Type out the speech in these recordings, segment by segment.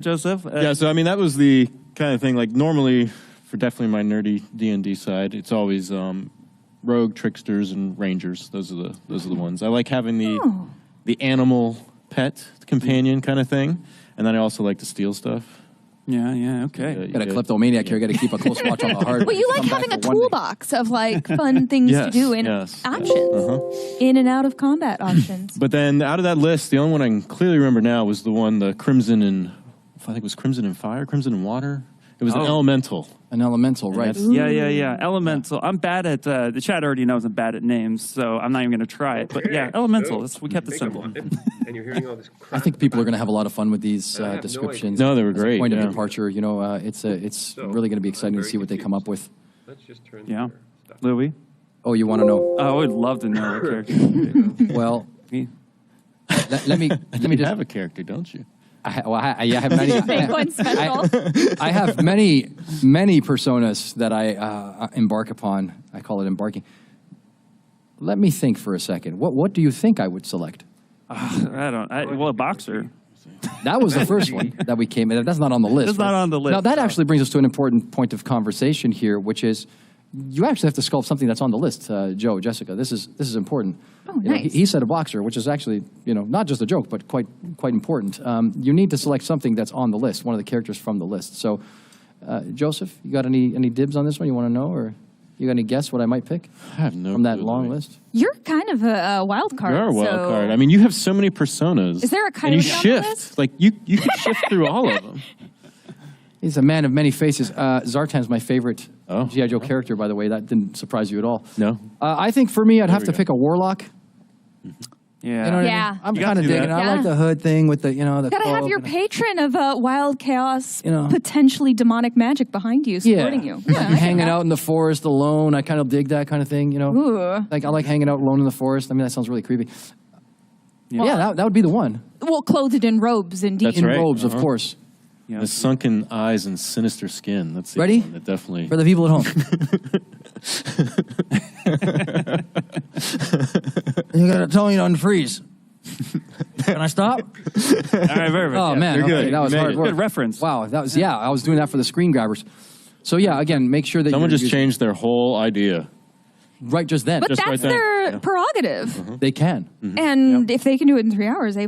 Joseph? Yeah, so I mean, that was the kind of thing, like normally, for definitely my nerdy D&D side, it's always rogue, tricksters, and rangers. Those are the ones. I like having the animal pet companion kind of thing, and then I also like to steal stuff. Yeah, okay. Got a kleptomaniac here. Got to keep a close watch on the heart. Well, you like having a toolbox of like fun things to do in options, in and out of combat options. But then out of that list, the only one I can clearly remember now was the one, the Crimson and, I think it was Crimson and Fire, Crimson and Water. It was an elemental. An elemental, right. Yeah. Elemental. I'm bad at, the chat already knows I'm bad at names, so I'm not even going to try it. But yeah, elemental. We kept it simple. And you're hearing all this crap. I think people are going to have a lot of fun with these descriptions. No, they were great. Point of departure, you know, it's really going to be exciting to see what they come up with. Let's just turn stuff. Louis? Oh, you want to know? Oh, I would love to know what character. Well, let me You have a character, don't you? I have many. Make one special. I have many personas that I embark upon. I call it embarking. Let me think for a second. What do you think I would select? Well, a boxer. That was the first one that we came in. That's not on the list. It's not on the list. Now, that actually brings us to an important point of conversation here, which is you actually have to sculpt something that's on the list, Joe, Jessica. This is important. Oh, nice. He said a boxer, which is actually, not just a joke, but quite important. You need to select something that's on the list, one of the characters from the list. So, Joseph, you got any dibs on this one you want to know, or you got any guess what I might pick? I have no from that clue, long list. You're kind of a wild card. You are a wild card. I mean, you have so many personas. Is there a coyote and you on shift. the list? Like, you can shift through all of them. He's a man of many faces. Zartan's my favorite Oh. G.I. Joe character, by the way. That didn't surprise you at all. No. I think for me, I'd have to pick a warlock. Yeah. You know what Yeah. I mean? I'm You got kind to of do digging it. that. I like the hood thing with the, the Gotta have cloak your and- patron of wild chaos, You know. potentially demonic magic behind you, supporting you. Like hanging out in the forest alone. I kind of dig that kind of thing, Ooh. Like I like hanging out alone in the forest. I mean, that sounds really creepy. Yeah, that would be the one. Well, clothed in robes, indeed. That's In right. robes, of course. Yeah. The sunken eyes and sinister skin. That's the Ready? one that definitely. For the people at home. You gotta tell me to unfreeze. Can I stop? All right, very Oh, man. You're Okay, good. that was You made hard it. work. Good reference. Wow, that was, I was doing that for the screen grabbers. So, yeah, again, make sure that Someone you're just using- changed their whole idea. Right just then. But Just that's right there. their prerogative. They can. And if they can do it in 3 hours, A+.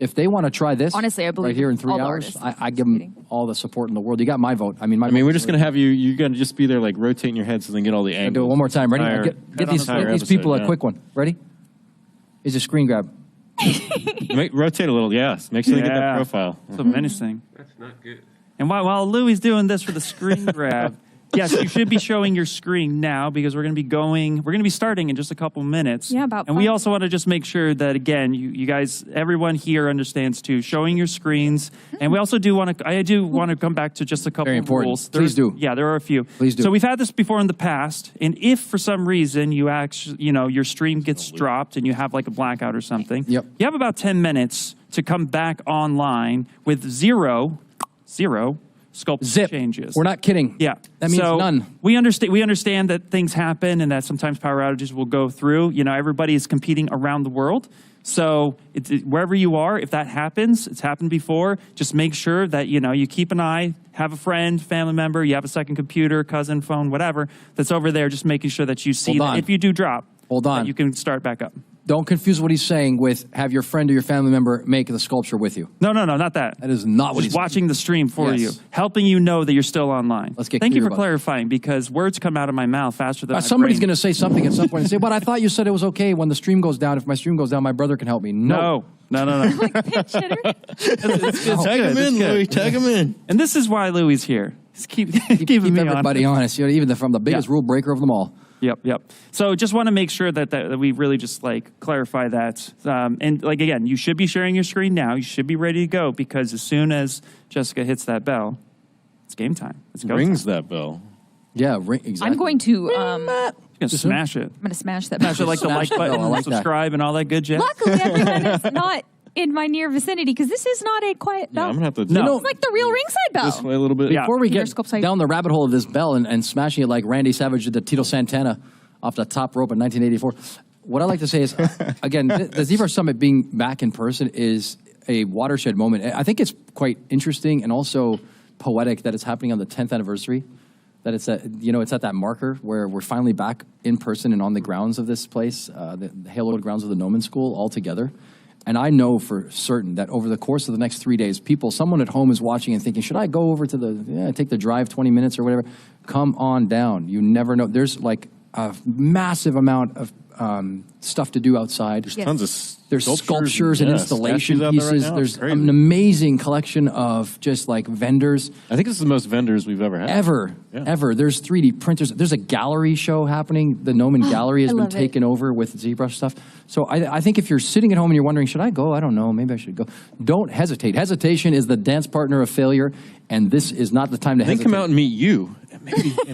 If they want to try this, Honestly, I believe right here in 3 all the hours, artists I give them all the support in the world. You got my vote. I mean, We're just going to have you got to just be there, like, rotating your head so they can get all the angles. do it one more time. Ready? Entire- Get these people a quick one. Ready? It's a screen grab. Rotate a little, yes. Make sure they get that profile. It's a menacing. That's not good. And while Louis doing this for the screen grab, yes, you should be showing your screen now because we're going to be starting in just a couple minutes. Yeah, about And we 5. also want to just make sure that, again, you guys, everyone here understands too, showing your screens. And we also I do want to come back to just a couple Very of important. rules. Please do. Yeah, there are a few. Please do. So we've had this before in the past, and if for some reason you actually, your stream gets dropped and you have like a blackout or something, Yep. you have about 10 minutes to come back online with zero sculpt Zip. changes. We're not kidding. Yeah. That means so none. We understand that things happen and that sometimes power outages will go through. Everybody is competing around the world. So wherever you are, if that happens, it's happened before, just make sure that, you keep an eye, have a friend, family member, you have a second computer, cousin, phone, whatever, that's over there, just making sure that you see that if you do drop, Hold on. that you can start back up. Don't confuse what he's saying with have your friend or your family member make the sculpture with you. No, not that. That is not what he's Just watching the stream for Yes. you, helping you know that you're still online. Let's get Thank you clear for about it. clarifying because words come out of my mouth faster than my Somebody's brain. going to say something at some point and say, but I thought you said it was okay when the stream goes down. If my stream goes down, my brother can help me. No. No. Pinch hitter. Tag him in, Louis. Tag him in. And this is why Louis is here. Just keep Keep me everybody honest. Even from the biggest rule breaker of them all. Yep. So just want to make sure that we really just clarify that. And again, you should be sharing your screen now. You should be ready to go because as soon as Jessica hits that bell, it's game time. It's go Rings time. that bell. Yeah, exactly. I'm going to You're gonna smash it. I'm going to smash that. Smash it like the Smash like the bell. button, I like that. subscribe, and all that good jazz. Luckily, everyone is not in my near vicinity because this is not a quiet Yeah, bell. I'm going to have to No. It's like the real ringside bell. this way a little bit. Yeah. Before we Peter get Sculpt site. down the rabbit hole of this bell and smashing it like Randy Savage did to Tito Santana off the top rope in 1984, what I like to say is, again, the Zebra Summit being back in person is a watershed moment. I think it's quite interesting and also poetic that it's happening on the 10th anniversary. That it's at that marker where we're finally back in person and on the grounds of this place, the haloed grounds of the Gnomon School, all together. And I know for certain that over the course of the next 3 days, someone at home is watching and thinking, should I go over to take the drive 20 minutes or whatever? Come on down. You never know. There's like a massive amount of stuff to do outside. There's tons of sculptures and installation pieces. Right, there's an amazing collection of just like vendors. I think this is the most vendors we've ever had. Ever. There's 3D printers. There's a gallery show happening. The Gnomon Gallery has been taken over with ZBrush stuff. So I think if you're sitting at home and you're wondering, should I go? I don't know. Maybe I should go. Don't hesitate. Hesitation is the dance partner of failure, and this is not the time to hesitate. Then come out and meet you, and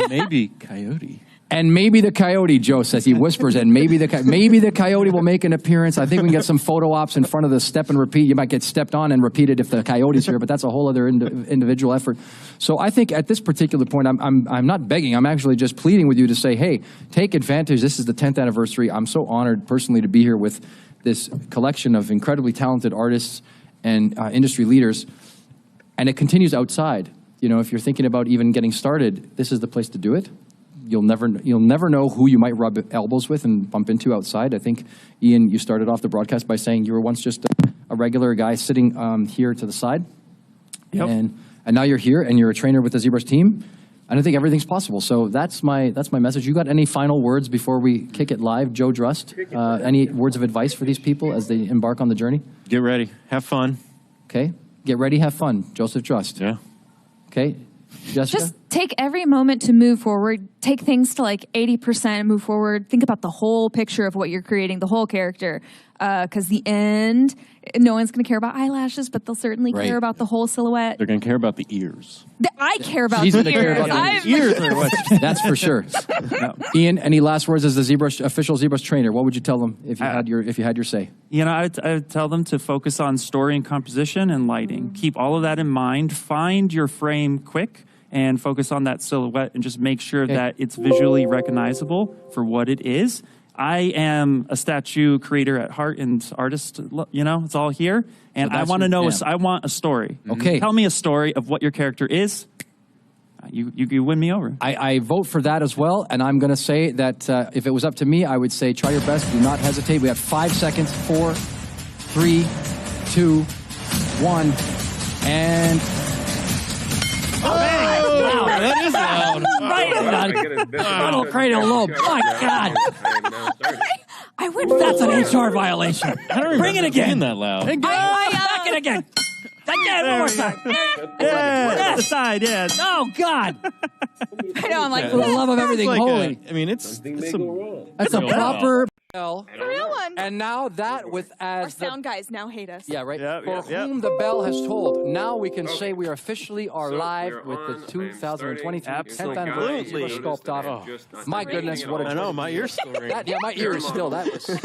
maybe Coyote. And maybe the coyote, Joe says. He whispers, and maybe the coyote will make an appearance. I think we can get some photo ops in front of the step and repeat. You might get stepped on and repeated if the coyote's here, but that's a whole other individual effort. So I think at this particular point, I'm not begging. I'm actually just pleading with you to say, hey, take advantage. This is the 10th anniversary. I'm so honored personally to be here with this collection of incredibly talented artists and industry leaders. And it continues outside. You know, if you're thinking about even getting started, this is the place to do it. You'll never know who you might rub elbows with and bump into outside. I think, Ian, you started off the broadcast by saying you were once just a regular guy sitting here to the side. Yep. And now you're here and you're a trainer with the ZBrush team. And I think everything's possible. So that's my message. You got any final words before we kick it live? Joe Drust, any words of advice for these people as they embark on the journey? Get ready. Have fun. Okay. Get ready, have fun. Joseph Drust. Yeah. Okay. Jessica? Just take every moment to move forward. Take things to like 80% and move forward. Think about the whole picture of what you're creating, the whole character. Because the end, no one's going to care about eyelashes, but they'll certainly care about the whole silhouette. They're going to care about the ears. I care about She's the going to care ears. about the ears. That's for sure. Ian, any last words as the official ZBrush trainer? What would you tell them if you had your say? You know, I would tell them to focus on story and composition and lighting. Keep all of that in mind. Find your frame quick and focus on that silhouette and just make sure that it's visually recognizable for what it is. I am a statue creator at heart and artist, you know, it's all here. And I want to know, I want a story. Okay. Tell me a story of what your character is. You win me over. I vote for that as well, and I'm going to say that if it was up to me, I would say try your best, do not hesitate. We have 5 seconds, 4, 3, 2, 1, and... Oh, wow, that is loud. Right in the little cradle lobe. My God. I went That's an HR violation. Bring it again. That loud. Back it again. Again, one more time. Yeah, the side, yeah. Oh, God. I know, I'm like, For the love of everything holy. It's That's a proper bell. the real one. And now that with Our as the... sound guys now hate us. Yeah, right. Yep, For yep, whom the bell has tolled. Now we can say we officially are So live we're with on. the 2023 10th Absolutely. anniversary of Sculpt off. Just My goodness, what a I know, my ear's still ringing. my ears still. That was Yep,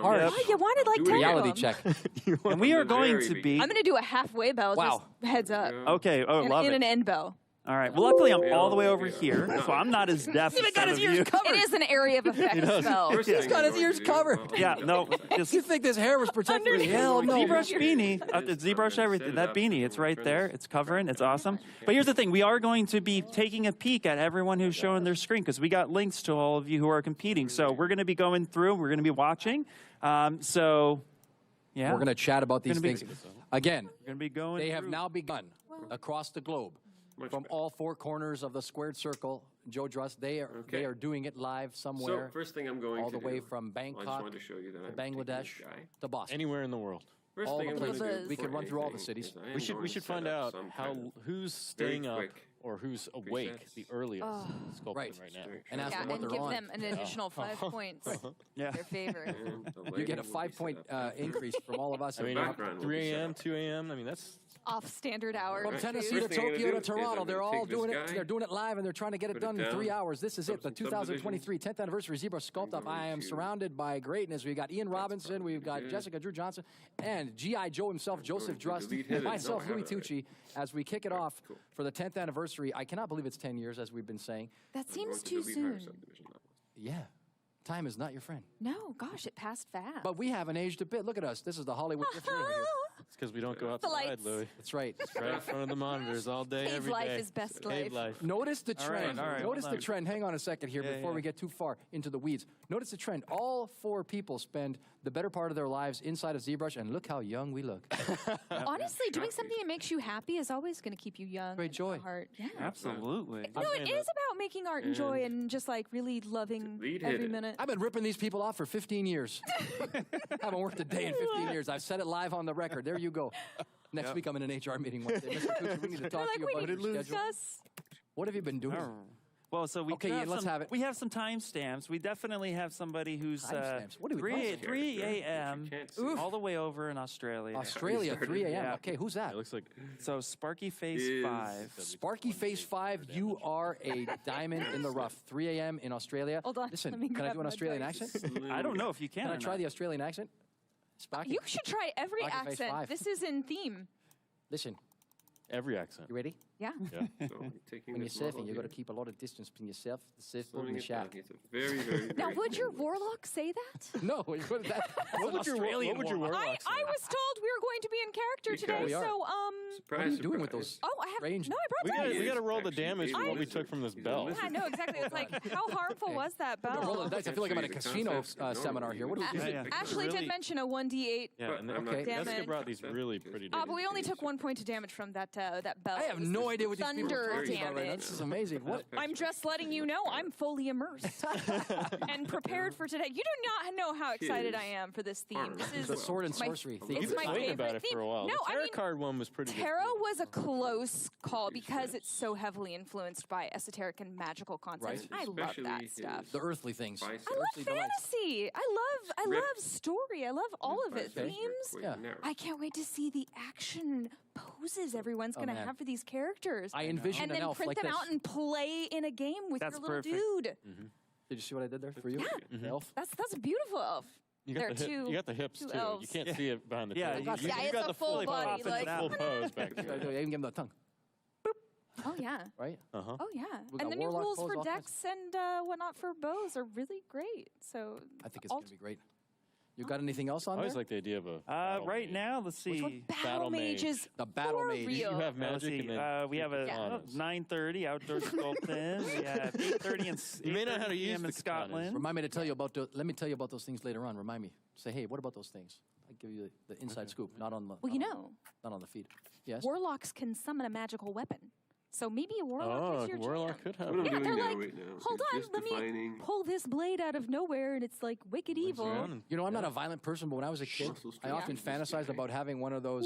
hard. yep. Oh, you wanted like 10 Reality of them. check. And we are going to be... I'm going to do a halfway bell, Wow. just heads up. Okay, oh, love In it. an end bell. All right. Well, luckily, I'm all the way over here, so I'm not as deaf as some of you. It is an area of effect spell. He's got his ears covered. Yeah, no, just You think this hair was protected? Underneath. Hell no. ZBrush beanie. ZBrush everything. That beanie, it's right there. It's covering. It's awesome. But here's the thing. We are going to be taking a peek at everyone who's showing their screen because we got links to all of you who are competing. So we're going to be going through. We're going to be watching. So, yeah. We're going to chat about these Gonna be- things. Again, We're going to be going they have through. now begun across the globe. From all 4 corners of the squared circle, Joe Drust, they are doing it live somewhere. So first thing I'm going all to the way do, from I just Bangkok wanted to show you that to I'm taking Bangladesh this guy. to Boston. Anywhere in the world. First all thing the I'm going to places. do We could for run through all the anything cities. is I am We should going to find set up out some how kind of who's staying up quick or who's awake presets. the earliest sculpting Right. right now. And ask Yeah, them what and they're give on. them an additional 5 points. Yeah. Their favor. and the You get a lighting will be 5-point set up. increase from all of us. I mean, background will 3 be set a.m., up. 2 a.m. I mean, that's Off standard hours. From Right. Tennessee to First thing I'm gonna Tokyo do to is Toronto, I'm they're gonna all take this doing it. guy, They're doing it live, and they're trying to get it put it done in down, 3 hours. This is it, the some 2023 10th anniversary ZBrush Sculpt Up. going I am to surrounded by greatness. We've got Ian Robinson, we've got good. Jessica Drew Johnson, and G.I. Joe himself, Joseph to Drust, delete and hidden. myself, No, I Louis have it Tucci, as we kick it off for the 10th anniversary. I cannot believe it's 10 years, as we've been saying. That I'm going seems to too delete higher soon. subdivision levels. Yeah, time is not your friend. No, gosh, it passed fast. But we haven't aged a bit. Look at us. This is the Hollywood difference here. It's because we don't go The outside, lights. Louis. That's right. Right in front of the monitors all day, Cave every life day. is best Cave life. life. Notice the trend. all right, Notice hold the on. trend. Hang on a second here Yeah, before yeah. we get too far into the weeds. Notice the trend. All 4 people spend the better part of their lives inside a ZBrush, and look how young we look. Honestly, doing something that makes you happy is always going to keep you young. Great and joy. at heart. Yeah. Absolutely. No, it is about making art and joy and just like really loving Lead every hit it. minute. I've been ripping these people off for 15 years. Haven't worked a day in 15 years. I've said it live on the record. There you go. Next week I'm in an HR meeting one day. Mr. Kuchar, we need to They're talk like, to you we about need your to schedule. discuss. What have you been doing? Oh. Well, so we Okay, do yeah, have let's some, have it. We have some timestamps. We definitely have somebody who's Timestamps? What are we 3 a.m. Can't see. all the way over in Australia. Australia, 3 a.m. Yeah. Okay, who's that? It looks like So Sparky Face Is- 5. Sparky Face 5, you are a diamond in the rough. 3 a.m. in Australia. Hold on, Listen, let me can I grab do an my Australian dice. accent? I don't know if you can. Can I or try not. the Australian accent? Sparky, You should try every Sparky Face accent. 5. This is in theme. listen, every accent. you ready? Yeah. Yeah. So taking When you're this model surfing, you've got to here, keep a lot of distance between yourself, the surfboard, slimming and the it down. shack. It's a very, very, Now, very would your thin warlock say that? No, what would Australian your warlock. warlock say? I was told we were going to be in character Because- today, We are. so What are you doing with those? Oh, I have strange? no. I brought dice. We got to roll the Actually, damage he's from a what we lizard. took from this He's a bell. lizard. I know exactly. It's like, how harmful was that bell? Roll the dice. I feel like I'm at a casino seminar here. What do we do? Yeah, yeah. Ashley Really- did mention a 1d8. Yeah, and I'm then, not- Damn Jessica it. brought these really pretty. But we only took 1 point of damage from that bell. I have no idea what these people Thunder are talking about right now. damage. This is amazing. What? I'm just letting you know I'm fully immersed and prepared for today. You do not know how excited I am for this theme. This is The sword and my- sorcery theme. It's You've been my thinking favorite about it theme. for a while. No, the I tarot mean, card one was pretty good. Tarot was a close call because it's so heavily influenced by esoteric and magical concepts. Right. I love Especially that his- stuff. The earthly things. Bicep. I love Earthly delights. fantasy. I love story. I love all of it. Bicep are Themes. quite Yeah. narrow. I can't wait to see the action poses everyone's going to man. have for these characters. I envision and an then elf print like them this. out and play in a game with That's your little perfect. dude. Did you see what I did there for you? The elf? That's a beautiful elf. You There got, are the hip, two. you got the hips two too. elves. You can't see it behind the Yeah, tail. you- Yeah, it's got a the full body, full like- pose back I there. even give him the tongue, Oh yeah. right? Oh yeah. got And the new warlock rules pose, for all kinds. decks and whatnot for bows are really great. So I think it's going to be great. You got anything else on I always there? like the idea of a. battle Right mage. now, let's see. Battle Battle Mage Mage. is The Battle for Mage. real. You have Let's magic see. and then We have a katanas. 9:30 outdoor sculpting. We have 8:30 and You may not know how to use in the katanas. Scotland. Remind me to tell you about. Let me tell you about those things later on. Remind me. Say, hey, what about those things? I give you the inside scoop, not on the. Well, you not on- know. not on the feed. Yes. Warlocks can summon a magical weapon. So maybe a warlock Oh, is your warlock jam. could have. What am I Yeah, doing they're now like, right now? hold It's on, just let me defining pull this blade out of nowhere, and it's like wicked evil. around and- You know, I'm not a violent person, but when I was a kid, Muscle I often strength. fantasized about having one of those,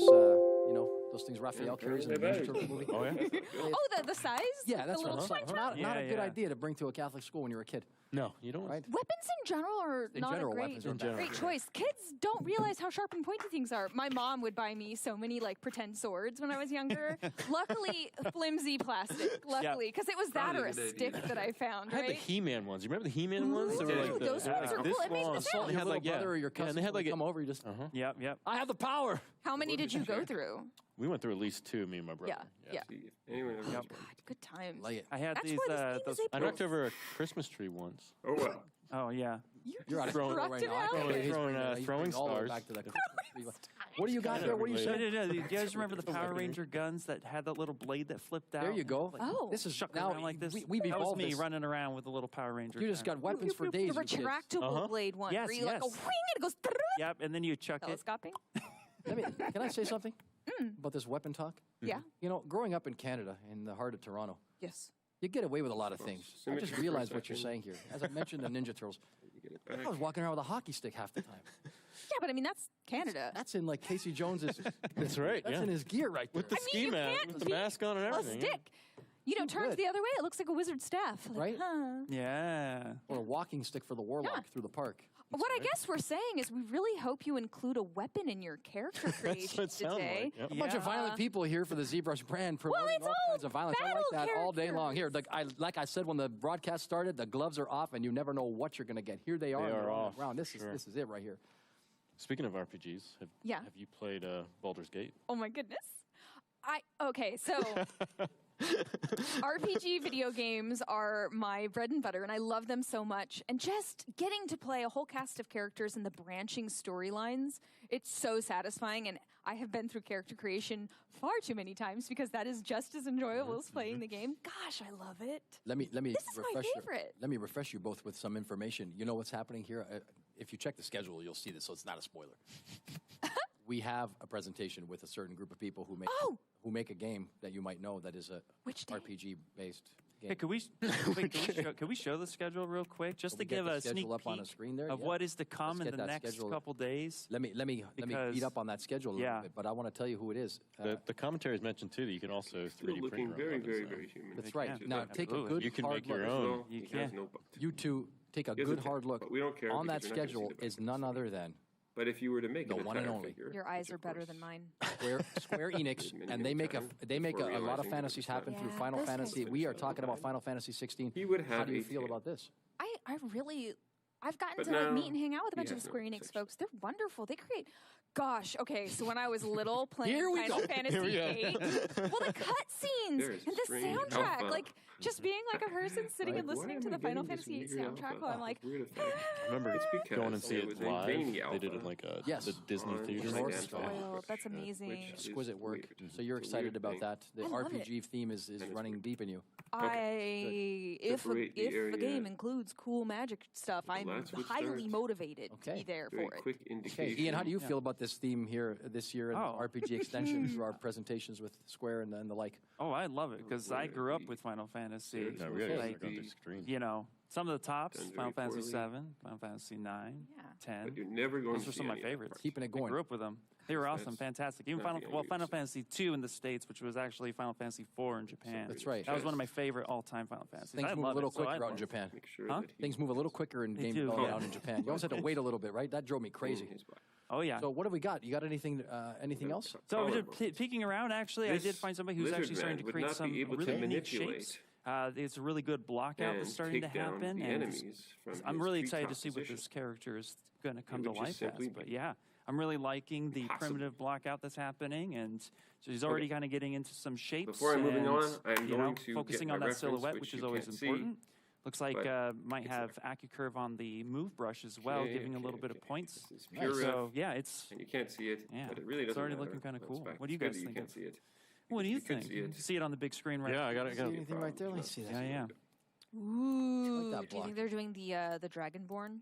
those things Raphael carries in the Ninja Turtle movie. Oh yeah. Oh, the size? Yeah, that's the little right. twang Not Yeah, a good yeah. idea to bring to a Catholic school when you're a kid, No, you don't. right? Weapons in general are In not general, a great, weapons are bad. great choice. Kids don't realize how sharp and pointy things are. My mom would buy me so many like pretend swords when I was younger. Luckily, flimsy plastic. Luckily, because it was that Probably or a a good stick idea. that I found. I had the Right? He-Man ones. You remember the He-Man ones? They were Ooh, like the- those ones are this cool. It makes long. the sound. They Your had little like brother or your yeah, and cousin they had like come over. You just, Yep, yep. I have the power. How many did you go through? We went through at least two, me and my brother. Yeah. See if anyone ever has one. God, good times. Lay it. I had That's these. why this theme Those. is a I knocked over a Christmas tree once. Oh well. Oh yeah. You're out of Throwing- control right now. I Throwing- can't believe he's throwing, bringing it. He's throwing bringing all the way stars. back to the What do you got there? What do you No, say? no, no. Do you guys remember the Power Ranger guns that had that little blade that flipped out? There you go. Like, Oh. This is Shuck now around like this. we've that was evolved me this. running around with a little Power Ranger. You just gun. got weapons for days. The you kids. retractable blade one. Yes, where you like a yes. wing and it goes. Yep, and then you chuck it. Telescoping. Can I say something about this weapon talk? Yeah. You know, growing up in Canada, in the heart of Toronto, Yes. you get away with a lot of things. I just Symmetry for a realized what you're saying second. here. As I mentioned the Ninja Turtles, You get it I back. was walking around with a hockey stick half the time. Yeah, but I mean that's Canada. That's in like Casey Jones's. That's right. That's yeah. in his gear right there. With the I mean, ski you mask, can't with the be mask on and a everything. yeah. stick. You know, turns good. the other way. It looks like a wizard's staff. Like, Right? huh. Yeah. Or a walking stick for the warlock Yeah. through the park. What I guess we're saying is we really hope you include a weapon in your character That's what creation it sounds today. like. Yep. A bunch of Yeah. violent people here for the ZBrush brand promoting it's all all kinds of violence. I like that battle all day long. Here, characters. like I said when the broadcast started, the gloves are off and you never know what you're going to get. Here they are. They and are they're all off, around. This sure. is it right here. Speaking of RPGs, Yeah. have you played Baldur's Gate? Oh my goodness. Okay, so RPG video games are my bread and butter, and I love them so much. And just getting to play a whole cast of characters and the branching storylines, it's so satisfying. And I have been through character creation far too many times because that is just as enjoyable as playing the game. Gosh, I love it. Let me This is my refresh favorite. Let me refresh you both with some information. You know what's happening here? If you check the schedule, you'll see this, so it's not a spoiler. We have a presentation with a certain group of people who make a game that you might know that is a Which day? RPG based game. Hey, could we show the schedule real quick, just Can to we get give the a sneak schedule up peek on the screen there? of Yeah. what is to come Let's in get the that next schedule. couple days? Let me Because- beat up on that schedule a little Yeah. bit, but I want to tell you who it is. The commentary is mentioned too that you can also 3D Still print looking your own very, weapons very, now. very human. That's They right. can. Now take a Absolutely. good You can hard make your look. own. Well, You he can't. has no butt. You two take a He has good a hard tail, look. but we don't care On that because you're not gonna see schedule the back is of the none screen. other than But if you were to make The an one and entire only. figure, Your eyes which are of better course- than mine. Square Enix, Many, and many they make a times lot before of realizing that fantasies it was happen not. through Yeah, Final those Fantasy. guys We are are talking about fine. Final Fantasy 16. He would How have do you a feel tail. about this? I've gotten But to like now meet and hang out with a bunch he of has no Square Enix protection. folks. They're wonderful. They create. Gosh, okay. So when I was little playing Here we Final go. Fantasy VIII, well, the cutscenes There is and the strange soundtrack, alpha. like just being like a person sitting and Like, why listening am to I the Final getting this Fantasy VIII weird soundtrack, alpha? while I'm like, Weird effect. I remember It's because going and see it it was a live. veiny They did it alpha. like a Yes. the Disney On theater. Disney North Channel. spoiled. That's Which amazing. is Exquisite work. weird. So you're It's a excited weird about thing. that. The I love RPG theme is it's running weird. deep in you. If Separate the a area. game includes cool magic stuff, I'm Let's switch highly start. motivated to Okay. be there Very for it. quick Okay, indication. Ian, how do you feel about this theme here this year and Oh. RPG extension through our presentations with Square and the like? Oh, I love it because I grew up with Final Fantasy. No, we gotta Like, go through the screen. you know, some of the tops: Done very Final Fantasy poorly. 7, Final Fantasy 9, Yeah. 10. But you're never going Those to were see some of my any of favorites. parts. Keeping it I going. grew up with them. They were awesome, That's fantastic. Even nothing Final unusual. Fantasy 2 in the States, which was actually Final Fantasy 4 in Japan. That's right. That was one of my favorite all-time Final Fantasies. Things I move a love little it, so I quicker out in love it. Japan. Make sure Huh? that he Things move a little quicker in game do, development yeah. out in Japan. You always have to wait a little bit, right? That drove me crazy. his back. Oh yeah. So what have we got? You got anything else? So Tolerable. just peeking around, actually, I This did find somebody who's lizard actually starting man to would create not some be able to really neat manipulate shapes. It's a really good block out and that's starting to take down happen, the and enemies from I'm his really excited to treetop see what position. this character is going to come It to would just life simply as. But be yeah, I'm really liking the impossible. primitive block out that's happening, and so he's already kind of getting into some shapes. Before I'm moving and, on, I'm you know, going to focusing get on my that reference, silhouette, which which is you always can't see, important. Looks like but might it's have there. AccuCurve on the move brush as well, Okay, giving a okay, little bit of okay. points. This is pure So ref, yeah, it's and you can't see it, Yeah, but it really it's doesn't already matter. looking kinda It's cool. back. What do you It's good guys that think You can't of- see it. what do you can think? see it. See it on the big screen, right? Yeah, I got it. See anything right there? Let me see that. Yeah, yeah. Ooh, that do you block. think they're doing the Dragonborn?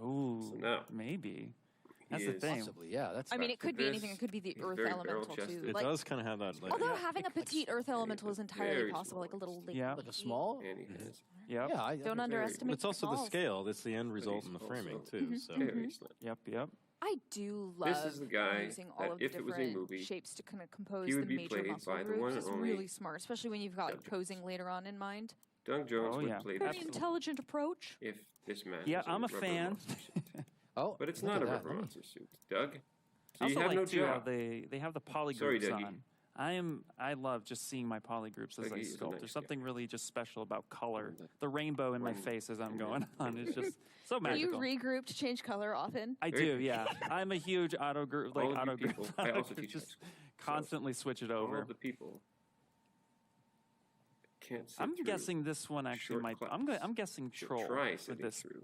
Ooh, no. maybe. That's He the is- thing. Possibly, yeah. That's I mean, it could be this anything. It could be the is Earth very Elemental barrel-chested. too. It Like, does kind of have that. Like, although having a petite Earth Elemental is entirely very possible, like a little lady. Yeah. like a small. And he has Yep. Yeah, Don't underestimate. it's also the smalls. scale. That's the end result he's in the also framing too. So very slim. Yep. Yep. I do love This is the guy using all that of the if it was a different movie, shapes to kind of compose he the would be major played muscle by the one groups. and It's only really smart, especially when you've got like Doug Jones. posing later on in mind. Doug Jones Oh, would yeah. play Very this intelligent approach. if this man Yeah, was I'm a rubber fan. monster suit. Oh, But it's look not at a that. rubber monster suit. Doug, so I you also have like no too how job. they have the Sorry, polygroups Dougie. on. I love just seeing my polygroups as Dougie I is a sculpt. nice There's something guy. really just special about color. One The rainbow in my one- face as I'm one going man. on. It's just so Do you magical. regroup to change color often? I Very do, good. yeah. I'm a huge auto group, All like of you auto group. people- I also teach high just school, so constantly switch it All over. of the people can't sit I'm through guessing this one actually short might. claps. I'm guessing Should troll try for sitting this through.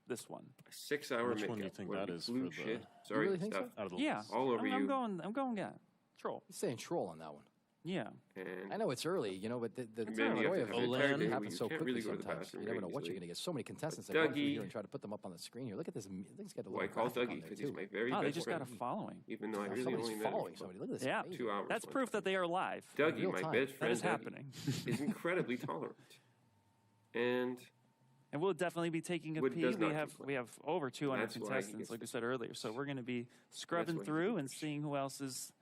this one. a 6-hour Which makeup. one do you think where that we is glue for the- shit. You Sorry, really think stuff. so? out of the Yeah, list. All over I'm you. going. I'm going. Yeah, troll. He's saying troll on that one. Yeah. And I know it's early, you know, but the then you have joy to of have an it entire day where happens you so can't quickly really go to the sometimes. bathroom You never know very what you're easily. going to get. So many contestants that go through Dougie- here and try to put them up on the screen here. Look at this. Thing's got a who I little call graphic on Dougie there, because he's too. my very Oh, they best just friend. got a following. Even though I Wow, really somebody's only met him following for somebody. Look at this. Yeah, amazing. 2 hours. That's one proof time. that they are live. Dougie, Real my time. best That friend, is Dougie, happening. is incredibly tolerant, and And we'll definitely be taking a Wood peek. does We not have complain. we have over 200 That's why he contestants, gets like we the said earlier. So we're going to be scrubbing why he through gets and the seeing who else is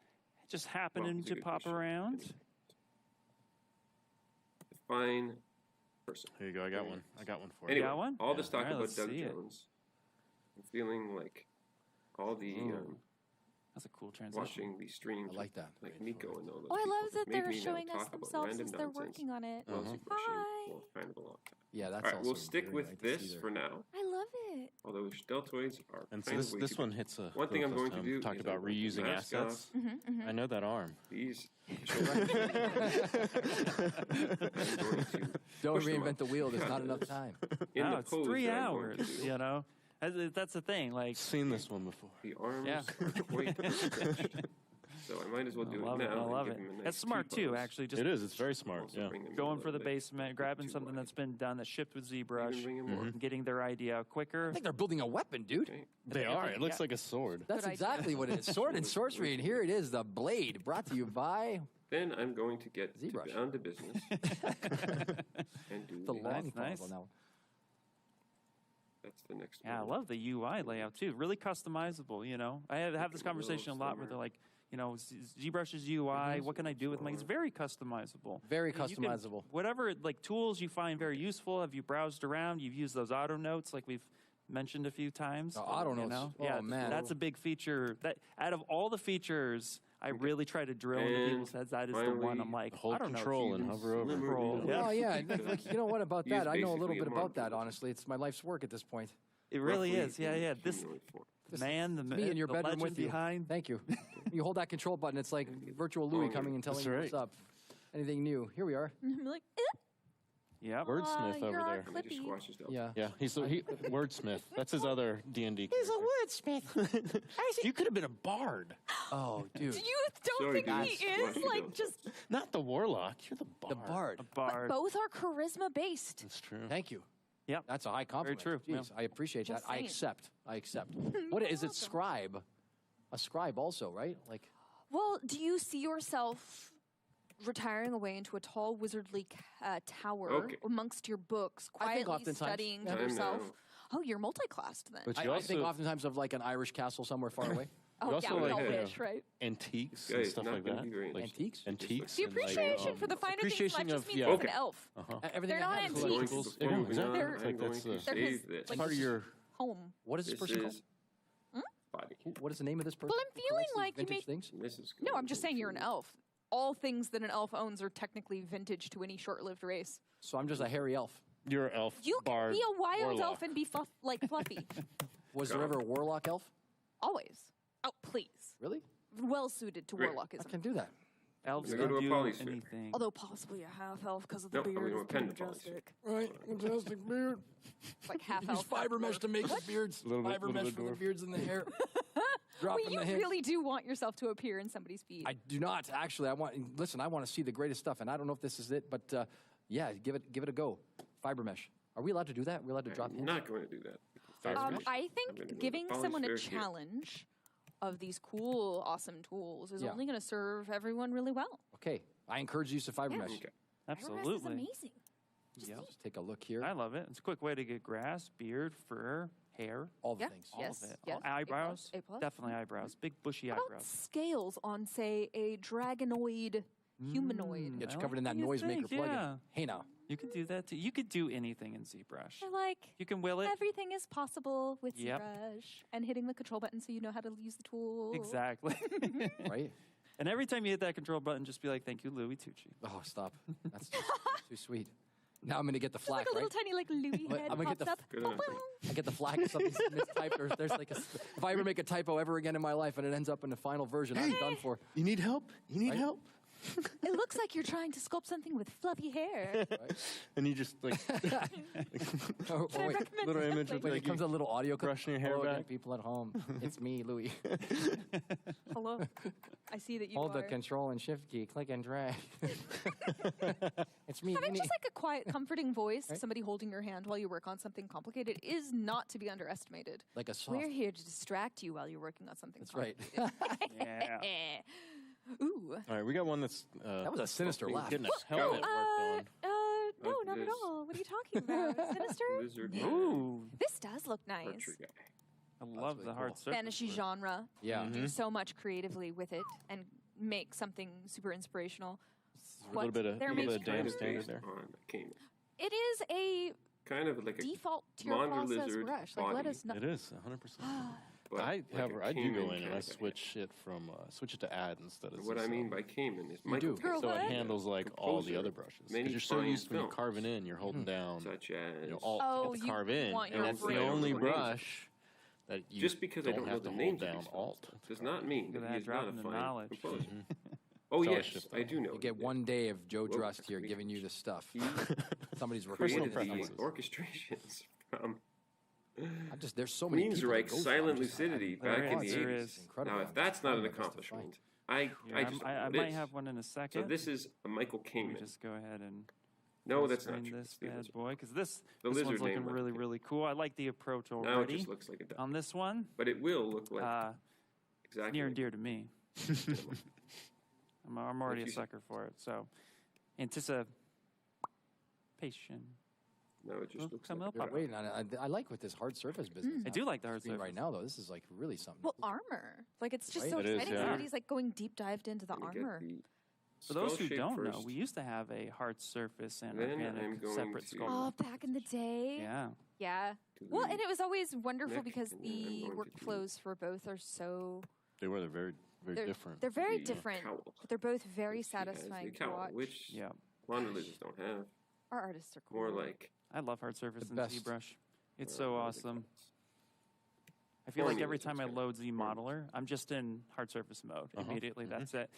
just happening it's a to good pop question. around. fine person. Here you go. I got one. I got one for Anyway, you. got one? all Yeah. this talk All right, about let's Doug see it. Jones, I'm feeling like all the That's a cool transition. watching these streams. I like that. Like Nico and all those Oh, I people love that made they're me now showing us talk about themselves random as they're nonsense working on it. while ZBrushing Hi. for kind of a long time. Yeah, that's All right, also we'll stick very with nice to this see there. for now. I love it. Although deltoids are And so kind this, of way this too one big. hits a. One thing I'm going to do Talked is about I'm going to reusing mask assets. off I know that arm. These. Don't reinvent the wheel. There's not enough time. In No, the it's pose 3 that I'm going to hours. do. You know, that's the thing. Like, Seen this one before. The arms Yeah. are quite stretched. So I might as well do I love it it. now. I and love give it. him a nice That's smart too. T-pose. Actually, just It is. It's very smart. Also Yeah. bring them in going a for the little bit, basement, not grabbing too something wide. that's been done that shipped with Even ZBrush, bring him more. and getting their idea quicker. I think they're building a weapon, dude. Okay. They are. It looks Yeah. like a sword. That's Good exactly what it is. Sword and sorcery, and here it is, the blade, brought to you by Then I'm going to get ZBrush. down to business and do the long Nice, toggle nice. now. That's the next Yeah, I one. love the UI layout too. Really customizable. You know, I have this Make it a conversation a little lot where they're slimmer. like, you know, ZBrush's UI. What can I do with? Like, it's very customizable. Very You can- customizable. whatever like tools you find very useful. Have you browsed around? You've used those auto notes like we've mentioned a few times. Oh, auto you notes. know? Oh, Yeah, man. that's a big feature. That out of all the features, I really try to drill into And people's heads. That is the one. finally, I'm like, Hold I don't control know. and hover over. Control. Yeah. Oh, yeah. Like, you know what about He that? is I know a little basically bit a about that, marble. honestly. It's my life's work at this point. It really Roughly is. Yeah, in yeah. This humanoid form. man, the Me in your the bedroom legend with you. behind. Thank you. You hold that control button, it's like virtual Louis coming and telling That's you right. what's up. Anything new? Here we are. I'm like, Yep. Wordsmith you're over our there. And they just Clippy. squash his delta. Yeah. Yeah, he's wordsmith. That's his other D&D. wordsmith. You could have been a bard, Oh, dude. you don't Sorry, think dude. he is? Squash Like, your just not the warlock. You're the bard. The bard. Bard. both are charisma based. That's true. Thank you. Yep. That's a high compliment. Very true, Jeez, I appreciate Just that. I saying. accept. I accept. What is it? Scribe. A scribe also, right? Like, Well, do you see yourself retiring away into a tall wizardly tower Okay. amongst your books, I think quietly oftentimes- studying Yeah. to I yourself? know. Oh, you're multi-classed then. But I, you I think also- oftentimes of like an Irish castle somewhere far away. oh, also yeah, we all like, wish, right? Antiques This guy and is stuff not like gonna that. be very Like Antiques? Antiques. The and, like, appreciation for the finer things in life appreciation just of- means yeah. it's Okay. an elf. Everything They're that not happens antiques. with Going equals- to the Yeah, phone exactly. now. It's I'm like going that's to the- save his- this. like part of your. Home. What is this This person called? is body. What is the name of this person? Well, I'm who feeling collects these like you vintage make- things. This is No, going I'm just saying you're an to- elf. All things that an elf owns are technically vintage to any short-lived race. So I'm just a hairy elf. You're an elf. You bard, can be a wild warlock. elf and be fluffy. Was there ever a warlock elf? Always. Oh, please. Really? Well suited to Great. I warlockism. can do that. Elves I'm gonna can go to a do polysphere. anything. Although possibly a half elf because of the No, I'm beard. gonna It's pretty append the majestic. Right, fantastic beard. Like half Use elf. fiber mesh to make the beards. Little bit- Fiber little mesh bit for the dwarf. beards and the hair. Drop Wait, in you the hands. really do want yourself to appear in somebody's feed. I do not actually. I want. Listen, I want to see the greatest stuff, and I don't know if this is it, but yeah, give it a go. Fiber mesh. Are we allowed to do that? We're allowed to drop I'm hints? not going to do that. I I'm gonna think go to giving the someone a polysphere here. challenge of these cool, awesome tools is Yeah. only going to serve everyone really well. Okay, I encourage use of fiber Yeah. mesh. Okay. Fiberglass is Absolutely. amazing. Yep. Just take a look here. I love it. It's a quick way to get grass, beard, fur, hair, All the Yeah. things. all Yes, of it. yes. Eyebrows. A plus. Definitely eyebrows. Big bushy How about eyebrows. scales on, say, a dragonoid humanoid? Get you I covered in like that what you noisemaker think, plugin. yeah. Hey now. You could do that too. You could do anything in ZBrush. I like You can will it. everything is possible with Yep. ZBrush and hitting the control button so you know how to use the tool. Exactly. Right? And every time you hit that control button, just be like, "Thank you, Louis Tucci." Oh, stop. That's too sweet. Now I'm going to get the It's like flack, a little right? tiny like Louis But head I'm gonna pops get up. the- Good enough. I get the flag if something's mistyped or there's like if I ever make a typo ever again in my life and it ends up in the final version, I'm done for. You need help? You need Right? help? It looks like you're trying to sculpt something with fluffy hair. And you just like Oh, I wait. recommend little image something. with Wait, like it comes a little audio clip. brushing your hair Hello again, back. people at home. It's me, Louis. Hello. I see that you Hold are. the control and shift key, click and drag. It's me. Having Minnie. just like a quiet, comforting voice, somebody holding your hand while you work on something complicated is not to be underestimated. Like a soft. We're here to distract you while you're working on something That's right. Yeah. Ooh. All right, we got one that's That was a sinister laugh. getting his helmet worked on. No, not at this. all. What are you talking about? Sinister? Wizard Ooh, This does look nice. archer guy. I love really the hard cool. surface. Fantasy genre. Yeah. Do so much creatively with it and make something super inspirational. A little bit of, they're little bit making of damn Kind of standard based there. on a caiman. It is a Kind of like a default to your Monitor process lizard brush. Like, let body. us know. It is 100%. but I like have. a I do Cayman go in and I caravan. switch it to add instead of. What I mean by Cayman is Michael do. Cayman, so it What? handles like all the other brushes many because you're so fine used to when you're films, carving in, you're holding down such as alt Oh, to you carve in, want and your that's the brain. only Names. brush that you just because I don't don't know have the to names hold of these down films alt. does not mean Look at that that, he is not a dropping the fine knowledge. composer. Oh It's always yes, shift I do know. You get one day of Joe Well, Drust here we- giving you the stuff. He Somebody's created recording. the orchestrations from There's so many people that Queensryche's go through. Silent I'm just- Lucidity There back in the is, there 80s. is. Incredible. Now, I'm if that's just not trying an my best to accomplishment, Yeah, I just don't know I what might is. have one in a second. So this is a Michael Let me Cayman. just go ahead and No, that's not screen true. this It's the bad lizard. boy because this The one's lizard looking named really Michael really cool. I like the approach Now it already just looks like a duck. on this one. But it will look like exactly Near and like dear to me. I'm already a you said. sucker for it. So anticipation. No, it just Well, looks come like up. a But duck. wait, I like with this hard surface business. I do like the hard Screen right surface. now, though. This is like really something. Well, armor. Like, it's just Right? so It is, exciting. yeah. Somebody's like going deep dived into the Let me get armor. the For those skull who shape don't know, first. we used to have a hard surface and Then I'm organic going separate to- Oh, sculpt. back in the day. Yeah. Yeah. To Well, the and it was always wonderful neck, because and then I'm the going to do- workflows for both are so They're very different. They're very The different, cowl. but they're both very She has the satisfying to cowl, watch. which Yeah. a lot of lizards don't have. Our artists are cool. More like I love hard surface The and best. ZBrush. It's so what are they awesome. called? I feel like Horny every lizards, time I kind of. load ZModeler, I'm just in hard surface mode immediately. That's it.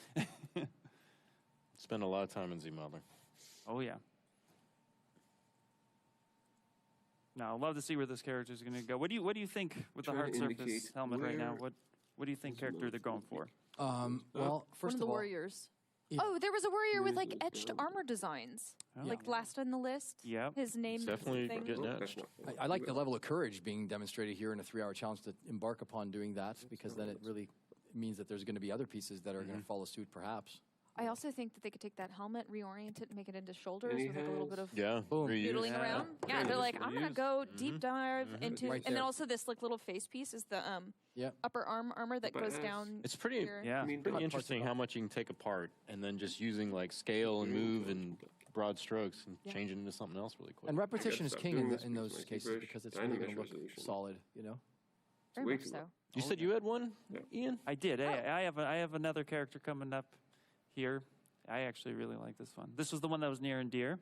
Spend a lot of time in ZModeler. Oh yeah. Now I'd love to see where this character is going to go. What do you think with the Trying hard to surface indicate helmet right now? where What do you think character they're going for? Well, One first of the all, warriors. Yeah. Oh, there was a warrior with like Where is etched it? armor designs, like Yeah. last on the list. Yep. His name. It's definitely thing. getting Oh, etched. that's not- I like the level of courage being demonstrated here in a 3-hour challenge to embark upon doing that, because then it really means that there's going to be other pieces that are going to follow suit, perhaps. I also think that they could take that helmet, reorient it, and make it into shoulders And he with like a little bit has- of Yeah. Boom. reuse. doodling Yeah. around. Yeah, Yeah, they're just like, I'm gonna reuse. go deep dive into, Right and then there. also this like little face piece is the Yeah. upper arm armor that But goes as- down. It's pretty. here. Yeah. I mean, Pretty but- interesting how much you can take apart and then just using like scale and move and broad strokes and change it into something else really quick. And repetition is stop king doing in, this in because those my cases ZBrush because it's really going to dynamic look resolution. solid, you know? Very way much too so. low. You said you had one, Ian? I did. I have another character coming up here. I actually really like this one. This was the one that was near and dear,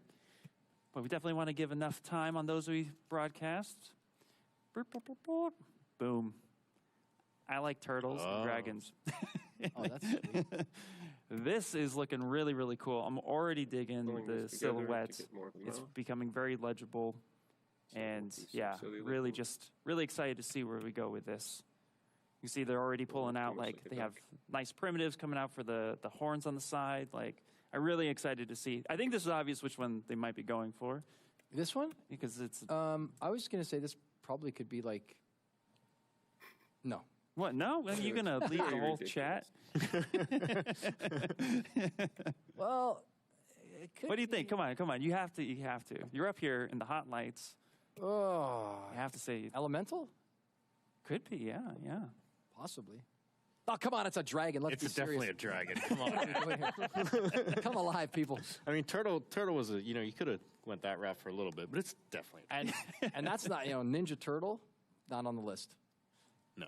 but we definitely want to give enough time on those we broadcast. Boop, boop, boop, boop. Boom. I like turtles and dragons. Oh, that's sweet. This is looking really, really cool. I'm already digging Pulling the this together to silhouettes. get more of them It's out. becoming very legible. And piece of yeah, silly really little- just really excited to see where we go with this. You see they're already pulling out, almost like like a they duck. have nice primitives coming out for the horns on the side. Like I'm really excited to see. I think this is obvious which one they might be going for This one? because it's I was going to say this probably could be like. No. what? No, are you gonna leave the Very whole ridiculous. chat? Well, it could What do you think? Come on! You have to. You're up here in the hot lights. Oh, I have to say, elemental? could be. Yeah. Possibly. Oh, come on, it's a dragon. Let's be It's definitely a serious. dragon. Come on. Come alive, people. I mean, turtle was a, you could have went that route for a little bit, but it's definitely And that's not, Ninja Turtle, not on the list. no.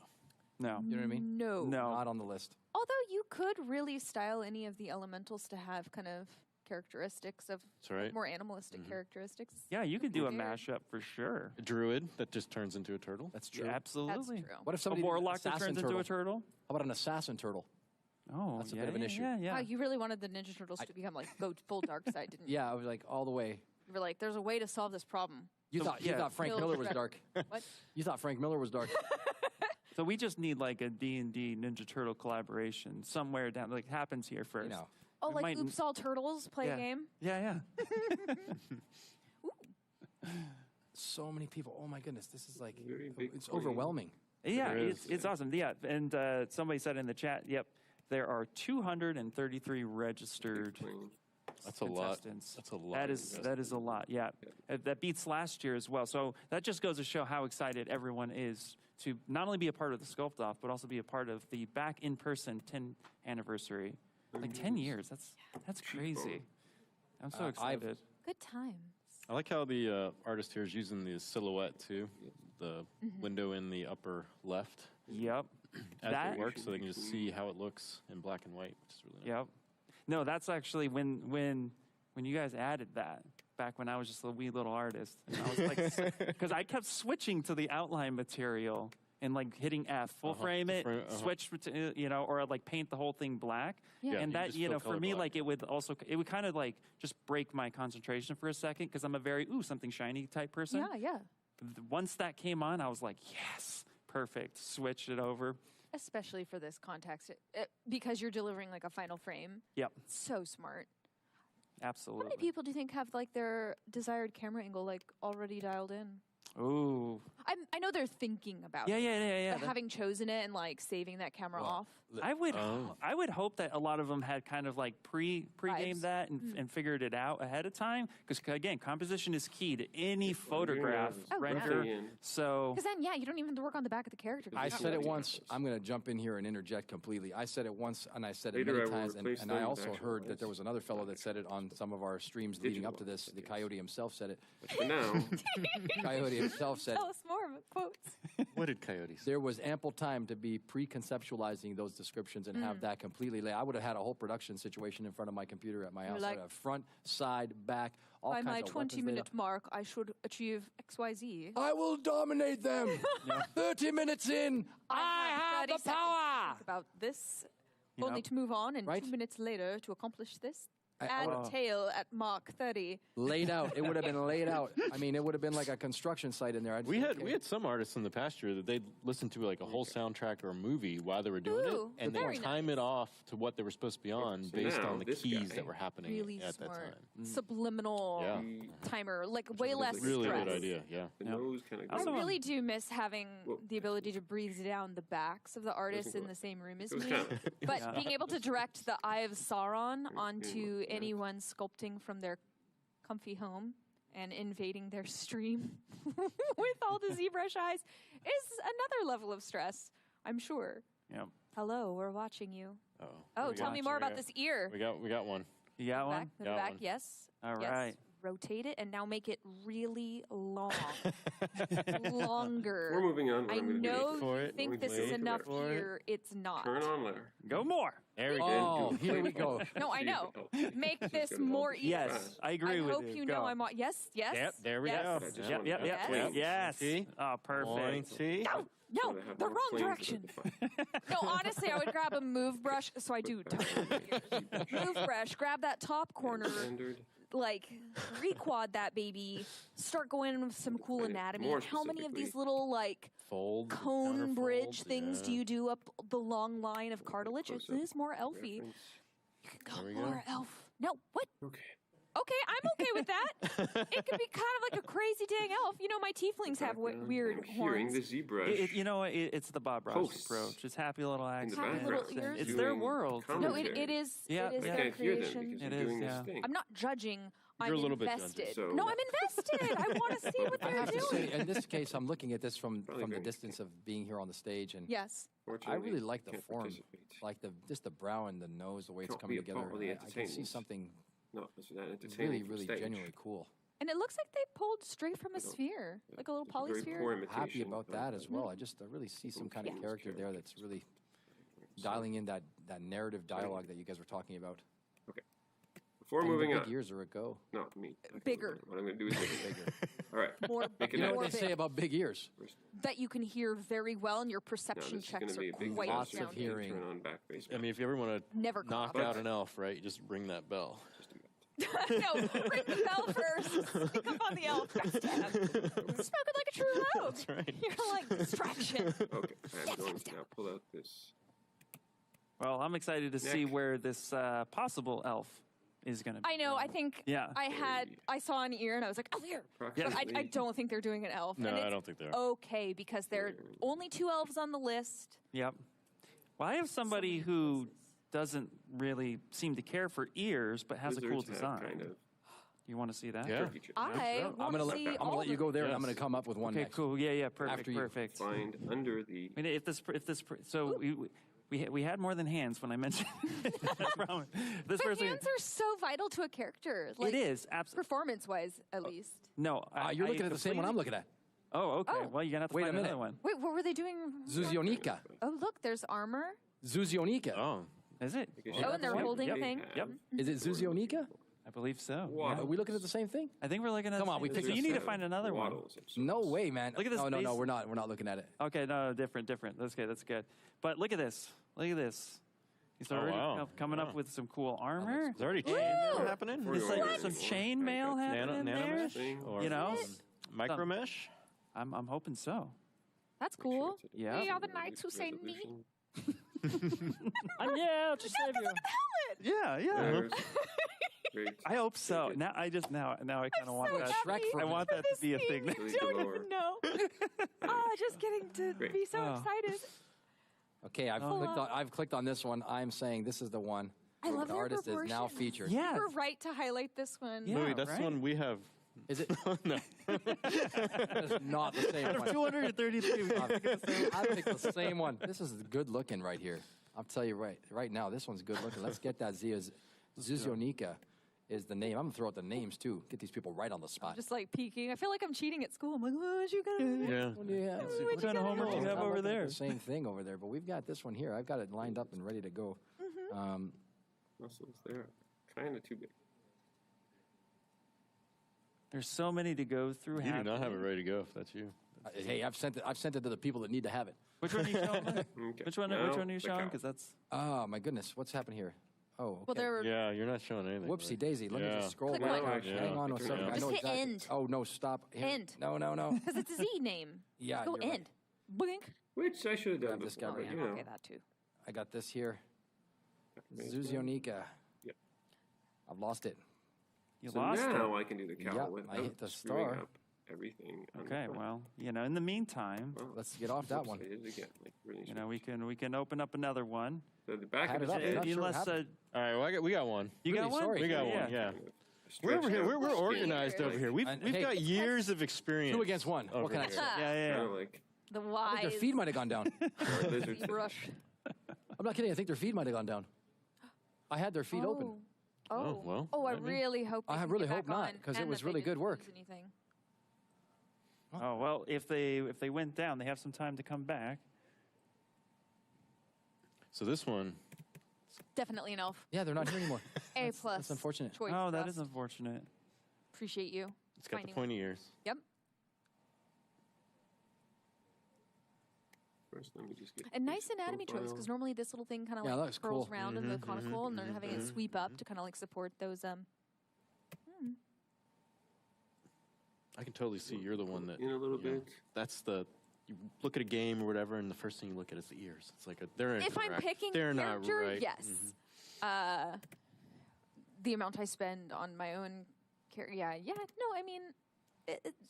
No. You know what I mean? No. No. Not on the list. Although you could really style any of the elementals to have kind of characteristics of That's right. more animalistic characteristics. Yeah, you could do a Weird. mashup for sure. A druid that just turns into a turtle. That's true. Yeah, absolutely. That's true. What if A somebody did an warlock that assassin turns into a turtle? How about an assassin turtle? Oh, That's a yeah, bit of an yeah, issue. Yeah. Wow, you really wanted the Ninja Turtles to become like go full dark side, didn't you? Yeah, I was like all the way. You were like, there's a way to solve this problem. You So, thought yeah. you thought Frank Kill Miller was Shredder. dark. What? You thought Frank Miller was dark. So we just need like a D&D Ninja Turtle collaboration somewhere down. Like happens here first. know. Oh, We like might- Oops All Turtles play yeah. a game? Yeah. So many people. Oh my goodness, this is like Very big it's plane. overwhelming. Yeah, There is. it's awesome. Yeah, and somebody said in the chat, yep, there are 233 registered Plane. That's a lot. contestants. That's a lot. That is a lot. Yeah, that beats last year as well. So that just goes to show how excited everyone is to not only be a part of the Sculpt Off, but also be a part of the back in person 10th anniversary. Like 10 years. That's crazy. I'm so excited. Good time. I like how the artist here is using the silhouette too, the window in the upper left. Yep. At the work, so they can just see how it looks in black and white, which is really nice. Yep. No, that's actually when you guys added that, back when I was just a wee little artist. And I was like, because I kept switching to the outline material and like hitting F, full frame it, switch, or like paint the whole thing black. Yeah. And you that, just feel for me, colorblind. like it would kind of like just break my concentration for a second because I'm a very, something shiny type person. Yeah. Once that came on, I was like, yes, perfect. Switched it over. Especially for this context, because you're delivering like a final frame. Yep, So smart. absolutely. How many people do you think have like their desired camera angle like already dialed in? Ooh. I know they're thinking about Yeah, it. yeah. But having chosen it and like saving that camera off. I would hope that a lot of them had kind of like pre-gamed Vibes. that and figured it out ahead of time because again, composition is key to any photograph render. yeah. So Because then, you don't even have to work on the back of the character. I You're said it not- once. I'm going to jump in here and interject completely. I said it once, and I said it Later I many will times, replace and I them with also actual heard that ones. there was another fellow that said it on some of our streams leading up to Digital this. ones, The yes. Coyote himself said it. For now, Coyote himself said Tell us more of quotes. What did Coyote say? there was ample time to be pre-conceptualizing those descriptions and Mm. have that completely laid. I would have had a whole production situation in front of my computer at my house. like- I'd have front, side, back, all By kinds my of weapons laid 20-minute out. mark, I should achieve XYZ. I will dominate them. 30 minutes in, I have 30 the seconds to power. think about this, You only know. to move on, and Right? 2 minutes later to accomplish this. I Add wanna- tail at Mark 30. Laid out. It would have been laid out. I mean, it would have been like a construction site in there. I'd We say, had okay. we had some artists in the past year that they'd listen to like a whole soundtrack or a movie while they were doing Ooh, it, and very they'd time it off to what they were supposed to be on So based now on the this keys guy- that were happening Really at smart. that time. Subliminal Yeah. timer, like way is less Really stress. good idea. Yeah. the nose kind of I goes. really do miss having Well, the ability to breathe down the backs of the artists Doesn't in go- the same room as goes me. kinda- But being able to direct the Eye of Sauron onto yeah. anyone sculpting from their comfy home and invading their stream with all the ZBrush eyes is another level of stress, I'm sure. Yep. Hello, we're watching you. Oh, Oh, tell me more about this ear. We got one. You got Back, one? the Got back, one. yes. All yes. right. Rotate it and now make it really long. Longer. We're moving on. What I I'm gonna do know is for you it. think Wait this is for enough it. here. It's not. Turn on layer. Go more. There we Oh, go. here we go. No, I know. Make this more easy. Yes, I agree I with hope you. you Go. know I'm on. Yes, yes. Yep, there we yes. go. I just Yep, wanted yep, to yep. have Yes. planes. Yes. See? Oh, perfect. See? No, So no, they have the more wrong planes direction. that they can No, honestly, I would grab a move brush. So I do. Move brush, grab that top corner, find. Standard. like requad that baby, start going with some cool And anatomy. more How many of these specifically- little like Fold. cone counterfold, bridge things yeah. do you do up the long line of cartilage? It Close-up is more elfy. reference. You can go There we go. more elf. No, what? Okay. Okay, I'm okay with that. It could be kind of like a crazy dang elf. You know, my tieflings have Background. weird I'm hearing horns. the ZBrush. It's the Bob Ross Posts. approach. It's happy little in the accents. Happy background. little ears. It's their doing world. No, commentary. it is. Yeah, it is yeah. I their can't hear them creation. because It they're is, doing yeah. this thing. I'm not judging. I'm You're a little bit invested. judgy. So- No, I'm invested. I want to see what I they're have to doing. say, in this case, I'm looking at this from Probably the very distance of being here on the stage, and Yes. I Fortunately, really like the can't form, participate. like just the brow and the nose, the way it's Can't coming be a together. part of the I can see entertainment. something No, it's not entertaining really, from really stage. genuinely cool. And it looks like they pulled straight from a sphere, like a little It's a very polysphere. poor Happy imitation about of that as well. I really see some kind of Yeah. character there that's really dialing in that narrative dialogue that you guys were talking about. Okay. Before And moving the big on. ears are a go. No, me. Okay, Bigger. What I'm going to do is bigger. All right. More, Make it You know more what they big. say about big ears? That you can hear very well, and your No, perception this is going checks to be a are big quite Lots of disaster. sounding. hearing. Turn on back face. I mean, if you ever want to Never knock cough. out an elf, right, you just ring that bell. No, ring the bell first. Sneak up on the elf. Backstab. Spoken like a true elf. That's right. You're like distraction. Okay. I'm going to now pull out this. Well, I'm excited to see Nick. where this possible elf is going to be. I know. I think Yeah. I saw an ear and I was like, oh, here. But I Approximately. don't think they're doing an elf. No, and I it's don't think they are. Okay, because there are only 2 elves on the list. Yep. Well, I have somebody who doesn't really seem to care for ears, but has a cool Lizards have design. kind of You want to see that? Yeah. turkey chips. I I'm want gonna to let see I'm all gonna let you go there, and Yes. I'm gonna come up with one Okay, next. cool. Yeah, perfect, After you. perfect. Find under the. I mean, so we had more than hands when I mentioned I promise. This But person, hands are so vital to a character. Like, it is absolutely performance-wise, at least. no. You're looking at the same one I'm looking at. Oh, okay. Oh. Well, you're gonna have to Wait find a minute. another one. Wait, what were they doing? Zuzionika. Oh, look, there's armor. Zuzionika. Oh, Is it? Oh, and they're holding a Yep. thing. Yep. Is it Zuzionika? I believe so. Wow. Yeah. Are we looking at the same thing? I think we're looking at. Come on, we so picked you this need to up. find another one. Waddles of sorts. No way, man. Look at this No, no, no. base- We're not looking at it. Okay, no, different. That's good. That's good. But look at this. Look at this. He's already wow. coming up with some cool armor. there's already chain happening. For It's your like some What? chain mail happening there. nanomesh or You know, micro mesh. I'm hoping so. That's cool. Yeah. We are the knights who say me. Yeah, just save you. Yeah, yeah. There's- Great. I hope so. Now I kind of want so that. Shrek for I want that to be a thing. Really Don't galore. even know. Just getting to Great. be so Oh. excited. Okay, I've clicked on this one. I'm saying this is the one. I love the their artist is now proportions. featured. Yeah. You were right to highlight this one. Yeah. Louis, that's right? the one we have. Is it? No. That is not the same one. 233. I picked the same one. This is good looking right here. I'll tell you right now, this one's good looking. Let's get that Zuzionika is the name. I'm going to throw out the names too. Get these people right on the spot. Just like peeking. I feel like I'm cheating at school. I'm like, what you gonna do? Yeah. Yeah. What kind of homework do you have I'm over looking at there? The same thing over there, but we've got this one here. I've got it lined up and ready to go. Muscles there. Kind of too big. There's so many to go through. You do not have it ready to go if that's you. Hey, I've sent it to the people that need to have it. Which one are you showing? Okay. Which one? Now, Which one are you the showing? cow. Because that's. Oh my goodness, what's happened here? Oh, okay. Well, there were. Yeah, you're not showing anything. Whoopsie right? daisy. Let me Yeah. just scroll. Click back. one. Yeah. Hang on a Just second. I hit know exactly. end. Oh no, stop. Here. End. No. Because it's a Z name. Yeah, Go you're right. end. Blink. Which I should have done Grab this before, guy but right you here. know. Okay, that too. I got this here. Maybe. Zuzionika. Yep. I've lost it. You So lost now it. I can do the cow Yep, without I hit the screwing star. up everything. on the Okay, front. well, in the meantime, Well, Let's get off that one. It is again, like really we can open up another one. So the back Had of it his up, head. not sure what Unless happened. All right, well, we got one. you got Really one. sorry. We got one. Yeah. We're over here. We're organized over here. We've Hey, got years of experience. 2 against 1. What over can I here. say? Yeah. Kind of like The Their wise feed might have gone down. lizard. brush. I'm not kidding. I think their feed might have gone down. I had their feed open. Oh, well, Oh, I maybe. really hope. They I can really get hope back not, on 'cause it and was that they really didn't good work. lose anything. Oh well, if they went down, they have some time to come back. So this one, Definitely an elf. Yeah, they're not here anymore. A plus. that's unfortunate. Choice Oh, that best. is unfortunate. Appreciate you. it's got finding the pointy ears. Yep. First, let me just get And nice this anatomy choice profile. because normally this little thing kind of Yeah, that like looks curls cool. around in the conical, and they're having it sweep up to kind of like support those. I can totally see you're the one that In a little you know, bit. That's you look at a game or whatever, and the first thing you look at is the ears. It's like they're If I'm incorrect. picking they're character, not right. yes. The amount I spend on my own character, yeah. No, I mean,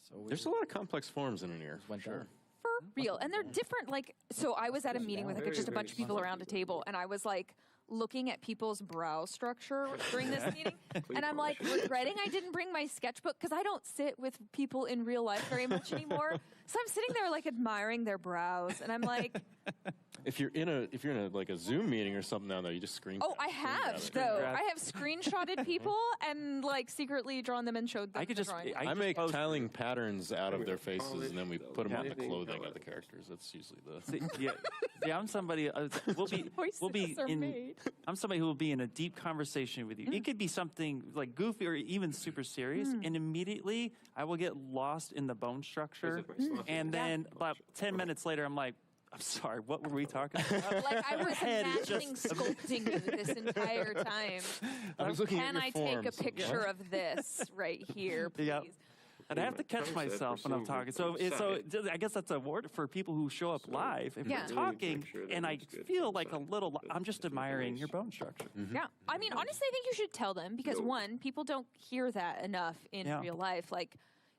So There's a lot of complex forms in an ear. went Sure. there. for real, and they're different. Like, so I was at a meeting with like Very, just a bunch of very people around a smart. table, and I was like looking at people's brow structure during this meeting, and I'm like regretting I didn't bring my sketchbook because I don't sit with people in real life very much anymore. So I'm sitting there like admiring their brows, and I'm like, If you're in a like a Zoom meeting or something now, though, you just screen. oh, I have though. I have screenshotted people and like secretly drawn them and showed them. I could the just. drawing. I make post- tiling patterns out of their faces, and then we put them on the Yeah. clothing of the characters. That's usually the. See, I'm somebody. We'll be Choices are in. made. I'm somebody who will be in a deep conversation with you. It could be something like goofy or even super serious, and immediately I will get lost in the bone structure, Is it my sloth? and then about 10 minutes later, I'm like, I'm sorry, what were we talking about? Like I was head is imagining just- sculpting you this entire time. I was looking Can at I your take a forms. picture of this right here, please? Yep. And I have to catch Concept myself when I'm for talking. seeing So I guess that's a word for people who show up live. If Yeah. you're talking Really make sure that and I looks good feel from like a side. little, But I'm just it's really admiring nice. your bone structure. Yeah. I mean, honestly, I think you should tell them because No. one, people don't hear that enough in Yeah. real life. Like,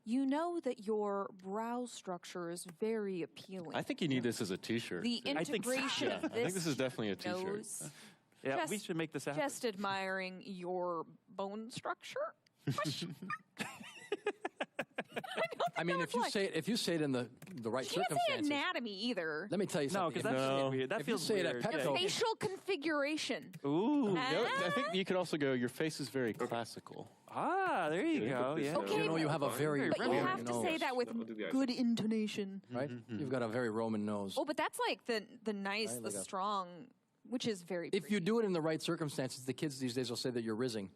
you know that your brow structure is very appealing. I think you need this as a T-shirt. the I think so. integration Yeah, of I this. think this is definitely a T-shirt. nose. Yeah, Just- we should make this happen. Just admiring your bone structure. I mean, if you like- say it in the right You can't say circumstances. anatomy either. Let me tell you No, something. because that's weird. That if you feels say it weird. at Yeah. Petco, Facial configuration. Ooh. I think you could also go. Your face is very classical. Ah, there you go. Put this Yeah. down. Okay, You know, you have a very But you Roman have to say nose, that with I'll do the good ice. intonation. right? You've got a very Roman nose. Oh, but that's like the nice, Right, the like a- strong, which is very If you pretty. do it in the right circumstances, the kids these days will say that you're rizzing.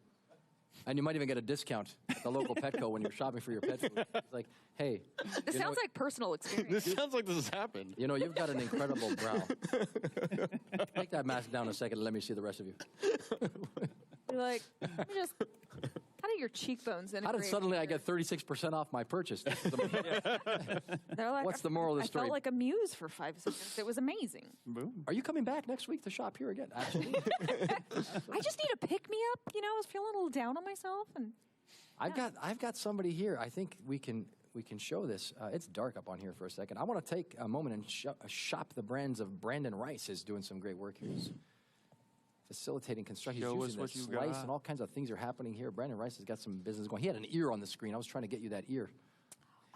And you might even get a discount at the local Petco when you're shopping for your pet food. It's like, hey. This sounds like personal experience. This sounds like this has happened. You know, you've got an incredible brow. Take that mask down a second and let me see the rest of you. You're like, let me just, how do your cheekbones How integrate? did suddenly I here? get 36% off my purchase? They're like, What's the moral of the I story? felt like a muse for 5 seconds. It was amazing. Boom. Are you coming back next week to shop here again? Absolutely. I just need a pick me up. You know, I was feeling a little down on myself, and I've got somebody here. I think we can show this. It's dark up on here for a second. I want to take a moment and shop the brands of Brandon Rice is doing some great work here. He's facilitating construction. Show He's us using what the you slice got. and all kinds of things are happening here. Brandon Rice has got some business going. He had an ear on the screen. I was trying to get you that ear.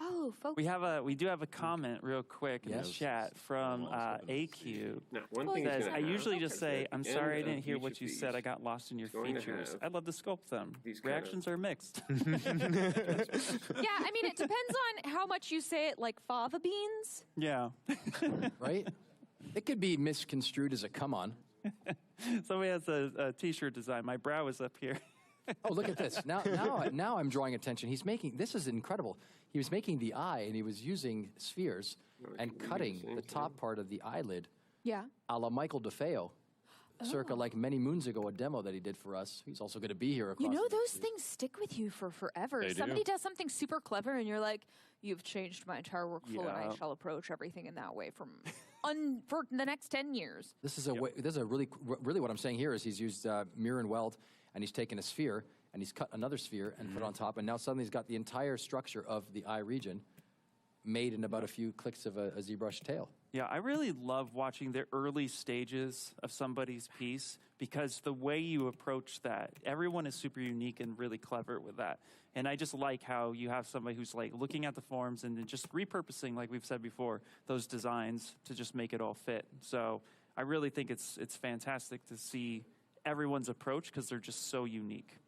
oh, folks. We do have a comment real quick in Yes. the chat from AQ. Now, one Well, thing it is Says, gonna I have usually just is say, at I'm the sorry I end didn't of hear each what of you these, said. I got lost in your going to features. have I'd love to sculpt them. these kind Reactions of- are mixed. Yeah, I mean, it depends on how much you say it, like fava beans. Yeah. Right? It could be misconstrued as a come on. Somebody has a T-shirt design. My brow is up here. Oh, look at this. Now I'm drawing attention. This is incredible. He was making the eye, and he was using spheres and cutting the top part of the eyelid Yeah. a la Michael DeFeo, circa like many moons ago, a demo that he did for us. He's also going to be here across You know, the those street. things stick with you for forever. They do. Somebody does something super clever, and you're like, you've changed my entire workflow, and I Yeah. shall approach everything in that way for the next 10 years. This is a really what I'm saying here is he's used mirror and weld, and he's taken a sphere and he's cut another sphere and put it on top, and now suddenly he's got the entire structure of the eye region made in about a few clicks of a ZBrush tail. Yeah, I really love watching the early stages of somebody's piece because the way you approach that, everyone is super unique and really clever with that. And I just like how you have somebody who's like looking at the forms and then just repurposing, like we've said before, those designs to just make it all fit. So I really think it's fantastic to see everyone's approach because they're just so unique.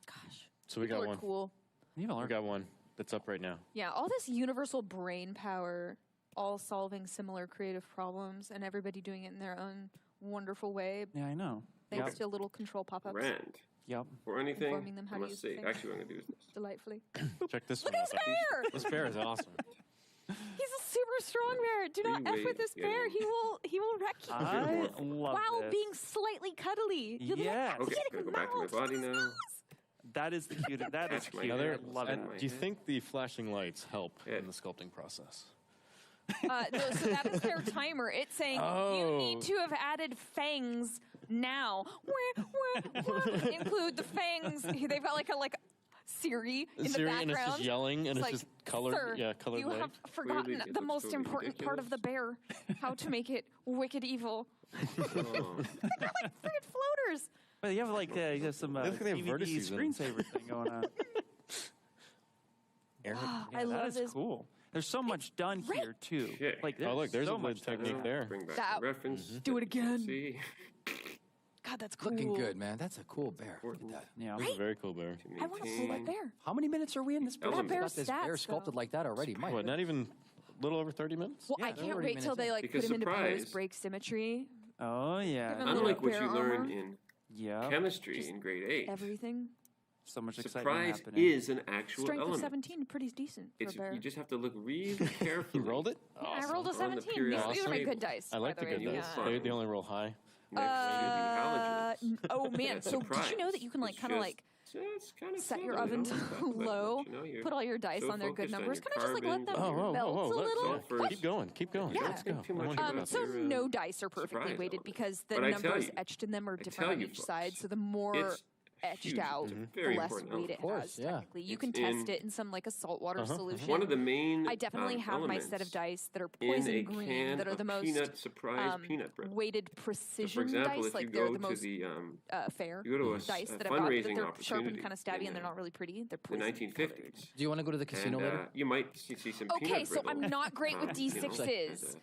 Gosh. So we got People are one. cool. We got one that's up right now. Yeah, all this universal brain power, all solving similar creative problems, and everybody doing it in their own wonderful way. Yeah, I know. Thanks Yep. to little control pop-ups. Rand Yep. or anything. Informing them how I to must use say, things. actually, what I'm going to do is this. Delightfully. Check this Look one at out. this bear! This bear is awesome. He's a super strong bear. Do not Free F with this weight bear. getting- He will wreck you. I love While this. being slightly cuddly. You'll be Yes. like, Okay, "Get gonna a go back to my mouse, body get a now. mouse." That is the cutest. That is Catch my cute. hair. I love Set it. my Do you hair. think the flashing lights help Yeah. in the sculpting process? No, so that is their timer. It's saying you need to have added fangs now. Include the fangs. They've got like Siri in Siri, the and background. it's just yelling, and it's like, just colored- Sir, yeah, colored you light. have forgotten Clearly, it the looks most totally important part of the bear. How to make it wicked evil. Oh. They're like freaking floaters. But you have like you have some Look, they have DVD vertices in them. screensaver thing going on. Aaron. I Yeah, love that is this. cool. There's so much done here too. Shit. Like Oh, look, there's so a good much done. technique there. Bring back That- the reference. Do it again. See, God, that's cool. Looking good, man. That's a cool bear. Look at that. Yeah. This is a very cool bear. I want to pull that bear. How many minutes are we in this bear? That We've bear's got this bear stats, sculpted though. like that already. My What, not even a little over 30 minutes? Well, Yeah, I they're can't already wait till minutes in. they like Because put him into surprise. pose, break symmetry, Oh yeah. Give him That- a unlike what bear you learn armor. in yeah. chemistry in grade 8, everything. So much excitement surprise happening. is an actual Strength of element. 17, pretty decent for It's, a bear. you just have to look really carefully. You rolled it? I rolled a On the 17. periodic These are my table. good dice. I like by the the good way. dice. Yeah. They only roll high. Next to the halogens. Oh man! Yeah, So did you know that you can like It's kind of just- like it's kind of set your oven to low, put all your dice on their good numbers, kind of just like let them melt a little. Sulfurs. Keep going. Keep going. Yeah. Let's go. Think too I much wanna hear about about So this. your, no dice are perfectly surprise weighted element. because the But I tell numbers you- etched in them are I different tell on you, each folks, side. So the more it's etched huge. out, It's a the very less important weight it element. has. yeah. Technically, you It's can test in- it in some like a saltwater solution. One of the main I definitely have my elements set of dice that are in poison a green can that are of the most peanut surprise peanut bread. weighted For precision example, dice. if Like you they're go the to most the fair you go to a dice a that I've got. That fundraising they're sharp and opportunity kind of stabby, in, and they're not really pretty. They're the poison 1950s, Do you want to go to the casino and later? you might see some Okay, peanut so brittle. I'm not great with you know, D6s. as a-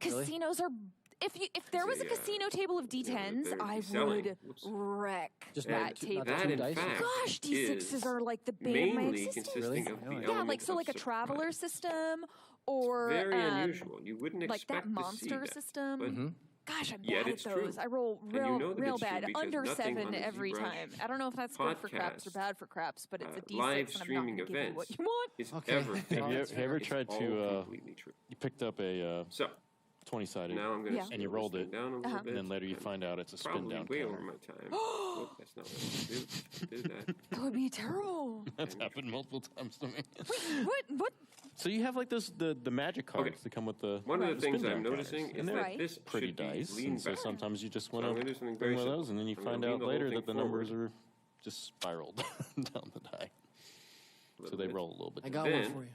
Casinos are if there was a casino table of D10s, they'd be I selling. would Whoops. wreck Just that not table. the That, two in dice? fact, Gosh, D6s is are like the bane of my mainly existence. consisting of the Really? Yeah, element like so, of like a traveler surprise. system, or Very unusual. You wouldn't like expect that monster to see that, system. but Gosh, I'm Yet bad at it's those. true. I roll And you real, know that real it's true bad, because under nothing 7 on the every ZBrush time. I don't know if that's good for craps or podcast, bad for craps, but it's a D6, live and I'm not streaming going to give you what events you want. is Okay. ever Have fake. you It's ever tried all to, completely true. You picked up a So 20-sided, now I'm going to Yeah. and you rolled it, down a little bit, and then later you find out it's a spin probably down way counter. over my time. Whoop, that's not what I do. Did that. That would be terrible. That's happened multiple times to me. What? So you have like those the magic cards Okay. that come with the One of the the things spin-down I'm noticing counters. is And that they're Right. this pretty should be dice, lean and so back. sometimes you just So want I'm to gonna do something bring very one of those, simple. and then you I'm find gonna out lean the whole later thing that the numbers forward. are just spiraled down the die. So Little they bit. roll a little bit. I got Then- one for you.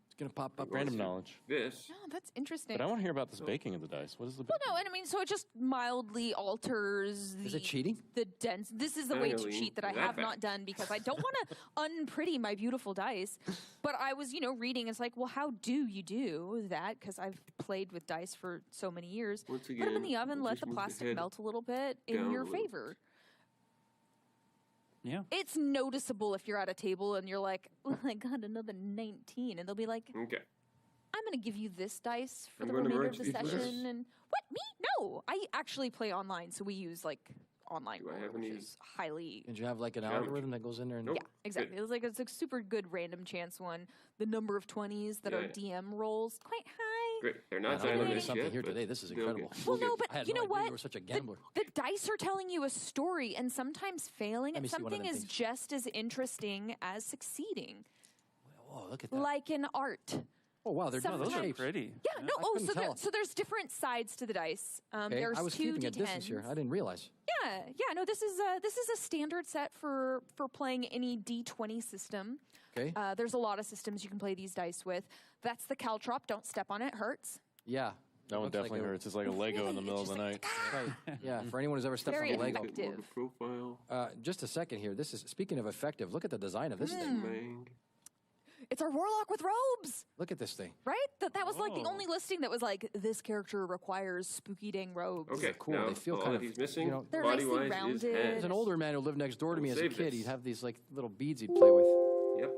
It's going to pop up. Random knowledge. This. Oh, that's interesting. But I want to hear about this baking of the dice. What is the Well, baking? no, and I mean, so it just mildly alters the... Is it cheating? The dense... This is the way to Finally, cheat that I that have back. not done because I don't want to unpretty my beautiful dice. But I was, reading. It's like, well, how do you do that? Because I've played with dice for so many years. Once Put them in again, the oven, we'll let just the move the plastic head melt a little bit down in a your little. favor. Yeah. It's noticeable if you're at a table and you're like, oh, I got another 19. And they'll be like, Okay. I'm going to give you this dice for I'm the gonna remainder merge of the these with session. this. And what? Me? No. I actually play online, so we use like online Do I roller, have which any- is highly... Did you have like an Challenge. algorithm that goes in there? And Nope. Yeah, exactly. Good. It's a super good random chance one. The number of 20s that Yeah, are yeah. DM rolls quite high. Great. They're Man, not I'm done learning this something yet, here but today. This is they'll incredible. get- Well, we'll no, get- but I had you no know idea what? you were such a gambler. The dice are telling you a story, and sometimes failing Let at me see one of something them is things. just as interesting as succeeding, Oh, look at that. like in art. Oh, wow. They're Sometimes- Those are shapes. pretty. Yeah, no. I Oh, couldn't so tell. there's different sides to the dice. Okay, There's I was two keeping a D10s. distance here. I didn't realize. Yeah. No. This is a standard set for playing any D20 system. Okay. There's a lot of systems you can play these dice with. That's the caltrop. Don't step on it. Hurts. Yeah. That one Looks like definitely a- hurts. It's like a Lego in the middle of the night. Right. Yeah. For anyone who's ever stepped Very on a Lego. effective. More of a profile. Just a second here. This is speaking of effective. Look at the design of this thing. Bang. It's our warlock with robes, Look at this thing. right? That was like the Oh. only listing that was like, this character requires spooky dang robes. Okay. cool. Now, They feel all kind that of, he's missing, you know- They're body nicely wise, is rounded. head. There's an older man who lived next door to me We'll as a save kid. this. He'd have these like little beads he'd play with. Yep.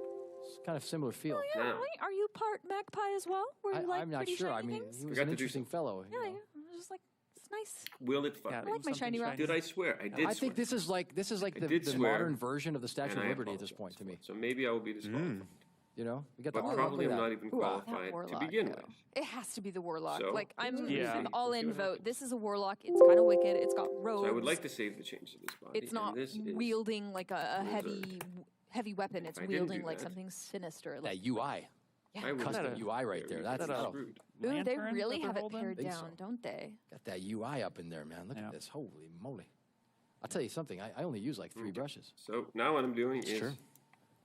It's kind of similar feel. Oh, yeah, Now. right? Are you part magpie as well? Were you like I'm not pretty sure. I shiny mean, things? he was got an to do interesting some- fellow. Yeah. I was just like, it's nice. Will it fuck? Yeah, me? like my shiny rock. Did I swear? I did I swear. think this is like the did swear, modern version of the Statue and of I Liberty at this apologize. point to me. So maybe I will be disqualified. You know, we got But the probably look I'm at not that. even Hoo-ah. That qualified to warlock, begin though. with. It has to be the warlock. So, like, I'm Yeah. an all-in Let's see what vote. happens. This is a warlock. It's kind of wicked. It's got robes. So I would like to save the change to this body. It's not and this is wielding like a wizard. heavy weapon. It's If I didn't wielding do like that- something sinister. That Like, UI, yeah. I would custom that a- UI right there. That's that a- screwed. Ooh, they lantern really that they're have it holding? pared Think down, so. don't they? got that UI up in there, man. Look Yeah. at this. Holy moly! I'll tell you something. I only use like 3 brushes So now what I'm doing is Sure.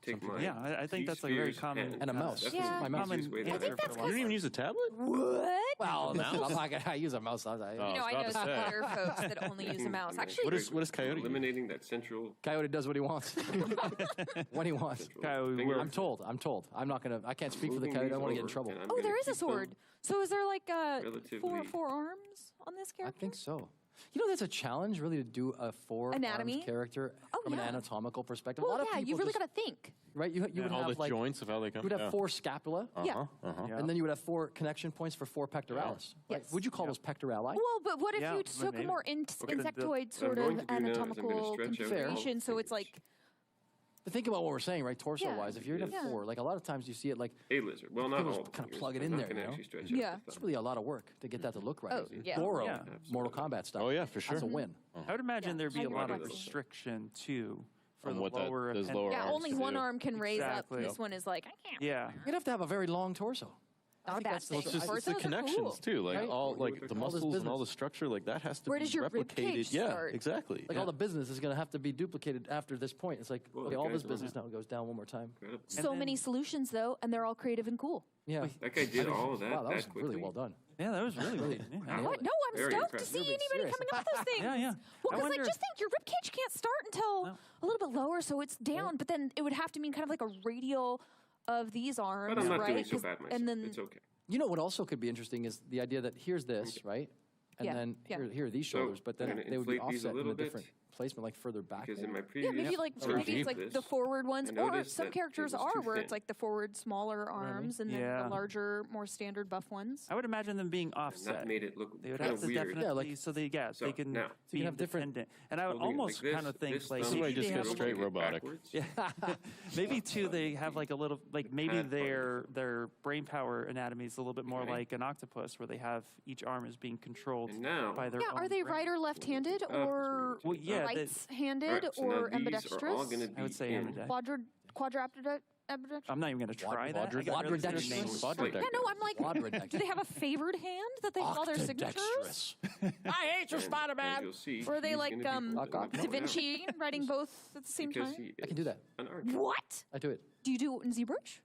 take my Yeah, I think that's like very Sphere's common. pen. and a mouse. That's Yeah. My the mouse. easiest way to I think do it. that's You didn't even use a tablet? What? Well, I'm not gonna I use a mouse. Oh. You know, I I was know about to some say. other folks that only use a mouse. Actually, What is Coyote use? Eliminating that central. Coyote does what he wants when he wants. Coyote finger. will- I'm told. I can't speak for the Moving coyote. I these don't want to get in over, trouble. and I'm oh, gonna there is a keep them- sword. So is there like relatively- four arms on this I character? think so. You know, that's a challenge, really, to do a 4-armed Anatomy? character Oh, from an yeah. anatomical perspective. Well, a lot of yeah, people you really just- got to think. right. You would All have the like joints of how they come. you would have yeah. 4 scapula, Yeah. and then you would have 4 connection points for 4 pectoralis. Right? Yes. Would you call those pectorali? Well, but what if Yeah, you but took a maybe. more Okay. insectoid sort going of to do now is I'm gonna anatomical stretch out configuration? all So it's fingers. like, But think about what we're saying, right? Torso-wise, Yeah. if you're at Yeah. 4, like a lot of times you see it like A lizard. Well, not People all. just the kinda fingers. plug it I'm in not there, gonna you know? actually stretch Yeah. out the it's thumb. really a lot of work to get that to look right. Oh, yeah. Goro, Yeah. Mortal Kombat stuff. Oh, yeah, for sure. That's a win. I would imagine there'd be I a lot of agree. restriction too for On the what that- lower. those append- lower yeah, arms only to one do. arm can raise Exactly. up. This one is like, I can't. Yeah. You'd have to have a very long torso. Not a think bad that's thing. the- It's just it's the Torsos are connections cool. too, like Right? all like the All this muscles and all the business. structure, like that has to Where be does your rib cage replicated. Yeah, start? exactly. Like yeah. all the business is going to have to be duplicated after this point. It's like, Well, okay, the all this guys business will- now goes down one more time. Incredible. So then- many solutions though, and they're all creative and cool. Yeah. That guy did all of that. Wow, that was quickly. really well done. Yeah, that was really yeah. Nailed What? it. No, I'm Very stoked impressive. to see You're being anybody serious. coming up with those things. Yeah, yeah. Well, I because wonder- just think your rib cage can't start until a little bit lower, so it's down. But then it would have to mean kind of like a radial of these arms, But I'm not right? doing so 'Cause- bad myself. And then It's okay. You know what also could be interesting is the idea that here's this, right? and Yeah, then yeah. here are these So, shoulders, but then I'm gonna they would be inflate these a offset in little a different bit, placement, like further back. because in maybe? my previous Yeah, maybe like version maybe of it's like this, the forward ones, I or noticed some that characters it was are too where thin. it's like the forward smaller arms and then Yeah. the larger, more standard buff ones. I would imagine them being And offset. that made it look They would kind have of to weird. definitely, Yeah, like- so they So, can now- be you have different- independent. And I would Holding it almost like this, kind of think this like thumb This is where you maybe just they go have- straight Look robotic. backwards. Yeah, maybe too. They have like a little like maybe Pad their brain power anatomy is a little bit more Okay. like an octopus, where they have each arm is being controlled And now- by their Yeah, own are they brain. right or left-handed or Well, yeah, right-handed Alright, so now or these are all ambidextrous? gonna be I would say in. ambidextrous. Quadrupedous? I'm not even going to try that. I got really good Quadridextrous. names. Wait. Yeah, no, I'm like, Quadridextrous. do they have a favored hand that they call their signatures? I hate you, And Spider-Man. you'll see Or are they he's like gonna be Knock, knock. Da Vinci writing both at the same because time? he I can do is that. An archer. What? I do it. Do you do it in ZBrush?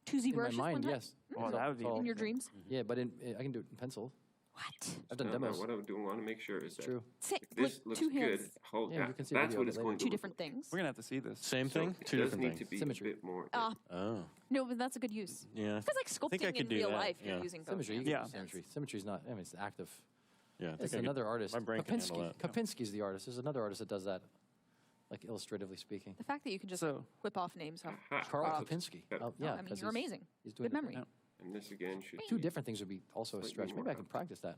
Two In my ZBrushes one mind, time? yes. Well, that would be- So- In your dreams? Yeah, but I can do it in pencil. What? I've done No, demos. what I want to make sure is that True. if this Like looks two good, hands, hold Yeah, you that. can see the That's video what of it's it going later. to two look different like. things. We're gonna have to see this. Same So thing, it two does different need things. to be Symmetry. a bit more. Oh, No, but that's a good use. yeah. Because like I think I sculpting could in do real that, life, you're yeah. using both Symmetry. hands. You Yeah. can do symmetry. Symmetry's not. I mean, it's active. Yeah, I think It's I could- another artist. My brain can handle Kapinski. that. Kapinski's the artist. There's another artist that does that, like illustratively speaking. The fact that you can just So- whip off names off. Carl Wow. Kapinski. Better. Oh, yeah, I mean, 'cause you're he's- amazing. He's doing Good it. memory. Yeah. And this again should Two be different things would be also a Slightly stretch. Maybe more I can practice that.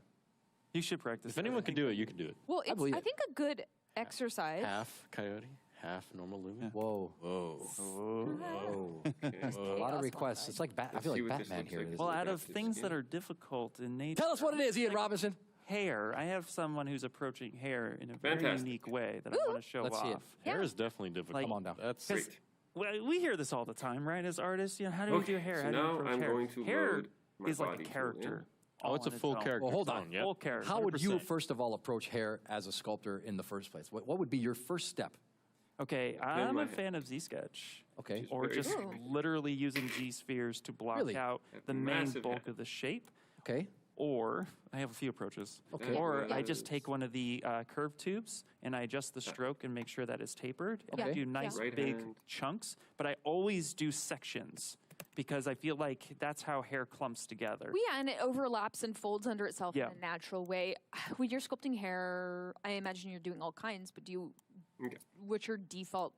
You should practice. If anyone that. could do it, you could do it. Well, it's, believe I it. think a good exercise. Half coyote, half normal lumen. Whoa. Whoa. Whoa. okay. A lot of requests. It's like I Let's feel see like what this Batman looks here. like. It is. Well, out of Adaptive things skin. that are difficult in nature, Tell us what it is, Ian Robinson. hair. I have someone who's approaching hair in a very Fantastic. unique way that I want to show Let's see it. off. Hair Yeah. is definitely difficult. Like- Come on down. That's Great. Well, we hear this all the time, right? As artists, how do we Okay, do hair? so How do we now approach I'm hair? going to hair load my is like a body tool character. in. Oh, it's a on full own. character. Well, hold on. Tone, yep. Full character. How would you 100%. first of all approach hair as a sculptor in the first place? What would be your first step? Okay, I'm my a head. fan of Z-Sketch. Okay. Or Very just good. literally using G-spheres to block Really? out the main Massive bulk head. of the shape. Okay. Or I have a few approaches. Okay. Or Yeah. I just take one of the curved tubes and I adjust the stroke and make sure that it's tapered. And I Okay. do nice Right big hand. chunks, but I always do sections because I feel like that's how hair clumps together. Well, yeah, and it overlaps and folds under itself Yeah. in a natural way. When you're sculpting hair, I imagine you're doing all kinds, but Okay. what's your default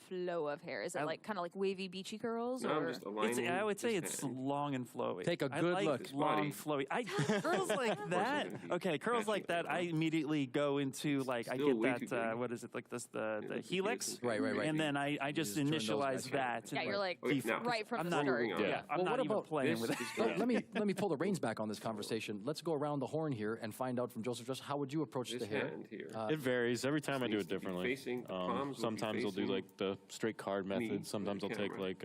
flow of hair? Is it like kind of like wavy, beachy curls? No, I'm or just aligning. I would say this it's hand. long and flowy. Take a I good like look. This long, body. flowy. Curls like gonna that. be Okay, curls like that. I immediately go into like I Still way get too that. big. What is it like this? Yeah, The like the helix. helix. Right. And then I just just turn those initialize back. that. Yeah, and, you're like Okay, default. now- right from I'm the not, start. Moving on. Yeah, I'm Well, not what even about playing this with it. is let me pull the reins back on this conversation. Let's go around the horn here and find out from Joseph. Just how would you approach This the hair? hand here. It varies. Every time I do needs it to be differently. facing- the palms will be Sometimes I'll do facing like the straight card me, method. Sometimes the I'll take camera. like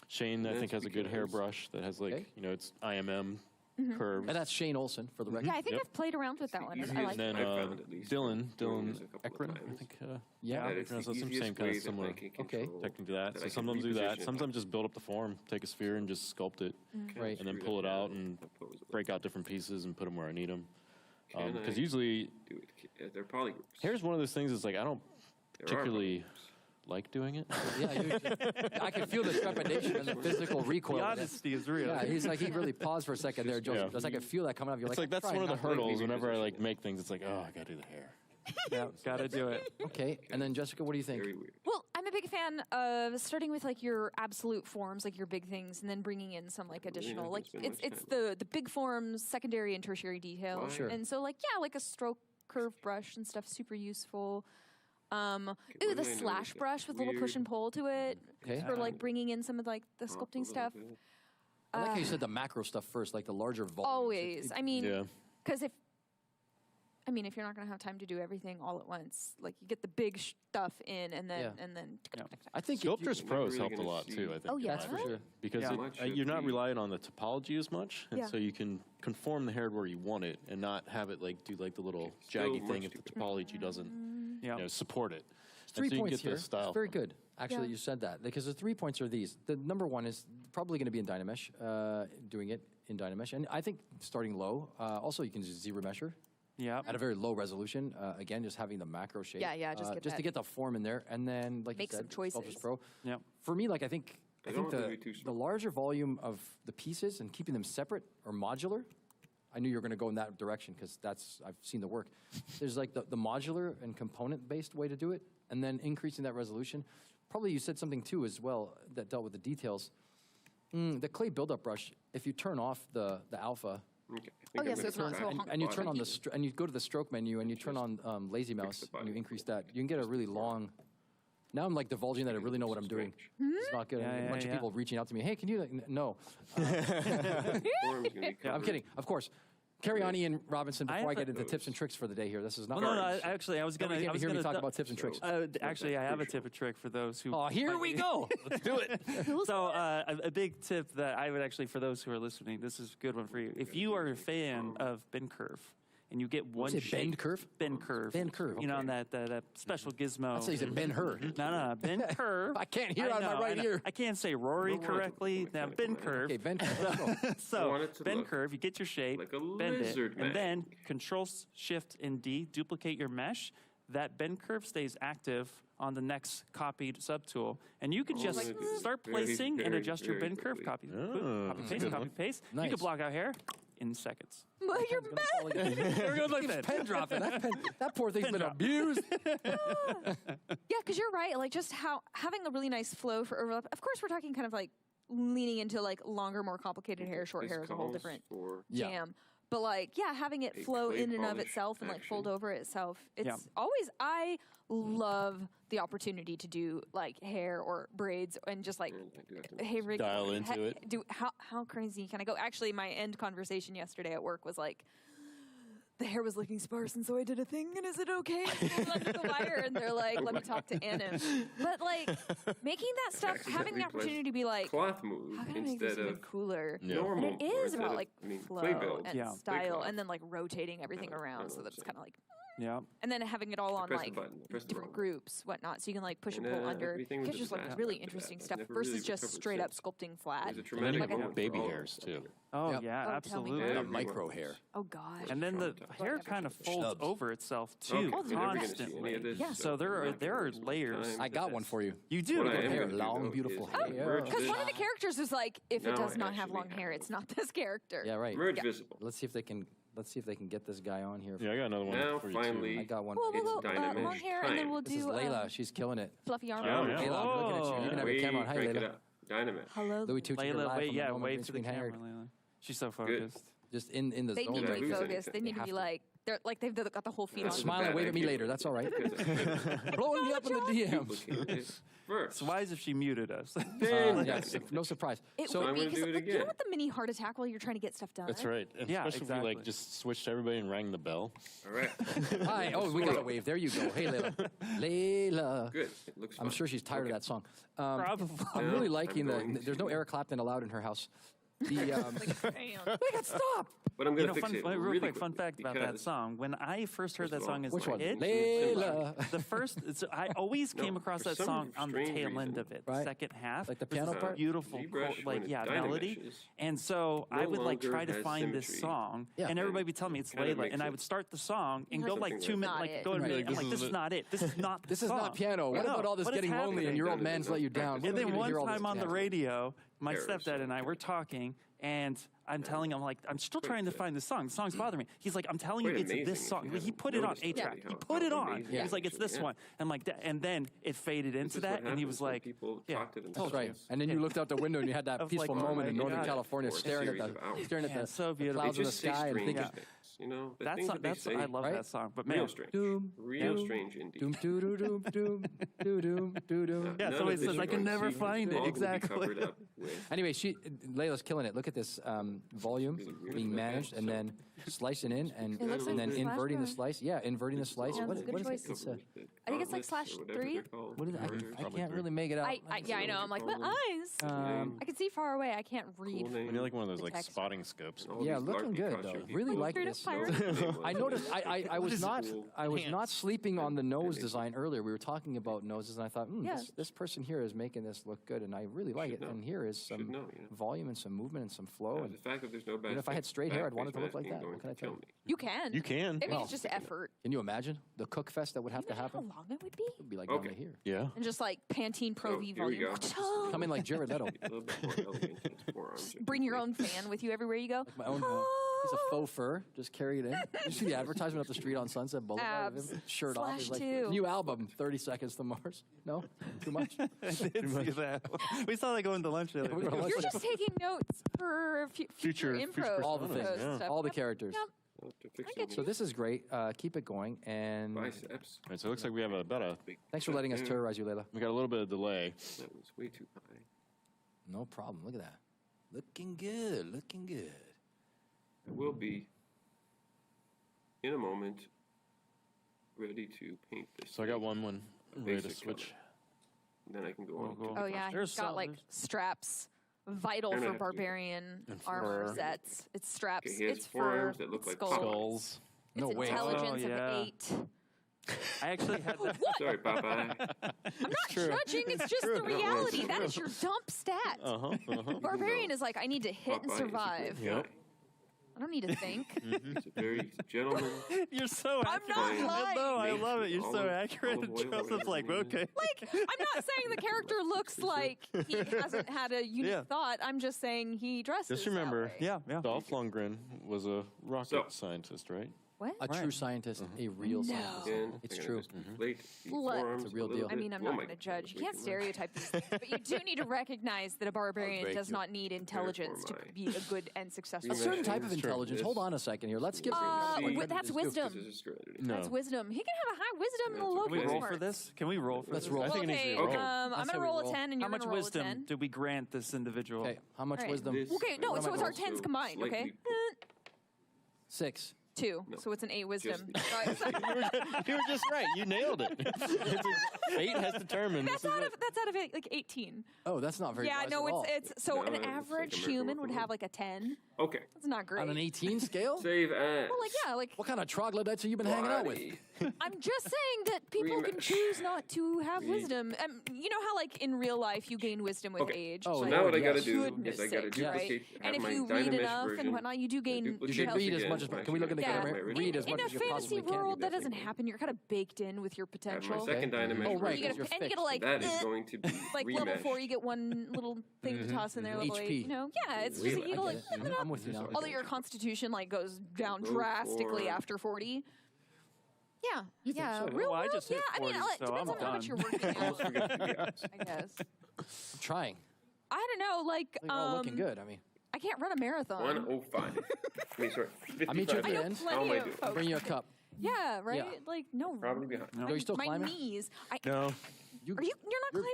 Shane. I That's think has a good because- hairbrush that has like Okay. it's IMM Mm-hmm. curves. And that's Shane Olsen for the record. Yeah, I think Yep. I've played around with that one. Easiest I like and then I found, at least, Dylan doing this a couple of Ekron, I times. think. Yeah. That it's so the some easiest same kind way of that I similar can Okay. control- technique to that. that So I can sometimes do that. reposition it. Sometimes just build up the form, take a sphere and just sculpt it, Right. and then Screw pull it that out down, and oppose it. break out different pieces and put them where I need them. Can Because I usually do it. They're polygroups. hair's one of those things. That's like I don't There are particularly polygroups. like doing it. Yeah, I can feel the trepidation and the physical recoil. The in it. honesty is real. Yeah, he's like he really paused for a second there, Joseph. Yeah. It's like I feel that coming up. You're It's like, like that's I'm one of the trying not to- hurdles. Whenever I reposition like it. make things, it's like I gotta do the hair. Yeah, gotta do it. Okay, and then Jessica, what do you think? Very weird. Well, I'm a big fan of starting with like your absolute forms, like your big things, and then bringing in some like additional, not like spend it's much it's time. the big forms, secondary and tertiary detail. Why? Sure. And so like like a stroke curve brush and stuff, super useful. Ooh, what the did I slash notice? brush with a little Weird. push and pull to it Okay. for like bringing in some of like the Up a sculpting little stuff. bit. I like how you said the macro stuff first, like the larger volume. Always. I mean, Yeah. because if you're not going to have time to do everything all at once, like you get the big stuff in and then Yeah. and then. I think if you- Sculptor's Pros really helped a gonna lot see- too. I think. Oh, yeah? That's for sure. Because Yeah. Much you're of not the- relying on the topology as much, and Yeah. so you can conform the hair where you want it, and not have it like do like the little Still jaggy much thing if the too topology doesn't Yeah. support it. And 3 so you can points get here. the style It's very from it. good. Actually, Yeah. you said that because the 3 points are these. The number one is probably going to be in Dynamesh, doing it in Dynamesh, and I think starting low. Also, you can do ZRemesher Yeah. at a very low resolution. Again, just having the macro shape. Yeah, just get just to that. get the form in there, and then like Make you some said, choices. Sculptor's Pro. Yeah. For me, like I think I don't want them to be too the small. larger volume of the pieces and keeping them separate or modular. I knew you were going to go in that direction because I've seen the work. There's like the modular and component-based way to do it, and then increasing that resolution. Probably you said something too as well that dealt with the details. The clay buildup brush, if you turn off the alpha, Okay. Oh, yeah, so it's not so and you turn on and you go to the stroke menu and you turn on lazy mouse and you increase that, you can get a really long. Now I'm like divulging that I really know what I'm doing. It's not good. A bunch of people reaching out to me. Hey, can you? No. I'm kidding. Of course. Carry on, Ian Robinson, before I get into tips and tricks for the day here. This is not. Well, no, actually, I was going to. You hear me talk about tips and tricks. Actually, I have a tip and trick for those who. Oh, here we go. Let's do it. So, a big tip that I would actually, for those who are listening, this is a good one for you. If you are a fan of bend curve, and you get one shape. Bend curve? Bend curve. Bend curve, You know, okay. on that special gizmo. I say he's Ben Hur. No, bend curve. I can't hear out of my right ear. I can't say Rory correctly. Now, bend curve. Okay, Ben Curve. So, want it to bend look curve, you get your shape, like a bend it, lizard man. and then Control-Shift and D, duplicate your mesh. That bend curve stays active on the next copied subtool. And you could just start placing and adjust your bend curve copy. Copy, paste. Nice. You could block out hair in seconds. Well, you're bad. We're going like that. Pen dropping. That poor thing's been abused. Yeah, because you're right. Like just having a really nice flow for overlap. Of course, we're talking kind of like leaning into like longer, more complicated hair. Short hair is a whole different jam. But like, yeah, having it flow clay in and of polish itself and like fold action. over itself. It's always, I love the opportunity to do like hair or braids and just like, hey, Rick, Dial into it. How crazy can I go? Actually, my end conversation yesterday at work was like, the hair was looking sparse, and so I did a thing, and is it okay? And I the wire, and they're like, let me talk to Anna. But, like, making that stuff, having the opportunity to be like, cloth move how can I make this instead even of cooler? normal. And it is or about, instead like, of, clay flow build. and Yeah. style, cloth. and then, like, rotating everything around so that it's kind of like, Yeah. and then having it all on, press the like, button, press the different wrong groups, whatnot, so you can, like, push and And, pull under. everything was It's a just, like, disaster really after interesting that. stuff I've never versus really just recovered straight up since. sculpting flat. It was a traumatic Like moment for baby all of hairs us. too. Oh, Yep. yeah, Oh, tell me absolutely. more. The micro hair. Oh, God. And then the Traumatized. hair kind of folds Snubs. over itself too, Okay, we're never gonna see constantly. any of this Yeah. stuff. So there We're are not there gonna are waste layers. time I with got this. one for you. You do. What I Good am hair, gonna do, long, though, beautiful is hair. merge Because this- one of the characters is like, if Now it does I not have actually long hair, have it's not this character. Yeah, right. Merge Yeah. visible. Let's see if they can get this guy on here. Yeah, I got another one Now for you finally, too. I got one. Whoa, for whoa, you. whoa, dynamic long hair, and then we'll This is do Layla. She's killing it. fluffy arm. Yeah, yeah. Layla, I'm looking at you. You can have a camera on. Hi, crank it Layla. up. Dynamite. Hello. Louis Tucci Layla, live wait, from the yeah, Home wave of to the Green camera, Haired. Layla. She's so focused. Just in the They zone. need to right be there. focused. They need to have be to. like, they've got the whole feed on. This is Smile and bad wave at me idea. later. That's all right. Because Blowing me up in the DMs. duplicate it first. So why is if she muted us? Then Yeah, no surprise. It So would I'm be gonna because do it you know again. what the mini heart attack while you're trying to get stuff done. That's right. And Yeah, especially if exactly. we like just switched everybody and rang the bell. All right. hi. Oh, we got a wave. There you go. Hey, Layla. Layla. Good. It looks I'm fine. sure she's tired of Okay. that song. Probably. I'm Now really liking I'm going there's no to- Eric Clapton allowed in her house. The Damn. make it stop. But I'm You going know, to fix it real really quick, fun quickly fact about that because song. When I first heard First that of song all- as Which a one? kid, Layla. the first, I always No, came across for that some song on the strange tail end reason, of it, Right. the second half. Like the There's piano this part? beautiful, ZBrush, like, when yeah, it melody. dynameshes, And so no I would like longer try to has find this symmetry. song, Yeah. and everybody would tell me it's Kind of Layla, makes and I it would start the song and go like something 2 minutes, not like it. go in Right. I'm like, this is not it. This is not. This is not song. piano. What No, about all this what is getting lonely and happening? your old man's let you down? And And then We need to one hear all time this on the piano. radio, my Errors. stepdad and I were talking, and I'm telling him, like, I'm still trying to find this song. The song's bothering me. He's like, I'm telling you, Quite it's amazing this if song. you He haven't put it on noticed A track. already He how- put it how on. amazing He was like, it's this yeah. one. And like, and then it faded into This is that, what and he happens was when like, people yeah, talk to That's themselves. right. And then you looked out the window and you had that Of peaceful like, oh moment my in Northern God. California, For a staring series at of hours. the Yeah, so beautiful. clouds They in the just say sky and strange thinking, things, you know, the That's things that they say, I love right? that song. But real man, strange, doom, real doom, strange indeed. doom, doo, doo, doom, doom, doo, doom, doo, doom. Yeah, None so of it this says, you're I can going to never see. find It's it. all going to be Exactly. covered up with Anyway, Layla's killing it. Look at this volume being managed and then slicing in and looks then like inverting the slash slice. Yeah, inverting the slice. Yeah, What, that's a good what is choice. it? It's I think it's like /3. what is it? I can't really make it out. Yeah, I know. I'm like, my eyes. I can see far away. I can't read. We need like one of those The like text. spotting scopes. Yeah, looking good though. Really like Straight up this. pirate. I noticed. I was not sleeping on the nose design earlier. We were talking about noses, and I thought, Yeah. this person here is making this look good, and I really like it. know. And here is Should some know, you know. volume and some movement and some flow. The And fact that there's no bad if I had straight hair, I'd want it to look like that. What can I tell you? You can. You can. Maybe Well, it's just effort. can you imagine the cook fest that would have to Imagine happen? how long it would be. It'd be like Okay. down to here. Yeah. And just like Pantene Pro Oh, V here we volume. go. Come in like Jared Leto. A little bit more elegant in its forearms. Bring your own fan with you everywhere you go. My own. piece of faux fur. Just carry it in. You see the advertisement up the street on Sunset Boulevard of him, shirt off. He's like, /2. new album, 30 Seconds to Mars. No? Too much? I did see that. We saw that going to lunch earlier. We were You're just taking notes for future improv. all the things, stuff. all the Yep. characters. Yep. I'll have to fix get it. So this is great. Keep it going. And Biceps. All right, so it looks like we have about a. thanks for letting us terrorize you, Layla. We got a little bit of delay. That was way too high. No problem. Look at that. Looking good. Looking good. I will be, in a moment, ready to paint this. So I got one ready to Basic switch. color. Then I can go on. Cool. to Oh yeah, There's he's got some- like there's- straps, vital And I for have to- barbarian And armor fur. sets. It's straps. Okay, he has it's forearms fur. that look it's like skull. Skulls. No It's way. intelligence Oh, yeah. of 8. I actually had that. Sorry, Popeye. I'm not judging. It's just the reality. That is your dump stat. Barbarian is like, I need to hit and Popeye is a survive. good Yep. guy. I don't need to think. He's a gentleman. You're so I'm accurate. not lying. No, I love it. You're so Olive- accurate. olive oil, Joseph's whatever like, his name okay. Like, I'm not saying the character looks like he hasn't had a unique Yeah. thought. I'm just saying he dresses. Just remember, that way. Yeah. Dolph Lundgren was a rocket So- scientist, right? What? A true scientist, a real scientist. And It's I'm true. gonna just inflate the Look. forearms It's a real little deal. I bit. mean, I'm Oh not my going to judge. You God, can't we can stereotype these things, but you do need to recognize that a barbarian break does you. not need intelligence to Therefore, be a good and successful. A certain type of Sure. intelligence. Hold on a second here. Let's get. That's wisdom. This is strategy. No. That's wisdom. He can have a high wisdom and a low Can we roll charisma. for this? Can we roll for Let's this? roll. I think it needs to Okay, be rolled. Okay. I'm Let's going say to we roll a roll. 10 and How you're going much to roll a wisdom 10. did we grant this individual? Okay, how much All right. wisdom? This- Okay, no, What so am it's I our going 10s to combined, okay? slightly 6. 2, so it's an 8 wisdom. Just- You were just right. You nailed it. Fate has determined. That's out of like 18. Oh, that's not very Yeah, wise no, at all. it's so No, an it's like average American human would Football. have like a 10. Okay. That's not great. On an 18 scale? Save as. Well, like yeah, like What kind of troglodytes have you been hanging out with? I'm just saying that people can Rematch. choose not to have wisdom. You know how like in real life you gain wisdom with Okay. age. Oh, So Like, now what I got to yes. do goodness is I got to sakes, right? duplicate. And if have you my read Dynamesh enough version. and whatnot, you do gain. You should read as much as. Can we look in the Yeah, camera? Read as much in a as you fantasy possibly can. world, that do doesn't that. happen. You're kind of baked in with your I have potential. my second Dynamesh Oh, right. And you version. You're get to like That is going to be like level rematched. 4, you get one little thing to toss in there. Level 8, HP. you know, yeah, it's just Really? you go like. I'm with you now. Although your constitution like goes down Go drastically for- after 40. Yeah, think yeah, so? real Well, I world. just hit Yeah, I mean, 40, it so depends I'm on how much done. you're working Almost out. forget the odds. I guess. I'm trying. I don't know, like You're all looking good. I mean, I can't run a marathon. 105. I mean, sorry. 55. I'll meet you at I the know end. How plenty am I of doing? folks. bring you a cup. Yeah, right. Yeah. Like no, Probably behind. Are you still my climbing? knees. No, Are you? You're not climbing?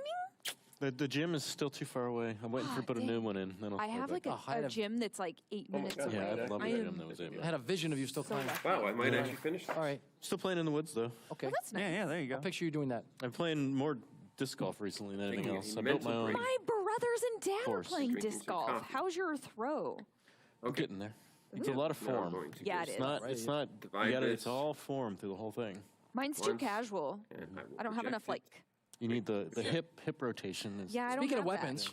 the gym is still too far away. I'm waiting to put a dang. new one in. Then I'll I fly have back like up. height a of- gym that's like 8 minutes God. away. Yeah, I'd love a I gym am that was able. I had a vision of you still climbing. Wow, I might actually finish that. All right. Still playing in the woods though. Okay. Well, that's nice. Yeah, there you go. Picture you doing that. I'm playing more disc golf recently than anything Taking else. a I built my mental own. break. My brothers and dad are Course. playing Drinking disc some golf. coffee. How's your throw? Okay. Getting there. It's a lot of Now I'm form. going to Yeah, just it is. It's not. Right. It's not. Divide You gotta, this. it's all form through the whole thing. Mine's too Once. casual. And will I don't have project enough it. like. You need the hip rotation. Is, Yeah, I don't Speaking of have that. weapons,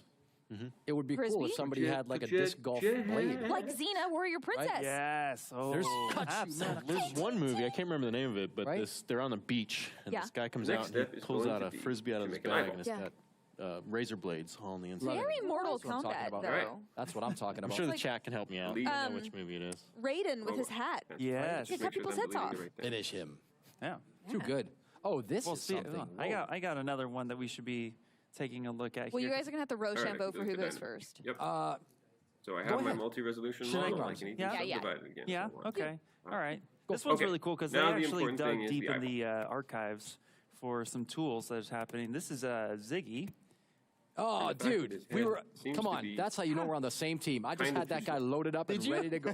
it would be cool Frisbee? if somebody had like a disc golf Project- blade. Like Xena, Warrior Princess. Yes. Oh, There's absolutely. There's one movie I can't remember the name of it, but Right? they're on the beach and Yeah. this guy comes Next out and step he is pulls going out to a be frisbee out of to his make an bag eyeball. and it's Yeah. got razor blades all on the inside. Very Mortal That's what I'm talking Kombat, about. though. Right. That's what I'm talking I'm about. sure the like- chat can help me out. Lead. I know which movie it is. Raiden with his hat. Yes. He cut people's heads off. It is him. Yeah. Too good. Oh, this Well, is see, something. I got another one that we should be taking a look at Well, here. you guys are gonna have to All right, Rochambeau for who good goes item. first. Yep. go So I have my ahead. multi-resolution Should I- model. I can easily Yeah. Yeah. subdivide it again. Yeah. if I want. Okay. All right. This one's Okay. really cool because they Now the actually important dug thing is deep the in the archives for some tools that is happening. This is Ziggy. Oh, And the fact that dude, his we head were. seems Come to on, be that's how you know we're on the same team. I just kind had of that guy useless. loaded up and you? ready to go.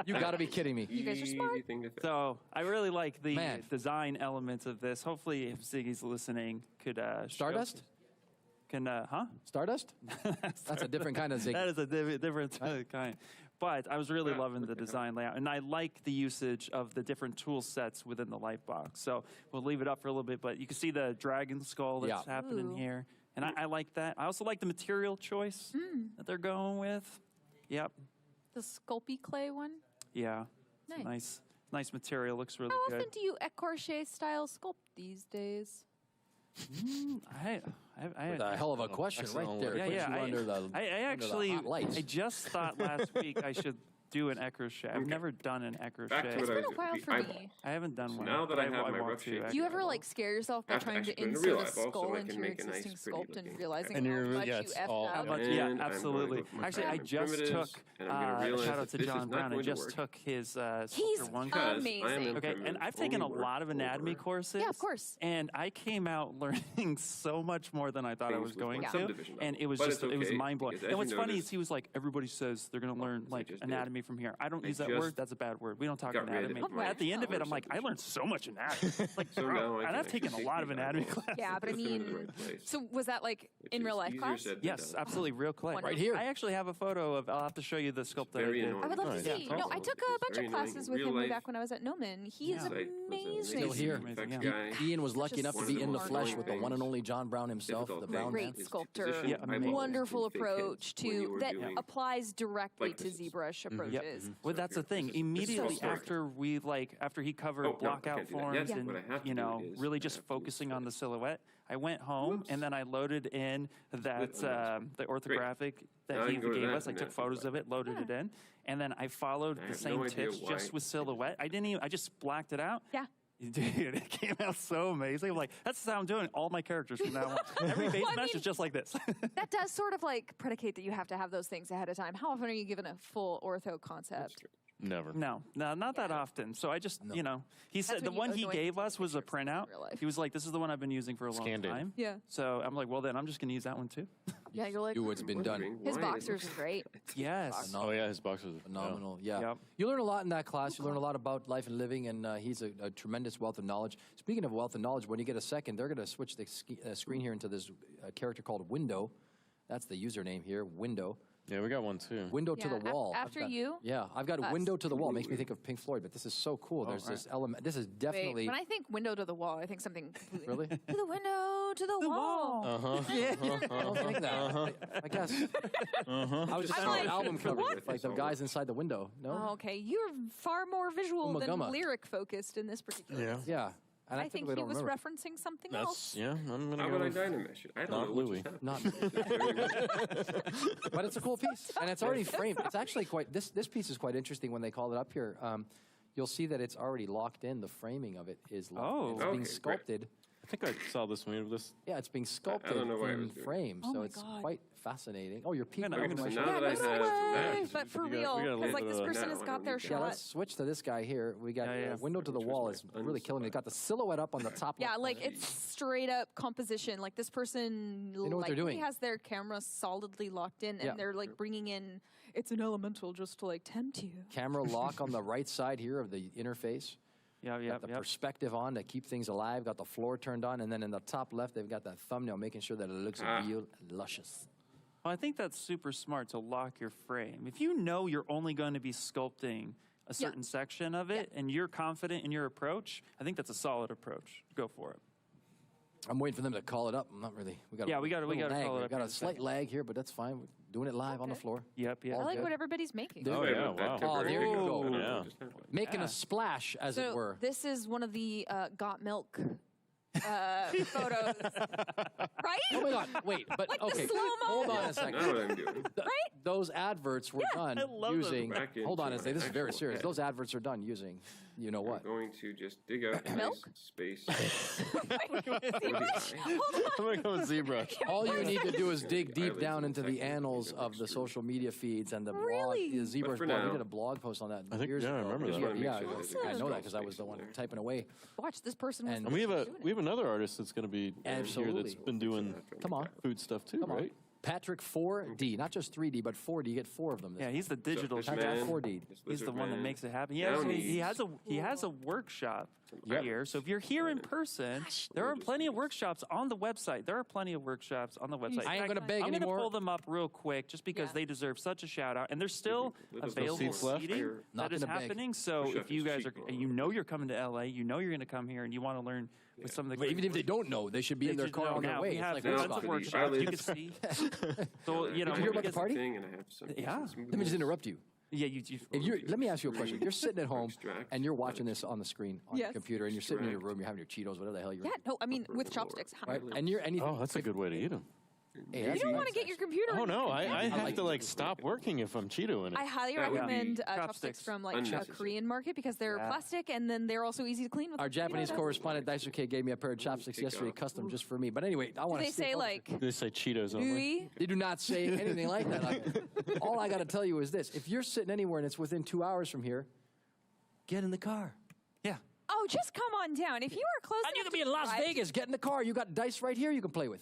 You got to be kidding me. You guys are smart. Easy thing to fix. So I really like the Man. design elements of this. Hopefully, if Ziggy's listening, could Stardust? Huh? Stardust? That's a different kind of zig. That is a different kind. But I was really Yeah, loving the look at design layout, and I like the usage of the different tool sets within the light box. So we'll leave it up for a little bit, but you can see the dragon skull that's Yeah. happening Ooh. here, and I like that. I also like the material choice that they're going with. Yep, The Sculpey clay one. yeah, It's Nice. nice material. Looks really How often good. do you écorché style sculpt these days? I A hell of a question right there. Yeah, Puts yeah. you under the I under the actually, hot lights. I just thought last week I should do an écrochet. I've never done an écrochet. Back to what It's I been was a while the for eyeball. me. I haven't done one. now that but I have my want rough to, shape, actually. Do you ever like scare yourself by Have to trying to actually put in a insert real a eyeball so skull I into can your make a nice, existing pretty sculpt and looking- realizing And how you're- much yeah, you it's effed all- up? How much? And Yeah, I'm going to absolutely. go for my Actually, I common just primitives, took. and I'm gonna realize shout out that to this is John not Brown. I going to just work. took his He's Sculptor one Because class. amazing. I am Okay, and I've taken a only lot of anatomy over courses. Yeah, of course. And I came out learning so much more than I thought I Things was with going one to. subdivision And level. it was But just, it's it was okay, mind blowing. because as And what's you funny noticed- is he was like, everybody says they're going to learn I like just did. anatomy from here. I don't I use that just word. That's a bad word. We don't talk got rid anatomy. of my At the end of it, I'm like, I subdivision. learned so much anatomy. Like, So bro, now I and can I've taken a actually lot take of these anatomy eyeballs. classes. Yeah, but I Put them in the mean, right place, so was that like which in is real life easier class? said than Yes, done. absolutely, real clay. Wonderful. Right here. I actually have a photo of. I'll have to show you the sculpt that I very did. annoying. I would love to Nice. see. Yeah, No, I took a it's bunch very of classes annoying. with him Real way life, back when I was at Noman. He is Yeah. Like, was amazing. Still here. effects Yeah. guy. Ian was lucky Just enough to be in the smart. flesh with the Things. one and only John Brown himself, Difficult the thing. Brown Great Man. is to sculptor. position Yeah, amazing. Wonderful eyeballs in fake approach heads when you to were that doing applies directly like to this. ZBrush approaches. Well, that's the thing. This is Immediately all story. after he covered Oh, no, I block can't out do that forms yet. and What I have to you know do is really I just have to focusing on the slice. silhouette, I went home and then I loaded in that With a mouse. the orthographic Now that I he can go to gave that us. I and took that's photos of it, loaded it in, and then I followed I the have same no idea tips why. just with silhouette. I didn't even. I just blacked it out. Yeah. Dude, it came out so amazing. I'm like, that's how I'm doing all my characters from now on. Every base Well, I mesh mean- is just like this. That does sort of like predicate that you have to have those things ahead of time. How often are you given a full ortho concept? Never. No, not that often. So I just, you know, he said That's the when one you he annoy gave people us was a pictures in printout. real life. He was like, this is the one I've been using for a long Scanned in. time. Yeah. So I'm like, well, then I'm just going to use that one too. Yeah, you're like, Do what's been done. Wondering his why it boxers looks- are great. Yes. Oh yeah, his boxers are Phenomenal, yeah. Yep. You learn a lot in that class. You learn a lot about life and living, and he's a tremendous wealth of knowledge. Speaking of wealth of knowledge, when you get a second, they're going to switch the screen here into this character called Window. That's the username here, Window. Yeah, we got one too. Window to Yeah, the wall. after I've got- you, Yeah, I've got a us. window to the wall. Makes me think of Pink Floyd, but this is so cool. There's right. this element. This is Wait, definitely. when I think window to the wall, I think something completely. Really? To the window, to the wall. I don't think that. I guess. I was just I'm on an like, album cover, what? like the guys inside the window. No. Oh, okay, you're far more visual Uma than Gumma. lyric focused in this particular. Yeah. instance. Yeah. And I think typically he don't was remember. referencing something That's else. yeah. I'm gonna How go would I with dynamesh it? I don't Not know what Louis. just happened. Not. But it's a cool piece, and it's already framed. It's actually quite. This piece is quite interesting when they call it up here. You'll see that it's already locked in. The framing of it is locked. Oh. It's Okay, being great. sculpted. I think I saw this one. This Yeah, it's being I sculpted don't know what I in was doing. frame, Oh so my it's God. quite fascinating. Oh, you're peeking. I'm over gonna my say, So shoulder. now Yeah, that I no have way, that, but for we gotta- real, we gotta because leave like it this at person that. has Now I got don't their need to- Yeah, shot. let's switch to this guy here. We got Yeah, yeah. window to the Where's wall my is really killing it. Got the silhouette up on the top. Yeah, left like corner. it's straight up composition. Like this person know what they're likely doing. has their camera solidly locked in, and Yeah. they're like bringing in. It's an elemental just to like tempt you. camera lock on the right side here of the interface. Yeah, Got the perspective on to keep things alive. Got the floor turned on, and then in the top left, they've got that thumbnail, making sure that it looks real luscious. Well, I think that's super smart to lock your frame. If you know you're only going to be sculpting a certain section of it and you're confident in your approach, I think that's a solid approach. Go for it. I'm waiting for them to call it up. I'm not really. We got. Yeah, we gotta call it We've up got in a a slight second. lag here, but that's fine. We're doing it live on the Okay. floor. Yep, yep. I like good. what everybody's making. Oh, Wait, yeah, but that wow. took Oh, a there very you good go. photo. Yeah. Just happened. Making Yeah. a splash, as it So were. this is one of the got milk photos, right? Oh my God! Wait, but Like the okay. slow-mo. Hold on a second. Now what I'm doing. Right? Those adverts were done I love those. using. Back Hold on a into second. This is my very actual serious. head. Those adverts are done using. You know I'm what? going to just dig out a Milk? nice space. I'm gonna go with zebra. All you need to do is dig deep Eyelids down and into the technique annals and of the extrude. social media feeds and the Really? blog, the Zebra's But for blog. We now- did a blog post on that I think- years yeah, I ago. remember that. Just wanna make Yeah, sure I there's know no that because I was the space one in there. typing away. Watch this person. Was And the And we have person a doing we it. have another artist that's going to be here Absolutely. that's been doing Come on. food stuff too, Come on. right? Patrick 4D, not just 3D, but 4D. You get 4 of them. This Yeah, he's the digital this chef. Patrick man, 4D. this He's the lizard one that man makes it happen. now Yeah, he needs- has a workshop Yep. here. So if you're here in person, there are plenty of workshops on the website. There are plenty of workshops on the website. I ain't In fact, gonna beg I'm anymore. gonna pull them up real quick just because Yeah. they deserve such a shout out. And there's still Little available seats left? seating Not that is gonna beg. happening. So Push if up you his guys are, cheekbone. you know you're coming to LA, you know you're going to come here, and you want to learn with some of the. But even if they don't know, they should be in their car on their now, way. we It's have like now lots Woodstock. of for the workshops. You can eyelids. see. So you know, Did you hear about the because- party? Thing and I have some Yeah. some Let me just interrupt you. Yeah, you. If you're, let me ask you a question. You're sitting at home Extract. and you're watching this on the screen on your Yes. computer, and you're sitting in your Extract. room, you're having your Cheetos, whatever the hell you're Yeah, eating. no, I mean Upper with and chopsticks. lower. Right? And you're anything. Oh, that's a good way to eat them. Hey, You don't want to get your computer. Oh in no, your I computer. have to like stop working if I'm Cheetoing it. I highly That would be recommend chopsticks. chopsticks from like a Unnecessary. Korean market because they're Yeah. plastic and then they're also easy to clean with. Our Japanese correspondent Daisuke gave me a pair of chopsticks take yesterday, off. custom just for me. But anyway, I Do want to they say like They say Cheetos only. gooey? They do not say anything like that. All I got to tell you is this: if you're sitting anywhere and it's within 2 hours from here, get in the car. Yeah. Oh, just come on down. If you are close, And you enough can be to in Las drive- Vegas. Get in the car. You got dice right here. You can play with.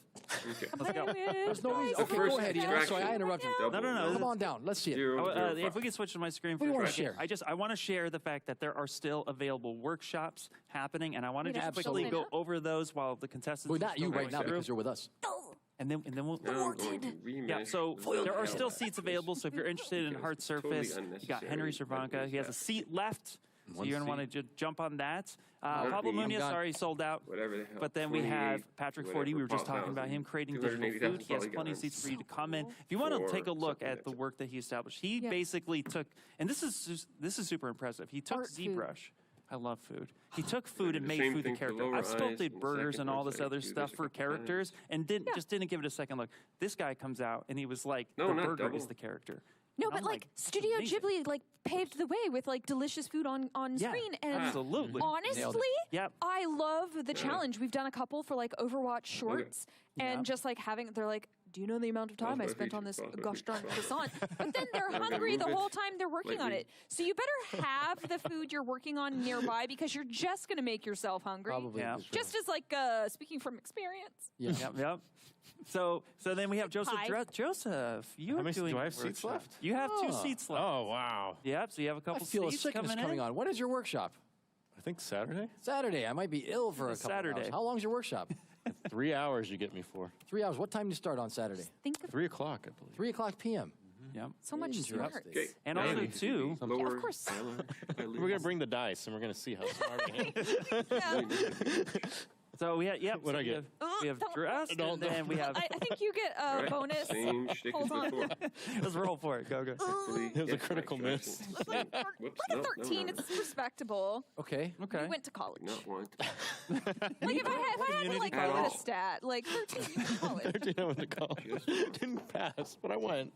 Okay. Let's go. There's no reason. The Okay, first go ahead, Ian. distraction. Sorry, I interrupted you. Double, No. Come on down. Let's see it. Zero, zero, If we five. could switch to my screen What do for you a wanna second. share? I want to share the fact that there are still available workshops happening, and I want to Yeah, just quickly absolutely. go over those while the contestants. Well, are not still you right going now through. because you're with us. And then we'll. Now I'm going to remix Yeah, so the there are hell still out of seats this available. So if you're interested in because hard it's totally surface, you got unnecessary. Henry Cervanka. He has a seat left. So One you're going to want seat. to jump on that. I'm Pablo done. Munoz, sorry, sold out. Whatever the hell. But then we 28, have Patrick Forty. We were just whatever, talking about him creating 280,000 digital food. He has probably plenty of gone. seats for you to come in. If you want to For take a look something at the that's- work that he established, he Yeah. basically took, and this is super impressive. He took Art food. ZBrush. I love food. He took food and The made same food the thing for character. lower I've eyes sculpted and burgers second and all this person. other I do stuff this for a couple times. characters and just didn't give it a second look. This guy comes out and he was like, No, the not burger double. is the character. No, And but I'm like this is Studio amazing. Ghibli like paved the way with like delicious food on Yeah, screen and absolutely. Nailed honestly, it. Yep. I love the challenge. We've done a couple for like Overwatch shorts and Yeah. just like having they're like, do you know the amount of time I Cross my spent on this features, gosh darn cross my croissant? But then they're gonna hungry the move it whole time they're working on slightly. it. So you better have the food you're working on nearby because you're just going to make yourself hungry. Probably. Yeah. is true. Just as like speaking from experience. Yeah. Yep. So then we have Joseph. Hi. Joseph, you How are many- doing do I have a seats workshop. left? You have 2 Oh. seats left. Oh wow! Yep. So you have a I couple feel a seats sickness coming coming in. on. When is your workshop? I think Saturday. Saturday. I might be ill for a It's couple Saturday. hours. How long's your workshop? 3 hours you get me for. 3 hours. What time do you start on Saturday? Think of 3 o'clock, I believe. 3 o'clock p.m. Yep. so much Interesting. smarts. Okay. And also, Maybe. too- Lower Yeah, of course. We're gonna bring the dice and we're gonna see how smart I am. Yeah. So we have What'd so I get? we have Don't- dressed, and then we have. I think you get a Right. bonus. Same shtick as Hold on. before. Let's roll for it. Go. Hopefully, It was a yes, critical right, miss. directions. Like Whoops, a no, 13, no. it's respectable. Okay. Okay. We went to college. Not one. Like if I had to like At go all. with a stat, like 13 you went to college. I went to college. Just one. Didn't pass, but I went.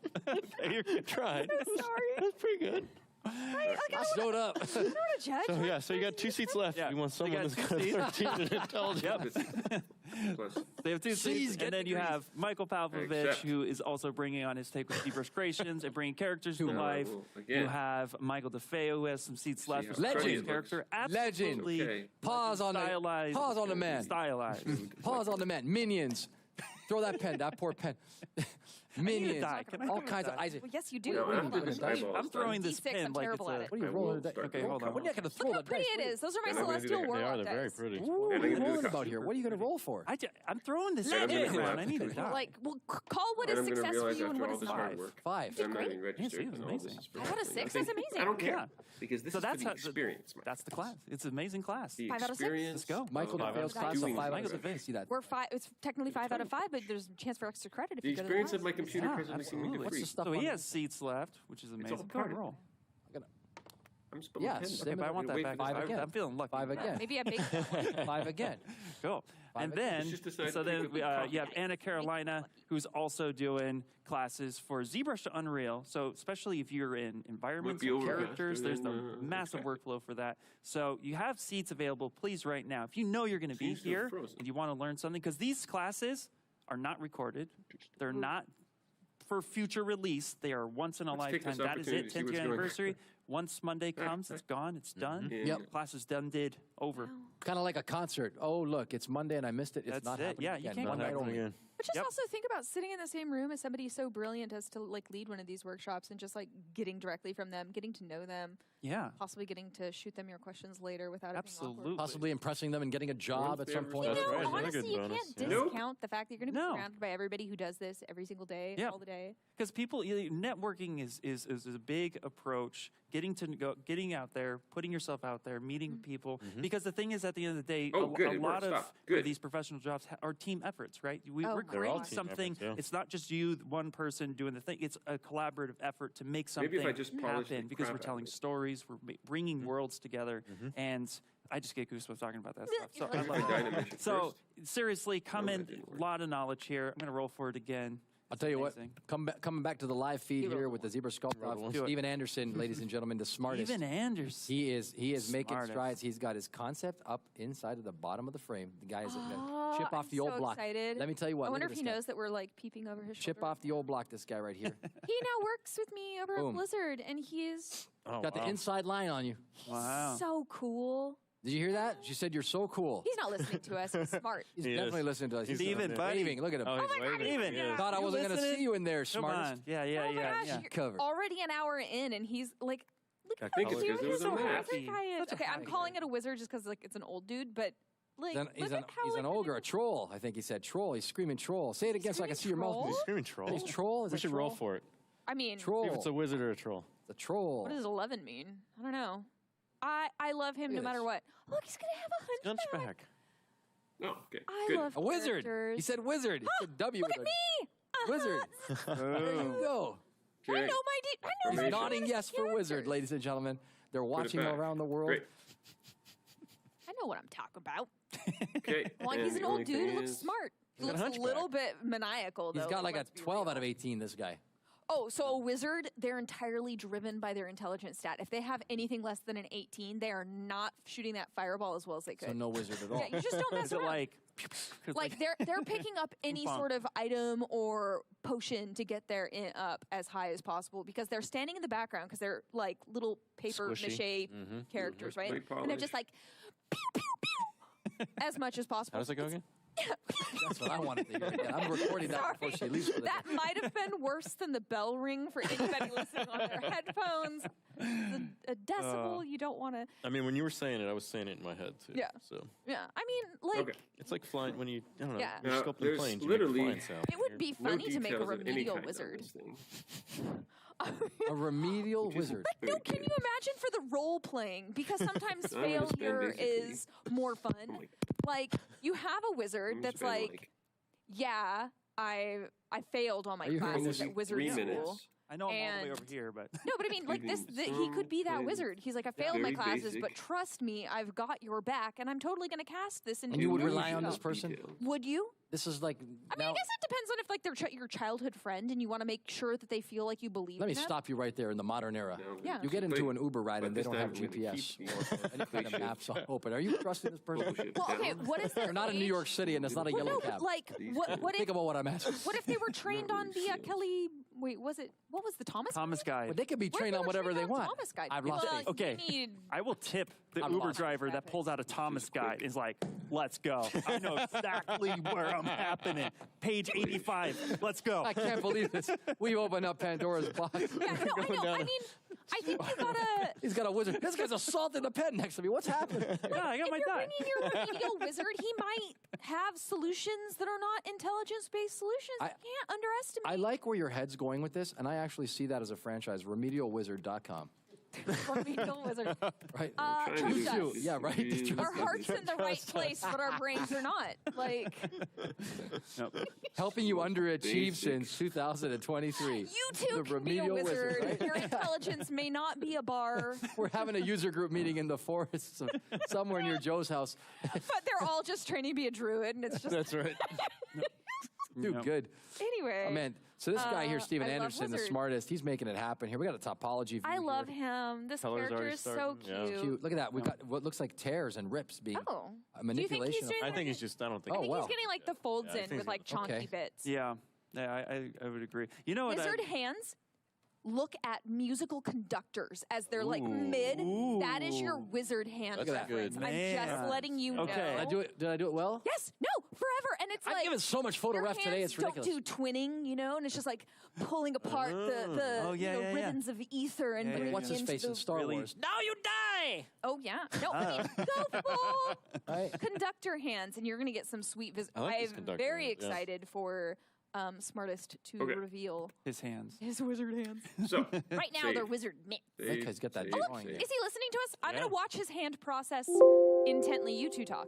You tried. Sorry. That's pretty good. I showed up. I'm not a judge. So yeah, so you got 2 seats left. Yeah, You want so you someone got that's 2 got 13 and intelligent. Yep. Plus, They have 2 Please seats, get and then you degrees. have Michael Pavlovich, Accept. who is also bringing on his take with ZBrush creations and bringing characters to No, life. well, again. You have Michael DeFeo, who has some seats left for how some Legend. of his character. Legend. Absolutely Okay. Pause on the stylized. pause on the man. Stylized. Pause on the man. Minions. Throw that pen. That poor pen. Minions. die. Can I All do a kinds of die? Isaac. Well, yes, you do. No, What are you after doing, this Dice? eyeball I'm is throwing done, this D6, pen I'm like terrible it's at it. What are you I rolling? will That? start Okay, hold on. When are you going to throw Look that how pretty dice? it is. Those are my And I'm gonna do celestial the- Oh, They are. warlock They're very dice. pretty. Ooh, And what I'm are you gonna do rolling the about here? costume. What are you going to roll for? I'm throwing this And I'm pen gonna around. I need to laugh. die. Like, well, call what And is I'm gonna success for realize you and after what all is this not. hard work, 5. I'm not Great. even registered. Yes, and all amazing. this is for 5 out of nothing. 6 is amazing. I don't care Yeah. because this So is for that's the how experience. Mike. that's the class. It's an amazing class. The 5 out of 6? experience Let's go. Michael of DeFeo's class of doing 5 out Michael of 6. DeFeo. See that? We're 5. It's technically 5 out of 5, but there's a chance for extra credit if the you go to the experience class. of my computer Yeah, presently seeming absolutely. to What's the freeze. stuff So he on has seats left, which is amazing. all Go ahead, part of roll. I'm gonna- I'm just Yeah, pen. same But I want that Wait back. for this. 5 again. I'm feeling lucky. 5 again. Maybe a big 5 again. Cool. And then, It's just decided so to then take a big coffee. you have Anna Carolina, who's also doing classes for ZBrush to Unreal. So especially if you're in environments Would be and overcast, characters, and there's then, the massive workflow for that. So you have seats available, please, right now. If you know you're going to be Seats are here frozen. and you want to learn something, because these classes are not recorded. They're not for future release. They are once in a Let's take lifetime. this That is opportunity it. to see 10th what's year going on. anniversary. Once Monday comes, it's gone. It's done. Yep. Class is done. Did over. Kind of like a concert. Oh, look, it's Monday and I missed it. It's That's not it. happening Yeah, you again. can't One go night back only. Again. But just Yep. also think about sitting in the same room as somebody so brilliant as to like lead one of these workshops and just like getting directly from them, getting to know them, Yeah. possibly getting to shoot them your questions later without it being Absolutely. awkward. Possibly impressing them and getting a job at some point. That's You know, right, another honestly, good you bonus. can't Yeah. discount the fact that you're going to be No. surrounded by everybody who does this every single day, Yeah. all the day. Because people, networking is a big approach. Getting out there, putting yourself out there, meeting people. Because the thing is, at the end of the day, Oh, a good. It lot worked. of Stop. Good. these professional jobs are team efforts, right? Oh, We're They're all create team something. efforts, yeah. It's not just you, one person doing the thing. It's a collaborative effort to make something Maybe if I just polish happen the because crap we're out telling of it. stories, we're bringing worlds together, and I just get goosebumps talking about that stuff. So I If love I it. Dynamish it So first. seriously, come No, in, that didn't a work. lot of knowledge here. I'm going to roll for it again. I'll tell you Amazing. what, coming back to the live feed here with the Zebra Sculpt off, Do it. Steven Anderson, ladies and gentlemen, the smartest. Even Anderson. He is making Smartest. strides. He's got his concept up inside of the bottom of the frame. The guy is going Oh, to chip off I'm the old so block. excited. Let me tell you what. I wonder look if at he this guy. knows that we're like peeping over his shoulder. Chip off the old block, this guy right here. He now works with me over Boom. at Blizzard, and he's Oh, Got the wow. inside line on you. Wow. so cool. Did you hear that? She said you're so cool. He's not listening to us. He's smart. He's He definitely is. listening to us. He's Steven, buddy. waving. Look at him. Oh, he's waving. Steven. He is. Thought I You wasn't going to listening? see you in there, Come smartest. on. Yeah, yeah, Oh my yeah. gosh, yeah. you're Covered. already an hour in, and he's like, look I at think how it's 'cause cute it was and a man. romantic I am. Such a Okay, I'm high calling guy. it a wizard just because like it's an old dude, but like He's look at how an like, ogre, a troll. I think he said troll. He's screaming troll. Say it again so I can see your mouth. troll? move. He's screaming troll. He's troll? Is We it should troll? roll for it. I mean, Troll. See if it's a wizard or a troll. It's a troll. what does 11 mean? I don't know. I love him no at matter this. what. Look, he's gonna have a hunchback. Hunchback. Oh, okay. I Good. love A wizard. characters. He said wizard. He said W. Look with at a me. Wizard. There you go. I Okay. know my I know He's my Formation. nodding bonus yes for wizard, characters. ladies and gentlemen. They're Put it watching back. around the world. Great. I know what I'm talking about. Okay. Well, and he's an the only old dude thing who looks is- smart. He got a looks a hunchback. little bit maniacal, though. He's got like a let's be 12 real. out of 18, this guy. Oh, so a wizard, they're entirely driven by their intelligence stat. If they have anything less than an 18, they are not shooting that fireball as well as they could. So no wizard at all. Yeah, you just don't mess Is it around. like, They're picking up any Ping pong. sort of item or potion to get their up as high as possible because they're standing in the background because they're like little paper Squishy. mache characters, right? Like And they're just like pew pew pew as much as possible. How does it go again? That's what I wanted to hear. Yeah, I'm recording that before she leaves for the That day. might have been worse than the bell ring for anybody listening on their headphones. A decibel, you don't want to. I mean, when you were saying it, I was saying it in my head too. Yeah. So Yeah, I mean, like, Okay. it's like flying when you, I don't know, Yeah. you're Now, sculpting there's planes. literally- you make flying sound. it would be No funny to make a details of any remedial kind on wizard. this thing. A remedial wizard. No, can you imagine for the role playing? Because sometimes I'm gonna spend failure basically- is more fun. my God. Like you have a wizard I'm that's spend, like, yeah, I failed all my Are you hearing classes this? at wizard 3 school. minutes. I know I'm all the way And- over here, but No, but I mean, like this, he could be that Some wizard. He's like, I failed my very classes, basic- but trust me, I've got your back, and I'm totally going to cast this into And you would your rely on show. this person? Detail. Would you? This is like. I mean, I guess it depends on if like they're your childhood friend, and you want to make sure that they feel like you believe. Let me in them. stop you right there in the modern era. No, Yeah. You get into an Uber ride but and they this don't have time we're gonna GPS keep or any kind of the maps open. Are you trusting this person? bullshit Well, okay, down. what is They're their not in New age? York City and it's not a Well, yellow no, cab. like what Think if about what I'm asking. what if they were trained on the Seals. Kelly? Wait, what was the Thomas? Thomas Guide? Guide. But they could be What if trained they on were whatever trained they on want. Thomas Guide? I've lost Well, faith. Okay, you need- I will tip the I'm Uber lost. driver that pulls out a Thomas Guide. Is like, let's go. I know exactly where I'm happening. Page 85. Let's go. I can't believe this. We opened up Pandora's box. Yeah, no, I Going know. down I a- mean, I think you gotta. He's got a wizard. This guy's assaulting a pen next to me. What's happening? Yeah, I got If my you're dot. bringing your remedial wizard, he might have solutions that are not intelligence-based solutions. You can't underestimate. I like where your head's going with this, and I actually see that as a franchise, remedialwizard.com. remedial wizard. Right? Trying to trust do us. this. Yeah, right. Please. Our heart's in the right place, but our brains are not. Like Nope. Helping you underachieve Basic. since 2023. you too The can be a remedial wizard. right? Your intelligence may not be a bar, We're having a user group meeting in the forests of somewhere near Joe's house. but they're all just training to be a druid, and it's just That's right. Dude, Yep. good. anyway. Oh, man. So this guy here, Steven I love Anderson, the wizards. smartest, he's making it happen here. We got a topology view I love here. him. This Color's character already is so starting. Yeah. cute. Cute. Look at that. We've got what looks like tears and rips being Oh. a Do you think he's manipulation. doing I think he's just, I don't think. Oh, I think wow. he's getting like the folds Yeah, I in think with like so. chonky Okay. bits. Yeah, I would agree. You know what? Wizard hands look at musical conductors as they're like mid. That is your wizard hand That's reference. good. I'm Man. just letting you know. Okay. Did I do it? Did I do it well? Yes, no, forever. And it's I've like given so much photo your ref today, hands it's ridiculous. Don't do twinning, you know, and it's just like pulling apart the Oh, yeah, you know, yeah, yeah. ribbons of ether and Yeah, yeah, bringing yeah. What's his into face the, in Star Really- Wars? Now you die. Oh yeah, no, I mean go full Right? conductor hands, and you're gonna get some sweet. I like this I'm conductor very hands, yeah. excited for smartest to Okay. reveal His hands. his wizard hands. So Right now, save. they're wizard mitts. think he's got that Save, drawing save. there. Is he listening to us? I'm Yeah. going to watch his hand process intently. You two talk.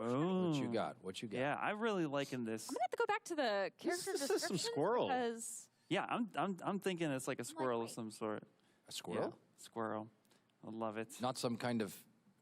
Oh, What you got? What you got? Yeah, I'm really liking this. I'm gonna have to go back to the character This is some descriptions squirrel. because Yeah, I'm thinking it's like a squirrel of wait. some sort. A squirrel? Yeah, squirrel. I love it. Not some kind of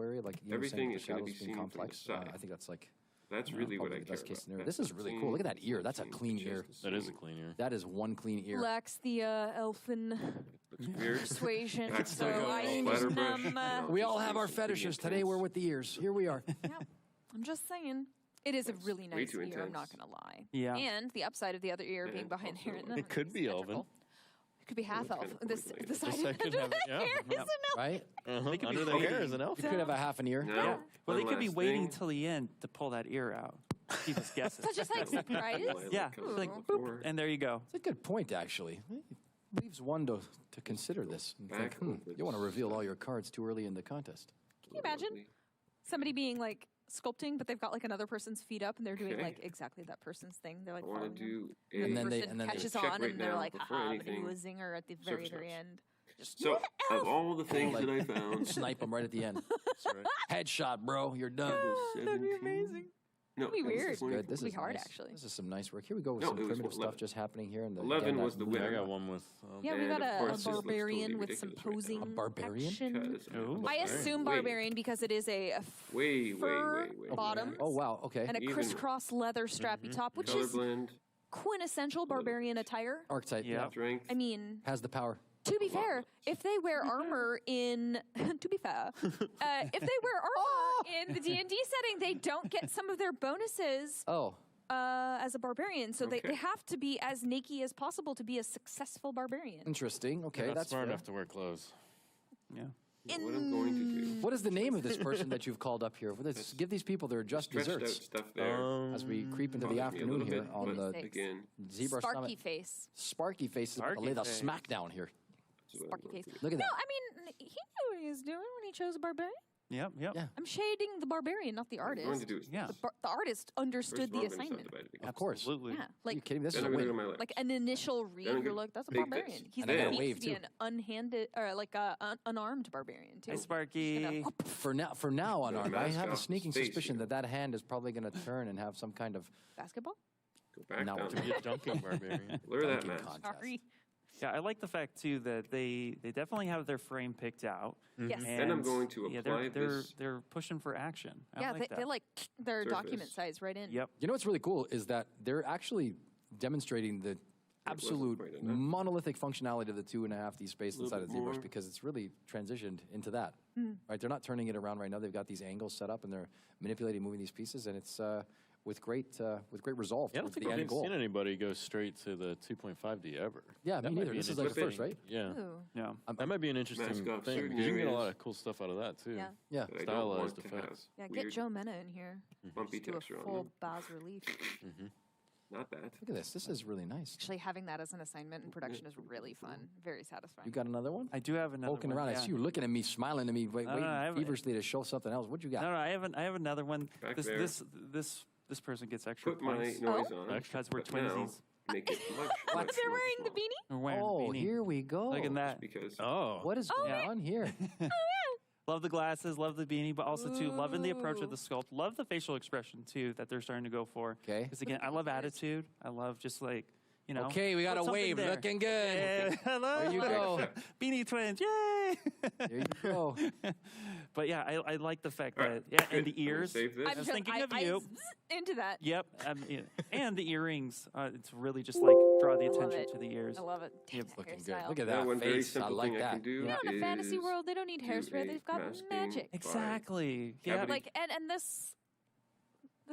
shadow area, like you Everything were is saying gonna with be the shadows being seen from the complex. side. I think that's like That's really what probably I the care best case about. scenario. That's This is the really scene, cool. Look at that ear. the That's a scene, clean just ear. the That is a scene. clean ear. That is one clean ear. Lacks the elfin Looks weird. persuasion, Acts so like a I splatter just, brush, you know, We just all have do our some pretty fetishes. Today intense- we're with the ears. Here we are. yeah, I'm just saying. It is a really way nice too ear, I'm not intense. going to lie. Yeah. And the upside of the other ear being And behind also- here. It could be symmetrical. elven. It Could be half elf. This the side second under half, the yeah. hair is an elf. Right? Under the hair is an elf. You could have a half an ear. Now, Well, one they could be last waiting thing. till the end to pull that ear out. Keep us guessing. So just like surprise. Yeah, Comes like, before. boop, and there you go. It's a good point, actually. It leaves one to consider this and think, Back over you want to the reveal all your cards too early in the contest. Can you imagine somebody being like sculpting, but they've got like another person's feet up and they're doing Okay. like exactly that person's thing. They're like I want following to them. do And a. And then the they- person and then they- catches Check on right and they're now like, before haha, anything. do a zinger at the very, Surface very notes. end. Just So, of all the things that I found, Snipe them right at the end. Headshot, bro. You're done. that'd be amazing. No, That'd be weird. Good. This It'd be is hard, nice. actually. This is some nice work. Here we go with No, some it was primitive 11. stuff just happening here. And 11 was the I winner. got one with. Yeah, we And got of a course, this looks barbarian totally with some ridiculous right posing now. A barbarian? action. Because Ooh. I assume Wait. barbarian because it is a fur Wait. bottom Oh, wow. Okay. and a Even- crisscross leather strappy top, which Color is blend, quintessential barbarian attire. Archetype. Yeah. Yeah. strength. I mean, Has the power. to be fair, if they wear armor in, to be fair, if they wear armor in the D&D setting, they don't get some of their bonuses Oh. as a barbarian. So they Okay. have to be as naked as possible to be a successful barbarian. Interesting. Okay. Not That's smart fair. enough to wear clothes. Yeah. What I'm going to do. What is the name of this person that you've called up here? Let's give these people their just Stretched out desserts stuff there. as we creep into the bothers me a afternoon little here bit, on but the again, Zebra Sparky Summit. face. Sparky face is about to Sparky lay the face. smackdown here. that's what I'm Sparky going face. to do. Look at No, that. I mean, he knew what he was doing when he chose a barbarian. Yep. Yeah. I'm shading the barbarian, not the What I'm going to artist. do is Yeah. The artist understood First of all, the I'm gonna assignment. subdivide it because- Of course. Absolutely. Yeah, Are you like kidding me? This is Then a I'm going to win. do my legs. like an initial read. Then I'm You're gonna like, that's a big barbarian. this. He's And I gonna gotta be, wave, be too. an unhanded or like a unarmed barbarian too. Hi, Sparky. For now, unarmed, I mask have a off sneaking space suspicion here. that hand is probably going to turn and have some kind of Basketball. Go back Now down. to Be a dunking barbarian. Blur that dunking mask. contest. Sorry. Yeah, I like the fact too that they definitely have their frame picked out. Yes. Then I'm going to yeah, apply they're this- they're pushing for action. I Yeah, like that. they like their Surface. document size right in. Yep. You know what's really cool is that they're actually demonstrating the absolute quite enough. monolithic functionality of the 2.5D space Little inside of bit ZBrush more. because it's really transitioned into that. Hmm. Right? They're not turning it around right now. They've got these angles set up and they're manipulating, moving these pieces, and it's with great resolve Yeah, I don't towards think the I've end goal. seen anybody go straight to the 2.5D ever. Yeah, That me might neither. be This an is like the first, interesting- right? Yeah. Ooh. Yeah. That might be an interesting Mask thing off because certain you can get a areas. lot of cool stuff out of that too. Yeah. Yeah. that I don't Stylized want to effects. Yeah, have get weird, Joe Mena in here. bumpy Just do a texture on full them. bas relief. Not bad. Look at this. This is really nice. Actually, having that as an assignment in production is really fun. Very satisfying. You got another one? I do have another Poking one. around. Yeah. I see you looking at me, smiling at me, waiting I have- feverishly to show something else. What you got? No, I have another one. Back This there. this person gets extra Put my points. noise Oh. on. Because we're but now twinsies. Make it much, much They're more wearing the small. beanie? We're wearing Oh, a beanie. here we go. Look at that. Because Oh. What is going yeah. on here? Love the glasses, love the beanie, but also too loving the approach of the sculpt. Love the facial expression too that they're starting to go for. Okay. Because again, I love attitude. I love just like Okay, we got put a something wave. there. Looking good. Yeah, hello. There you go. Beanie twins, yay! There you go. But yeah, I like the fact All right, that and good. the I'm gonna ears. save this. I was thinking of you. Into that. Yep, and the earrings. It's really just like draw the I love attention it. to the ears. I love it. Damn, Yep. that Looking good. hairstyle. Look at Now, that one very face. I simple like thing I that. can do You know, in a fantasy is world, they don't need do hairspray. a They've got masking magic. by Exactly. Yeah. cavity. Like, and this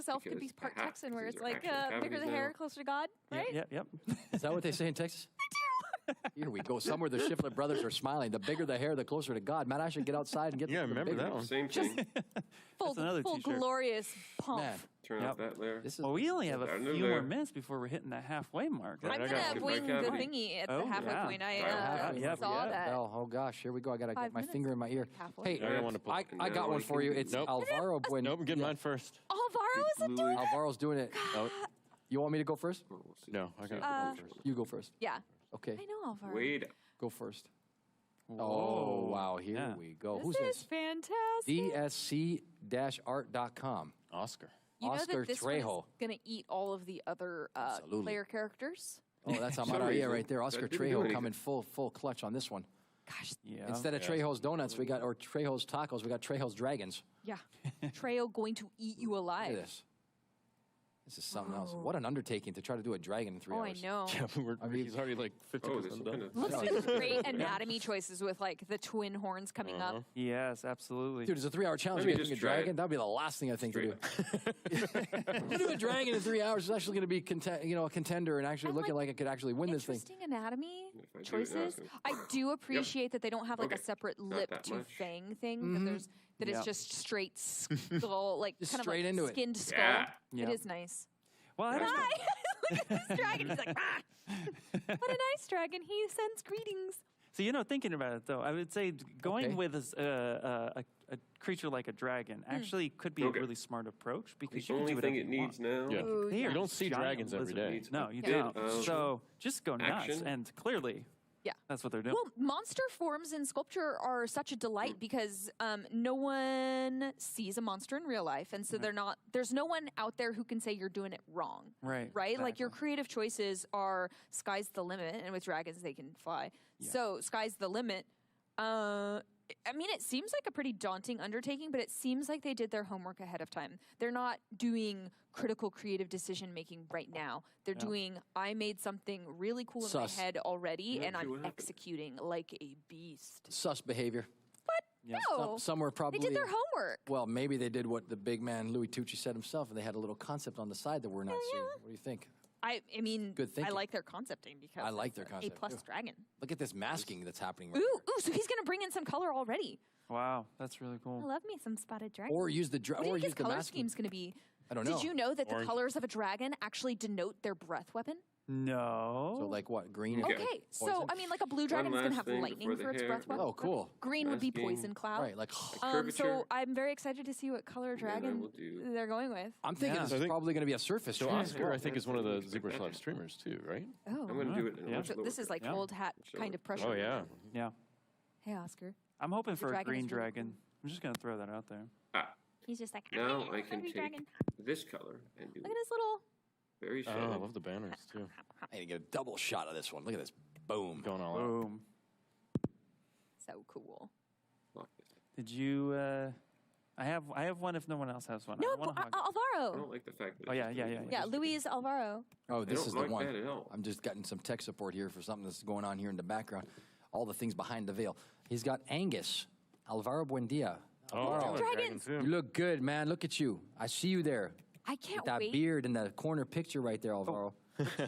elf could be Because part I have Texan, to, where because it's they're like actual bigger the cavities hair, now. closer to God, right? Yep. Is that what they say in Texas? Here we go. Somewhere the Shiflett brothers are smiling. The bigger the hair, the closer to God. Man, I should get outside and get Yeah, the remember bigger that one. Same thing. Full, That's another full t-shirt. glorious pump. Man, Turn Yep. off that layer. this is Well, we only have a Under few there. more minutes before we're hitting that halfway mark. I'm I got gonna you. wing My the cavity. thingy at Oh, the halfway yeah. point. I Yeah, saw yeah. that. Oh gosh, here we go. I gotta get 5 my minutes. finger in my ear. Halfway. Hey, I don't want to put. I got one for you. It's Nope. Alvaro Bueno. Nope, get mine first. Alvaro isn't Louis. doing that? Alvaro's doing it. Oh, you want me to go first? We'll see. No, I got See. it first. You go first. Yeah. Okay, I know Alvaro. Wait. go first. Whoa. Oh wow, here Yeah. we go. This Who's is this? fantastic. DSC-art.com. Oscar. You know Oscar that this Trejo. one is going to eat all of the other Absolutely. player characters? Oh, that's some Amara reason, right there. Oscar that didn't do Trejo anything. coming full clutch on this one. Gosh, Yeah. Instead of Yeah. Trejo's donuts, we got or Trejo's tacos, we got Trejo's dragons. yeah. Trejo going to eat you Look alive. at this. This is something else. What an undertaking to try to do a dragon in 3 hours. I know. Yeah, he's already like Oh, 50% there's some done. kind of Look at these great anatomy choices with like the twin horns coming up. Yes, absolutely. Dude, it's a 3-hour challenge. Let me You're making a just try dragon. it. That would be the last thing I think Straight to do. To do a dragon in 3 hours is actually going to be a contender and actually looking like it could actually win this thing. Interesting anatomy If I do it now, choices. it's gonna- I do appreciate that they don't have like a Okay. separate Not lip that to much. fang thing. That it's Yep. just straight skull, like Just kind of straight like into it. skinned skull. Yeah. It Yep. is nice. Well, I don't know. Hi! Look at this dragon. He's like, ah! What a nice dragon. He sends greetings. So, thinking about it, though, I would say going Okay. with a creature like a dragon actually could be Okay. a really smart approach because The you can only do thing whatever it you needs want. now. Yeah. Ooh, They yeah. are You don't see giant dragons every lizard day. meats. No, you Yeah. don't. So just go nuts, Action. and clearly Yeah. that's what they're doing. Well, monster forms in sculpture are such a delight because no one sees a monster in real life, and so there's no one out there who can say you're doing it wrong. Right, Right. Like your exactly. creative choices are sky's the limit, and with dragons they can fly. So sky's the limit. I mean, it seems like a pretty daunting undertaking, but it seems like they did their homework ahead of time. They're not doing critical creative decision making right now. They're doing, I made something really cool in Sus. my head already, and see I'm what happened. executing like a beast. Sus behavior. What? Yeah. No. Some were probably. They did their homework. Well, maybe they did what the big man Louis Tucci said himself, and they had a little concept on the side that we're not seeing. What do you think? I mean, Good I thinking. like their concepting because I like it's their a concept, A+ too. dragon. Look at this masking that's happening right Ooh, so he's gonna bring in some color already. Wow, that's really I cool. love me some spotted dragon. Or use the what do you or think use his the color masking. scheme's gonna be? I don't know. Did you know that the Orange. colors of a dragon actually denote their breath weapon? No. So like what? Green. Okay. Okay, so Poison? I mean, like a blue dragon's gonna last have thing lightning before for the its hair. breath weapon. Oh, cool. Green would be Masking. poison cloud. Right, like So Curvature. I'm very excited to see what color I dragon will do- they're going with. I'm thinking Yeah. this So I is think- probably going to be a surface. So dragon. Oscar, I think, is one of the Zebra Live streamers too, right? Oh, I'm going to do it in a Yeah. much so lower this is like Yeah. old hat kind of pressure. Oh yeah. Yeah. Hey, Oscar. I'm hoping for a dragon is green really dragon. I'm just going to throw that out there. Ah, He's just like, now I can every take dragon. this color and do Look at his little. very Oh, I shallow. love the banners too. I need to get a double shot of this one. Look at this. Boom. Going all out. Boom. So cool. Lock this. Did you? I have one. If no one else has one, No, I wanna hog it. I Alvaro. don't like the fact that. Oh, it's yeah, just yeah, a- yeah, Yeah, Luis Alvaro. Oh, this don't is the like one. that at all. I'm just getting some tech support here for something that's going on here in the background. All the things behind the veil. He's got Angus, Alvaro Buendia. Oh, Alvaro, Dragons. too. you look good, man. Look at you. I see you there. I can't With that wait. beard in the corner picture right there, Alvaro.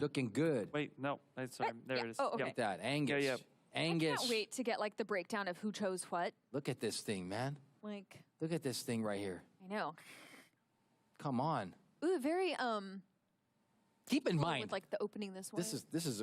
Looking good. Wait, no. Sorry. There Yeah. it is. Oh, okay. Look at that. Angus. Yeah, yeah. Angus. I can't wait to get like the breakdown of who chose what. Look at this thing, man. Like, Look at this thing right here. I know. Come on. Ooh, very Keep in cool mind, with like the opening this way. this is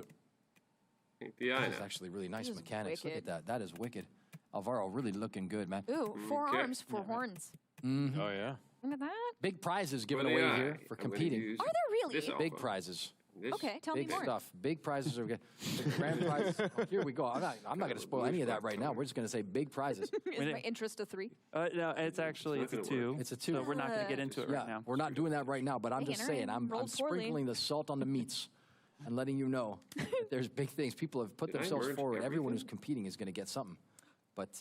Paint the eye That is now. actually really nice This is mechanics. Look at wicked. that. That is wicked. Alvaro really looking good, man. Ooh, 4 Okay. arms, 4 horns. Oh yeah. Look at that. Big prizes given For the away eye, here for I'm gonna competing. use Are there really? this Big alpha. prizes. This- Okay, tell Big me more. stuff. Big prizes are good. The grand prize. Oh, here we go. I'm not going to spoil any of that right now. We're just going to say big prizes. Is my interest a 3? No, it's actually It's not a gonna 2. work. It's a 2. So we're not going to get into it Yeah, right now. we're not doing that right now. But I'm Dang just it, saying, Aaron I'm rolled poorly. sprinkling the salt on the meats and letting you know that there's big things. People have put Did I themselves merge forward. Everyone who's everything? competing is going to get something. But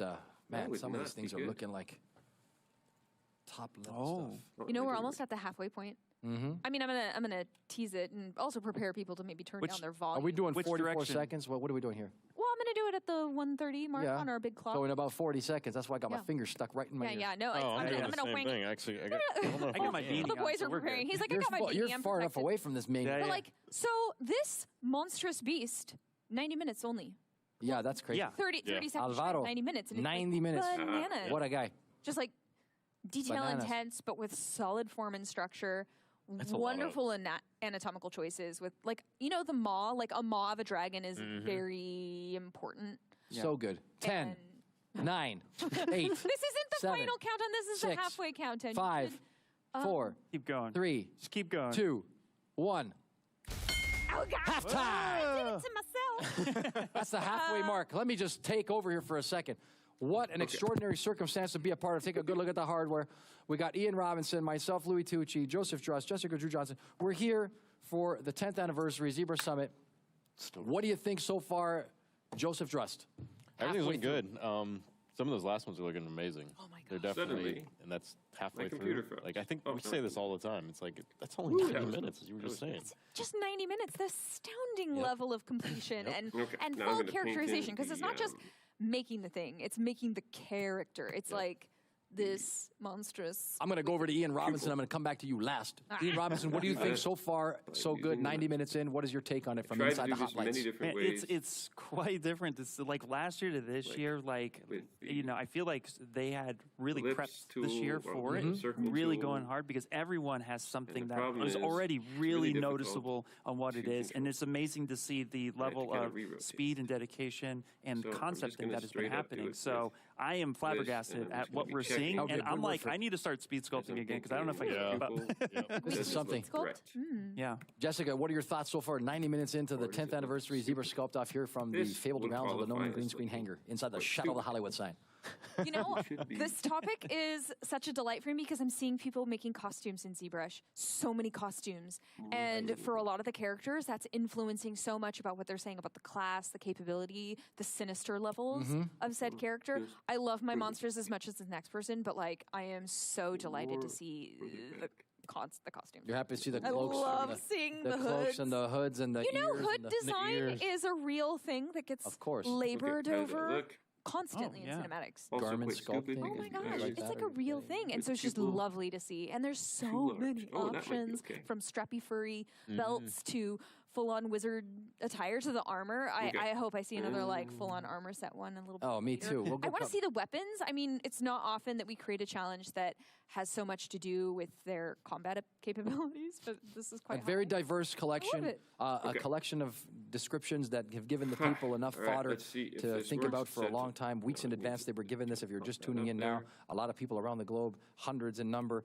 man, would some of not these things be are good. looking like top level Oh. stuff. Oh, You know, I we're do almost it. at the halfway point. Mm-hmm. I mean, I'm gonna tease it and also prepare people to maybe turn down their Are volume. we doing Which 44 direction? seconds? What are we doing here? Well, I'm gonna do it at the 1:30 mark on our big clock. So in about 40 seconds. That's why I got my Yeah. fingers stuck right in my yeah, ear. yeah, no, Oh, I'm I'm doing gonna the same wing thing. it. Actually, I got I got my beanie The on, boys so are we're good. preparing. He's like, I You're, got my you're beanie. I'm far enough perfected. away from this main. Yeah, But yeah. like, so this monstrous beast, 90 minutes only. Yeah, that's crazy. Yeah. 30 Yeah. seconds. Alvaro, 90 minutes. And it's 90 like minutes. Bananas. What a guy. Just like detail Bananas. intense, but with solid form and structure. That's a lot Wonderful anatomical choices with like, you know, the maw, like a maw of a dragon is very important. So good. 10, 9, 8. This isn't the 7, final countdown. This is 6, the halfway countdown. 5, 4, Keep going. 3, Just keep going. 2, 1. Oh, God. Halftime. I did it to myself. That's the halfway mark. Let me just take over here for a second. What an extraordinary circumstance to be a part of. Take a good look at the hardware. We got Ian Robinson, myself, Louis Tucci, Joseph Drust, Jessica Drew Johnson. We're here for the 10th anniversary Zebra Summit. What do you think so far, Joseph Drust? Everything's Halfway looking good. Some of those last ones are looking amazing. Oh my They're gosh. definitely, Suddenly, and that's halfway my through. computer froze. Like I think Oh, we no. say this all the time. It's like that's only 90 That was- minutes, as you were just saying. Just 90 minutes, the astounding level of completion and Okay, and now I'm full gonna characterization, paint in because it's not the, just making the thing, it's making the character. It's like this monstrous. I'm going to go over to Ian Robinson. I'm going to come back to you last. Ian Robinson, what do you think so far? So good, 90 minutes in. What is your take on it from Tried to inside do the hot this many lights? different Man, ways. it's quite different. It's like last year to this year. Like with the you know, I feel like they had really ellipse prepped this year tool for or it, the circle really tool. going hard because everyone has something the that problem is is already it's really really difficult noticeable on what it to is, and control. it's amazing to see the level kinda of re-rotate. speed and dedication and So I'm concept just thing gonna that has been straight up do happening. it So with I am and flabbergasted I'm at just gonna what be we're checking. seeing, Okay, and good I'm word like, for it. I need to start speed sculpting again because I don't know if I Yeah. can keep up. This is something. Sculpt? Yeah. Jessica, what are your thoughts so far? 90 minutes into the Or is 10th it- anniversary Zebra Sculpt off here from the This fabled would grounds of the known qualify green as screen like- hangar inside the or Shadow of the two. Hollywood sign. You know, Should be. this topic is such a delight for me because I'm seeing people making costumes in ZBrush. So many costumes. And for a lot of the characters, that's influencing so much about what they're saying about the class, the capability, the sinister levels of said character. I love my monsters as much as the next person, but like I am so delighted to see the costumes. You're happy to see the I cloaks. love and seeing the the cloaks hoods. and the hoods and the You know, ears hood and the design ears. is a real thing that gets Of course. labored Okay, over look. constantly Oh, yeah. in cinematics. Also Garment quite stupid sculpting. Oh because my you gosh, have like it's that like a or- real thing. And with so it's just people lovely to see. And there's so too large. many Oh, that might be options okay. from strappy furry belts to full on wizard attire to the armor. Okay. I hope I see another like full on armor set one a little bit. Oh, me later. too. We'll go I want to co- see the weapons. I mean, it's not often that we create a challenge that has so much to do with their combat capabilities, but this is quite A very high. diverse collection, it. a Okay. collection of descriptions that have given the people enough All right, fodder let's see if to this think works. about for a Set long it. time. Weeks in Well, it advance, needs they were given this. If you're just that tuning up in now, there. a lot of people around the globe, hundreds in number,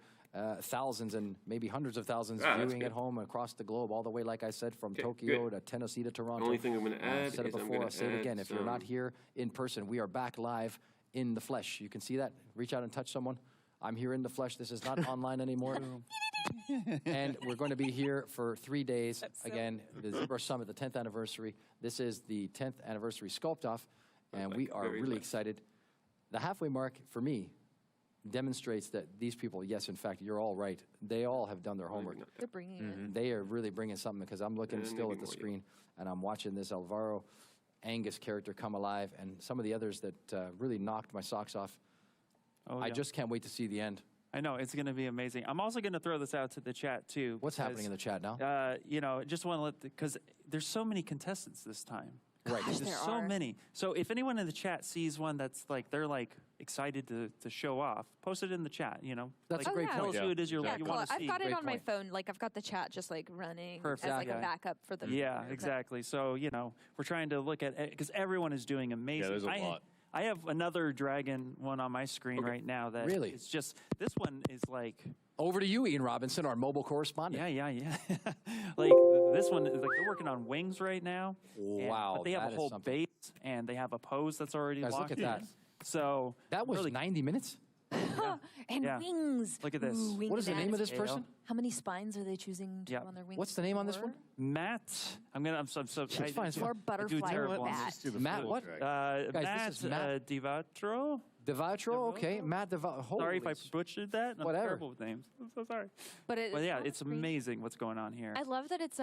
thousands and maybe hundreds of thousands Ah, that's viewing at good. home across the globe, all the way, like I said, from Okay, Tokyo good. to Tennessee to Toronto. The only thing I'm gonna I've add said it is I'm before, gonna I'll say it add again. If you're not some- here in person, we are back live in the flesh. You can see that. Reach out and touch someone. I'm here in the flesh. This is not online anymore. And we're going to be here for 3 days. Again, the Zebra Summit, the 10th anniversary. This is the 10th anniversary Sculpt Off, and we Like are very really less. excited. The halfway mark, for me, demonstrates that these people, yes, in fact, you're all right. They all have done their homework. They're bringing it. They are really bringing something because I'm looking And still maybe at the more, yeah. screen and I'm watching this Alvaro Angus character come alive and some of the others that really knocked my socks off. Oh, I yeah. just can't wait to see the end. I know it's going to be amazing. I'm also going to throw this out to the chat too. What's because, happening in the chat now? You know, just want to let because there's so many contestants this time. Right. Gosh, There's there so are. many. So if anyone in the chat sees one that's like they're like excited to show off, post it in the chat. You know, That's like, a great tell point. us who it is you Yeah, want cool. to see. I've got it Great on my point. phone. Like I've got the chat just like running Perfect. as like Yeah. a backup for the. Yeah, exactly. So, you know, we're trying to look at because everyone is doing amazing. Yeah, there's a lot. I have another dragon one on my screen right now that Really? it's just this one is like Over to you, Ian Robinson, our mobile correspondent. yeah. Like this one is like they're working on wings right now. Wow, But they have that a is whole something. base and they have a pose that's already Guys, look locked at that. in. So That was really 90 minutes? And Yeah. wings. Look at this. Ooh, What is the name of this Scale. person? How many spines are they choosing to Yeah. on their wings? What's the name on this for? one? Matt. I'm so It's fine, it's fine. Or I do butterfly terrible or on bat. this. Do the Matt, full what? drag. Guys, Matt, this is Matt. Divatro. Devatro? Okay, Matt Devatro. Sorry if I butchered that. I'm Whatever. terrible with names. I'm so sorry. But it, Well, yeah, on it's the screen. amazing what's going on here. I love that it's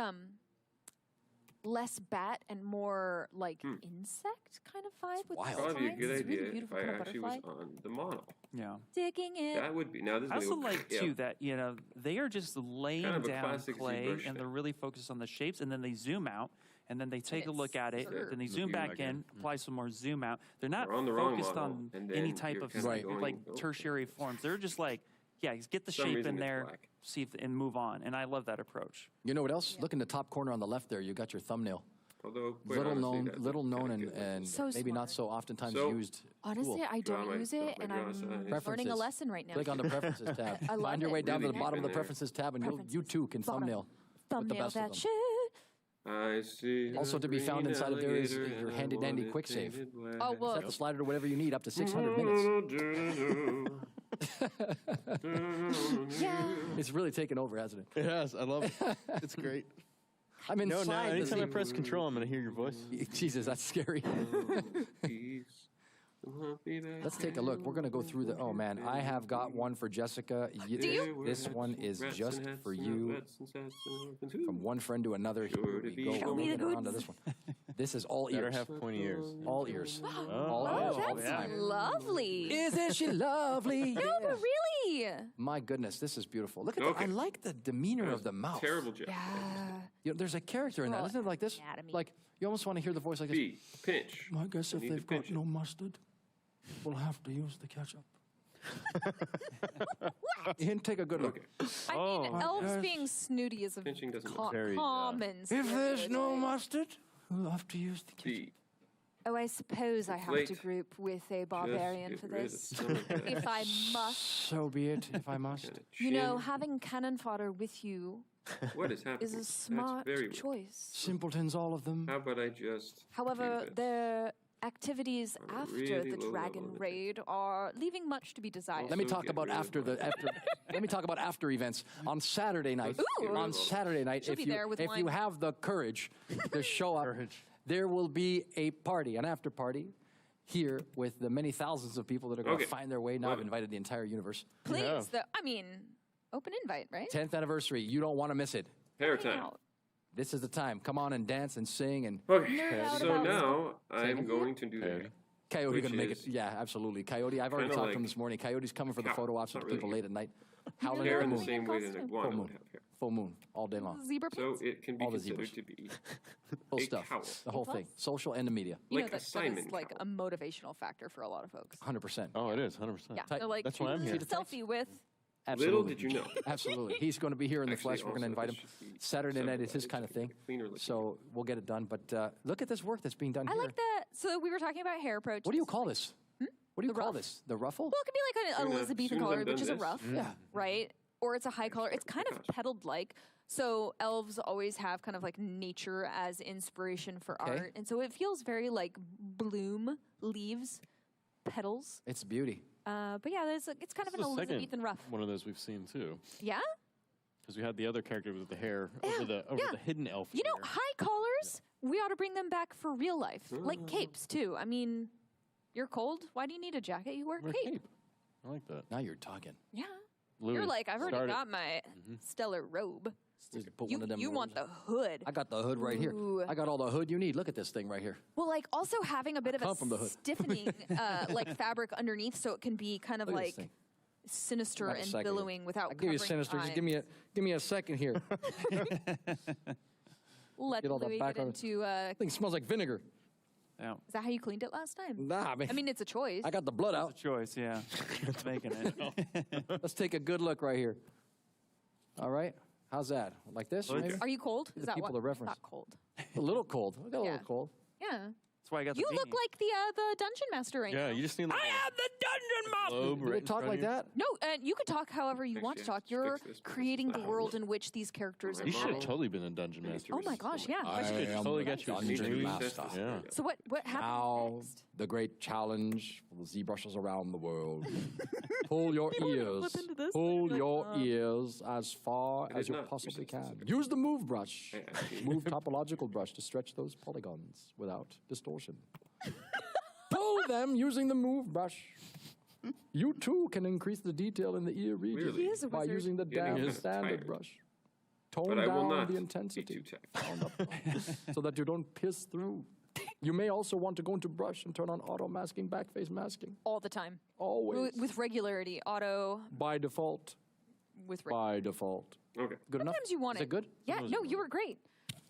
less bat and more like insect kind of vibe with wild. the Probably a spines. good It's idea really if beautiful I kind of actually was butterfly. on the model. Yeah. Digging in. That would be. Now this is I also gonna go- like yeah. too that you know they are just laying Kind of a down classic clay ZBrush and they're thing. really focused on the shapes and then they zoom out and then they take a it's look at it curved. then they The zoom view back again. in, apply some more zoom out. They're not We're on the wrong focused model, on and any then type you're of kinda Right. going, like okay. tertiary forms. They're just like yeah, get the For some shape reason in it's there, black. see if and move on. And I love that approach. You know what else? Look in the top corner on the left there. You got your thumbnail. Although quite Little honestly, known, that's little known, kinda and, good. and So maybe not smart. so oftentimes So- used. Honestly, tool. I don't Draw my- use it, draw and my I'm size. learning Preferences. a lesson right now. Click on the preferences tab. I love Find your it. way down to the Really bottom of the deep in there. preferences tab, and you Preferences. too can Bottom. thumbnail. with the Thumbnail best of that them. shit. I see. Also a to be found green inside of there is alligator your and I handy dandy want it quick save. painted black. Oh, well. Set the slider to whatever you need, up to 600 minutes. Yeah. It's really taken over, hasn't it? It has. I love it. It's great. I'm No, inside. now the anytime I scene. press control, I'm going to hear your voice. Jesus, that's scary. Peace. Let's take a look. We're going to go through the. Oh man, I have got one for Jessica. This one is just for you. From one friend to another. Here we go. Show me the We're on to goods. this one. This is all Better ears. have pointy ears. All ears. All Oh, ears all the that's time. lovely. Isn't she lovely? No, Yeah. but really. My goodness, this is beautiful. Look at Okay. I like the demeanor of the mouth. Terrible job. You know, there's a character in that, isn't it? Like this, Anatomy. like you almost want to hear the voice like this. B, pinch. I guess if Need to they've got pinch it. no mustard, we'll have to use the ketchup. And take a good look. Okay. I mean, elves yes. being snooty is a Pinching doesn't matter. Very, common. If there's no stereotype. mustard, we'll have to use the ketchup. B, Oh, I suppose I have Wait. to group with a just barbarian get for rid of this. some of that. If I must. So be it, if I must. Kinda You know, chin. having cannon fodder with you What is happening? is a That's smart very weird. choice. Simpletons, all of them. How about I just However, do this? their activities after really the low dragon level of raid are leaving much to be desired. Let me Also talk get about rid of after my- the after. Let me talk about after events on Saturday night. Let's get rid On of all Saturday night, She'll if be you there with if you wine. have the courage to show up, Courage. there will be a party, an after party, here with the many thousands of people that are going to Okay. find their way. Now Love I've it. invited the entire universe. Please, Yeah. I mean, open invite, right? 10th anniversary. You don't want to miss it. Hair Hang time. out. This is the time. Come on and dance and sing and. Okay, Nerd out so about now I'm going to do Coyote. that. Coyote Which gonna make it. is Yeah, absolutely. Coyote. I've already kinda talked to him like this morning. Coyote's coming for the cow. photo ops It's with not people really late at night. Howling Hair at in the the moon. same way that an Full iguana moon. would have hair. Full moon all day long. Zebra So pants? it can be All the considered zebras. to be Full a stuff. cowl. The whole thing. Social and the media. You know, like a that Simon is like cowl. a motivational factor for a lot of folks. 100%. Oh, it is 100%. Yeah, Tight. they're like, That's why I'm "Here's here. a selfie with. Absolutely. Little did you know. Absolutely. He's going to be here in the Actually, flesh. We're going to also, invite this him. should be Saturday night is his subdivided kind of to make thing. it cleaner looking. So we'll get it done. But look at this work that's being done I here. like that. So we were talking about hair approaches. What do you call this? What do you The call ruff. this? The ruffle? Well, it could be like an Soon as- Elizabethan soon as color, I'm which done is a this. ruff, Yeah. right? Or it's a high color. It's kind of Gosh. petaled like. So elves always have kind of like nature as inspiration for Okay. art. And so it feels very like bloom, leaves, petals. It's beauty. But yeah, it's kind of an This is the Elizabethan second ruff. one of those we've seen too, Yeah? because we had the other character with the hair over yeah. the hidden elf. You know, hair. high collars, we ought to bring them back for real life. Like capes, too. I mean, you're cold. Why do you need a jacket? You wear a Wear a cape. cape. I like that. Now you're talking. Yeah. Louis You're like, I've already started- got my stellar robe. Just put You, one of them you want robes the on. hood. I got the hood right here. Ooh. I got all the hood you need. Look at this thing right here. Well, like also having a bit of come a from the hood. stiffening like fabric underneath so it can be kind of Look at this like thing. sinister Got a and second billowing here. without I'll give you covering sinister. Just eyes. give me a second here. Let Get all the Louis get background. into. Thing smells like vinegar. Yeah. Is that how you cleaned it last time? Nah, man. I mean, it's a choice. I got the blood out. Choice, yeah. It's making it. Let's take a good look right here. All right. How's that? Like this? Okay. Maybe? Are you cold? The Is that people what? to reference. Not cold. A little cold. I got a Yeah. little cold. Yeah. That's why I got the You look beanie. like the dungeon master right Yeah, now. you just need like the dungeon mouse. globe Do right they in talk front like of you. that? No, you could talk however you want to Actually, I have talk. to You're fix this because creating it's the not world working. in which these characters You You should have inhabit. totally been a dungeon master. Oh my gosh, yeah. I could am totally the get you. dungeon Dream. master. Yeah. So what happened Now, next? the great challenge for the ZBrushers around the world. Pull your ears. flip into this Pull thing, your ears as far It as is you not possibly useless, can. is it? Use the move brush. I actually- Move topological brush to stretch those polygons without distortion. Pull them using the move brush. You too can increase the detail in the ear region Really? He is a by wizard. using the Getting damn kinda standard tired. brush. Tone But I will down not the be intensity too tactful. down up, so that you don't piss through. You may also want to go into brush and turn on auto masking, backface masking. All the time. Always. With regularity. Auto By default. with By default. Okay. Good enough? Sometimes you want Is it good? Yeah, no, you were great.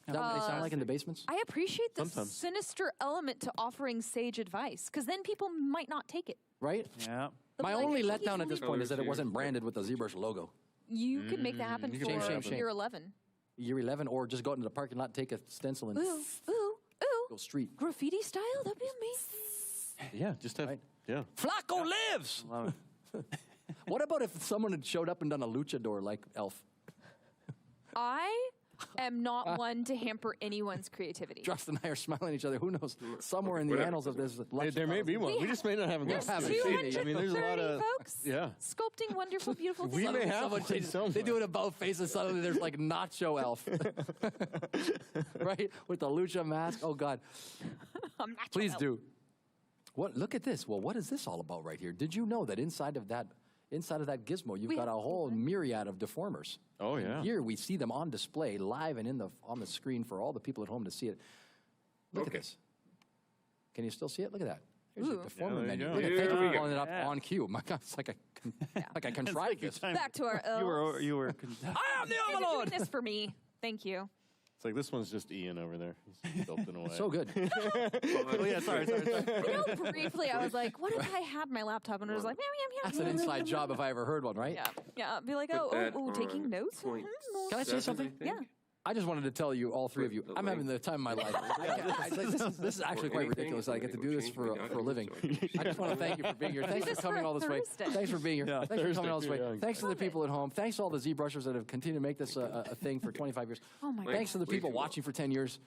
Is that what they sound like in the basements? I appreciate the Sometimes. sinister element to offering sage advice, because then people might not take it. Right? Yeah. My Like, only he's letdown at this point is that it Colors wasn't here. branded with the ZBrush logo. You could make that happen for Shame, shame, shame. year 11. Year 11, or just go out into the parking lot, take a stencil, and Ooh, ooh, go ooh. street. Graffiti style? That'd be amazing. Yeah, just have Right. yeah. Flacco lives! Love it. What about if someone had showed up and done a luchador like Elf? I am not one to hamper anyone's creativity. Justin and I are smiling at each other. Who knows? Somewhere in the Whatever. annals of this, There may be one. We just may not have There's enough. haven't seen it. 230 I mean, there's a lot of folks yeah. sculpting wonderful, beautiful things. We may have Someone one changes- somewhere. they do it about face and suddenly there's like Nacho Elf. Right? With the lucha mask. Oh, God. I'm not Please help. do. What? Look at this. Well, what is this all about right here? Did you know that inside of that gizmo, you've got a whole myriad of deformers? Oh, yeah. And here we see them on display live and on the screen for all the people at home to see it. Look at this. Can you still see it? Look at that. Here's your deformer there you menu. go. Look at, thank you Here for we calling it go. up on cue. My God, it's like I contrived this. Back to our You were. I am the You're overlord. doing this for me. Thank you. It's like this one's just Ian over there. He's built away. So good. Oh yeah, sorry. Briefly, I was like, what if I had my laptop and it was like, meow, meow, meow. That's an inside job if I ever heard one, right? Yeah. Be like, Put that taking on notes? point Mhm. Can I say 7, something? I think. Yeah. I just wanted to tell you, all three of you, I'm having the time of my life. This is actually quite ridiculous that I get to do this for a living. I just want to thank you for being here. Thanks for this coming for all this way. Thursday. Thanks for being here. Thanks for coming all this way. Thursday. Thanks to the people at home. Thanks to all the ZBrushers that have continued to make this a thing for 25 years. Oh my Thanks to the Way people too long. watching for 10 years.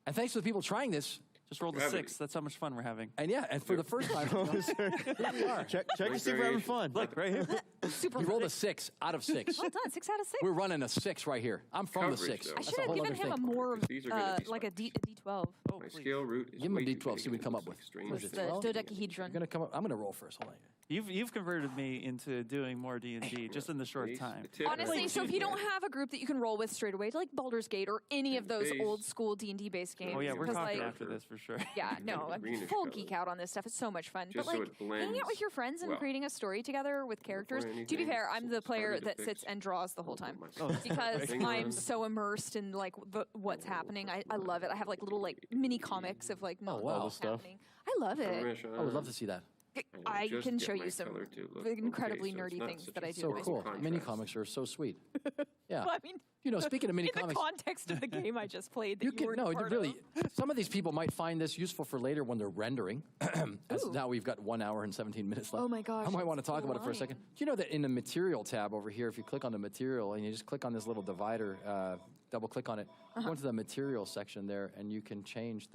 And thanks to the people trying this. Just rolled a Gravity. 6. That's how much fun we're having. And yeah, and for the first time, here we are. Check to see if we're having fun. Look right here. Super You rolled a 6 out of 6. well done. 6 out of 6. We're running a 6 right here. I'm from the Coverage, 6. though. I That's should a have whole given other him a thing. more These are gonna be like a D12. Oh, My please. scale root is Give him a way too D12, big see what we and it come looks up with. like strange What is it, things. 12? The You're dodecahedron. gonna come up. I'm gonna roll first. Hold on. You've converted me into doing more D&D just in the short Base, time. tip, Honestly, right? so if you don't have a group that you can roll with straight away, like Baldur's Gate or any of those Base. old school D&D based games. Oh yeah, we're because, talking like, after this for sure. Yeah, no, I'm Greenish full color. geek out on this stuff. It's so much fun. Just but so like it hanging out with blends your friends and well. creating a story together with characters. To be anything, fair, I'm the it's player harder to that fix. sits and draws the whole time Oh, because Hang on. I'm so immersed in like what's happening. I love it. I have like little like mini comics of like wow. what's All the stuff. happening. I love it. I would love to see that. I just can get show my you some color to look incredibly okay, so it's nerdy not things such that a I do. So in my cool. spare time. Mini comics are so sweet. Yeah. Well, I mean, You know, speaking of mini in the comics, context of the game I just played, that you you can were no, part really. of. Some of these people might find this useful for later when they're rendering. As Ooh. now we've got 1 hour and 17 minutes left. Oh my gosh, I might want to it's talk about it for a flying. second. Do you know that in the material tab over here, if you click on the material and you just click on this little divider, double click on it, go into the material section there, and you can change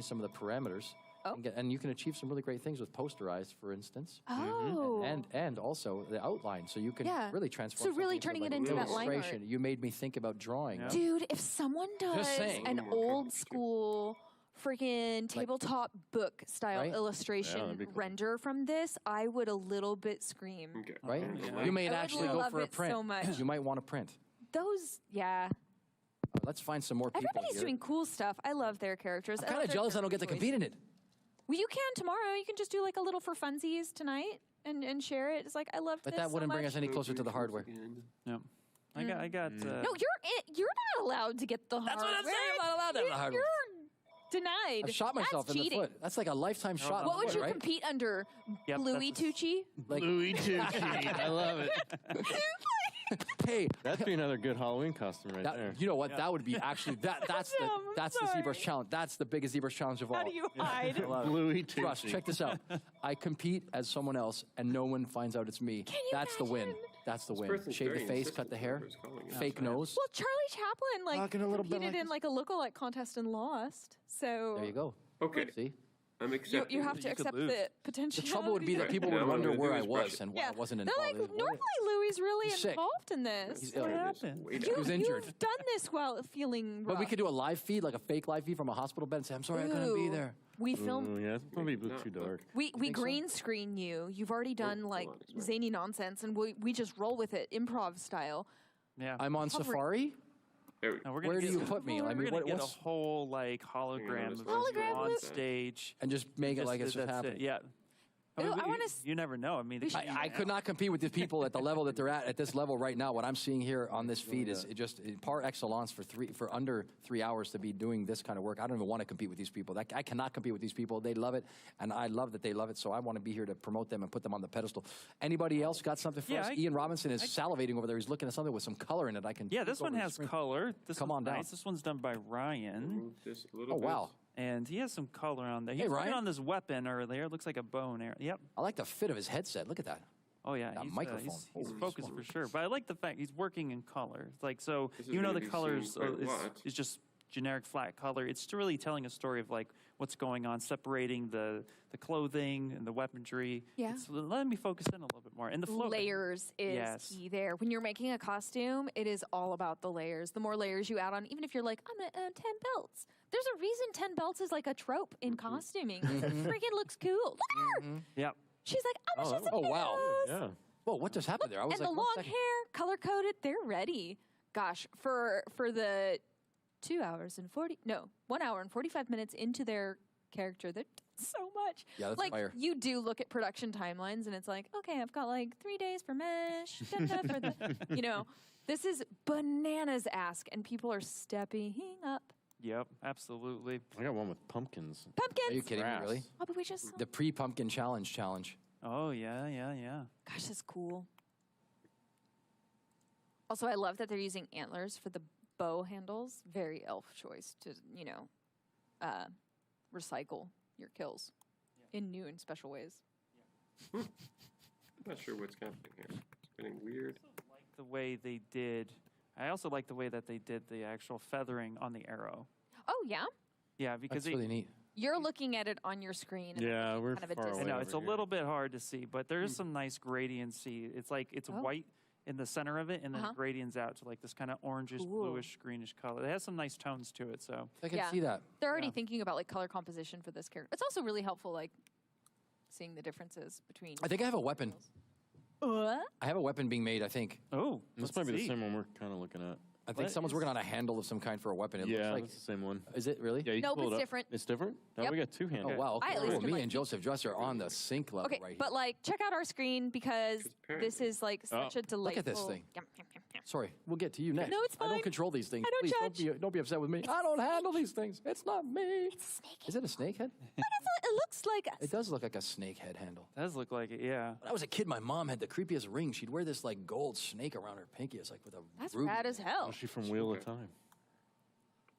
some of the parameters. Oh. And you can achieve some really great things with posterized, for instance. Oh. And also the outline, so you can Yeah. really transform. So really something turning like it into that line art. illustration. You made me think about drawing. Yeah. Dude, if someone does saying. an More old comics, too. school freaking tabletop book style Right? Yeah, illustration that'd be cool. render from this, I would a little bit scream. Okay. Right? Yeah. You may I would actually go love for a it print. so much. You might want to print. Those, yeah. Let's find some more people Everybody's here. doing cool stuff. I love their characters. I'm kind of jealous I don't get to compete in it. Well, you can tomorrow. You can just do like a little for funsies tonight and share it. It's like, I love But this that wouldn't so bring much. us any closer to the hardware. Yeah. I got. No, you're not allowed to get the That's hardware. what I'm saying, I'm not allowed to have the hardware. You're denied. I've shot myself That's in cheating. the foot. That's like a lifetime shot. in What the would foot, you right? compete under? Yep, Bluey that's a- Tucci? Like, Louis Tucci. I love it. hey, That'd be another good Halloween costume right there. you know what? That would be actually that's I'm the sorry. ZBrush challenge. That's the biggest ZBrush challenge of all. How do you hide? Louis Tucci. Russ, check this out. I compete as someone else, and no one finds out it's me. Can you That's the win. imagine? That's the win. person's Shave the very face, insistent cut the hair, whoever's calling it. fake nose. Well, Charlie Chaplin Talking a little bit competed like in this. like a lookalike contest and lost. So There you go. Okay. See, I'm accepting. you have to You could accept lose. the potential. the trouble would be that Right. people Now would what I'm wonder gonna where do I is was brush it. and why Yeah, I wasn't they're involved. like, normally Louis really He's sick. involved in this. He's ill. What What happened? Way He down. was injured. You've done this while feeling rough. But we could do a live feed, like a fake live feed from a hospital bed, and say, "I'm sorry, I couldn't be Ooh. there." We Ooh, filmed. yeah, it's probably a bit too dark. We think so? green screen you. You've already done like on, it's right. zany nonsense, and we just roll with it, improv style. Yeah. I'm on Hovering. Safari. There we Now we're go. gonna Where do get- you put me? I We're mean, gonna get what's a whole like hologram of Hologram you on loop. stage. and just make it like it's just that's happening. Yeah. Ooh, I we- wanna You never know. I mean, I could not compete with the people at the level that they're at this level right now. What I'm seeing here on this feed is it just par excellence for under 3 hours to be doing this kind of work. I don't even want to compete with these people. I cannot compete with these people. They love it, and I love that they love it. So I want to be here to promote them and put them on the pedestal. Anybody else got something for Yeah, us? Ian Robinson is salivating over there. He's looking at something with some color in it. I can. Yeah, this peek one over the has screen. color. This Come one's on down. nice. This one's done by Ryan, Move this a little Oh bit. wow. and he has some color on there. He's Hey, working Ryan. on this weapon earlier. It looks like a bow and arrow. Yep. I like the fit of his headset. Look at that. Oh yeah, That he's, microphone. he's Holy focused smokes. for sure. But I like the fact he's working in color. It's like so This is you know gonna the be colors seen quite a lot. is just generic flat color. It's really telling a story of like what's going on, separating the clothing and the weaponry. Yeah. It's letting me focus in a little bit more. And the flow. Layers is Yes. key there. When you're making a costume, it is all about the layers. The more layers you add on, even if you're like, I'm going to add 10 belts. There's a reason 10 belts is like a trope in costuming. It freaking looks cool. Look at her. Yep. She's like, I'm going to Oh, wow. Yeah. Whoa, what just happened there? I was and like, the one long second. hair, color coded, they're ready. Gosh, for the 1 hour and 45 minutes into their character, they're so much. Yeah, that's like fire. you do look at production timelines, and it's like, okay, I've got like 3 days for mesh, for the, this is bananas ask, and people are stepping up. Yep. Absolutely. I got one with pumpkins. Pumpkins. Are you kidding me, Grass. really? Oh, but we just The pre-pumpkin challenge. Oh yeah. gosh, that's cool. Also, I love that they're using antlers for the bow handles. Very elf choice to, recycle your kills in new and special ways. I'm not sure what's happening here. It's getting weird. Like the way they did. I also like the way that they did the actual feathering on the arrow. Oh, yeah? Yeah, because That's really neat. You're looking at it on your screen. and Yeah, it's we're kind of a far away. I distance. know over it's a here. little bit hard to see, but there is some nice gradiency. It's like it's white in the center of it, and then it gradients out to like this kind of orangish, Cool. bluish, greenish color. It has some nice tones to it. So I can see that. They're already thinking about like color composition for this character. It's also really helpful, like seeing the differences between. I think I have a weapon. I have a weapon being made, I think. oh, This might be the same one we're kind of looking at. I think What someone's is- working on a handle of some kind for a weapon. It Yeah, looks that's the same one. like. Is it really? Yeah, you can Nope, pull it's it up. different. It's different? Oh, Yep. we got two handles. Oh, wow. Okay. I at least Oh, can, me like- and Joseph Dress are on the sync level Okay, right here. but like check out our screen because apparently- this is like such a delightful. Look at this thing. Yum, yum, yum, yum. Sorry, we'll get to you next. No, it's I don't fine. control these things. I don't Please judge. don't be upset with me. I don't handle these things. It's not me. It's a snake. Is it a snake head? It looks like It does look like a snake head handle. does look like it. Yeah. When I was a kid, my mom had the creepiest ring. She'd wear this like gold snake around her pinky. It's like with a that's ruby. rad as hell. Was she from Wheel of Time?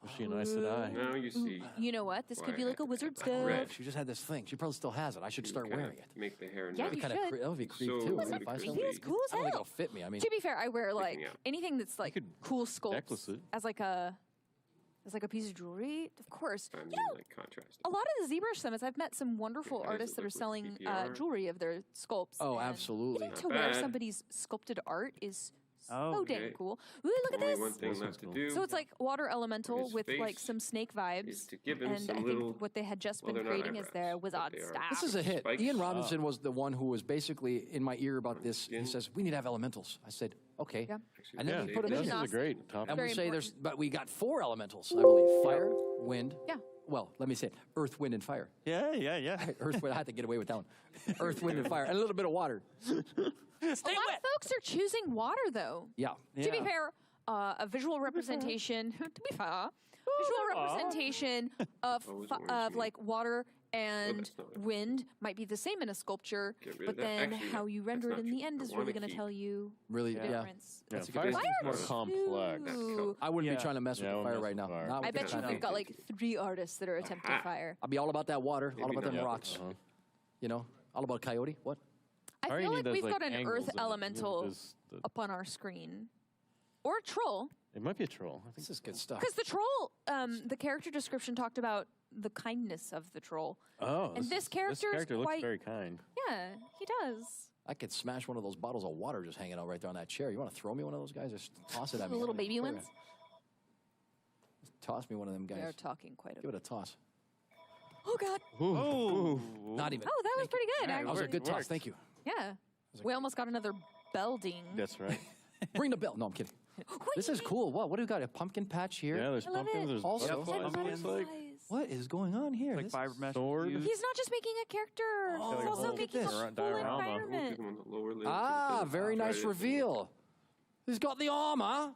Was she an Aes Sedai? Now you see. You know what? This could be like a wizard stuff. Red. She just had this thing. She probably still has it. I should start Kinda wearing it. Make the hair Yeah, not you Kinda should. that would be creep So too. That's If I creepy. started- It is cool as I don't think hell. it'll fit me. I mean, To be fair, I wear like out. anything that's like could cool necklace sculpts it. as like a piece of jewelry. Of course, I mean, you know, like contrast. a lot of the ZBrush summits, I've met some wonderful How does artists it that are look with selling PPR? jewelry of their sculpts. Oh, and absolutely. Getting to Not wear bad. somebody's sculpted art is so Oh, dang okay. cool. Ooh, look at Only this. one thing This left one's to cool. do. So it's like water elemental His with like face some snake vibes. is to give him and some I little- think what they had just well, been they're not creating is eyebrows, their but wizard they are. staff. this is a hit. Spikes. Ian Robinson was the one who was basically in my ear about this. He Skin. says, we need to have elementals. I said, okay. Yeah. Actually, And then yeah, we put them this in is here. a This is a great topic. And we Very say important. but we got 4 elementals, I believe. Fire, wind. Yeah. Well, let me say it. Earth, wind, and fire. Yeah. Earth, wind, I had to get away with that one. Earth, wind, and fire. And a little bit of water. A lot of folks are choosing water though. Yeah. To be Yeah. fair, a visual representation. To be fair, visual representation of Oh, it's of orangey. like water and that's not what I wind might be the same in a sculpture, Get rid but of that. then Actually, how you that's render it not in the true. end I is wanna really going to keep- tell you Really, the yeah. difference. Yeah, That's a fire good- is more Fire. complex. Ooh. I wouldn't Yeah. be trying to mess with Yeah, I the wouldn't fire mess right with now. fire. Not I with bet the you kind we've of- got like 3 artists that are attempting Aha. fire. I'll be all about that water, all Maybe about them not. rocks. Uh-huh. You know, all about coyote. What? I already feel need like those, we've like, got an angles earth in it, you know, elemental there's the- up on our screen, or a troll. It might be a troll. I think This is good stuff. Because the troll, the character description talked about the kindness of the troll. Oh, And this character is looks quite- very kind. Yeah, he does. I could smash one of those bottles of water just hanging out right there on that chair. You want to throw me one of those guys? Just toss it at me. The little baby Look at ones. that. Just toss me one of them They're guys. talking quite a Give bit. it a toss. Oh, God. Not even. Oh, that was pretty good, That was a actually. good toss. Thank you. Yeah. We almost got another bell ding. That's right. Bring the bell. No, I'm kidding. This is cool. What do we got? A pumpkin patch here? Yeah, there's I love pumpkins. it. There's Also- butterflies. Yep. It looks like. What is going on here? Like This fiber is- mesh. sword. fused. He's not just making a character. He's like, also look at making a this. full Diorama. We'll give environment. him on the lower lid. Ah, very nice Right. reveal. He's got the armor.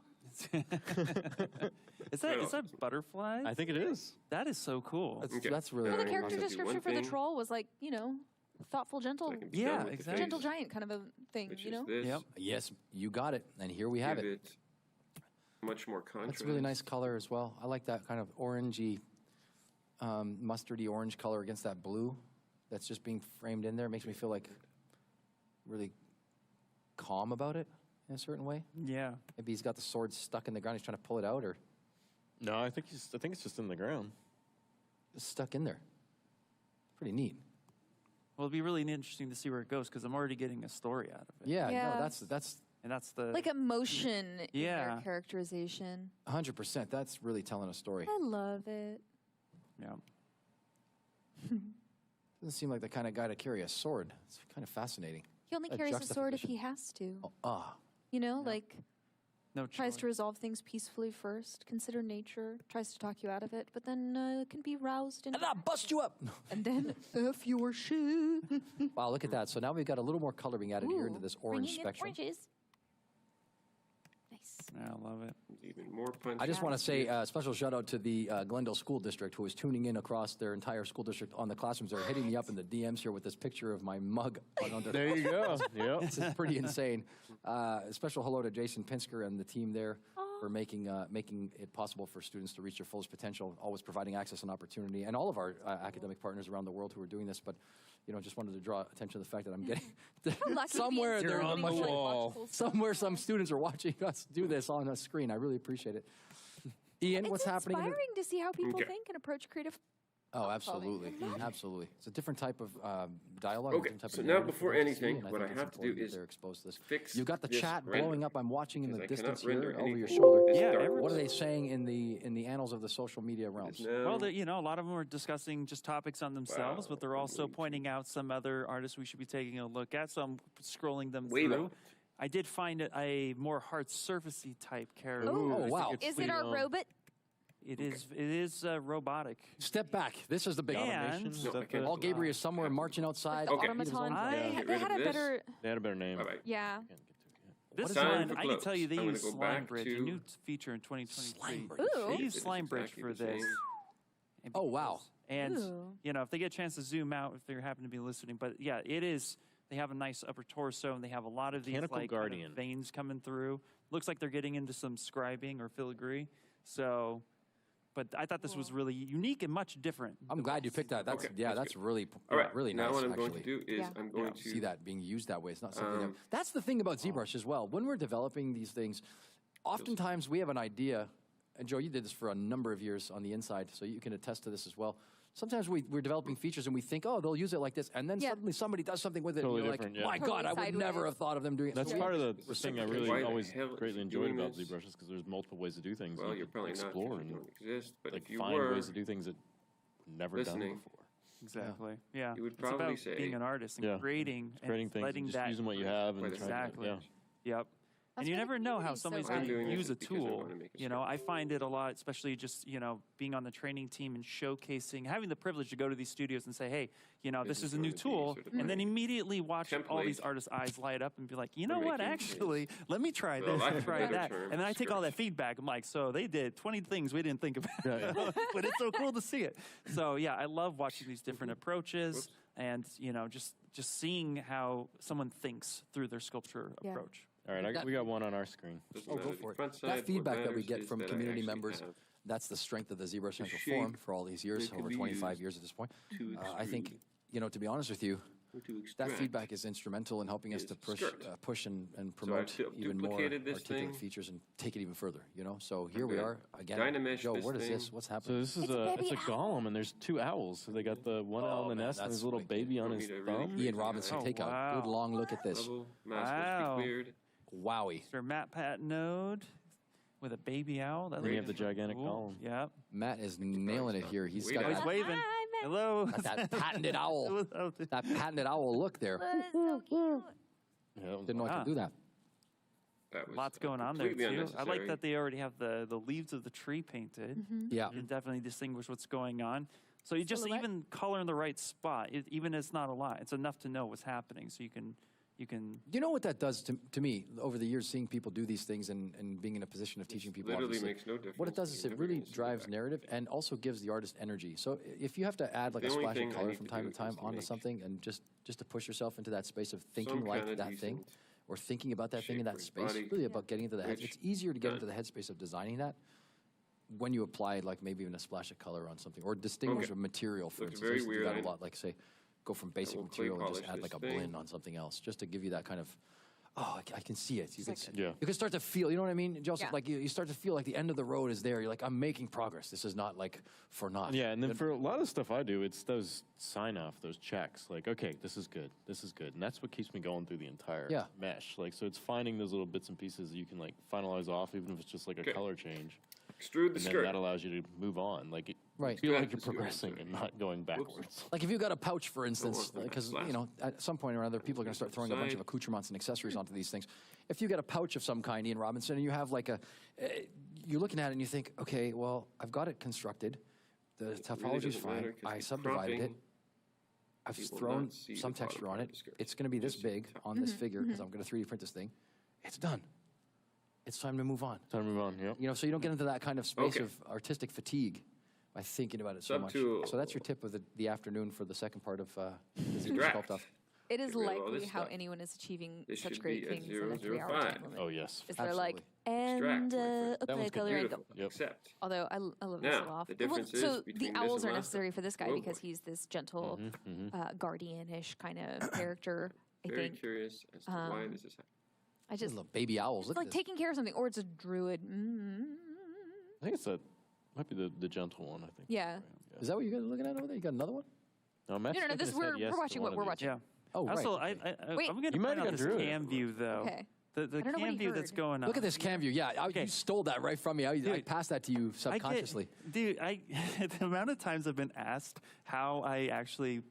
Is that butterfly? I think it is. That is so cool. Okay. That's really Well, the Alright, character I'll do description one for the thing. troll was like, thoughtful, gentle, I can be Yeah, done with the exactly. gentle face, giant kind of a thing, which you know? is this. Yep. Yes, you got it. And here we have Give it. it much more contrast. That's a really nice color as well. I like that kind of orangey, mustardy orange color against that blue that's just being framed in there. It makes me feel like really calm about it in a certain way. Yeah. Maybe he's got the sword stuck in the ground. He's trying to pull it out, or No, I think it's just in the ground. It's stuck in there. Pretty neat. Well, it'll be really interesting to see where it goes because I'm already getting a story out of it. Yeah, Yeah. no, that's And that's the Like emotion in Yeah. your characterization. 100%. That's really telling a story. I love it. yeah. Doesn't seem like the kind of guy to carry a sword. It's kind of fascinating. He only A carries a sword if juxtaposition. he has to. Ah, You know, like No tries choice. to resolve things peacefully first, consider nature, tries to talk you out of it, but then can be roused and I'll bust you up. and then F your shit. Wow, look at that. So now we've got a little more color being added here into Ooh, this orange bringing in spectrum. oranges. Nice. Yeah, I love it. Even more punch. I just want to say a special shout out to the Glendale School District who is tuning in across their entire school district on the classrooms. They're hitting me up in the DMs here with this picture of my mug. There you go. Yep. This is pretty insane. A special hello to Jason Pinsker and the team there for making it possible for students to reach their fullest potential, always providing access and opportunity, and all of our academic partners around the world who are doing this. But, just wanted to draw attention to the fact that I'm getting somewhere You're on the wall. somewhere some students are watching us do this on a screen. I really appreciate it. Ian, It's what's happening? inspiring to see how people Okay. think and approach creative. Oh, absolutely, absolutely. It's a different type of dialogue. Okay, different type so of now narrative before for them to see, anything, and I what think I it's have to do important that is they're exposed to this. fix You got the this chat render, blowing up. I'm watching in the because I distance cannot render here over your anything shoulder. this Yeah, dark. every- What are they saying in the annals of the social media realms? Now, Well, a lot of them are discussing just topics on themselves, Wow. but they're also pointing out some other artists we should be taking a look at. So I'm scrolling them Wave through. out. I did find a more hard surfacey type character. Ooh, I think wow. it's Is it our robot? It is robotic. Step back. This is the big And- automation. No, I can't. All Gabriel is somewhere marching outside. Okay. Automaton. I- Get They rid had of a this. better. They had a better name. Bye-bye. Yeah. Can't get to it yet. This Time one, for I can tell you, they close. I'm use gonna go Slime back Bridge, to- a new feature in 2023. Slime Bridge. Ooh. They use It's Slime Bridge exactly for the this. same. Oh, wow. And, Ooh. if they get a chance to zoom out, if they happen to be listening, but yeah, it is. They have a nice upper torso, and they have a lot of these Mechanical like Guardian. veins coming through. Looks like they're getting into some scribing or filigree. So, but I thought this was really unique and much different. I'm glad you picked that. That's Okay, yeah, that's that's really All right. really now nice. what I'm actually. going to do is Yeah. I'm going Yeah. to See that being used that way. It's not something that's the thing about ZBrush as well. When we're developing these things, oftentimes we have an idea, and Joe, you did this for a number of years on the inside, so you can attest to this as well. Sometimes we're developing features and we think, oh, they'll use it like this, and then Yeah. suddenly somebody does something with it, Totally and you're different, like, yeah. my God, I Totally would never sideways. have thought of them doing it. That's So part yeah. of the thing I Why really the always hell is greatly she enjoyed doing about this? ZBrush is because there's multiple ways to do things. Well, you you're can probably not explore because you and don't exist, but like if you find were, ways to do things that never listening, done before. Exactly. Yeah. You would It's probably about say- being an artist and Yeah. creating, Creating and things, letting and just that using what you have and Right, trying exactly. to, yeah. Yep. That's And you why the never know how community's so somebody's great. going I'm doing to use this a because I tool. wanna make a You know, I script. find it a lot, especially just, being on the training team and showcasing, having the privilege to go to these studios and say, hey, this is a new going to be tool. sort of And then my immediately watch all these template. artists' eyes light up and be like, you know for what, making actually, let me try Well, this lack and of a try better that. term, And then I take all that script. feedback. I'm like, so they did 20 things we didn't think about. But it's so cool to see it. So, yeah, I love watching these different approaches and, just seeing how someone thinks through their sculpture Yeah. approach. All right, we got one on our screen. Doesn't Oh, go matter for the it. front side, That what feedback that we matters get is from that I community actually members, have that's the strength of the ZBrush Central shape Forum for all these years, that can over be 25 used years at this point. to I think, extrude. to be honest with you, or to that extract. feedback is instrumental in helping us is to Sculpt. push and promote I've even more duplicated this articulate thing. features and take it even further. So here we gonna are again. Dynamesh Joe, this what is thing. this? What's So happening? this is It's a it's baby a golem, and there's two owls. So they got the one owl in the man, nest and that's his little wicked. baby on Want his me to really thumb. create Ian Robinson, Oh, take a wow. good long look at this. Level, mask Wow. must be cleared. Wowie. Mr. Matt Pat Node with a baby owl. That Then you have looks the gigantic cool. golem. Yep. Matt is nailing it here. He's Wait got a Oh, he's that, waving. Hi, Matt. Hello. that patented owl. That patented owl look there. That's so cute. Yeah, that was- Didn't know I Wow. could do that. That was Lots going on there completely too. I like unnecessary. that they already have the leaves of the tree painted. Yeah. You can definitely distinguish what's going on. So you just Silhouette. even color in the right spot, even if it's not a lot, it's enough to know what's happening. So you can. You know what that does to me over the years, seeing people do these things and being in a position of teaching people. literally obviously, makes no difference. What it does is You're it never really gonna see drives that. narrative and also gives the artist energy. So if you have to add like The a only splash thing of I color need from to time do to time is to onto make something and just to push yourself into that space of thinking Some like kinda that thing decent or thinking about that thing in shape that for space, body, really about getting into the head. which It's easier to get done. into the headspace of designing that when you apply like maybe even a splash of color on something or distinguish Okay. a material, for Looks instance. I very used to do weird. that a I- lot, like say go from basic will clay material and just polish add like this a thing. blend on something else, just to give you that kind of oh, I can see it. You can, Yeah. you can start to feel, you know what I mean, Joseph? Yeah. Like you start to feel like the end of the road is there. You're like, I'm making progress. This is not like for naught. Yeah, and then for a lot of stuff I do, it's those sign-off, those checks. Like, okay, this is good, and that's what keeps me going through the entire mesh. Like, so it's finding those little bits and pieces that you can like finalize off, even if it's just like a color change. Extrude the And then skirt. that allows you to move on. Like, Right. feel like you're Extract the skirt. progressing and not going backwards. Like if you've got a pouch, for instance, Don't want because that. you know at some point or other, people are going to start throwing a bunch of accoutrements and accessories onto these things. If you get a pouch of some kind, Ian Robinson, and you have like you're looking at it and you think, okay, well, I've got it constructed. The topology is doesn't matter fine. 'cause I the subdivided it. cropping, I've you will thrown not see some the bottom texture on part of it. the skirt. It's going to be this Just see big the top. on this figure because I'm going to 3D print this thing. It's done. It's time to move on. Time to move on. Yep. You know, so you don't get into that kind of space Okay. of artistic fatigue by thinking about it so much. Subtool. So that's your tip of the afternoon for the second part of the Draft. Sculpt off. It is Get rid of all likely this how stuff. anyone is achieving This such should great be at things in a 3-hour 005. time limit. Oh yes. Is they're like, Absolutely. and Extract. apply one's color and go. Beautiful. Yep. Accept. Although I love this Now, little off. the difference is so between the this owls and are last necessary one. for this guy Go because for it. he's this gentle, guardian-ish kind of character. I Very think. curious as to why this is happening. I just Little baby owls. it's Look like at this. taking care of something, or it's a druid. I think it's might be the gentle one. I think. Yeah. Is that what you guys are looking at over there? You got another one? No, No, no, this we're watching what we're watching. Yeah. Oh, right. Also, Okay. Wait. I'm going You to might point have out this gone through it. cam view, though. Okay. The I don't know what cam he view that's heard. going on. Look at this cam view. Yeah, you stole that right from me. I passed that to you subconsciously. Dude, the amount of times I've been asked how I actually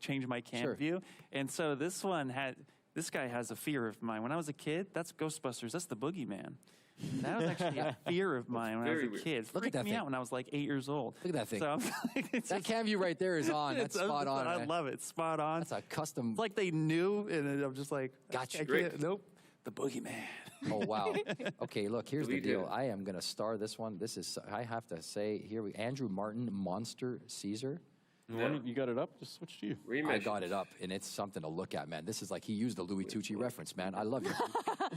change my cam Sure. view, and so this guy has a fear of mine. When I was a kid, that's Ghostbusters. That's the boogeyman. That was actually a fear of mine when I was very a weird. kid. It Look at freaked that me thing. out when I was like 8 years old. Look at that thing. So I'm like, it's That just- cam view right there is on. That's it's- spot on. I man. love it. Spot on. That's a custom. It's like they knew, and I'm just like, Gotcha. I Great. can't, nope. The boogeyman. Oh wow. Okay, look. Here's the Delete deal. it. I am going to star this one. This is. I have to say here. Andrew Martin, Monster Caesar. You got it up. Just switch to you. Remesh. I got it up, and it's something to look at, man. This is like he used the Louis Tucci reference, man. I love you.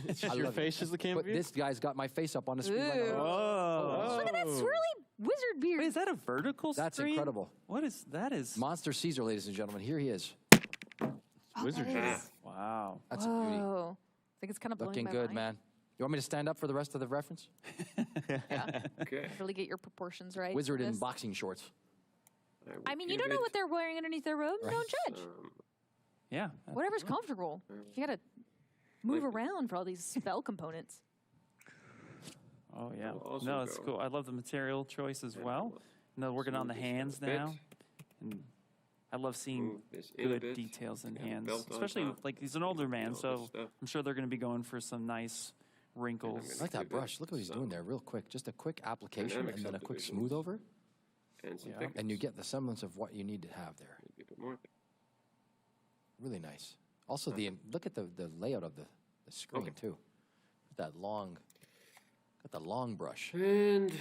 It's just your face is the cam But view. this guy's got my face up on the screen. Right Ooh. now. Oh. Look at that swirly wizard beard. Wait, is that a vertical That's screen? incredible. What is that? Is Monster Caesar, ladies and gentlemen. Here he is. Wizard. that is- wow. That's a beauty. Oh, I think it's kind of blowing Looking my good, mind. man. You want me to stand up for the rest of the reference? Okay. Really get your proportions right. Wizard for in this. boxing shorts. I mean, you don't know what they're wearing underneath their robes. Don't judge. Yeah. Whatever's comfortable. You gotta move around for all these spell components. Oh yeah. I'll also No, it's go- cool. I love the material choice as well. No, working on the smooth this hands down a now. bit. And I love seeing Move this in a good bit. details in Got a hands, belt on especially top. like he's an older man, all this so stuff. I'm sure they're going to be going for some nice wrinkles. I like that brush. Look what he's doing there, real quick. Just a quick application Dynamic and then a quick subdivisions. smooth over, And some Yeah. thickness. and you get the semblance of what you need to have there. Maybe a bit more. Really nice. Also, look at the layout of the screen Okay. too. That long, got the long brush. And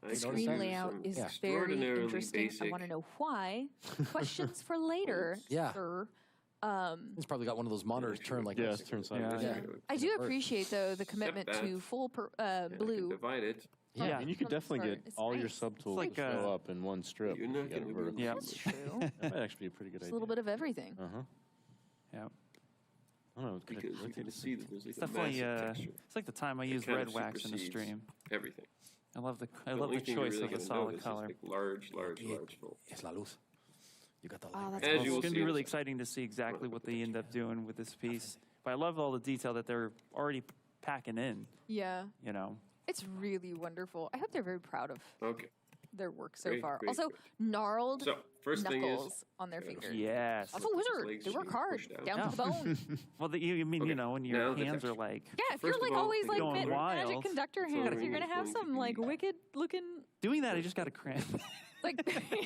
The screen layout is very interesting. I want to know why. Questions for later, Yeah. sir. It's probably got one of those monitors turned like Yeah, this. it's turned sideways. Yeah. I do appreciate though the commitment that. to full blue. Divide it. Yeah. And you could From the definitely start. get It's all your nice. subtools like, to show up in one strip. You're if not you got gonna it be vertical. Yeah. That's true. That might actually be a pretty good It's a idea. little bit of everything. Yeah. I don't know. Could Because you can see that there's like It's a definitely massive texture. it's like the time I It use kind red of wax in the supersedes stream. Everything. I love the only thing you're choice really of the gonna solid notice is, color. like large full. Es la luz. You got the light. Oh, right that's there. As cool. you will It's going to see be in a really second. exciting to see exactly what they end up doing with this piece. But I love all the detail that they're already packing in. Yeah. You know. It's really wonderful. I hope they're very proud of Okay. their work so Great, far. great, Also, great. gnarled So, first thing knuckles is, on their fingers. Yes. Also, His wizard. legs They work should hard, push down. down to the bone. Well, you mean, Okay, you know, when now your the hands are texture. like Yeah, if First you're of like all, always they like go Going magic wild. conductor That's hands, all you're gonna have going to some be like now. wicked looking. doing that. I just got to cramp. Like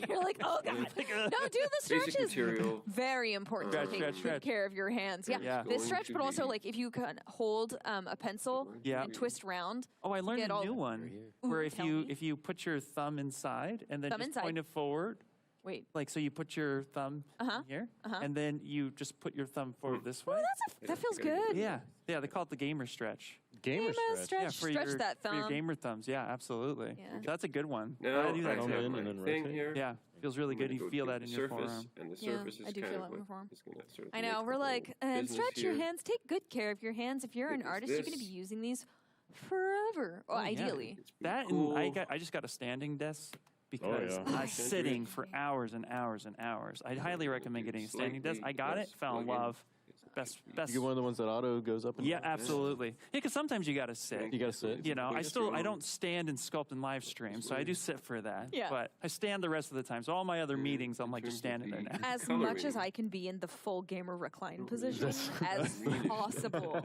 you're like, oh god, no, do the basic stretches. material. Very important Stretch, to take stretch, good stretch. care of your hands. Yeah, Yeah. this Going stretch, to but also be- like if you can hold a pencil Yeah. and twist round. Oh, I learned get a all- new one where if tell you me. if you put your thumb inside and then Thumb just inside. point it forward, Wait, like so you put your thumb here, and then you just put your thumb forward this way. that feels good. Yeah, they call it the gamer stretch. gamer stretch. Stretch that For your thumb. gamer thumbs. Yeah, absolutely. Yeah. That's a good one. Now I do that I Thumb too. have in my and then thing rotate. here. Yeah, feels really I'm good. gonna You go feel to that the in your surface, forearm. And the Yeah, surface is I do kind feel of it in my what forearm. is gonna sort of I make know. the We're whole like, and business stretch your here. hands. Take good care of your hands. If you're an Because artist, you're going to this- be using these forever. Well, Yeah. ideally. It's pretty That cool. and I just got a standing desk because yeah. I was sitting for hours and hours and hours. I'd highly recommend getting a standing desk. I got it, fell in love. Best. You get one of the ones that auto goes up and Yeah, down? absolutely. Yeah, because sometimes you got to sit. You got to sit. You know, I Just your don't stand and sculpt and live stream, so I do sit for that. Yeah. But I stand the rest of the time. So all my other meetings, I'm like just terms of standing there the- now. As much as I can be in the full gamer recline position as possible.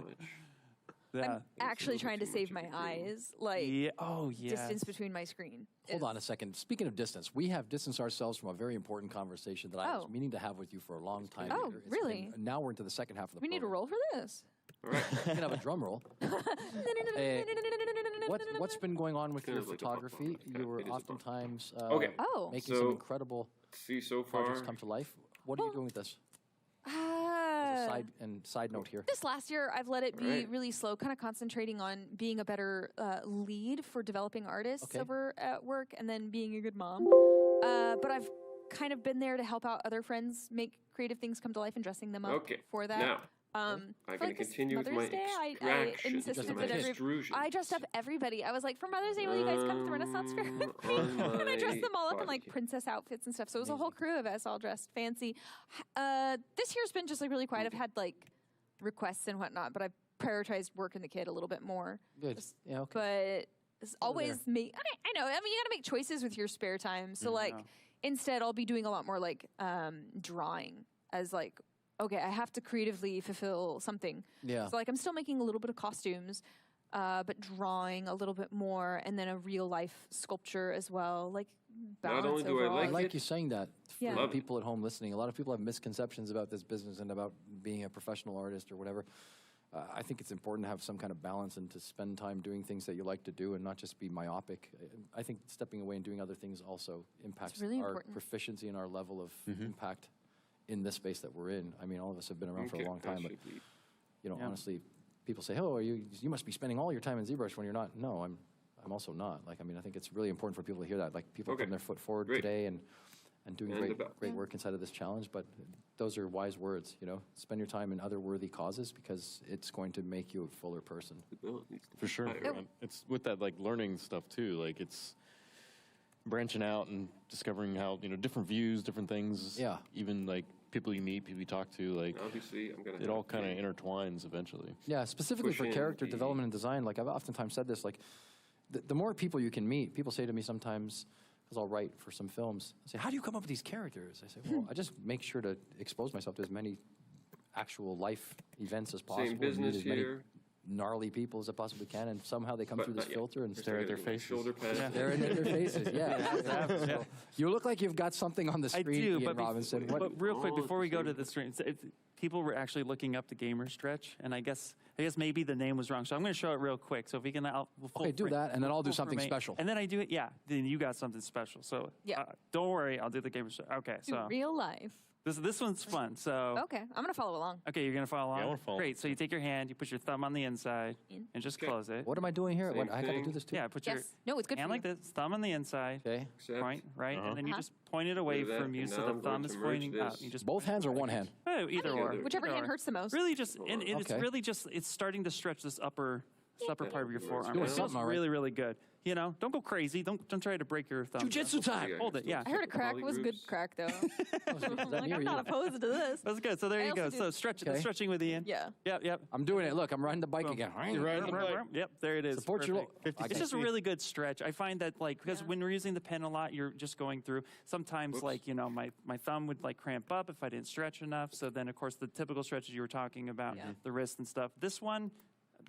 Yeah. I'm actually trying to save my eyes. Like, Yeah. Oh, yeah. distance between my screen. Hold on a second. Speaking of distance, we have distanced ourselves from a very important conversation that I was Oh. meaning to have with you for a long time. Oh, Peter. really? Now we're into the second half of the We need a program. roll for this. We can have a drum roll. What's been going on with Kind your of like a photography? pop-up. It You kinda- were it is a pop-up. oftentimes Okay. making So- some incredible See, so far, projects come to life. What are you doing with this? As a side note here. This last year, I've let it be Right. really slow, kind of concentrating on being a better lead for developing artists Okay. over at work and then being a good mom. But I've kind of been there to help out other friends make creative things come to life and dressing them up Okay. for that. Now, I'm gonna continue with my I extraction, insisted just my that extrusions. I dressed up everybody. I was like, for Mother's Day, will you guys come to Renaissance Fair with me? on And I dressed my them all up in like body. princess outfits and stuff. So it was a whole crew of us all dressed fancy. This year's been just like really quiet. I've had like requests and whatnot, but I've prioritized working the kid a little bit more. Good. Yeah, okay. But it's always me. I know. I mean, you got to make choices with your spare time. So like, Yeah. instead, I'll be doing a lot more like drawing as like, okay, I have to creatively fulfill something. Yeah. So like, I'm still making a little bit of costumes, but drawing a little bit more, and then a real life sculpture as well. Like balance only do I overall. I like like it. you saying that for Yeah. the Love it. people at home listening. A lot of people have misconceptions about this business and about being a professional artist or whatever. I think it's important to have some kind of balance and to spend time doing things that you like to do and not just be myopic. I think stepping away and doing other things also impacts really our important. proficiency and our level of impact in this space that we're in. I mean, all of us have been around for a Okay, long time, but that should be- you know, Yeah. honestly, people say, "Oh, you must be spending all your time in ZBrush when you're not." No, I'm also not. Like, I mean, I think it's really important for people to hear that. Like, people are Okay. putting their foot forward Great. today and doing And about. great work inside of this challenge. But those are wise words. You know, spend your time in other worthy causes because it's going to make you a fuller person. the bill needs to be For sure. higher. And it's with that like learning stuff too. Like it's branching out and discovering how, you know, different views, different things. Yeah. Even like people you meet, people you talk to, like Obviously, I'm gonna. it all kind of intertwines eventually. Yeah, specifically Push for in character the- development and design. Like, I've oftentimes said this. Like, the more people you can meet, people say to me sometimes, because I'll write for some films, I say, "How do you come up with these characters?" I say, "Well, I just make sure to expose myself to as many actual life events as possible. and meet business as many here. gnarly people as I possibly can, and somehow they come through this yeah. filter and First stare I at their gotta get my faces. Shoulder pads. they're in their faces. Yeah. So, you look like you've got something on the I screen, do, Ian but, Robinson. What, but real quick Oh, before we go to same. the stream, people were actually looking up the gamer stretch, and I guess maybe the name was wrong. So I'm going to show it real quick. So if we can, we'll full Okay, do frame- that, and then I'll do full something frame it. special. And then I do it. Yeah, then you got something special. So Yeah. don't worry, I'll do the gamer stretch. Okay, Do so real life. this one's fun. So Okay, I'm gonna follow along. okay, you're going to follow along. Yeah, I wanna follow. Great. So you take your hand, you put your thumb on the inside, In. and just Okay. close it. what am I doing here? Same What, I got to thing. do this too? Yeah, put Yes. your No, it's good hand for like you. this, thumb on the inside. Okay. Except- Point, right, and then you Uh-huh. just point it away Do that, from you, and so now the I'm thumb going is to pointing merge up. this. You just Both hands or one hand? Oh, either or. Either. Whichever Either hand or. hurts the most. Really, just Hold and on. it's Okay. really just it's starting to stretch this upper part of your forearm. Doing It feels something, all right. really, really good. You know, don't go crazy. Don't try to break your thumb. Jiu-jitsu time. Hold it. Yeah, I heard a crack. It was good Polygroups. crack though. Is that Like, me or I'm not you? opposed to this. that's good. So there I you go. also So do- stretch, Okay. stretching with Ian. Yeah. Yep. I'm doing it. Look, I'm riding the bike again. You're riding the bike. Yep, there it is. Support your Perfect. lo- I It's got just a you. really good stretch. I find that like because Yeah. when we're using the pen a lot, you're just going through. Sometimes Whoops. like my thumb would like cramp up if I didn't stretch enough. So then of course the typical stretches you were talking about, Yeah. the wrist and stuff. This one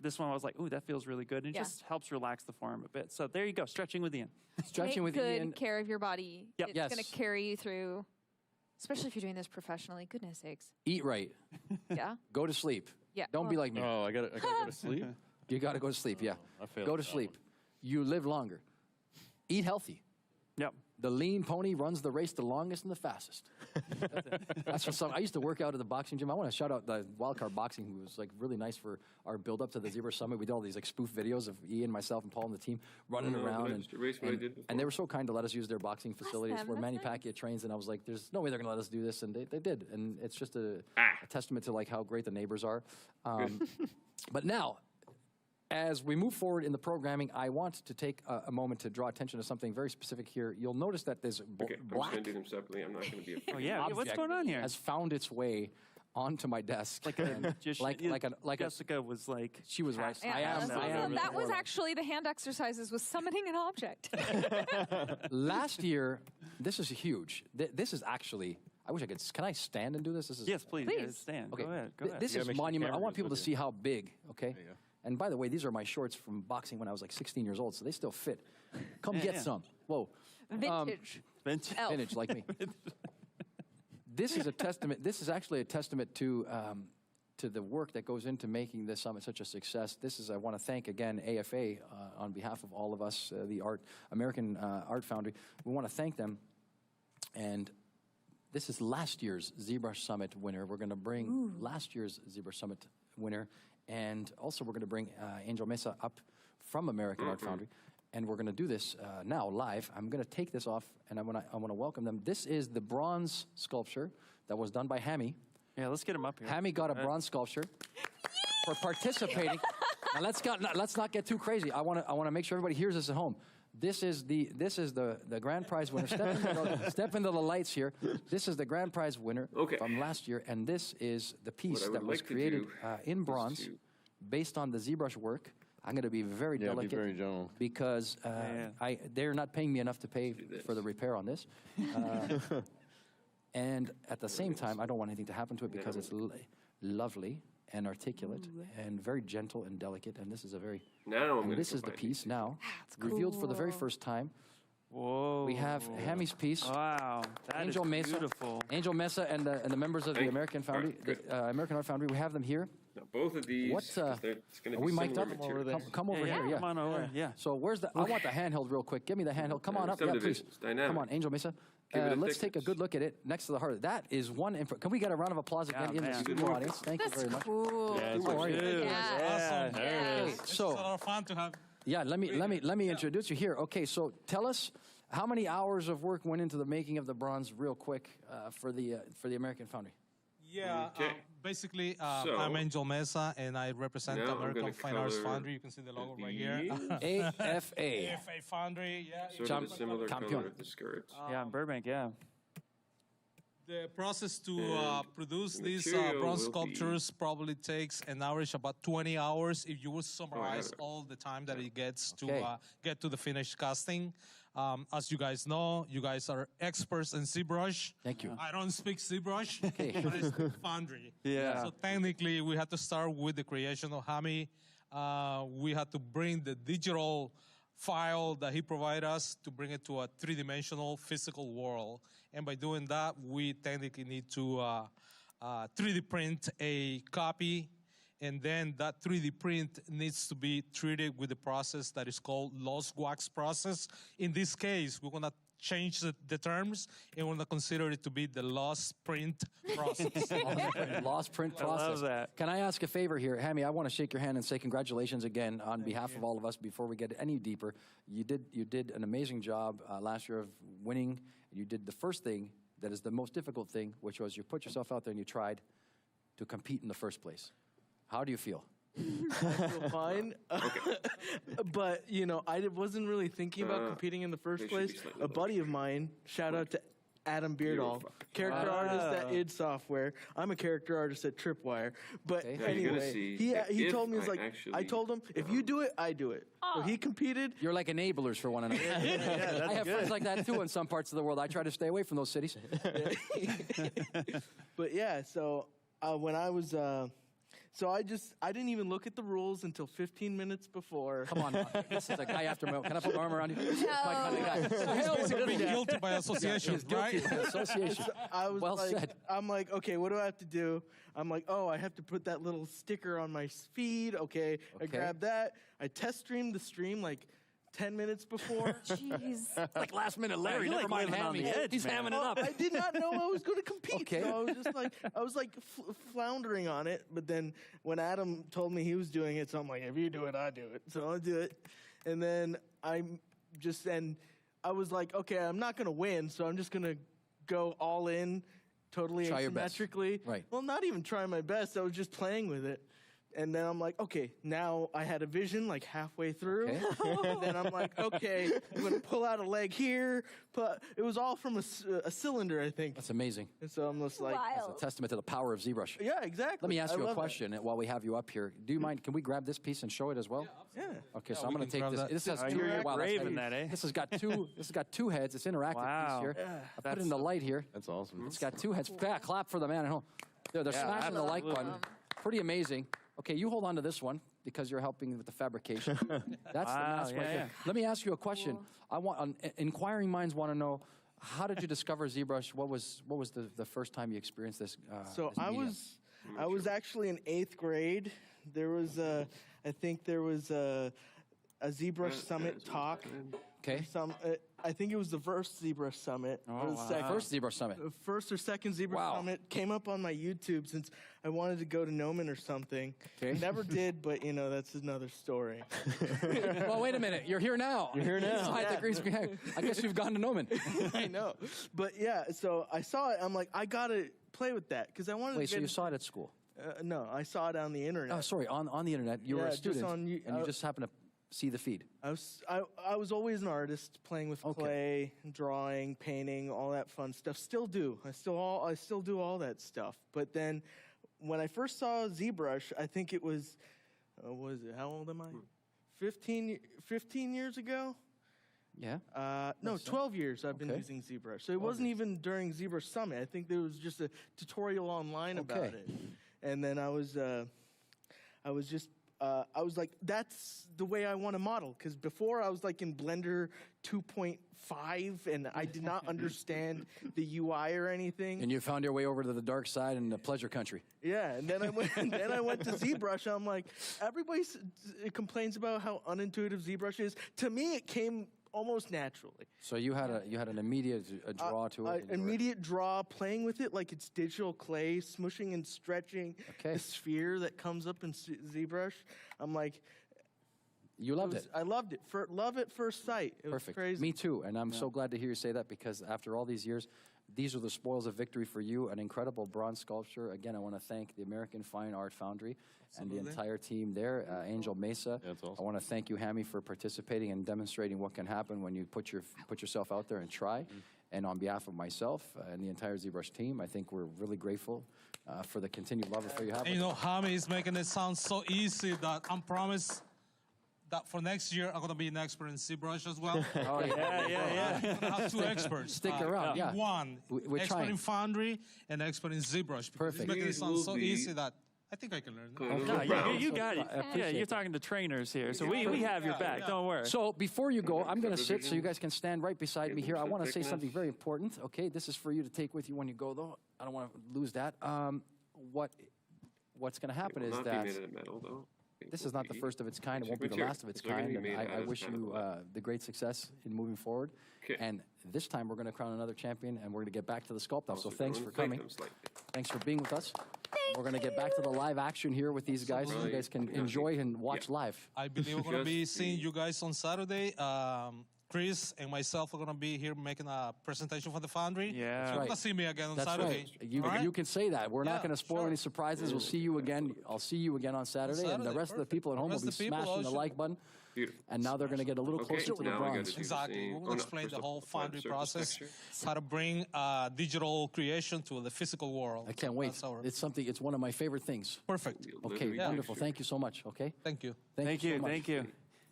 I was like, ooh, that feels really good. And it Yeah. just helps relax the forearm a bit. So there you go, stretching with Ian. Stretching Take with good Ian. care of your body. Yep. It's Yes. going to carry you through, especially if you're doing this professionally. Goodness sakes. Eat right. Yeah. Go to sleep. Yeah. Don't be like me. Oh, I gotta go to sleep. You got to go to sleep. Yeah. I failed Go to that sleep. one. You live longer. Eat healthy. Yep. The lean pony runs the race the longest and the fastest. That's for some. I used to work out at the boxing gym. I want to shout out the Wildcard Boxing, who was like really nice for our build up to the Zebra Summit. We did all these like spoof videos of Ian, myself, and Paul and the team running around, and they were so kind to let us use their boxing facilities where Manny Pacquiao trains. And I was like, "There's no way they're going to let us do this," and they did. And it's just a testament to like how great the neighbors are. But now, as we move forward in the programming, I want to take a moment to draw attention to something very specific here. You'll notice that this Okay, I'm black sending them separately. I'm not going to be a Oh yeah, what's object going on here? has found its way onto my desk. Jessica was like, she was right. Yeah, I am. that was actually the hand exercises was summoning an object. Last year, this is huge. This is actually, I wish I could, can I stand and do this? This is, yes, please, Please. yeah, stand. Okay. Go ahead. Go ahead. This Yeah, is make sure the monumental. I camera want is people to with you. see how big, okay? There you go. And by the way, these are my shorts from boxing when I was like 16 years old, so they still fit. Come get some. Whoa. Vintage. Vintage. Elf. Vintage like me. This is a testament. This is actually a testament to the work that goes into making this summit such a success. This is, I want to thank again AFA on behalf of all of us, the American Art Foundry. We want to thank them. And this is last year's ZBrush Summit winner. We're going to bring last year's ZBrush Summit winner, and also we're going to bring Angel Mesa up from American Art Foundry. And we're going to do this now live. I'm going to take this off, and I want to welcome them. This is the bronze sculpture that was done by Hammy. Yeah, let's get him up here. Hammy got a bronze sculpture for participating. Now let's not get too crazy. I want to make sure everybody hears this at home. This is the grand prize winner. Step into the lights here. This is the grand prize winner from last year, and this is the piece that was created in bronze, based on the ZBrush work. I'm going to be very delicate, be very gentle. because they're not paying me enough to pay for the repair on this. And at the same time, I don't want anything to happen to it because it's lovely and articulate and very gentle and delicate. And this is a very, and this is the piece now, revealed for the very first time. Whoa. We have Hammy's piece. Wow, that Angel is Mesa, beautiful. Angel Mesa and the members of the American Foundry, American Art Foundry. We have them here. Now, both of these, What? it's going to Are be we mic'd up? similar material. Come over Yeah, here. Yeah. come on over. Yeah. So where's the? I want the handheld real quick. Give me the handheld. Come on up. Some Yeah, divisions. please. Dynamic. Come on, Angel Mesa. Give it a Let's take a thickness. good look at it next to the heart. That is one. Can we get a round of applause again in the man. studio audience? Thank you very much. Cool. Yeah, it's How are you? Yeah. Awesome. Okay, It's a so lot of fun to have. yeah, let me introduce you here. Okay, so tell us how many hours of work went into the making of the bronze, real quick, for the American Foundry. Yeah, Okay. basically, So, I'm Angel Mesa, and I represent now the I'm American gonna Fine Arts color Foundry. You can see the logo right here. AFA. AFA Foundry, yeah. Sort Champ- of a similar Campion. color of the skirts. Yeah, in Burbank, yeah. The process to And produce the these material bronze will be- sculptures probably takes an average about 20 hours if you would summarize it. all the time that it gets to Okay. get to the finished casting. As you guys know, you guys are experts in ZBrush. Thank you. I don't speak ZBrush, Okay. but I speak Foundry. Yeah. So technically, we had to start with the creation of Hammy. We had to bring the digital file that he provided us to bring it to a three-dimensional physical world. And by doing that, we technically need to 3D print a copy, and then that 3D print needs to be treated with the process that is called lost wax process. In this case, we're gonna change the terms, and we're gonna consider it to be the lost print process. Lost print I love process. that. Can I ask a favor here? Hammy, I want to shake your hand and say congratulations again on behalf of all of us before we get any deeper. You did an amazing job last year of winning. You did the first thing that is the most difficult thing, which was you put yourself out there and you tried to compete in the first place. How do you feel? Fine. But, I wasn't really thinking about competing in the they first should be place. slightly A buddy of mine, shout out to Adam Beardall, character artist at id Software. I'm a character artist at Tripwire. But Okay. Now you're gonna anyway, see he if told me, I actually, I told him, if you do it, I do it. So he competed. You're like enablers for one another. I have friends like that too in some parts of the world. I try to stay away from those cities. But yeah, so when I was... So I didn't even look at the rules until 15 minutes before. Come on, this is a guy after my. Can I put my arm around you? My kind of guy. So he's basically being guilty by association, He's guilty right? by association. I was Well like, said. I'm like, okay, what do I have to do? I'm like, oh, I have to put that little sticker on my feed. Okay, I Okay. grabbed that. I test streamed the stream like 10 minutes before. Jeez. Like last minute Larry, you're never like mind living on hamming. the edge, He's man. hamming it up. I did not know I was going to compete. Okay. So I was like floundering on it. But then when Adam told me he was doing it, so I'm like, if you do it, I do it. So I'll do it. And then I was like, okay, I'm not going to win, so I'm just going to go all in, totally Try your best. asymmetrically. Right. Well, not even trying my best. I was just playing with it. And then I'm like, okay, now I had a vision like halfway through. Okay. And then I'm like, okay, I'm going to pull out a leg here. It was all from a cylinder, I think. That's amazing. And so I'm just like, It's a testament to the power of ZBrush. yeah, exactly. Let me ask I you a love question while we have you up here. Do you mind? Can we grab this piece and show it as well? that. Yeah. Okay, so Yeah, I'm we going to can take grab this. that. This has You're two. Wow, that's brave in heavy. that, eh? This has got two. This has got two heads. It's interactive Wow. piece here. I put it in the light here. That's awesome. It's got two heads. Yeah, clap for the man at home. They're smashing the like button. Pretty amazing. Okay, you hold on to this one because you're helping with the fabrication. That's the mask right there. Let me ask you a question. I want inquiring minds want to know, how did you discover ZBrush? What was the first time you experienced this? So this I medium? was actually in 8th grade. There was a ZBrush Summit talk. Okay. I think it was the first ZBrush Summit. Oh, or the second. First ZBrush Summit. First or second ZBrush Wow. Summit came up on my YouTube since I wanted to go to Nomen or something. Okay. Never did, but that's another story. Well, wait a minute. You're here now. You're here now. Inside the green screen. I guess you've gone to Nomen. I know, but yeah. So I saw it. I'm like, I gotta play with that because I wanted. Wait, to so get you saw it at school? No, I saw it on the internet. Oh, sorry. On the internet, you were Yeah, a just student, on and you just happened to see the feed. I was always an artist, playing with clay, drawing, painting, all that fun stuff. Still do. I still do all that stuff. But then, when I first saw ZBrush, I think it was, how old am I? 15 years ago. Yeah. No, 12 years I've been using ZBrush. So it wasn't even during ZBrush Summit. I think there was just a tutorial online about it. And then I was like, that's the way I want to model. Because before I was like in Blender 2.5 and I did not understand the UI or anything. And you found your way over to the dark side and the pleasure country. Yeah, and then I went to ZBrush. I'm like, everybody complains about how unintuitive ZBrush is. To me, it came almost naturally. So you had an immediate draw to it. Immediate draw, playing with it like it's digital clay, smushing and stretching the sphere that comes up in ZBrush. I'm like, you loved it. I loved it. Love at first sight. It was crazy. Me too. And I'm so glad to hear you say that, because after all these years, these are the spoils of victory for you. An incredible bronze sculpture. Again, I want to thank the American Fine Art Foundry and the entire team there, Angel Mesa. That's awesome. I want to thank you, Hammy, for participating and demonstrating what can happen when you put yourself out there and try. And on behalf of myself and the entire ZBrush team, I think we're really grateful for the continued love affair you have. And Hammy is making it sound so easy that I promise that for next year, I'm going to be an expert in ZBrush as well. Oh, yeah. I'm going to have two experts. Stick around, yeah. One, We're expert trying. in Foundry and expert in ZBrush. Perfect. It's making it sound so Will be- easy that I think I can learn. No, you got it. I Yeah, appreciate you're that. talking to trainers here, so we have your back. Don't worry. So before you go, I'm going to sit so you guys can stand right beside me here. I want to say something very important. Okay, this is for you to take with you when you go, though. I don't want to lose that. What's going to happen is It will not that be made of metal, though. this is not the first of its kind. It won't be the last of its kind. And I wish you the great success in moving forward. Okay. And this time we're going to crown another champion, and we're going to get back to the Sculpt off. So thanks for coming. Thanks for being with us. We're going to get back to the live action here with these guys, so you guys can enjoy and watch live. I believe we're going to be Just seeing the- you guys on Saturday. Chris and myself are going to be here making a presentation for the Foundry. Yeah. So you're going Right. to see me again on That's Saturday. right. You, All right? you can say that. We're not Yeah, going to spoil sure. any surprises. We'll see you again. I'll see you again on Saturday. And the Saturday, rest of the perfect. people at home The will be rest of the people smashing the also- like button. Beautiful. And now they're going to get a little Okay, closer to the now we gotta bronze. do- Exactly. Oh, We're no, going to explain first the of whole all, Foundry surface process, texture. how to bring digital creation to the physical world. I can't wait. That's our- It's one of my favorite things. Perfect. Okay, Yeah. wonderful. Thank you so much. Okay? Thank you. Thank so you. much. Thank you.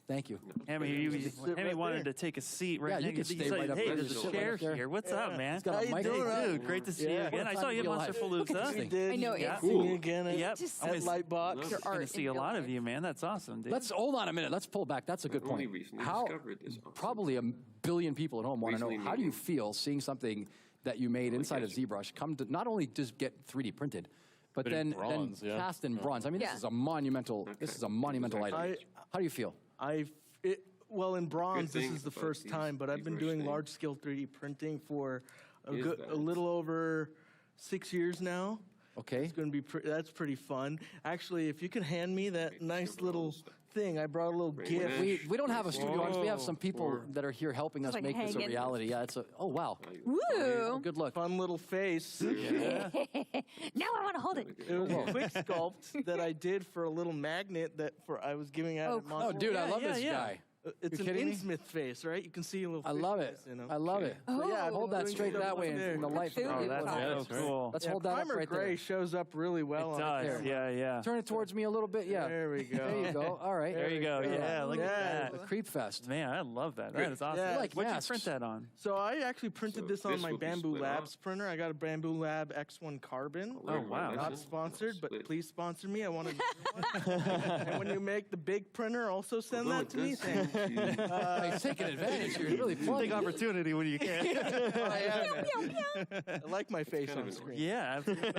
Thank you. Hammy, sit Hammy right wanted there. to take a seat right Yeah, you next can to stay right up Hey, there. there's Just a sit chair right there. here. What's up, man? He's got a How you mic. doing, Hey, Rob? Dude, great to see you Yeah. again. I What a saw time you at to be Monster alive. Look at Palooza. this thing. Did I know, Yeah. it's seeing you again at, Yep. Just I'm at Lightbox. your going to art see in a real lot of life. you, man. That's awesome, dude. Let's hold on a minute. Let's pull back. That's a good Only point. recently How discovered this awesome. probably a billion people at home want to know, Recently how do you made. feel seeing something that you made inside of guess. ZBrush come to not only just get 3D printed, but But in then bronze, yeah. cast in bronze? I mean, Yeah. this is a monumental. This is a monumental item. How do you feel? well, in bronze, this thing is the about first these- time, but I've these been mesh doing things large-scale 3D printing for a is that little over 6 years now. Okay. It's going to be that's pretty fun. Actually, if you could hand me that Make nice sure little all the stuff. thing, I brought a little Bring gift. it in. We don't have a studio artist. We have some people Or- that are here helping us like make this a hanging. reality. Yeah, it's a. Oh wow. Woo! Good luck. Fun little face. Now I want to hold it. It was a quick sculpt that I did for a little magnet that I was giving out Oh, at cool. Oh, Montreal. dude, I Yeah, love yeah, this yeah. guy. It's You an kidding me? Innsmouth face, right? You can see a little. I fish love it. face in him. I love it. So, yeah, I've Hold been that doing straight stuff that way up there. in the light. Food. Oh, that's Yeah, so cool. Let's Yeah, hold that up primer right gray there. shows up really well. It on does. there. Yeah, yeah. Turn it towards me a little bit. Yeah. There we go. There you go. All right. There you go. Yeah, look at The that. Creep Fest. Man, I love that. That is awesome. Yeah. Like What'd masks. you print that on? So I actually printed So this on this my will be Bamboo split Labs off. printer. I got a Bamboo Lab X1 Carbon. Oh, wow. Not sponsored, but Split. please sponsor me. I want to. And when you make the big printer, also send Although that to me. it does seem to- He's taking advantage here. Really Big opportunity when you can. I like my face kind on of screen. Yeah, absolutely.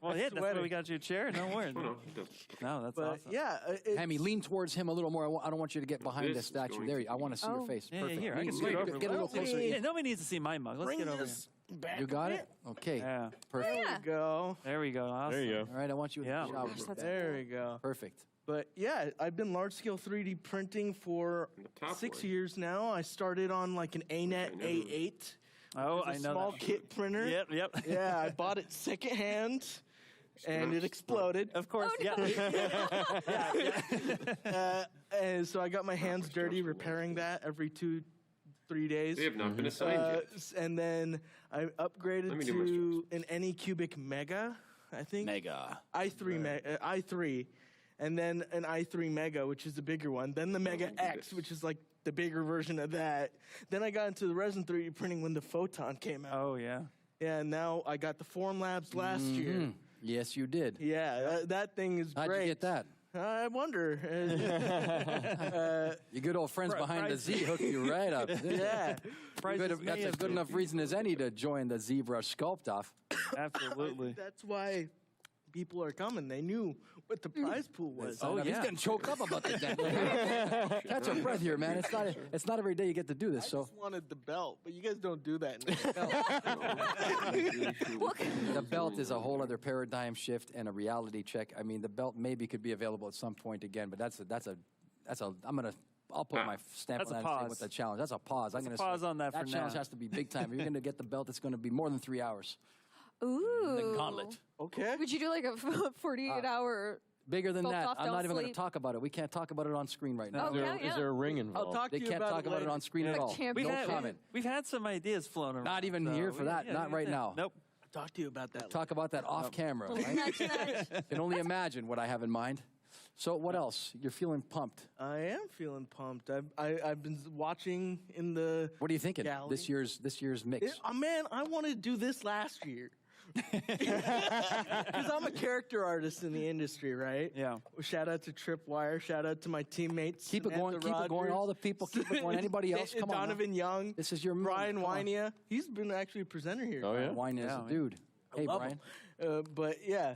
Well, yeah, that's why Sweater. we got you a chair. No worries. Oh, no, it doesn't. No, that's But awesome. yeah, Hammy, lean towards him a little more. I don't want you to get behind This the is statue. going There, to I want to see your Oh. face. Yeah, Perfect. here, I Lean- can scoot get- over. Get a little Help me. closer. Yeah, nobody needs to see my mug. Let's bring get over this here. back. You got a it? bit. Okay. Yeah. Perfect. There we go. There we go. Awesome. There you go. All right, I want you in Yeah. the shower. That's There we go. Perfect. But yeah, I've been large scale 3D printing for And the top 6 one. years now. I started on like an ANET never- A8. Oh, It's a I know small that. kit printer. Yep, yep. Yeah, I bought it secondhand, and it exploded. Of course, yeah. And so I got my hands dirty repairing that every 2-3 days. They have not been assigned yet. And then I Let upgraded me do my to an Anycubic Mega, I think. Mega. i3, and then an i3 Mega, which is the bigger one. Then the Mega do X, this. which is like the bigger version of that. Then I got into the resin 3D printing when the Photon came out. Oh, yeah. Yeah, and now I got the Form Labs last year. Yes, you did. Yeah, that thing is How'd great. you get that? I wonder. Your good old friends behind the Z hooked you right up. Yeah. Prizes That's a good enough reason as any to join the ZBrush Sculpt off. Absolutely. That's why people are coming. They knew what the prize pool was. Oh, He's yeah. getting choked up about the damn thing. Catch your breath here, man. It's not every day you get to do this. I So just wanted the belt, but you guys don't do that. the belt is a whole other paradigm shift and a reality check. I mean, the belt maybe could be available at some point again, but I'll put my stamp That's on a that and say pause. what's the challenge. That's a pause. I'm That's a gonna pause say on that for challenge now. has to be big time. If you're going to get the belt, it's going to be more than 3 hours. Ooh. The gauntlet. Okay. Would you do like a 48-hour? Bigger than Sculpt that. off, I'm don't not even going to sleep. talk about it. We can't talk about it on screen right now. Oh, yeah, yeah. Is there a ring involved? I'll talk They to you can't about talk about it later. on screen at all. champion. No comment. We've had some ideas flown around. Not even here for that. Not right now. Nope. I'll talk to you about that. Talk about that off camera. Right? Can only imagine what I have in mind. So what else? You're feeling pumped. I am feeling pumped. I've been watching in the. What are you thinking? Galley. This year's mix. Man, I wanted to do this last year. Because I'm a character artist in the industry, right? Yeah. Shout out to Tripwire. Shout out to my teammates. Keep it going. Samantha Keep it going. Rogers, All the people. Keep it going. Anybody else? Come on. Donovan Young. This is your Brian moment. Come on. Wynia. He's been actually a presenter here. Oh, yeah? Wine is Yeah, a dude. Hey, Love Brian. him. But yeah,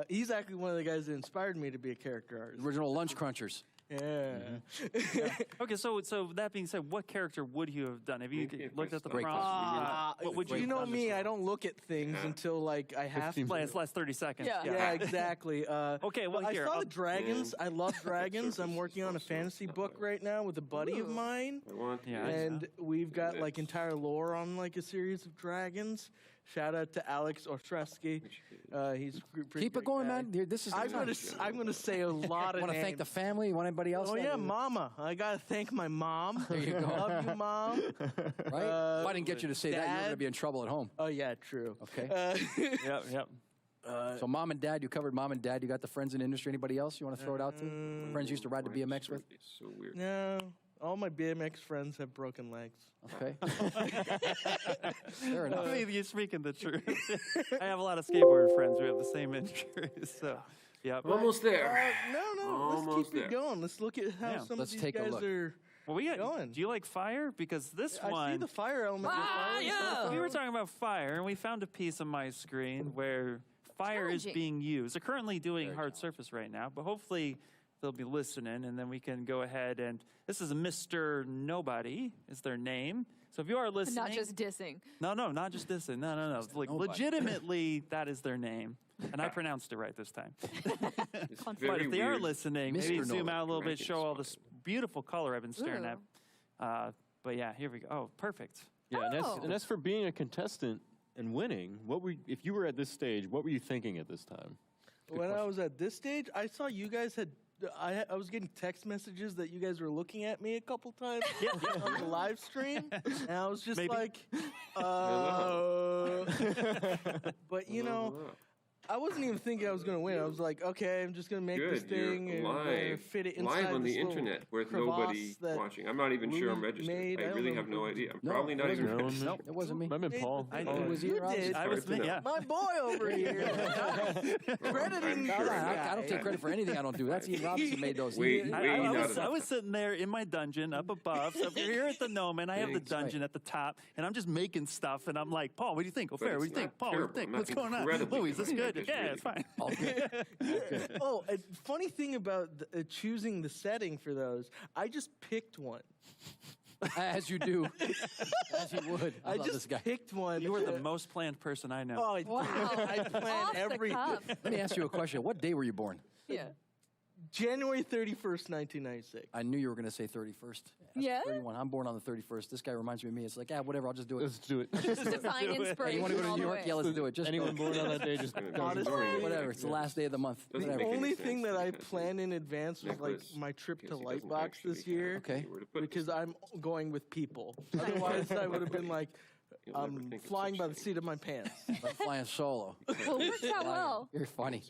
he's actually one of the guys that inspired me to be a character artist. Original Lunch Crunchers. Yeah. Okay, so that being said, what character would you have done? Have you Okay, looked at the great prompt? What would you you know me, I don't look at things Yeah. until like I have to. play? It's last 30 seconds. Yeah. Yeah, exactly. Okay, well, but here, I saw I'll- the dragons. I love dragons. I'm working on a Also, fantasy not book bad. right now with a buddy of mine. I want Yeah. And we've got like entire lore on like a series of dragons. Shout out to Alex Ostrowski. He's a pretty Keep it great going, guy. man. This is. I'm gonna say a lot of Want to thank the names. family? Want anybody else? Oh yeah, Mama. I gotta thank my mom. There you go. Love you, Mom. Right? If I didn't get you to say that, you're Dad. going to be in trouble at home. Oh yeah, true. Okay. Yep. So mom and dad, you covered mom and dad. You got the friends in the industry. Anybody else you want to throw it out to? Friends you used to ride the BMX with? It's so weird. No, all my BMX friends have broken legs. Okay. Fair enough. I mean, you're speaking the truth. I have a lot of skateboard friends who have the same injuries. So, yeah. Almost there. No, let's Almost keep there. it going. Let's look at how Yeah, some let's of these take a guys look. are. Well, we got. going. Do you like fire? Because this I one. see the fire element. We were talking about fire, and we found a piece on my screen where fire is Challenging. being used. They're currently doing hard surface right now, but hopefully they'll be listening, and then we can go ahead and this is Mr. Nobody is their name. So if you are listening, Not just dissing. no, not just this, no. Like Nobody. legitimately, that is their name, and I pronounced it right this time. It's But very if they are weird. listening, Mr. maybe zoom Nobody. out a little bit, Ranking show all this spot. beautiful color I've been staring Ooh. at. But yeah, here we go. Oh, perfect. Yeah, Oh. and as for being a contestant and winning, if you were at this stage, what were you thinking at this time? When I was at this stage, I saw you guys had. I was getting text messages that you guys were looking at me a couple times on the live stream, and I was just Maybe. like, but you know, I wasn't even thinking I was going to win. I was like, okay, I'm just going to make this Good, you're thing and live, fit it inside live on this the little internet with crevasse nobody that watching. I'm not even sure I'm Louis registered. made. I I don't really know have no who- idea. I'm No, probably not even No, registered. Nope, it wasn't me. Might have been Paul. I- Paul. It was You either did. I was Hard to know. yeah. My boy over here. Crediting I'm sure I don't take credit for anything I don't do. That's Ian Robinson who made those. Way I not was, enough. I was sitting there in my dungeon up above. So if you're here at the Gnomon, I have the Thanks. dungeon at the top, and I'm just making stuff. And I'm like, Paul, what do you think? But Fair, what do it's you think? not Paul, what do you think? terrible. What's going on? Incredibly Louis, is this good. good? Just Yeah, really it's fine. All good. Oh, a funny thing about choosing the setting for those, I just picked one. As you do. As you would. I love just this guy. picked one. You are the most planned person I know. Oh, Wow. I plan Off every the cuff. Let me ask you a question. What day were you born? Yeah. January 31st, 1996. I knew you were going to say 31st. That's Yeah? 31. I'm born on the 31st. This guy reminds me of me. It's like, whatever, I'll just do it. Let's do it. Divine Hey, inspiration. you want to go to all New the York? way. Yeah, let's do it. Just Anyone born on that day just Honestly, whatever. It's the last day of the month. Doesn't Whatever. make The any only sense. thing that I Because planned in advance was like Nicholas, my trip to because he doesn't Lightbox actually this have year. Okay. anywhere to put Because this. I'm going with people. Otherwise, I would have been like, You'll never I'm think of flying such by the things. seat of my pants. But flying solo. Well, it works out well. You're funny.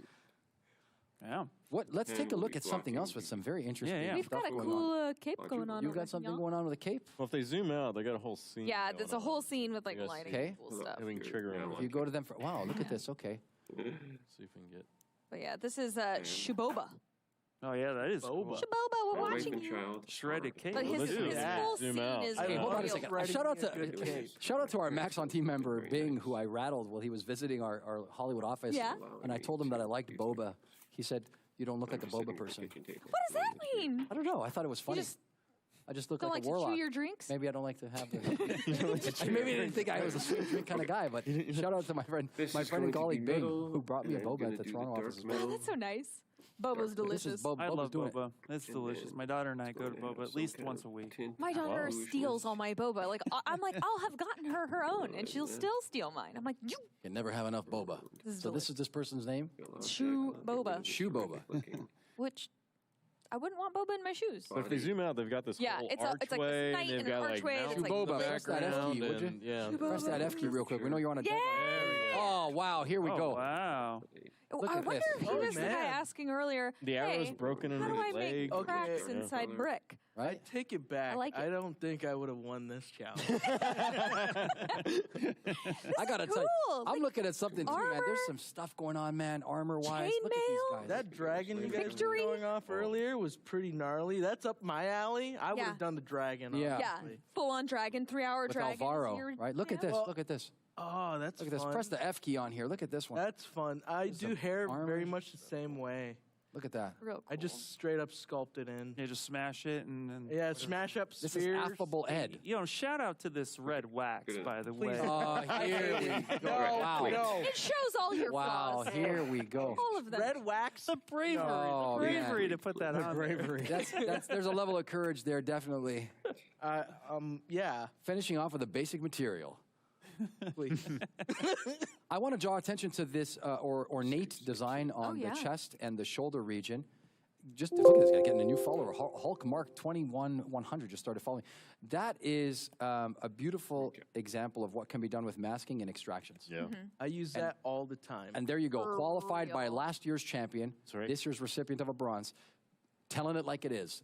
Yeah. What? Let's take a we'll look be at something blocking else with some very interesting Yeah. We've stuff got a going cool on. cape going on. You over got here, something y'all. going on with a cape? Well, if they zoom out, they got a whole scene. Yeah, going there's a on. whole scene with like Yes. lighting Okay. and cool stuff. Having trigger Yeah, on If you go to them for, wow, look at this. Okay. See if we can get. But yeah, this is Shuboba. Oh yeah, that is cool. Boba. Shuboba, we're Wife watching and you. child. Shredded cake. But his, Let's do his that. full Zoom scene out. is. Hey, hold on a Real second. writing Shout out a good cape. to our Max on team member Bing, who I rattled while he was visiting our Hollywood office. Yeah. And I told him that I liked boba. He said, "You don't look like a boba person." What does that mean? I don't know. I thought it was funny. just I just look don't like like a to chew warlock. your drinks? Maybe I don't like to have the. Maybe they didn't think I was a sweet drink kind of guy. But shout out to my friend, This my is friend and going to colleague be Bing, metal, who brought me a and I'm boba gonna at the do Toronto dark office as Oh, well. metal. that's so nice. Boba's delicious. Bob, I Bob was love doing boba. It's delicious. My daughter and I go to boba at least once a week. My daughter steals all my boba. Like I'm like, I'll have gotten her own, and she'll still steal mine. I'm like, you it. You never have enough boba. is So this is this person's name? Shoe boba. Shoe boba. which I wouldn't want boba in my shoes. But if they zoom out, they've got this Yeah, whole it's like this archway, knight and they've and an got archway, and like it's like Boba, press that F key, would you? and, yeah. Press that F key real quick. We know you're on a Yeah. deadline. Oh, wow. Here we Oh, go. wow. Look I at wonder this. if he Oh, was the guy man. asking earlier. The arrow's hey, broken in how do his I make leg. cracks Okay. inside brick? Right? Take it back. I like it. I don't think I would have won this challenge. I got to tell you, cool. I'm Like, looking at something too, man. armor? There's some stuff going on, man, armor-wise. Look at these Chainmail? guys. That dragon you guys Victory? were going off earlier was pretty gnarly. That's up my alley. I would Yeah. have done the dragon. Yeah. Yeah, honestly. full on dragon, 3-hour With dragon. Alvaro, right? Look at this. Well, Look at this. Oh, that's Look at this. fun. Press the F key on here. Look at this one. That's fun. I do some hair armor. very much the same way. Look at that. Real cool. I just straight up sculpted in. Yeah, just smash it and Yeah, smash up This spheres. is affable Ed. You know, shout out to this red wax, Good. by the Please. way. Oh, here we go. No, Wow. no. It shows all your Wow, flaws. here we go. All of them. Red wax. The bravery, Oh, the bravery man. to put that on. Bravery. There's a level of courage there, definitely. Yeah. Finishing off with a basic material. Please. I want to draw attention to this ornate design on yeah. the chest and the shoulder region. Just look at this guy getting a new follower. Hulk Mark 21100 just started following. That is a beautiful example of what can be done with masking and extractions. Yeah. I use that all the time. And there you go, For qualified by real. last year's champion, right. this year's recipient of a bronze, telling it like it is.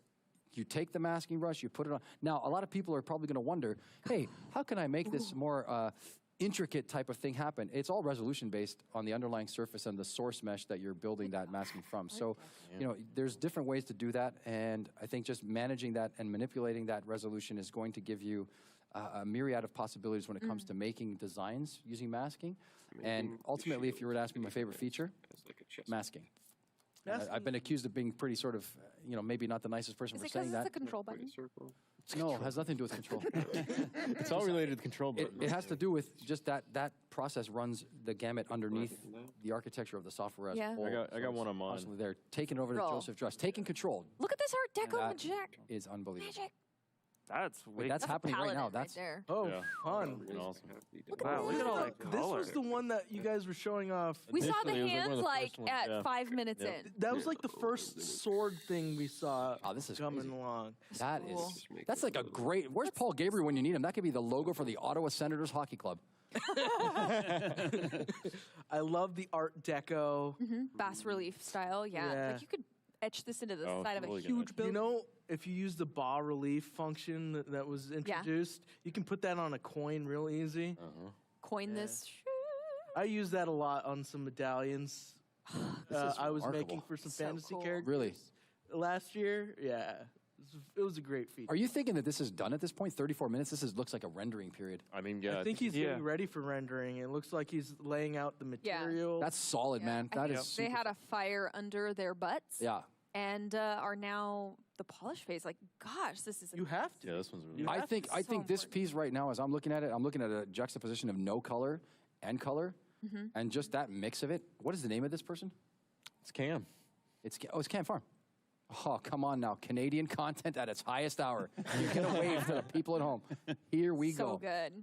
You take the masking brush, you put it on. Now, a lot of people are probably going to wonder, hey, how can I make this more intricate type of thing happen? It's all resolution based on the underlying surface and the source mesh that you're building that masking from. So, you know, there's different ways to do that, and I think just managing that and manipulating that resolution is going to give you a myriad of possibilities when it comes to making designs using masking. And ultimately, if you were to ask me my favorite feature, It's like a chest. masking. I've been accused of being pretty sort of, maybe not the nicest person Is for it because saying it's the that. control Pretty button? circle. No, it has nothing to do with control. It's all related to the control button. It has to do with just that process runs the gamut underneath the architecture of the software as a Yeah. whole. I got one on mine. Constantly there. Taking over to Roll. Joseph Dress. Taking control. Look at this Art Deco That magic. is unbelievable. Magic. That's Wait, wicked. that's That's happening a right paladin now. right That's there. Oh, Yeah. fun. Awesome. Wow, look at all that This color. was the one that you guys were showing off. We saw the Initially, it was like one hands of the like first ones, at yeah. 5 minutes Yeah. in. That was like the first sword thing we saw. Oh, this is coming crazy. along. that cool. is that's like a great. Where's Paul Gabriel when you need him? That could be the logo for the Ottawa Senators Hockey Club. I love the Art Deco. Bas relief style, yeah. Yeah. Like you could etch this into the Oh, side of a totally huge gonna- building. You know, if you use the bas relief function that was introduced, you can put that on a coin real easy. Coin this. I use that a lot on some medallions. is I was remarkable. making for some So fantasy cool. characters. Really? Last year, yeah. It was a great feature. Are you thinking that this is done at this point? 34 minutes. Looks like a rendering period. I mean, yeah. I think he's Yeah. getting ready for rendering. It looks like he's laying out the material. That's solid, man. I That think is. they super- had a fire under their butts. Yeah. And are now the polish phase. Like, gosh, this is You have to. Yeah, this one's really. You I have think to. I So think this important. piece right now, as I'm looking at it, I'm looking at a juxtaposition of no color and color, and just that mix of it. What is the name of this person? It's Cam. It's Cam Farm. Oh, come on now, Canadian content at its highest hour. You get a wave to the people at home. Here we so go. good.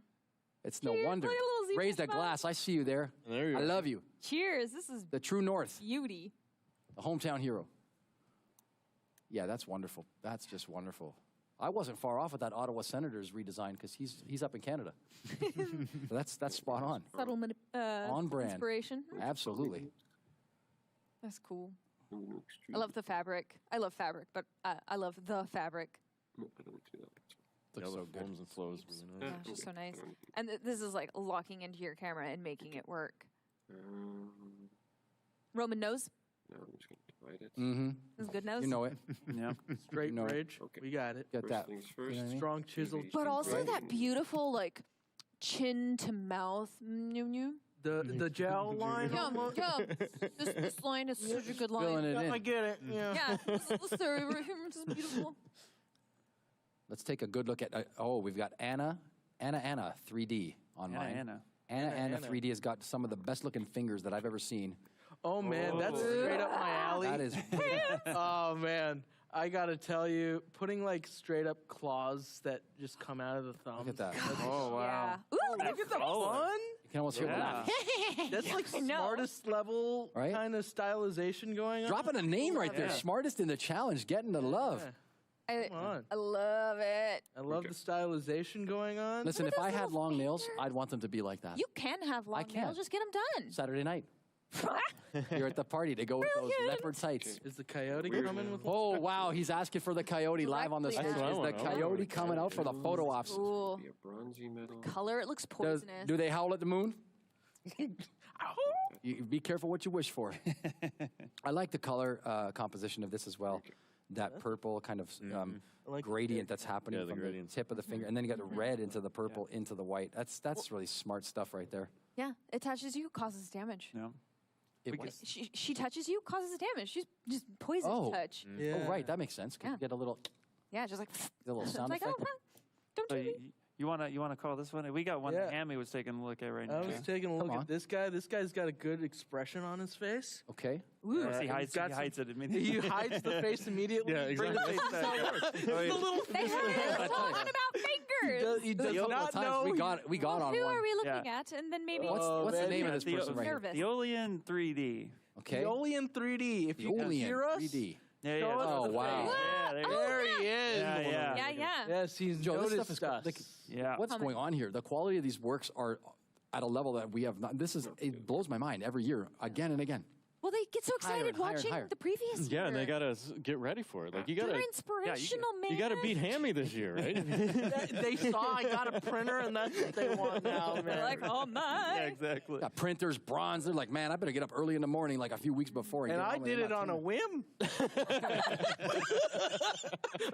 It's no Cheers. wonder. Look at little zebra Raise a smile. glass. I see you there. There you I are. love you. Cheers. This is The true north, beauty. the hometown hero. Yeah, that's wonderful. That's just wonderful. I wasn't far off with that Ottawa Senators redesign because he's up in Canada. So that's spot on. Subtle On brand. inspiration. Absolutely. That's cool. I'm going to extrude. I love the fabric. I love fabric, but I love the fabric. No, I don't like to do that. Looks Yeah, so the good. forms and flows really nice. Yeah, it's just so nice. And this is like locking into your camera and making it work. Roman nose. Now I'm just going to divide it. This is good nose. You know it. Yeah. Straight You know it. bridge. Okay. We got it. Get First that. things You first. know what I mean? Strong chisel. But also Right. that beautiful like chin to mouth. The gel line. Yum, yum. This line is such a good line. Filling it I in. get it. Yeah. Yeah, this is beautiful. Let's take a good look at. We've got Anna 3D on mine. Anna. Anna 3D has got some of the best looking fingers that I've ever seen. Oh man, that's straight up my alley. That is. Oh man, I gotta tell you, putting like straight up claws that just come out of the thumb. Look at that. Oh, wow. Yeah. Ooh, look at that. Fun. You can almost hear the Yeah. laugh. That's like know. smartest level Right? kind of stylization going on. Dropping a name right there. Yeah. Smartest in the challenge. Getting the love. Come on. I love it. I love the stylization going on. Listen, Look if at I those had little long nails, fingers. I'd want them to be like that. You can have long can. nails. Just get them done. Saturday night. You're at the party to go with those Brilliant. leopard tights. Is the coyote coming with? Oh, wow. He's asking for the coyote live on the stage. Directly Is at- the That's what I coyote wanna know. coming out for the photo ops? Cool. Be a bronzy metal. Color, it looks Does, poisonous. do they howl at the moon? You, be careful what you wish for. I like the color composition of this as well. That purple kind of like gradient that's happening Yeah, the from the gradients. tip of the finger, and then you got the red into the purple into the white. That's really smart stuff right there. Yeah, it touches you, causes damage. No. It was, She touches you, causes damage. She's just poison touch. Yeah. oh, right, that makes sense. Can Yeah. you get a little Yeah, just like sound like, effect? don't So do me. you wanna call this one? We got one Yeah. that Hammy was taking a look at right I now. was taking a look Come on. at this guy. This guy's got a good expression on his face. Okay. Ooh. he he's hides got it He immediately. hides the face immediately. Yeah, Bring the exactly. face back. Oh, yeah. The little They heard us talking about fingers. He does A couple not of times know. we got on Who one. are we looking Yeah. at? And then maybe What's the man, name of yeah, this person right here? nervous. The Olean 3D. Okay. Aeolian 3D. If you can Olean hear us, 3D. Yeah, Show us Oh, the wow. face. Yeah, there you go. There he is. Yeah. Yeah. Yes, he's Joe, this noticed stuff is us. Yeah. What's going on here? The quality of these works are at a level that we have not. It blows my mind every year, again and again. Well, they get so Higher excited and higher and watching higher. the previous Yeah, and year. they gotta get ready for it. Like you They're gotta, inspirational, man. you gotta beat Hammy this year, right? They saw I got a printer, and that's what they want now, man. They're like, oh my. Yeah, exactly. Got printers, bronze. They're like, man, I better get up early in the morning, like a few weeks before. And get I home did and it on a not whim.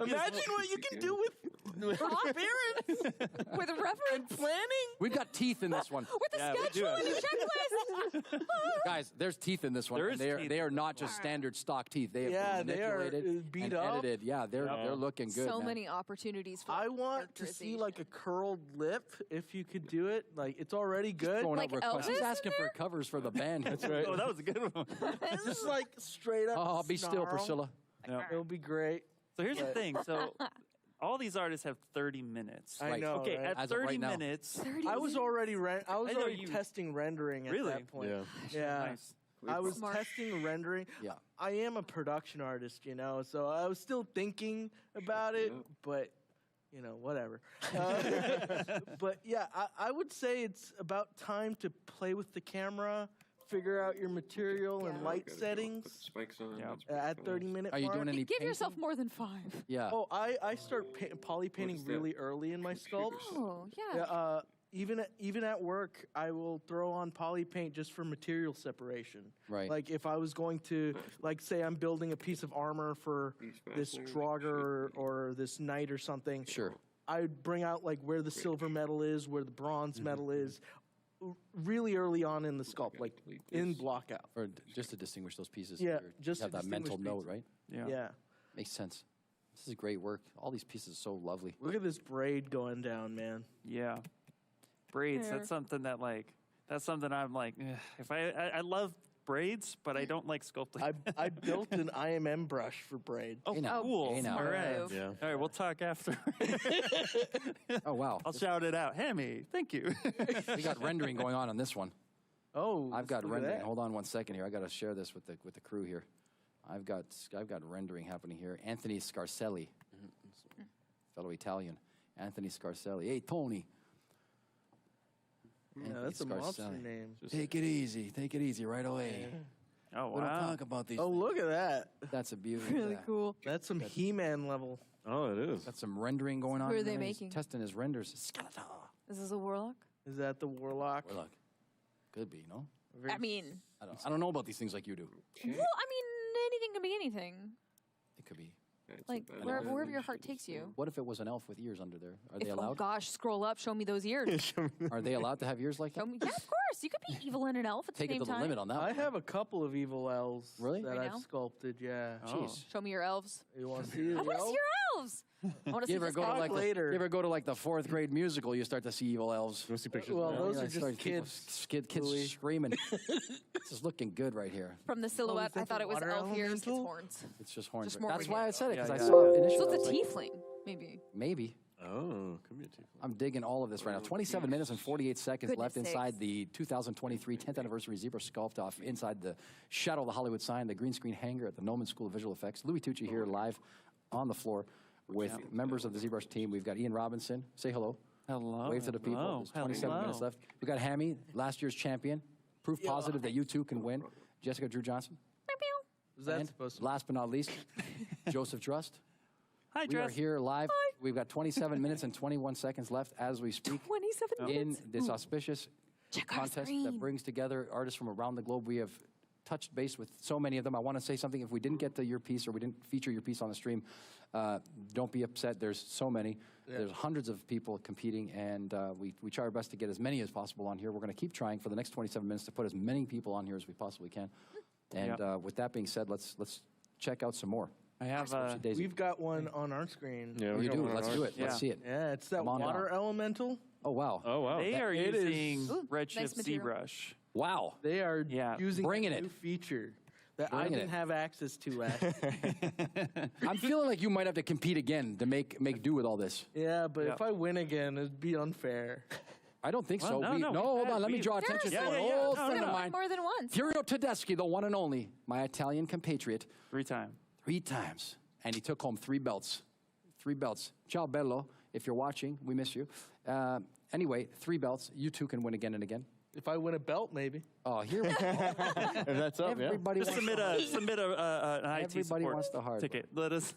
Imagine what you can do with With reference. Planning? We've got teeth in this one. With the Yeah, we do schedule have- and the checklist. Guys, there's teeth in this one. There and is they are, teeth they are in not this just standard stock teeth. They have Yeah, been they are, manipulated beat and up. edited. Yeah, they're looking good. So man. many opportunities for I want to see like a curled lip if you could do it. Like it's already good. Throwing Like out requests. Elvis He's in asking for there? covers for the band. That's right. Oh, that was a good one. Just like straight up. Oh, be still, snarl. Priscilla. It'll be great. So here's the thing. So all these artists have 30 minutes. I know. Okay, right? at As of 30 right now. minutes. I was already I was I know already you- testing rendering at Really? that point. Yeah. Yeah. Nice. I was Smart. testing rendering. Yeah. I am a production artist, so I was still thinking about it, but whatever. But yeah, I would say it's about time to play with the camera, figure out your material and light Put the settings spikes on. Yeah. that's pretty at fast. 30-minute Are you doing any Give painting? yourself more than 5. Yeah. Oh, I start poly painting What is that? really early in my sculpts. Oh, yeah. Yeah, even at work, I will throw on poly paint just for material separation. Right. Like if I was going to, like, say I'm building a piece of armor for These this fasteners Draugr should be- or this knight or something. Sure. I'd bring out like where the silver metal is, where the bronze metal is, really early on in the sculpt, like delete in this. block out. Or just to distinguish those pieces. Yeah, You just have to that mental distinguish note, pieces. right? Yeah. Makes sense. This is great work. All these pieces are so lovely. Look at this braid going down, man. Yeah. Braids, Hair. that's something I'm like, ugh. If I love braids, but I don't like sculpting. I built an IMM brush for braid. oh, Hey now. cool. Hey now. All right. Move. Yeah. All right, we'll talk after. Oh, wow. I'll shout it out. Hammy, thank you. We got rendering going on this one. Oh, I've got look at rendering. that. Hold on one second here. I got to share this with the crew here. I've got rendering happening here. Anthony Scarselli, fellow Italian. Anthony Scarselli. Hey, Tony. Yeah, that's a monster Scarselli. name. Take it easy. Take it easy right away. Oh, We don't wow. talk about these. Oh, look at that. That's a beauty. Really Yeah. cool. That's some He-Man level. Oh, it is. Got some rendering going on. Who are they He's making? Testing his renders. Skeletor. Is this a warlock? Is that the Warlock? Warlock. Could be, no? Very- I mean, I don't know about these things like you do. well, I mean, anything can be anything. It could be. That's Like about wherever it. your heart takes you. What if it was an elf with ears under there? Are they Oh allowed? gosh, scroll up, show me those ears. Are they allowed to have ears like Show that? me. Yeah, of course. You could be evil and an elf at the Take it same to the time. limit on that. I one. have a couple of evil elves Really? that Right I've now? sculpted, yeah. Jeez. Show me your elves. You want to see the I want to elf? see your elves. I want to You see ever this go to guy. like later. You ever go to like the 4th grade musical? You start to see evil elves. You want to see pictures? Well, of that? those Yeah, are I just started people- kids. kids Louis. screaming. This is looking good right here. From the silhouette, that I thought the it was water elf ears. It's elemental? horns. It's just horns. Just more That's why I said it because Yeah, I yeah, saw yeah. it initially. So I it's was a like, tiefling, maybe. maybe. Oh, could be a tiefling. I'm digging all of this right now. 27 minutes and 48 seconds Goodness left inside sakes. the 2023 10th anniversary Zebra Sculpt off inside the shadow of the Hollywood sign, the green screen hangar at the Noman School of Visual Effects. Louis Tucci here live on the floor with members of the ZBrush team. We've got Ian Robinson. Say hello. Hello. Wave to the people. Hello. There's 27 Hello. minutes left. We've got Hammy, last year's champion. Proof positive that you too can win. Jessica Drew Johnson. Pew, pew. Was that And supposed to last but not least, Joseph Drust. Hi, We are Dress. here live. We've got 27 minutes and 21 seconds left as we speak 27 in minutes. this auspicious Check our contest that screen. brings together artists from around the globe. We have touched base with so many of them. I want to say something. If we didn't get to your piece or we didn't feature your piece on the stream, don't be upset. There's so many. There's hundreds of people competing, and we try our best to get as many as possible on here. We're going to keep trying for the next 27 minutes to put as many people on here as we possibly can. And Yep. with that being said, let's check out some more. I have Daisy. We've got one on our screen. Yeah, Oh, we you got do. one on Let's ours. do it. Yeah. Let's see it. Yeah, it's that Come on water down. elemental. Oh, wow. Oh, wow. They are it is- using Ooh, Redshift nice material. ZBrush. Wow. They are Yeah. using Bringing a it. new feature that I Bringing didn't it. have access to last year. I'm feeling like you might have to compete again to make do with all this. Yeah, but Yeah. if I win again, it'd be unfair. I don't think so. Well, no, no, hold we've on. had- Let me we've- draw Yes. attention Yeah, to yeah, an yeah. old No, friend no. of mine. More than once. Curio Tedeschi, the one and only, my Italian compatriot, 3 times. 3 times. And he took home 3 belts. 3 belts. Ciao, bello. If you're watching, we miss you. Anyway, 3 belts. You too can win again and again. If I win a belt, maybe. Oh, here we go. If that's up, yeah. Everybody Just wants submit an IT Everybody support wants the hard ticket. Let us.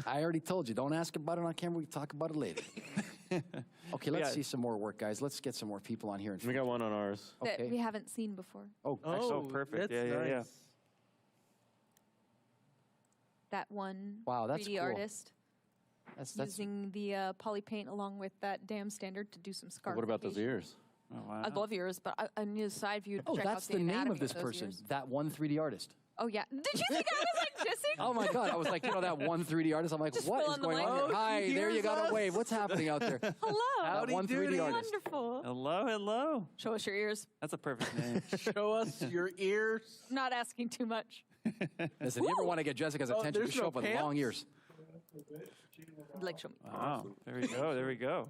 I already told you, don't ask about it on camera. We can talk about it later. Okay, let's Yeah. see some more work, guys. Let's get some more people on here. We got one on ours. That Okay. we haven't seen before. Oh, Oh, perfect. That's Yeah, yeah, yeah. nice. That one Wow, that's 3D cool. artist. That's using the poly paint along with that damn standard to do some scarification. What about those ears? Oh, wow. I love ears, but I need a side view to Oh, check that's out the name anatomy of this those person. ears. That one 3D artist. Oh, yeah. Did you think I was like dissing? Oh my God! I was like, that one 3D artist. I'm like, Just what fill is in the going on blank. here? Hi, he there you hears got us. a wave. What's happening out there? Hello. Howdy one 3D doody. artist. Wonderful. Hello, hello. Show us your ears. That's a perfect name. Show us your ears. Not asking too much. Listen, you ever want to get Jessica's attention? there's Just show no up with pants? long ears. Like, show me Wow. There we go. There we go.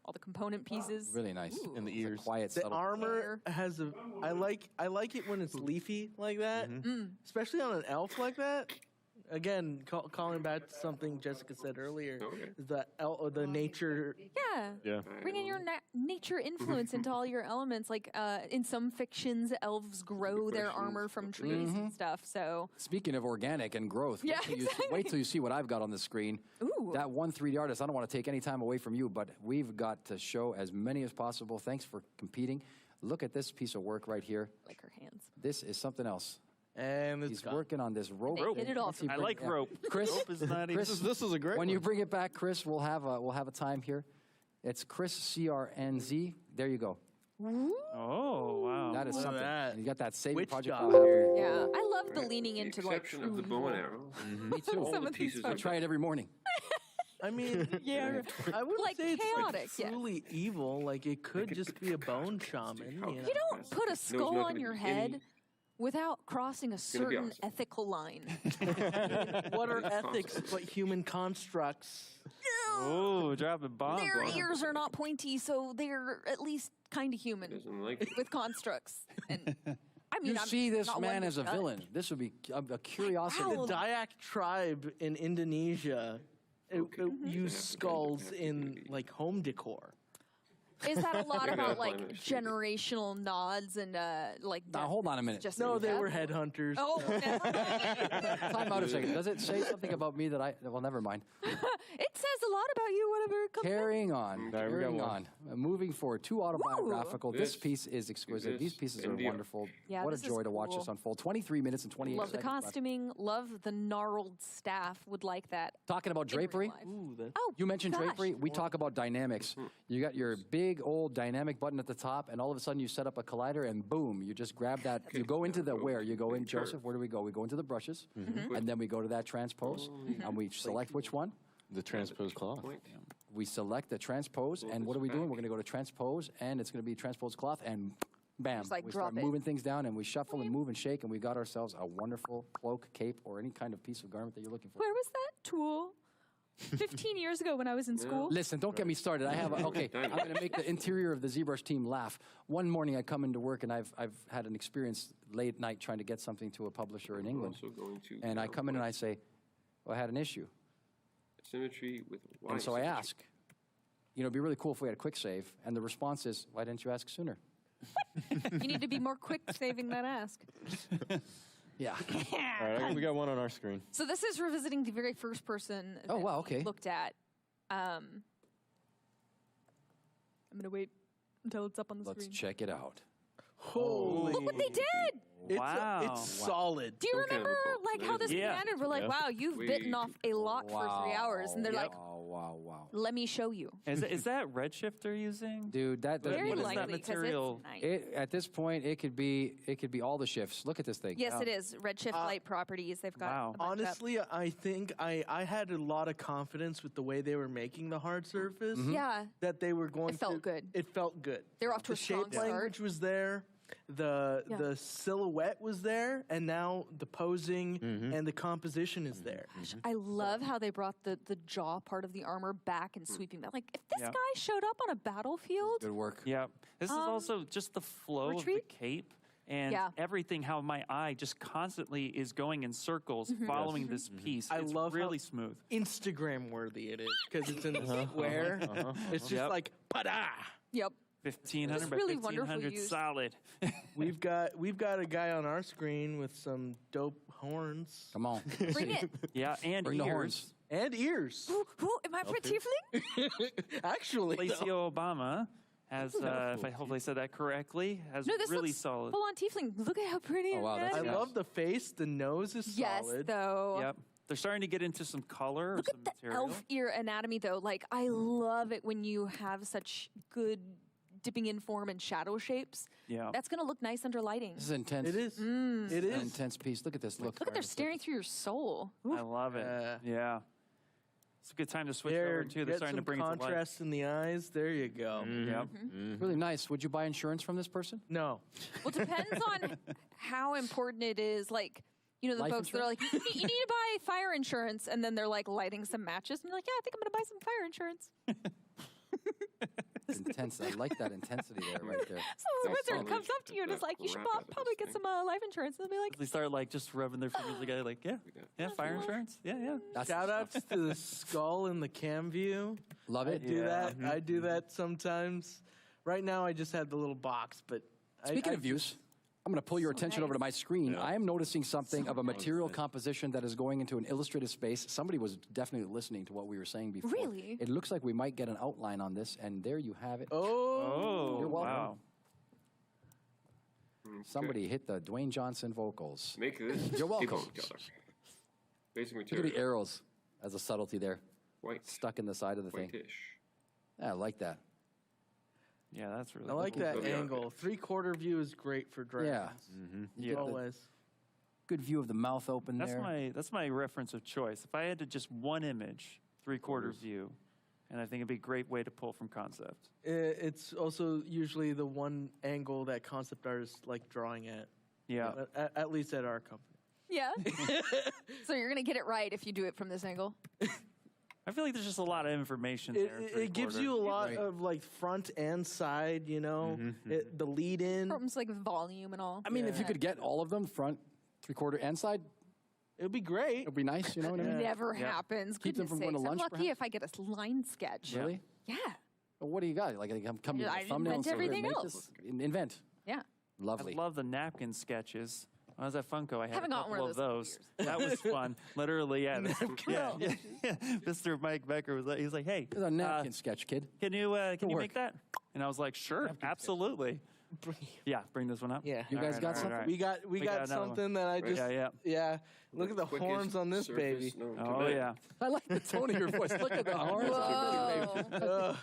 all the component pieces. Really nice. Ooh. In the It's a ears. quiet, The subtle. armor has a. I like it when it's leafy like that, especially on an elf like that. Again, calling back to something Jessica said earlier, Okay. is the nature. Yeah. Yeah. Bring in your nature influence into all your elements. Like in some fictions, elves grow their questions. armor from trees and stuff. So Speaking of organic and growth, Yeah, wait till you see what I've got on the screen. Ooh. That one 3D artist, I don't want to take any time away from you, but we've got to show as many as possible. Thanks for competing. Look at this piece of work right here. like her hands. This is something else. And it's He's gone. working on this rope. They hit it off. Once you I bring- like yeah. rope. Chris, Rope is not Chris, even- This is a great when one. you bring it back, Chris, we'll have a time here. It's Chris CRNZ. There you go. Oh, wow. That is Look at something. that. And you got that saving Witch project job file here. happening. Yeah, I love the leaning The into like exception of the true bow and lore. arrow. Me too. All Some the of these pieces I are try it every morning. I mean, Yeah. I wouldn't Like say it's chaotic, yeah. truly evil. Like it could just be a bone shaman. You know? You don't put a There's skull not on gonna your be head any- without crossing a gonna be certain awesome. ethical line. What are It's ethics possible. but human constructs? Oh, dropping bombs. Their on 'em. ears are not pointy, so they're at least kind of human Doesn't like it. with constructs. And I mean, You I'm see this not man one to as a judge. villain. This would be a curiosity. Ow. The Dayak tribe in Indonesia use skulls in like home decor. Is that a lot They're about gonna like find this shit. generational nods and like? Now, hold on a minute. Just No, they death? were headhunters. Oh, never mind. Time out a second. Does it say something about me that I? Well, never mind. It says a lot about you. Whatever it comes. Carrying on. All right, we got Carrying one. on. Moving forward. Too autobiographical. This This piece is exquisite. These exists pieces in are the- wonderful. Yeah, what a this is joy to watch cool. this unfold. 23 minutes and 28 Love the seconds left. costuming. Love the gnarled staff. Would like that. Talking about in real drapery. life. Ooh, that's Oh, You mentioned gosh. drapery. We talk about dynamics. You got your big old dynamic button at the top, and all of a sudden you set up a collider, and boom, you just grab that. You go into the where? You go in, Joseph. Where do we go? We go into the brushes, and then we go to that transpose, and we select which one. The transposed cloth. Point. We select the transpose, and what are we doing? We're going to go to transpose, and it's going to be transpose cloth, and bam, Just, like, we drop start it. moving things down, and we shuffle and move and shake, and we got ourselves a wonderful cloak, cape, or any kind of piece of garment that you're looking for. Where was that tool? 15 years ago when I was in school. Listen, don't get me started. I have okay. I'm going to make the interior of the ZBrush team laugh. One morning I come into work and I've had an experience late night trying to get something to a publisher in England, Also going to and I come in and I say, "Well, I had an issue," symmetry with Y and so I symmetry. ask, "It'd be really cool if we had a quick save," and the response is, "Why didn't you ask sooner?" You need to be more quick saving that ask. Yeah. All right, we got one on our screen. So this is revisiting the very first person. Oh, that wow, we okay. Looked at. I'm gonna wait until it's up on the Let's screen. check it out. holy. Look what they did. Wow. It's solid. Do you Some kind of remember a box. like how this Yeah. began? We're like, Yeah. wow, you've Way bitten too off a lot for 3 hours, and they're like, wow. let me show you. Is that Redshift they're using? Dude, that Very what is that likely because material? it's nice. at this point it could be all the shifts. Look at this thing. Yes, it is. Redshift light properties. They've got. Wow. a bunch up. Honestly, I think I had a lot of confidence with the way they were making the hard surface. Yeah. That they were going It felt to. good. It felt good. They were off to the a strong shape start. language was there. The silhouette was there, and now the posing and the composition is there. I love how they brought the jaw part of the armor back and sweeping back. Like, if this Yeah. guy showed up on a battlefield, Good work. Yeah. This is also just the flow retreat? of the cape and Yeah. everything, how my eye just constantly is going in circles following this piece. I it's love how- really smooth. Instagram worthy it is because it's in the square. It's just Yep. like pada. yep. 1500 Just by really wonderful 1500 used. solid. We've got a guy on our screen with some dope horns Come on. Bring it. Yeah, and Bring the ears. horns. and ears. Who am I for tiefling? Actually, Placio Obama has, if I hopefully said that correctly, has No, this really looks solid. full on tiefling. Look at how pretty. Oh, wow, and that's I good. Yeah. love the face. The nose is Yes, solid. though. Yep. They're starting to get into some color. Look or some at the material. elf ear anatomy, though. Like, I love it when you have such good dipping in form and shadow shapes. Yeah. That's going to look nice under lighting. This is intense. It is. It An is. intense piece. Look at this. Look. Look at they're staring through your soul. I love it. Yeah. It's a good time to switch There, over too. They're get starting to some bring it to life. contrast in the eyes. There you go. Yep. Really nice. Would you buy insurance from this person? No. Well, depends on how important it is. Like, you know, the Life folks that are like, you need to buy fire insurance, and then they're like lighting some matches, and you're like, yeah, I think I'm going to buy some fire insurance. It's intense. I like that intensity there, right there. So the wizard solid. comes up to you and is like, you should Wrap out of probably this get some life insurance. And they'll be like, They start like just rubbing their fingers together, like, yeah, fire insurance, yeah. That's Shout outs to the skull in the cam view. Love it. Do that. Mm-hmm. I do that sometimes. Right now, I just had the little box, but Speaking I of views, I'm going to pull your attention over to my screen. I am noticing something of a material composition that is going into an illustrative space. Somebody was definitely listening to what we were saying before. Really? It looks like we might get an outline on this, and there you have it. Oh, You're welcome. wow. Somebody hit the Dwayne Johnson vocals. Make this You're welcome. debone color. Basic Look at the material. arrows as a subtlety there, White. stuck in the side of the thing. Whitish. Yeah, I like that. Yeah, that's really I like cool. that Yeah. angle. 3/4 view is great for dragons. You Yeah. get the Always. good view of the mouth open That's there. that's my reference of choice. If I had to just one image, 3/4 view, and I think it'd be a great way to pull from concept. It's also usually the one angle that concept artists like drawing at. Yeah. At least at our company. yeah. So you're going to get it right if you do it from this angle. I feel like there's just a lot of information It, there. in it gives 3/4. you a lot Right. of like front and side, you know, the lead in. Problems like with volume and all. I mean, if you could get all of them, front, 3/4, and side, It would be great. it would be nice, you know what I mean? Never Yeah. happens. Keep them Goodness from going to sakes. lunch, I'm lucky perhaps? if I get a line sketch. Really? Yeah. Well, what do you got? Like, I'm coming to I the thumbnail and invent say, here, everything make else. this. Invent. Yeah. Lovely. I love the napkin sketches. When I was at Funko, I had Haven't a gotten couple one of of those. those That was fun. Literally, yeah. Mr. Mike Becker was like, he was like, hey, It's a napkin sketch, kid. can you work. make that? And I was like, sure, absolutely. Yeah, bring this one up. Yeah. You guys got something? We got got another something that I just Yeah. Look at the Quickest horns on this surface baby. known to Oh man. yeah. I like the tone of your voice. Look at the horns. Whoa.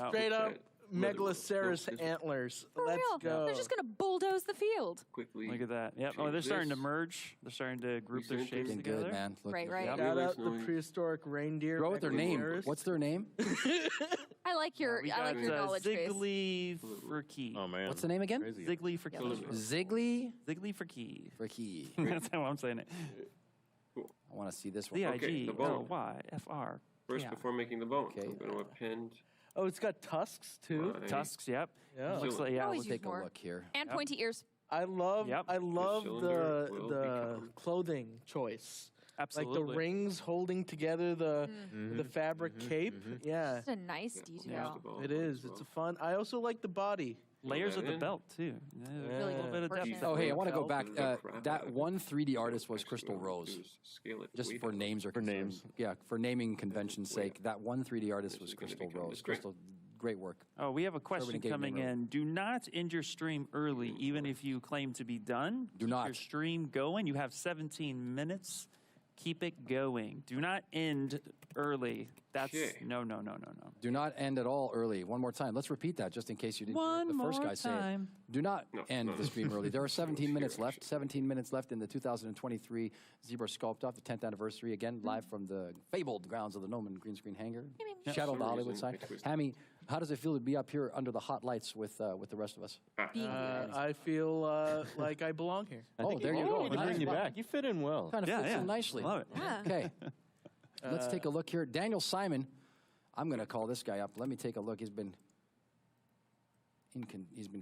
Straight up Okay. Megaloceros No, antlers. For Let's real. go. They're just going to bulldoze the field. Quickly. Look at that. Yep. Oh, change they're starting to this. merge. They're starting to group their Present shapes it. Looking together. good, man. Looking Right, good. right. Yep. Shout out Knowing- the prehistoric reindeer. Throw out their name. Megaloceros. What's their name? I like your, We I got like your knowledge base. Ziggly for key. Oh man. What's the name again? Crazy. Ziggly for key. Ziggly Ziggly for key. for key. That's how I'm saying it. I want to see this one. Z-I-G-L-Y-F-R. First, Yeah. before making the bone, Okay. I'm going to append Oh, it's got tusks too. my Tusks, yep. Yeah. Looks like, yeah. Always Let's use take a more. look here. And pointy ears. I love Yep. I love cylinder will the become- clothing choice. Absolutely. Like the rings holding together the fabric cape. Yeah. It's a nice Use the detail. bone It is. as well. It's a fun. I also like the body. Layers that of the in. belt, too. Yeah, Really a little bit of depth. proportionate. Oh, hey, I want to go Felt back. the crap That out of one it. 3D artist was Next, Crystal what I'll do Rose. is scale it Just way for down. names or For names. Yeah, for naming convention's sake. That one 3D artist This was is gonna Crystal become Rose. the string. Crystal, great work. Oh, we have a question gave me coming room. in. Do not end your stream early, even if you claim to be done. Do Keep not. your stream going. You have 17 minutes. Keep it going. Do not end early. That's Okay. no. Do not end at all early. One more time. Let's repeat that just in case you didn't One hear the first more guy say time. it. Do not No, end no. the stream early. There are 17 Here, minutes left. actually. 17 minutes left in the 2023 Zebra Sculpt Off, the 10th anniversary. Again, live from the fabled grounds of the Noman green screen hangar. Shadow For the some Hollywood reason, side. I twisted. Hammy, how does it feel to be up here under the hot lights with the rest of us? I feel like I belong here. Oh, there you Oh, go. to Nice. bring you back. You fit in well. Kind of Yeah, fits yeah. in nicely. Love it. Yeah. Okay. Let's take a look here. Daniel Simon. I'm going to call this guy up. Let me take a look. He's been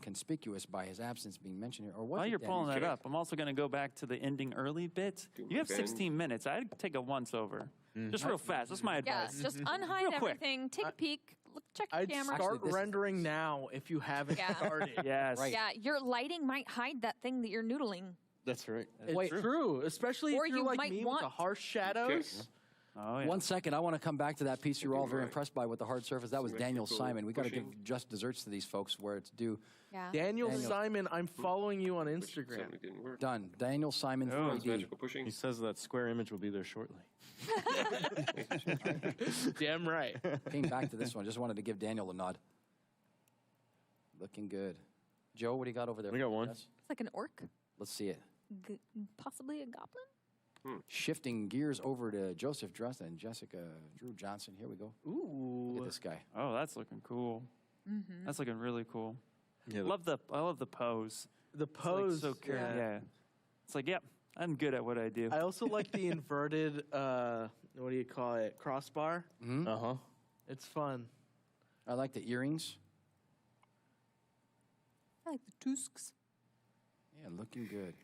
conspicuous by his absence being mentioned here. Or was While it you're Daniel? pulling that up, I'm also going to go back to the ending early bit. Do You have my 16 minutes. I'd take a once over. Just real fast. That's my Yeah, advice. just unhide Real quick. everything. Take a peek. Look, check your I'd camera. start Actually, this is- rendering now if you haven't Yeah. started. Yes. Right. Yeah, your lighting might hide that thing that you're noodling. That's right. It's true, especially Or if you're you like might me with want- the harsh shadows. Oh, yeah. 1 second, I want to come back to that piece you were all very impressed by with the hard surface. That was Daniel Symmetrical Simon. We got to pushing. give just desserts to these folks where it's due. Yeah. Daniel Simon, I'm following you on Instagram. Certainly didn't work. Done. Daniel Simon Oh, 3D. Magical pushing. He says that square image will be there shortly. Damn right. Came back to this one. Just wanted to give Daniel a nod. Looking good. Joe, what do you got over there? We got one. It's like an orc, Let's see it. possibly a goblin. Shifting gears over to Joseph Drust and Jessica Drew Johnson. Here we go. Ooh. Look at this guy. Oh, that's looking cool. That's looking really cool. Yeah, I love the pose. The It's like pose. so yeah. It's like, yep, I'm good at what I do. I also like the inverted, what do you call it? Crossbar. Uh-huh. It's fun. I like the earrings. I like the tusks. Yeah, looking good.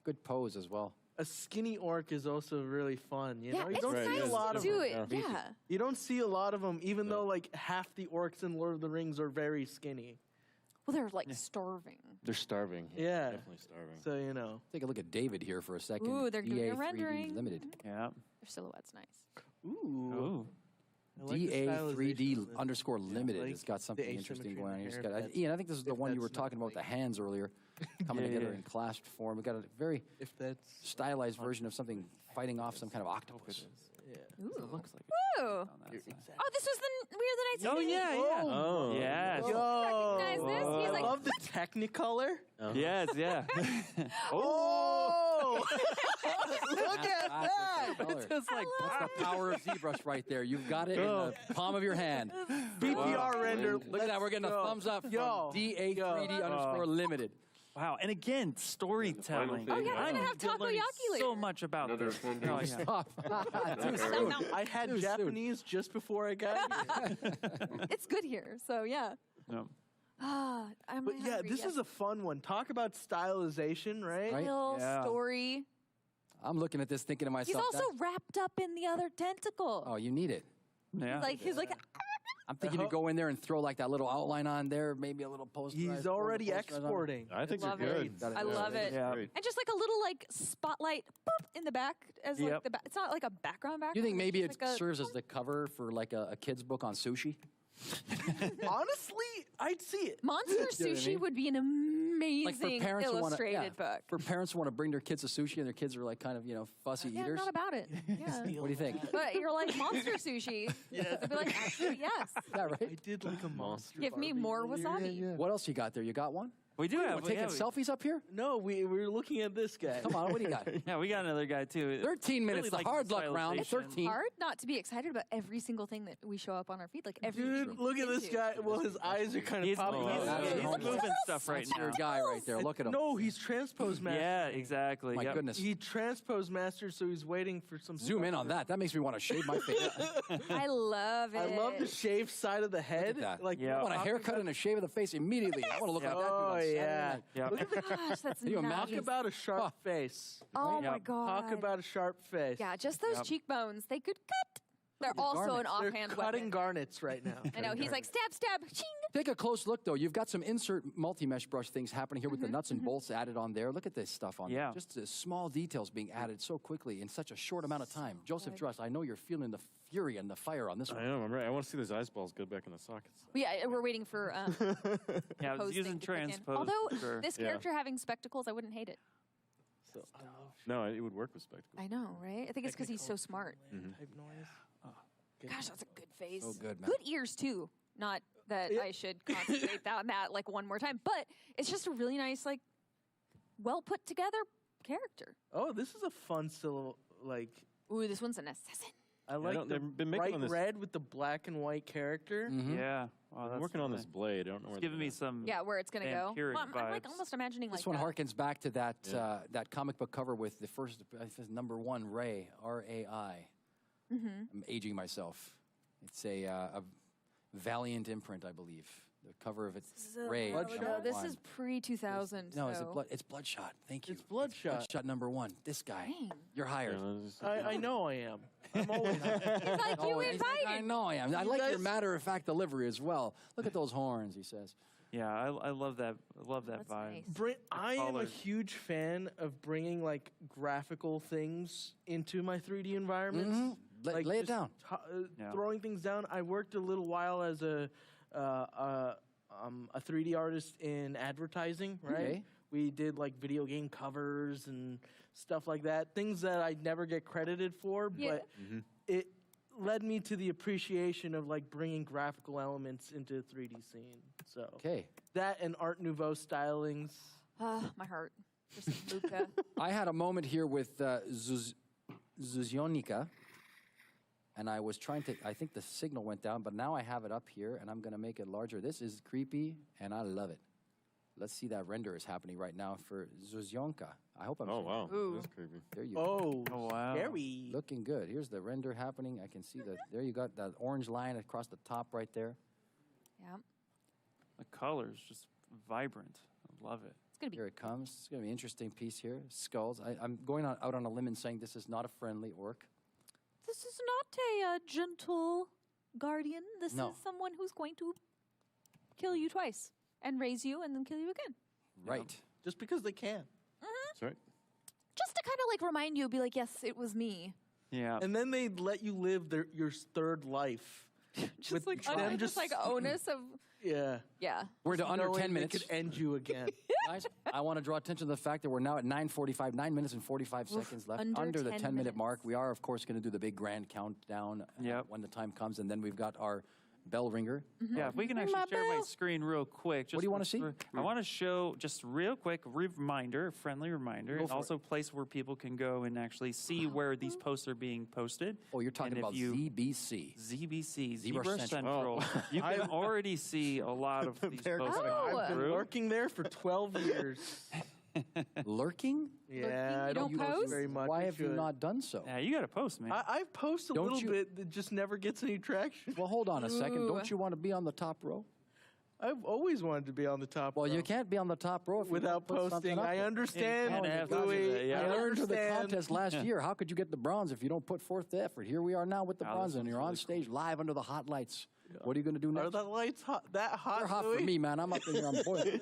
Good pose as well. A skinny orc is also really fun. You know, you it's don't right, see nice a lot to of do them. it. Yeah. You don't see a lot of them, even though like half the orcs in Lord of the Rings are very skinny. Well, they're like starving. They're starving. Yeah. Definitely starving. So you know. Take a look at David here for a second. Ooh, they're doing a DA3D rendering. Limited. Yeah. Their silhouette's nice. Ooh. Oh. I like the stylization of DA3D this. underscore limited. like It's got something the interesting asymmetry going on in here. the It's got, hair, if Ian, I think this is the if one you were that's not talking about with the like- hands earlier, coming Yeah, together yeah. in clasped form. We got a very If that's stylized version of something fighting off some kind of octopus. yeah. Ooh. It looks like Ooh. on that side. Oh, this was the Weird the Night Oh, yeah, yeah. Oh. Yes. Recognize this? He's I like, love the Technicolor. Yes, yeah. Oh, look at that! Color. It's like, That's the power of ZBrush right there. You've got it in the palm of your hand. BPR render. Look at that. We're getting a thumbs up from Yo. DA3D underscore limited. wow. And again, storytelling. Oh, yeah, we're I'm gonna have still learning takoyaki later. so much about Another this. appendix. Oh, yeah. Stop. Too soon. I had Too soon. Japanese just before I got here. it's good here. So, yeah. No. I'm But yeah, this is a fun one. Talk about stylization, right? Right? real Yeah. story. I'm looking at this thinking to He's myself. also wrapped up in the other tentacle. oh, you need it. Yeah. He's like, I'm thinking you go in there and throw like that little outline on there, maybe a little post. He's already exporting. I think they're Love it. good. Got it. I love it. Yeah. Great. And just like a little like spotlight boop, in the back as like Yep. the back. It's not like a background. You think maybe it it's just like serves as the cover for like a kid's book on sushi? Honestly, I'd see it. Monster You know what I Sushi mean? would be an amazing Like for parents who want illustrated book. For parents who want to bring their kids to sushi and their kids are like kind of fussy Yeah, eaters. not about it. Yeah. What do you think? But you're like Monster Sushi. Yeah. They'd be like, actually, yes. Is that I right? did like a monster. Give me Barbie more earlier. wasabi. What else you got there? You got one? We do have. We're taking selfies up here? No, we were looking at this guy. Come on, what do you got? Yeah, we got another guy too. 13 minutes, Really the like hard luck round. stylization. 13. Hard not to be excited about every single thing that we show up on our feed. Like every Dude, look at this guy. Well, his eyes are kind of He's, popping he's, out. that's he's homeless. moving stuff right That's your now. guy right there. Look at him. No, he's transpose master. Yeah, exactly. My Yep. goodness. He transpose mastered, so he's waiting for some. Zoom in on that. That makes me want to shave my face. I love it. I love the shaved side of the head. Look at that. Like, Yeah. I want a haircut and a shave of the face immediately. I want to look like that dude Oh on Saturday yeah. night. Yep. Gosh, that's Can you nice. imagine? Talk about a sharp face. Oh my Yep. god. Talk about a sharp face. Yeah, just those Yep. cheekbones. They could cut. They're also an garnets. They're offhand cutting weapon. garnets right now. I know. He's like stab, stab, ching. Take a close look, though. You've got some insert multi-mesh brush things happening here with the nuts and bolts added on there. Look at this stuff on Yeah. there. Just the small details being added so quickly in such a short amount of time. Joseph Drust, I know you're feeling the fury and the fire on this I one. know, I'm right. I want to see those ice balls go back in the sockets. Yeah, we're waiting for Yeah, I was posting using to kick in. transpose. Although for- this Yeah. character having spectacles, I wouldn't hate it. So, I love No, it would work with spectacles. I know, right? I think it's because he's so smart. type noise. Gosh, that's a good face. So good, man. Good ears too. Not that I should concentrate on that like one more time, but it's just a really nice, like, well put together character. Oh, this is a fun like. Ooh, this one's an assassin. I like don't- the they've been making bright on this- red with the black and white character. Yeah. Wow, I'm that's working on nice. this blade. I don't know where It's giving they're me some. Yeah, where it's gonna go. vampiric Well, I'm like vibes. almost imagining This like one a- harkens back to that that comic book cover with the first, I think it's number one, Ray, R-A-I. I'm aging myself. It's a Valiant imprint, I believe. The cover of it's Ray. Bloodshot? number No, this one. is pre-2000. No, so. it's Bloodshot. Thank you. It's Bloodshot. Bloodshot number one. This guy. Dang. You're hired. I know I am. I'm always. It's like you He's like, I invited. know I am. I like your guys- matter-of-fact delivery as well. Look at those horns, he says. Yeah, I love that. I love that That's vibe. nice. I am a colors. huge fan of bringing like graphical things into my 3D environments. Lay it just down. Yeah. Throwing things down. I worked a little while as a 3D artist in advertising. Right. Okay. We did like video game covers and stuff like that. Things that I'd never get credited for, Yeah. but it led me to the appreciation of like bringing graphical elements into a 3D scene. So Okay. that and Art Nouveau stylings. My heart. Just like Luca. I had a moment here with Zuzionica, and I was trying to, I think the signal went down, but now I have it up here, and I'm going to make it larger. This is creepy, and I love it. Let's see that render is happening right now for Zuzionka. I hope I'm Oh, saying- wow. Ooh. That's creepy. There you go. Oh, wow. scary. Looking good. Here's the render happening. I can see the, there you got that orange line across the top right there. Yeah. The colors just vibrant. I love it. It's gonna be Here it comes. It's going to be an interesting piece here. Skulls. I'm going out on a limb and saying this is not a friendly orc. This is not a gentle guardian. This No. is someone who's going to kill you twice and raise you and then kill you again. Right. Just because they can. That's right. Just to kind of like remind you, be like, yes, it was me. Yeah. And then they let you live your third life. Just With like them just like onus of Yeah. yeah. We're to under Knowing 10 minutes. They could end you again. Guys, I want to draw attention to the fact that we're now at 9:45, 9 minutes and 45 seconds left. under the 10 10-minute minutes. mark. We are, of course, going to do the big grand countdown Yep. when the time comes, and then we've got our bell ringer. Yeah, if we can actually share my screen real quick. Just do you wanna see? I want to show just real quick reminder, a friendly reminder, and for also a place where people can go and actually see where these posts are being posted. Oh, you're talking And if about you- ZBC. ZBC, Zebra Zebra Central. Central. You can already see a lot of these They're posts Oh. going I've been through. working there for 12 years. Lurking? Yeah, I You don't don't post post? very much. Why I have you should. not done so? Yeah, you got to post, man. I post a Don't little you- bit that just never gets any traction. Well, hold on a second. Ooh. Don't you want to be on the top row? I've always wanted to be on the top Well, row you can't be on the top row if you without don't put something posting. up I there. understand, And have to Louis, do that, yeah. I I learned to the understand. contest last year. How could you get the bronze if you don't put forth the effort? Here we are now with the Oh, bronze, this and is you're on really stage live under the hot lights. What are you going to do Are next? the lights hot? That hot? They're hot Louis? for me, man. I'm up in here. I'm boiling.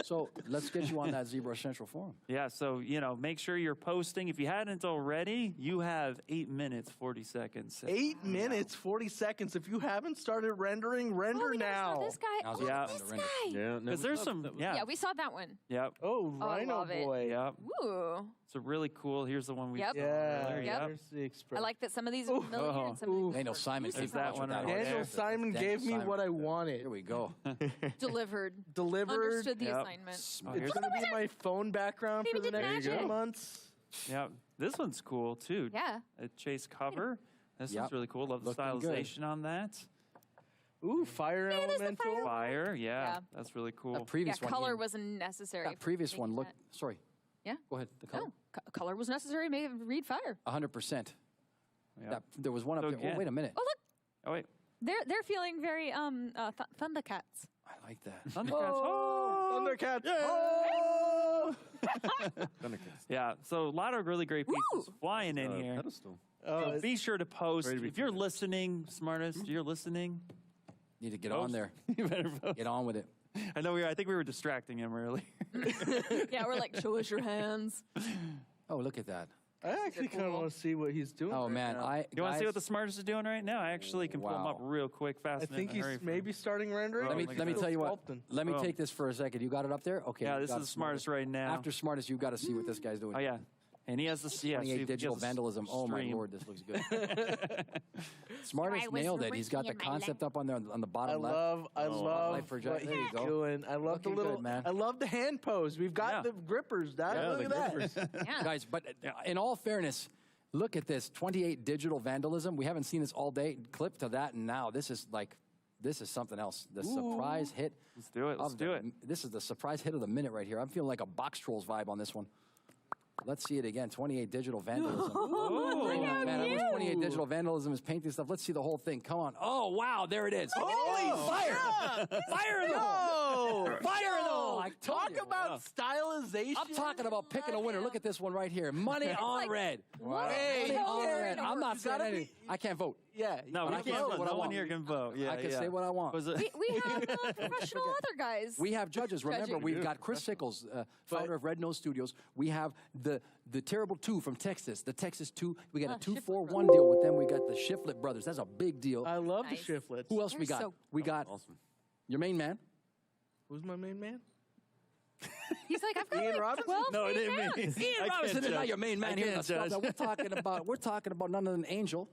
So let's get you on that Zebra Central forum. Yeah, so, make sure you're posting. If you hadn't already, you have 8 minutes, 40 seconds. 8 minutes, 40 seconds. If you haven't started rendering, render Oh, we never saw now. this guy. Now's Oh, Yeah. this the guy. render. Yeah. Because there's some, Yeah, we saw that one. Yep, Oh, I Rhino love it. Boy. yep. Ooh. So really cool. Here's the one we Yep. saw Yeah, earlier. Yep. there's the I expression. like that some of these are familiar and some of these Daniel Simon There's came that out one with right that. there. Daniel Simon Daniel gave me Simon. what I wanted. Here we go. delivered. Delivered. Understood the Yep. assignment. Oh, It's here's- going to be my phone background for Maybe the did next magic. 2 months. Yep. This one's cool too. Yeah. A chase cover. This Yep. one's really cool. Love the Looking good. stylization on that. Ooh, fire there's the elemental. fire. Fire. Yeah. Yeah. That's really cool. That Yeah, previous one. color here- wasn't necessary. That previous for one making looked. that. Sorry. Yeah. Go ahead. The color. No, color was necessary. May read fire. 100%. Yep. That, there was one up So there. again- Oh, wait a minute. Oh look, Oh, wait. they're feeling very Thundercats. I like that. Thundercats. Oh! Thundercats. Thundercats. Yeah. So a lot of really great pieces flying in here. Pedestal. So be sure to post. Ready to be If you're finished. listening, smartest, you're listening. Need to get Post. on there. You better post. Get on with it. I know I think we were distracting him earlier. Yeah, we're like, show us your hands. Oh, look at that. I actually kind of want to see what he's doing. Oh, right man. now. You want to see what the smartest is doing right now? I actually can pull him up Wow. real quick, fast. I and think in a hurry he's for maybe starting rendering. Let me- Let me tell you what. Sculpting. Let me Boom. take this for a second. You got it up there? Okay. Yeah, you this got is the smartest right now. After smartest, you've got to see what this guy's doing. Oh yeah, and he has this. Yeah, 28 see, he digital has this vandalism. Oh my stream. lord, this looks good. Smartest I was nailed it. He's got the working in my concept up on there on the I bottom left. love Life for what Jack. There you he's go. doing. I love Looking the little. good, man. I love the hand pose. We've got Yeah. the grippers. Dad. Yeah, Look the at grippers. that. Yeah. Guys, but in all fairness, look at this 28 digital vandalism. We haven't seen this all day. Clip to that, and now this is something else. The surprise hit. Let's do it. Let's of do the- it. This is the surprise hit of the minute right here. I'm feeling like a Box Trolls vibe on this one. Let's see it again. 28 digital vandalism. Man, I wish 28 digital vandalism is painting stuff. Let's see the whole thing. Come on. Oh, wow. There it is. Holy fire. Fire in the hole. Fire in the hole. I told Talk you. about stylization. I'm talking about picking a winner. Look at this one right here. Money on like, red. what? Money Hey, on hey, red. I'm not saying gotta be- anything. I can't vote. Yeah. No, But we I can't can say vote. what I No one want. here can vote. Yeah, I can yeah. say what I want. Was it? We have professional other guys. We have judges. Remember, Judging. we've got Chris Sickles, founder of Red Nose Studios. We have the Terrible Two from Texas, the Texas Two. We got a 2-4-1 deal with them. We got the Shiflett brothers. That's a big deal. I love Nice. the shiftlets. Who else we They're got? so- We got your main man. Who's my main man? He's like, I've got Ian like Robinson? 12 No, it main didn't mans. mean. Ian Robinson is not your main man here in the judge. Sculpt. We're talking about none other than Angel.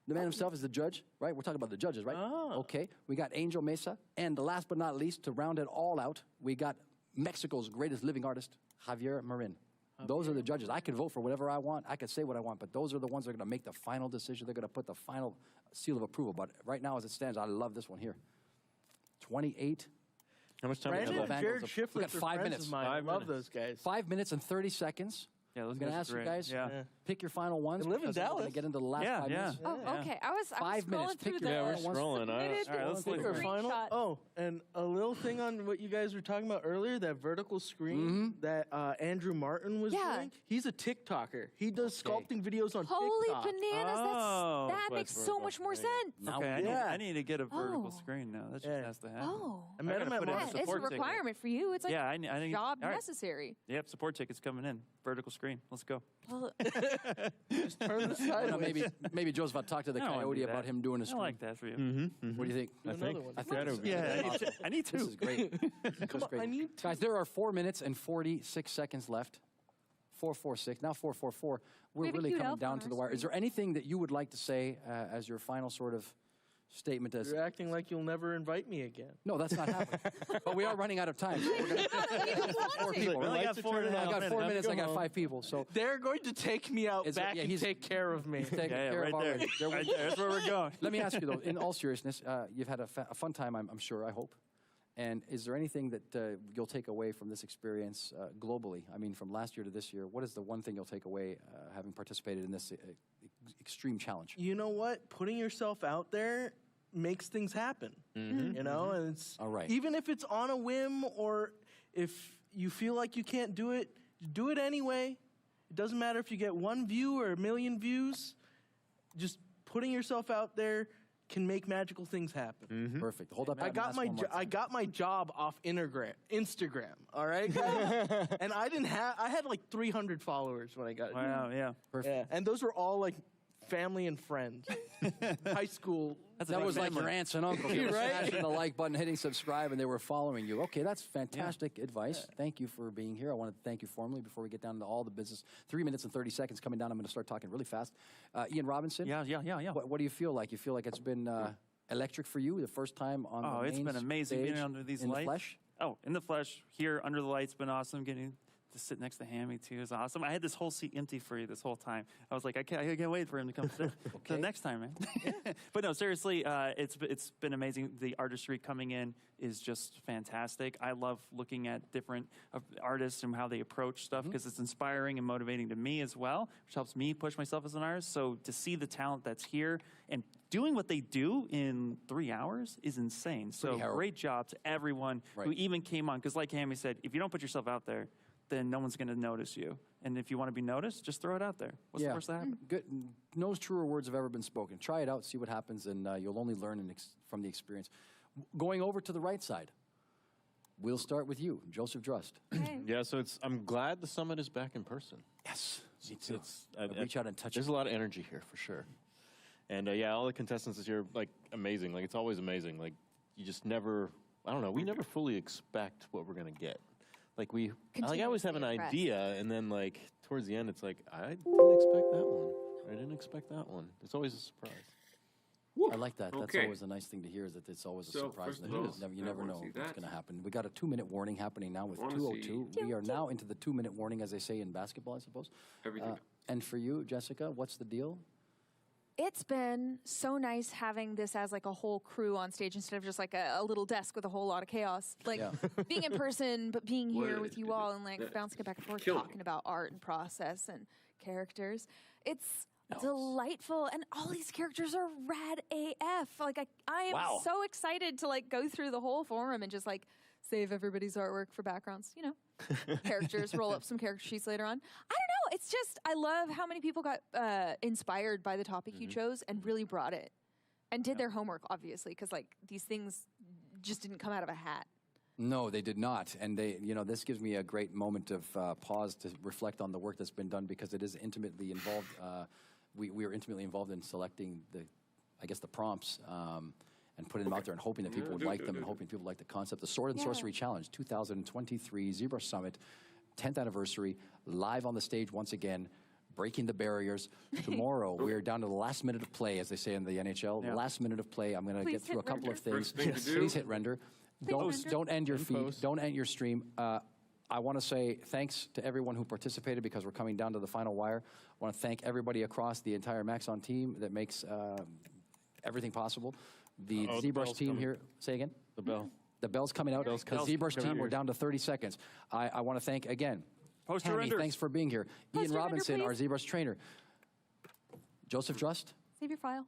The man himself is the judge, right? We're talking about the judges, right? Oh. Okay. We got Angel Mesa. And the last but not least, to round it all out, we got Mexico's greatest living artist, Javier Marin. Those are the judges. I can vote for whatever I want. I can say what I want, but those are the ones that are going to make the final decision. They're going to put the final seal of approval. But right now, as it stands, I love this one here. 28. How much time do we Brandon have and left? Jared We got Shiflets are 5 friends minutes. of mine. I 5 love minutes. those guys. 5 minutes and 30 seconds. Yeah, those I'm going to guys ask are you great. guys, Yeah. pick your final ones. They live in because we're gonna Dallas. get into the last Yeah, 5 yeah. minutes. Oh, okay. I was 5 scrolling minutes. through Pick the your Yeah, we're final ones. scrolling. submitted All right, let's Pick look your for it. final. screenshots. Oh, and a little thing on what you guys were talking about earlier, that vertical screen that Andrew Martin was Yeah. doing. He's a TikToker. He does Okay. sculpting videos on Holy TikTok. bananas! Oh. That That's makes so vertical much more screen. sense. Now, Okay, Yeah. I need to get a vertical Oh. screen now. That just Yeah. has to happen. Oh. I met gotta him at put it in Yeah, my it's a support ticket. requirement for you. It's like Yeah, I think job all right. necessary. Yep, support tickets coming in. Vertical screen. Let's go. Well, turn the I don't know, sideways. maybe Joseph, I'll talk to the I don't wanna coyote do that. about him doing a I screen. like that for you. What do you think? I think. another one. I think that this would is be Yeah, awesome. I need This two. is great. This is on, great. I need two. Guys, there are 4 minutes and 46 seconds left. 4:46. Now 4:44. We're have a really cute coming elf down on to our the wire. Is screen. there anything that you would like to say as your final sort of statement? As You're acting like you'll never invite me again. no, that's not happening. But we are running out of time. So we're gonna, four people. We only got 4.5 I got 4 minutes. I got home. 5 people. So They're going to take me out Is it- back yeah, and he's- take care of me. taking Yeah, care right of already. there. There we Right go. there. That's where we're going. Let me ask you though, in all seriousness, you've had a fun time, I'm sure, I hope. And is there anything that you'll take away from this experience globally? I mean, from last year to this year, what is the one thing you'll take away having participated in this extreme challenge? You know what? Putting yourself out there makes things happen. You know, and it's All right. even if it's on a whim or if you feel like you can't do it anyway. It doesn't matter if you get 1 view or 1,000,000 views. Just putting yourself out there can make magical things happen. Perfect. Hold up. I that got mask my one more I time. got my job off Instagram. All right, and I had like 300 followers when I got it. Wow, yeah. Perfect. Yeah, and those were all like family and friends, high school. That was like your aunts and uncles. You were Right? smashing the like button, hitting subscribe, and they were following you. Okay, that's fantastic advice. Thank you for being here. I want to thank you formally before we get down to all the business. 3 minutes and 30 seconds coming down. I'm going to start talking really fast. Ian Robinson. Yeah. What do you feel like? You feel like it's been electric for you the first time on Oh, the it's main been amazing stage being under these in lights. the flesh? Oh, in the flesh. Here under the lights, been awesome. Getting to sit next to Hammy too is awesome. I had this whole seat empty for you this whole time. I was like, I can't wait for him to come sit the next time, man. But no, seriously, it's been amazing. The artistry coming in is just fantastic. I love looking at different artists and how they approach stuff because it's inspiring and motivating to me as well, which helps me push myself as an artist. So to see the talent that's here and doing what they do in 3 hours is insane. So harrowing. great job to everyone who Right. even came on. Because like Hammy said, if you don't put yourself out there, then no one's going to notice you. And if you want to be noticed, just throw it out there. What's the worst that happen? Good. No truer words have ever been spoken. Try it out, see what happens, and you'll only learn from the experience. Going over to the right side, we'll start with you, Joseph Drust. Yeah, so I'm glad the summit is back in person. Yes, me too. It's Reach out and touch There's it. a lot of energy here for sure, and yeah, all the contestants this year like amazing. Like it's always amazing. Like you just never. I don't know. We never fully expect what we're gonna get. Like I always have an Continuously impressed. idea, and then like towards the end, it's like I didn't expect that one. I didn't expect that one. It's always a surprise. I like that. That's Okay. always a nice thing to hear, is that it's always a So, surprise. first And of all, you I never wanna know see what's that. going to happen. We got a 2-minute warning happening now with wanna 2:02. see- We are now into the 2-minute warning, as they say in basketball, I suppose. Everything. And for you, Jessica, what's the deal? It's been so nice having this as like a whole crew on stage instead of just like a little desk with a whole lot of chaos. Like Yeah. being in person, but being here What with you is all it? and like That- bouncing back and forth, Kill me. talking about art and process and characters. It's delightful, and all these characters are rad AF. Like I am Wow. so excited to like go through the whole forum and just like save everybody's artwork for backgrounds. You know, characters. Roll up some character sheets later on. I don't know. It's just I love how many people got inspired by the topic you chose and really brought it and did their homework, obviously, because like these things just didn't come out of a hat. No, they did not. And this gives me a great moment of pause to reflect on the work that's been done because it is intimately involved. We are intimately involved in selecting the prompts and putting them out there and hoping that people would like them and hoping people like the concept. The Sword and Sorcery Challenge 2023 Zebra Summit 10th anniversary, live on the stage once again, breaking the barriers. Tomorrow, we're down to the last minute of play, as they say in the NHL. Yeah. Last minute of play. I'm going to get through a couple of things. First thing to do. Please hit render. Don't end your feed. post. Don't end your stream. I want to say thanks to everyone who participated because we're coming down to the final wire. I want to thank everybody across the entire Maxon team that makes everything possible. The Uh-oh, the ZBrush bell's team coming. here. Say again? The bell. The bell's coming out. The ZBrush team, we're down to 30 seconds. I want to thank again. Post your Tammy, renders. thanks for being here. Post Ian your render, Robinson, our please. ZBrush trainer. Joseph Drust, Save your file.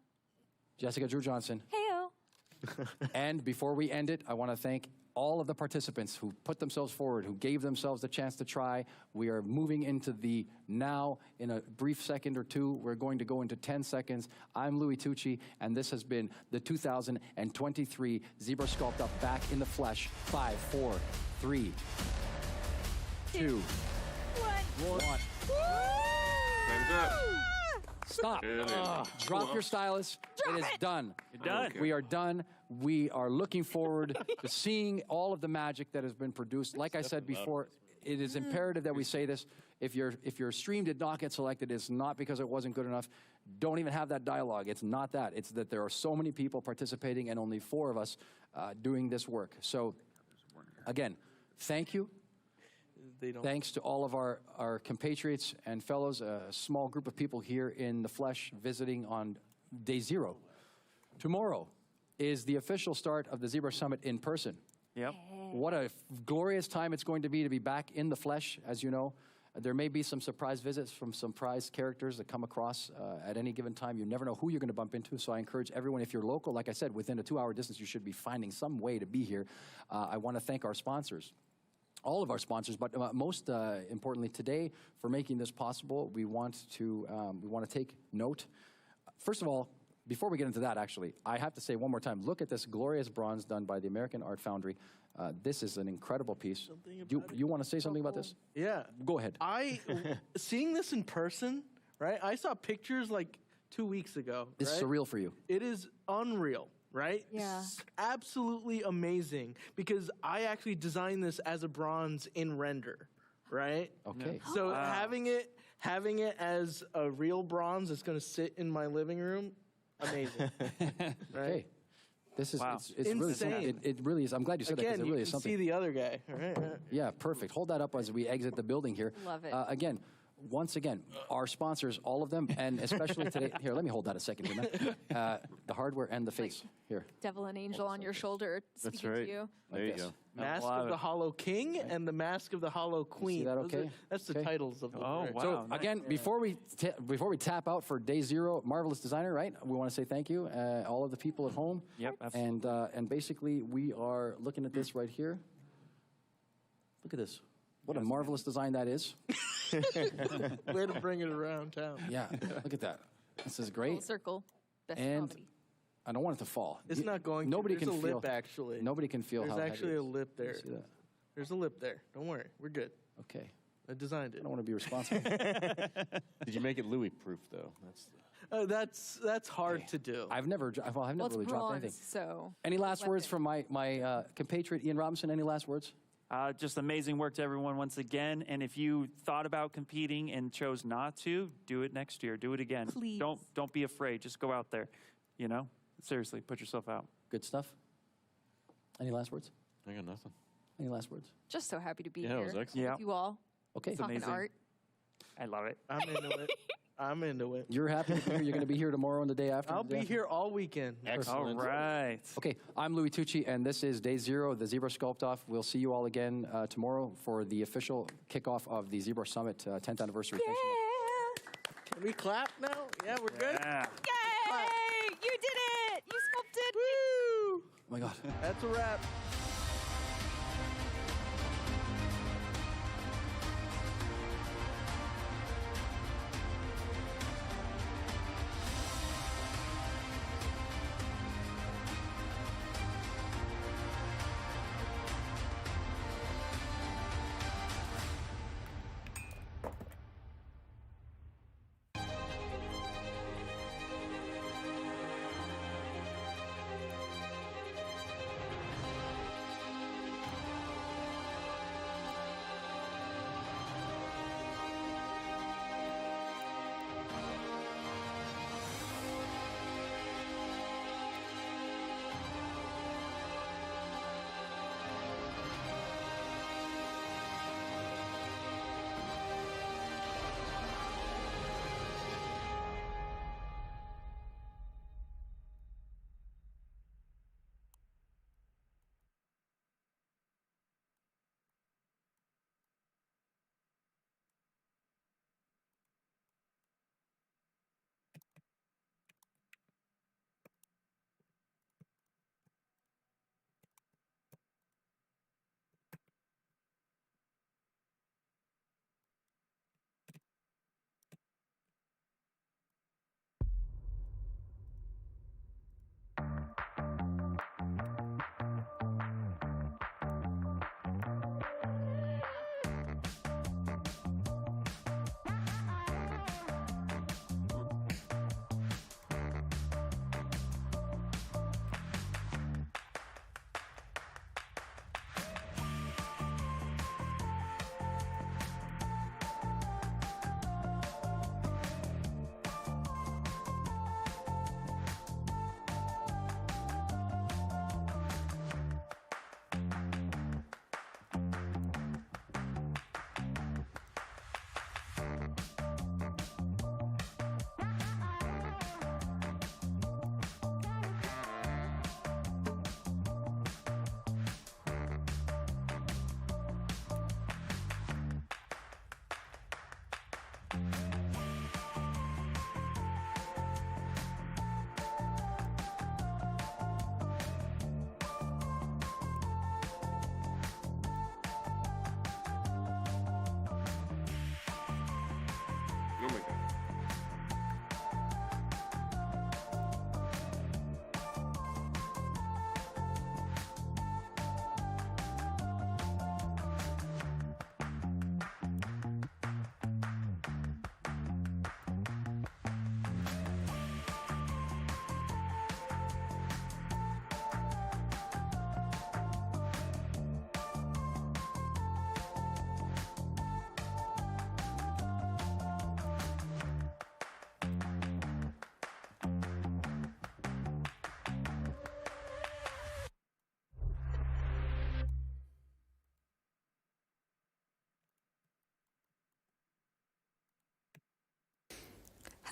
Jessica Drew Johnson. Heyo. And before we end it, I want to thank all of the participants who put themselves forward, who gave themselves the chance to try. We are moving into the now. In a brief second or two, we're going to go into 10 seconds. I'm Louis Tucci, and this has been the 2023 Zebra Sculpt Up Back in the Flesh. 5, 4, 3, 2, 1. Time's up. Stop. Drop your stylus. It is done. You're done. Okay. We are done. We are looking forward to seeing all of the magic that has been produced. Like I said before, it is imperative that we say this. If your stream did not get selected, it's not because it wasn't good enough. Don't even have that dialogue. It's not that. It's that there are so many people participating and only 4 of us doing this work. So, again, thank you. They don't. Thanks to all of our compatriots and fellows, a small group of people here in the flesh visiting on day 0. Tomorrow is the official start of the Zebra Summit in person. Yep. What a glorious time it's going to be back in the flesh, as you know. There may be some surprise visits from some prized characters that come across at any given time. You never know who you're going to bump into, so I encourage everyone, if you're local, like I said, within a 2-hour distance, you should be finding some way to be here. I want to thank our sponsors. All of our sponsors, but most importantly today, for making this possible, we want to take note. First of all, before we get into that, actually, I have to say one more time, look at this glorious bronze done by the American Art Foundry. This is an incredible piece. You want to say something about this? Yeah. Go ahead. Seeing this in person, right? I saw pictures like 2 weeks ago. It's right? surreal for you. It is unreal, right? Yeah. It's absolutely amazing because I actually designed this as a bronze in render, right? Okay. So having it as a real bronze that's going to sit in my living room, amazing. Right? Okay. This is Wow. it's really Insane. something. It really is. I'm glad you said that Again, because it you really can is something. see the other guy. All right. Yeah, perfect. Hold that up as we exit the building here. Love it. Again, once again, our sponsors, all of them, and especially today. Here, let me hold that a second here, man. The hardware and the face. Here. Devil and angel on your shoulder speaking right. to you. There you this. go. Mask love of the it. Hollow King and the Mask of the Hollow Queen. that Those okay? that's the Okay. titles of the Oh, lyrics. wow. So nice. again, before we tap out for day 0, marvelous designer, right? We want to say thank you, all of the people at home. Yep, absolutely. And basically, we are looking at this right here. Look at this. What a marvelous design that is. Way to bring it around town. Yeah, look at that. This is Full great. circle. Best And comedy. I don't want it to fall. It's not going to. Nobody There's can a feel. lip, actually. Nobody can feel There's how actually heavy it a is. lip there. See that? There's a lip there. Don't worry. We're good. Okay. I designed it. I don't want to be responsible. Did you make it Louis proof though? That's hard to do. I've never Well, it's really dropped bronze, anything. so. Any last words weapon. from my compatriot Ian Robinson? Any last words? Just amazing work to everyone once again. And if you thought about competing and chose not to, do it next year. Do it again. Please. Don't be afraid. Just go out there. You know, seriously, put yourself out. Good stuff. Any last words? I got nothing. Any last words? Just so happy to be Yeah, here it was excellent. Yeah. with you all. Okay. Talking amazing. art. I love it. I'm into it. I'm into it. You're happy to be here. You're going to be here tomorrow and the day after. I'll the day be after? here all weekend. All Excellent. right. Okay, I'm Louis Tucci, and this is day 0, the Zebra Sculpt Off. We'll see you all again tomorrow for the official kickoff of the Zebra Summit 10th anniversary. Thanks so much. Yeah. Can we clap now? Yeah, we're good. Yeah. Yay! You did it! You sculpted. Woo! Oh my God. That's a wrap.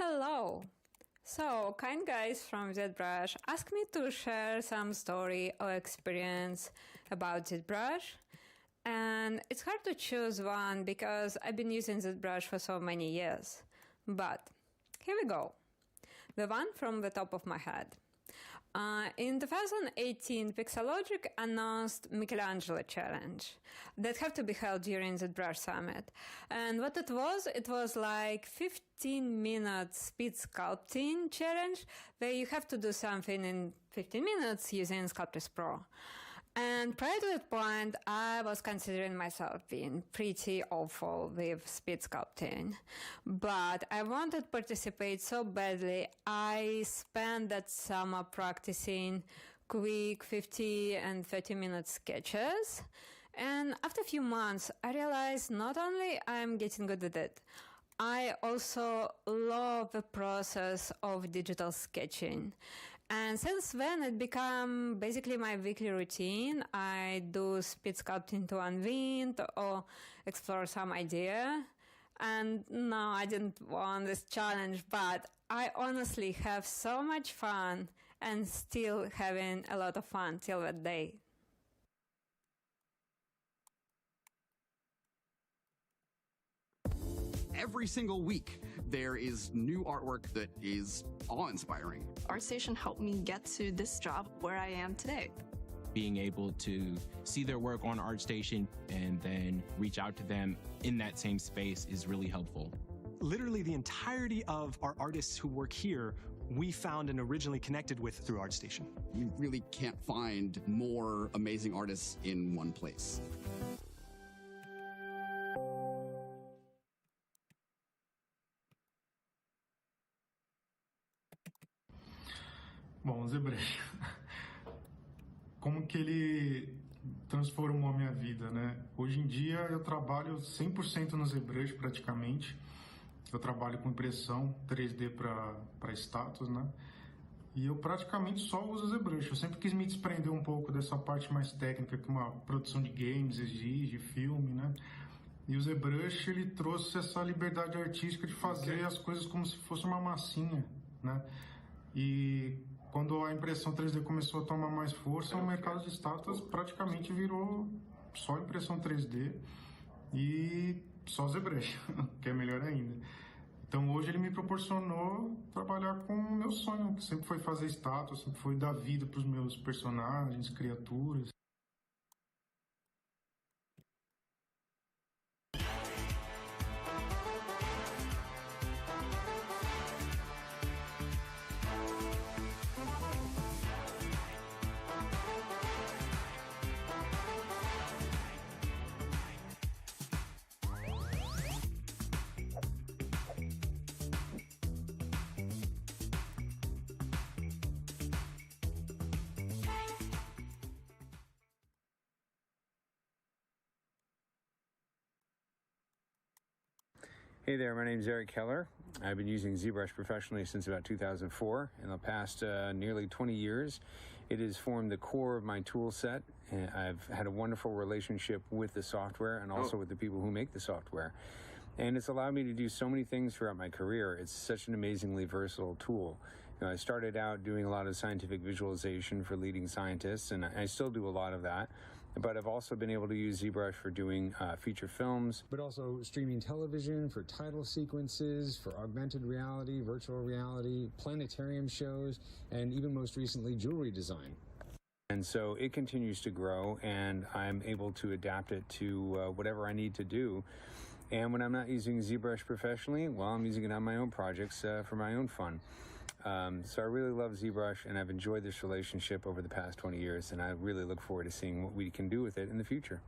Hello. So, kind guys from ZBrush asked me to share some story or experience about ZBrush. And it's hard to choose one because I've been using ZBrush for so many years. But here we go. The one from the top of my head. In 2018, Pixelogic announced Michelangelo Challenge that have to be held during the Brush Summit. And what it was like 15-minute speed sculpting challenge where you have to do something in 15 minutes using Sculpt Pro. And prior to that point, I was considering myself being pretty awful with speed sculpting. But I wanted to participate so badly, I spent that summer practicing quick 50 and 30-minute sketches. And after a few months, I realized not only I'm getting good at it, I also love the process of digital sketching. And since then, it became basically my weekly routine. I do speed sculpting to unwind or explore some idea. And no, I didn't want this challenge, but I honestly have so much fun and still having a lot of fun till that day. Every single week, there is new artwork that is awe-inspiring. ArtStation helped me get to this job where I am today. Being able to see their work on ArtStation and then reach out to them in that same space is really helpful. Literally the entirety of our artists who work here, we found and originally connected with through ArtStation. You really can't find more amazing artists in one place. Bom, ZBrush, como que ele transformou a minha vida, né? Hoje em dia eu trabalho 100% no ZBrush praticamente. Eu trabalho com impressão 3D para status, né? E eu praticamente só uso o ZBrush. Eu sempre quis me desprender um pouco dessa parte mais técnica que uma produção de games exige, filme, né? E o ZBrush, ele trouxe essa liberdade artística de fazer as coisas como se fosse uma massinha, né? E quando a impressão 3D começou a tomar mais força, o mercado de status praticamente virou só impressão 3D e só ZBrush, que é melhor ainda. Então hoje ele me proporcionou trabalhar com o meu sonho, que sempre foi fazer status, sempre foi dar vida para os meus personagens, criaturas. Hey there, my name is Eric Keller. I've been using ZBrush professionally since about 2004. In the past nearly 20 years, it has formed the core of my tool set. And I've had a wonderful relationship with the software and also with the people who make the software. And it's allowed me to do so many things throughout my career. It's such an amazingly versatile tool. You know, I started out doing a lot of scientific visualization for leading scientists, and I still do a lot of that. But I've also been able to use ZBrush for doing feature films, but also streaming television for title sequences, for augmented reality, virtual reality, planetarium shows, and even most recently, jewelry design. And so it continues to grow, and I'm able to adapt it to whatever I need to do. And when I'm not using ZBrush professionally, well, I'm using it on my own projects for my own fun. So I really love ZBrush, and I've enjoyed this relationship over the past 20 years, and I really look forward to seeing what we can do with it in the future.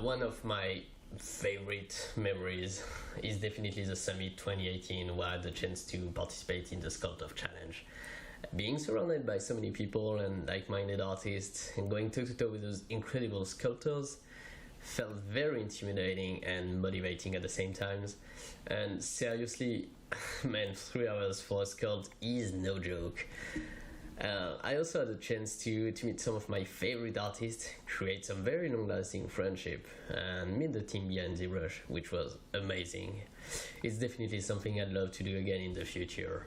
One of my favorite memories is definitely the Summit 2018, where I had the chance to participate in the Sculpt Challenge. Being surrounded by so many people and like-minded artists and going toe-to-toe with those incredible sculptors felt very intimidating and motivating at the same time. And seriously, man, 3 hours for a sculpt is no joke. I also had a chance to meet some of my favorite artists, create some very long-lasting friendship, and meet the team behind ZBrush, which was amazing. It's definitely something I'd love to do again in the future.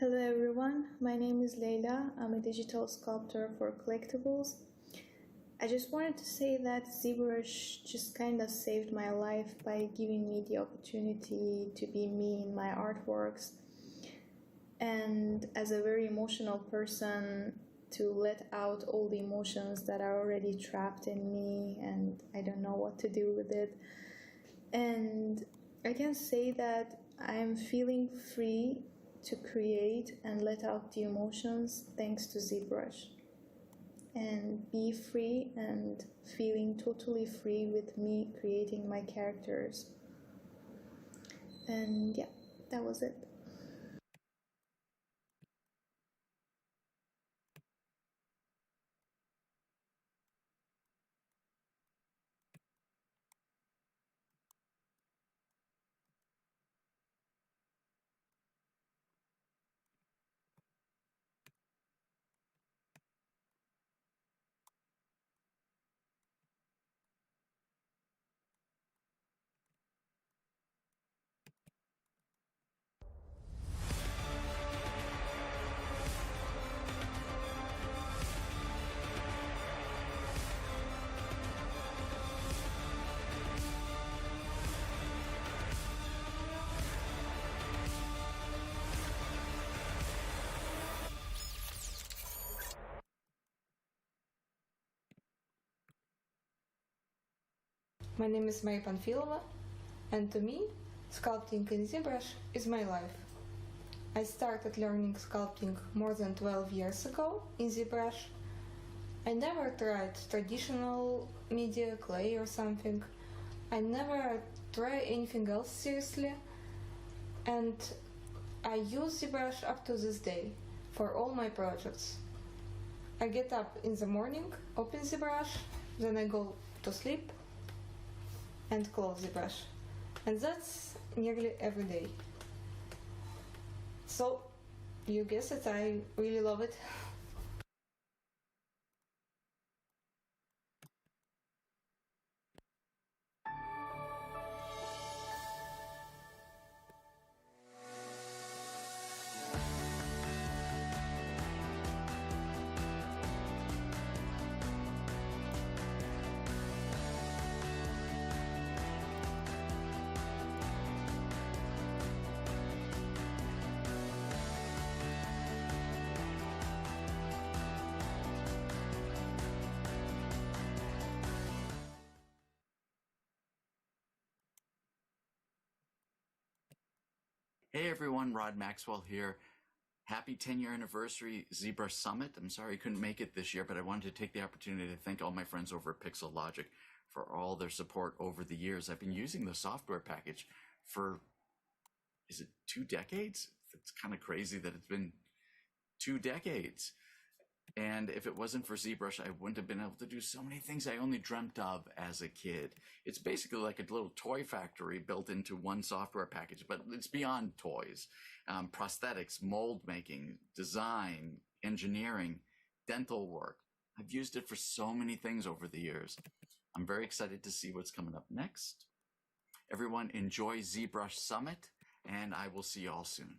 Hello everyone, my name is Leila. I'm a digital sculptor for collectibles. I just wanted to say that ZBrush just kind of saved my life by giving me the opportunity to be me in my artworks. And as a very emotional person, to let out all the emotions that are already trapped in me and I don't know what to do with it. And I can say that I'm feeling free to create and let out the emotions thanks to ZBrush. And be free and feeling totally free with me creating my characters. And yeah, that was it. My name is Maya Panfilova, and to me, sculpting in ZBrush is my life. I started learning sculpting more than 12 years ago in ZBrush. I never tried traditional media, clay or something. I never try anything else seriously, and I use ZBrush up to this day for all my projects. I get up in the morning, open ZBrush, then I go to sleep and close ZBrush. And that's nearly every day. So, you guess it, I really love it. Hey everyone, Rod Maxwell here. Happy 10-year anniversary ZBrush Summit. I'm sorry I couldn't make it this year, but I wanted to take the opportunity to thank all my friends over at Pixel Logic for all their support over the years. I've been using the software package for, is it 2 decades? It's kind of crazy that it's been 2 decades. And if it wasn't for ZBrush, I wouldn't have been able to do so many things I only dreamt of as a kid. It's basically like a little toy factory built into one software package, but it's beyond toys. Prosthetics, mold making, design, engineering, dental work. I've used it for so many things over the years. I'm very excited to see what's coming up next. Everyone enjoy ZBrush Summit, and I will see you all soon.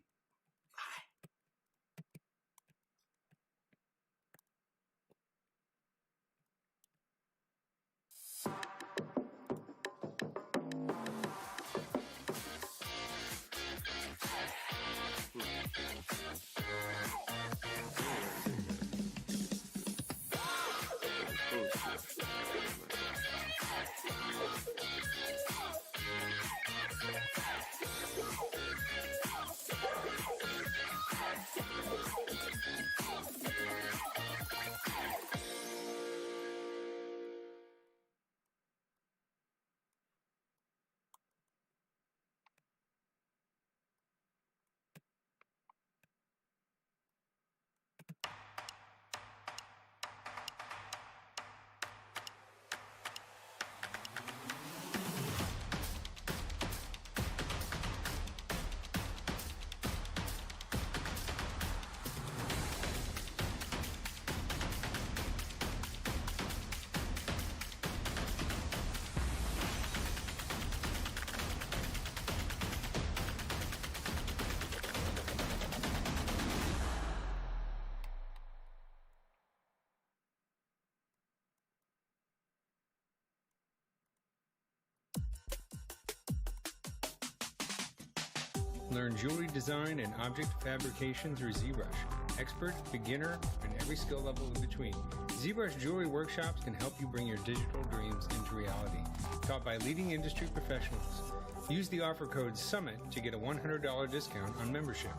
Learn jewelry design and object fabrication through ZBrush. Expert, beginner, and every skill level in between. ZBrush Jewelry Workshops can help you bring your digital dreams into reality. Taught by leading industry professionals. Use the offer code SUMMIT to get a $100 discount on membership.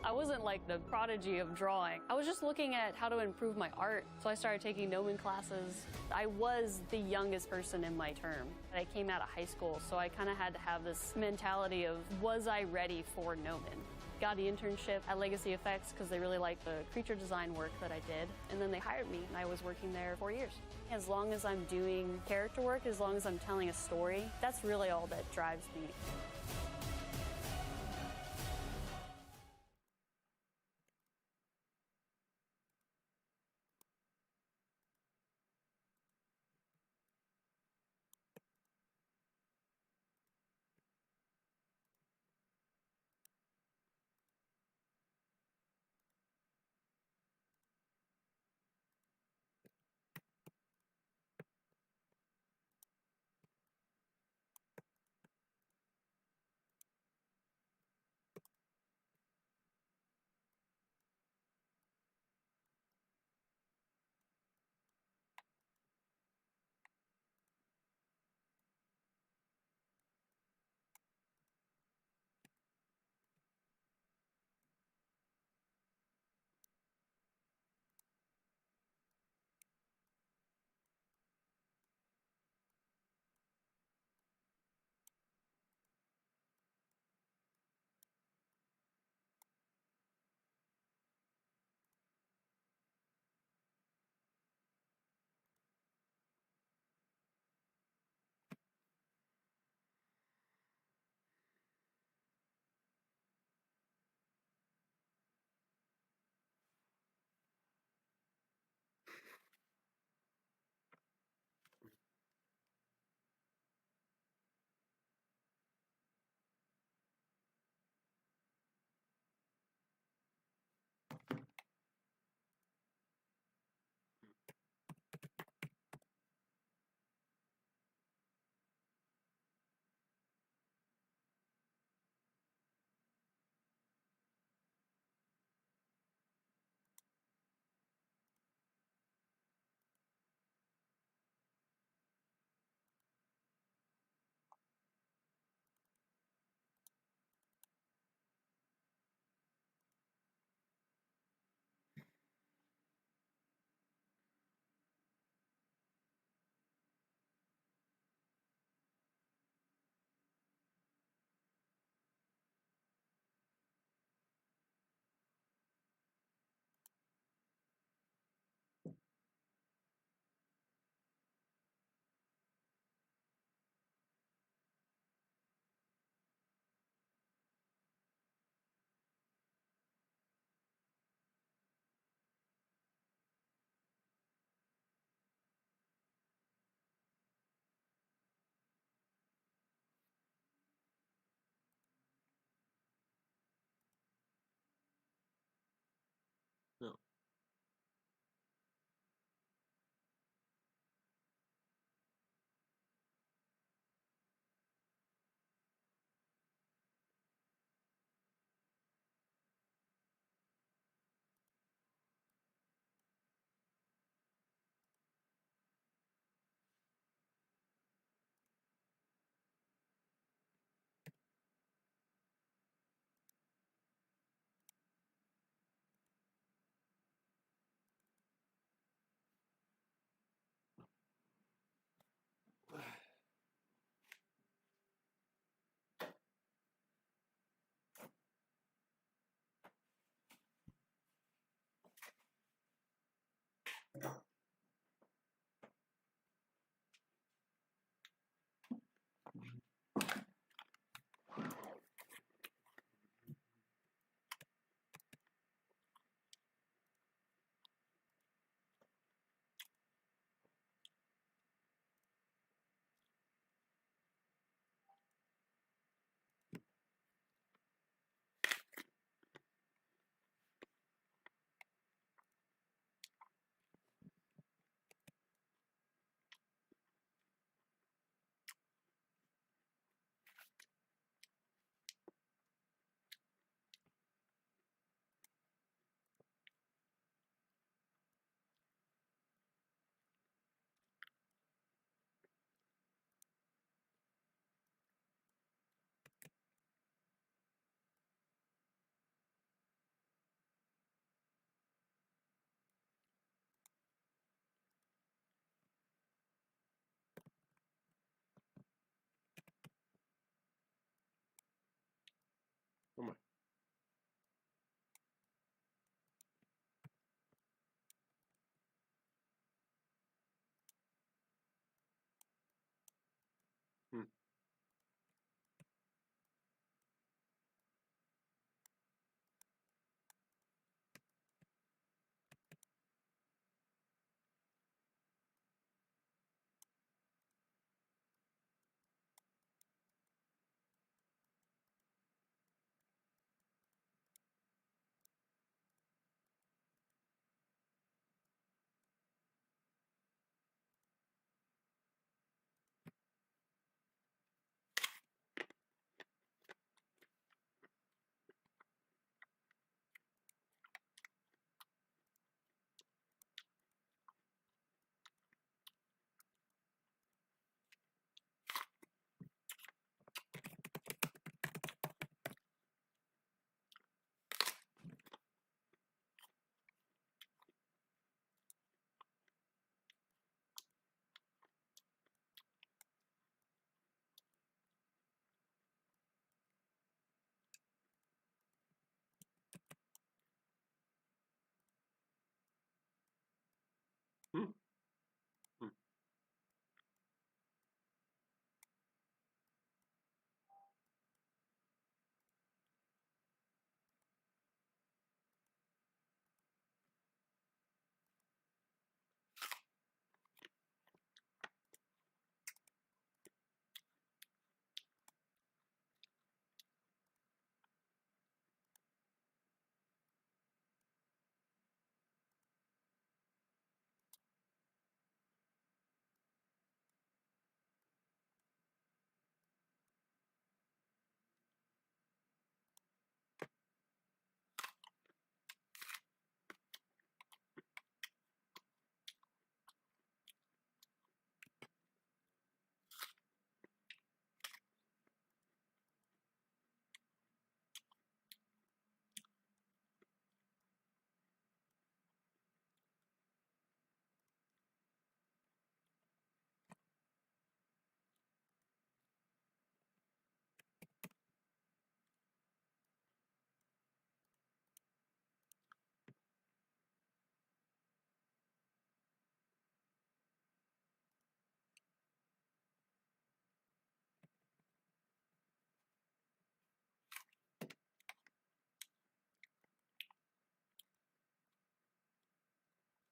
I wasn't like the prodigy of drawing. I was just looking at how to improve my art. So I started taking Gnomon classes. I was the youngest person in my term. I came out of high school, so I kind of had to have this mentality of, was I ready for Gnomon? Got the internship at Legacy Effects because they really liked the creature design work that I did. And then they hired me, and I was working there 4 years. As long as I'm doing character work, as long as I'm telling a story, that's really all that drives me.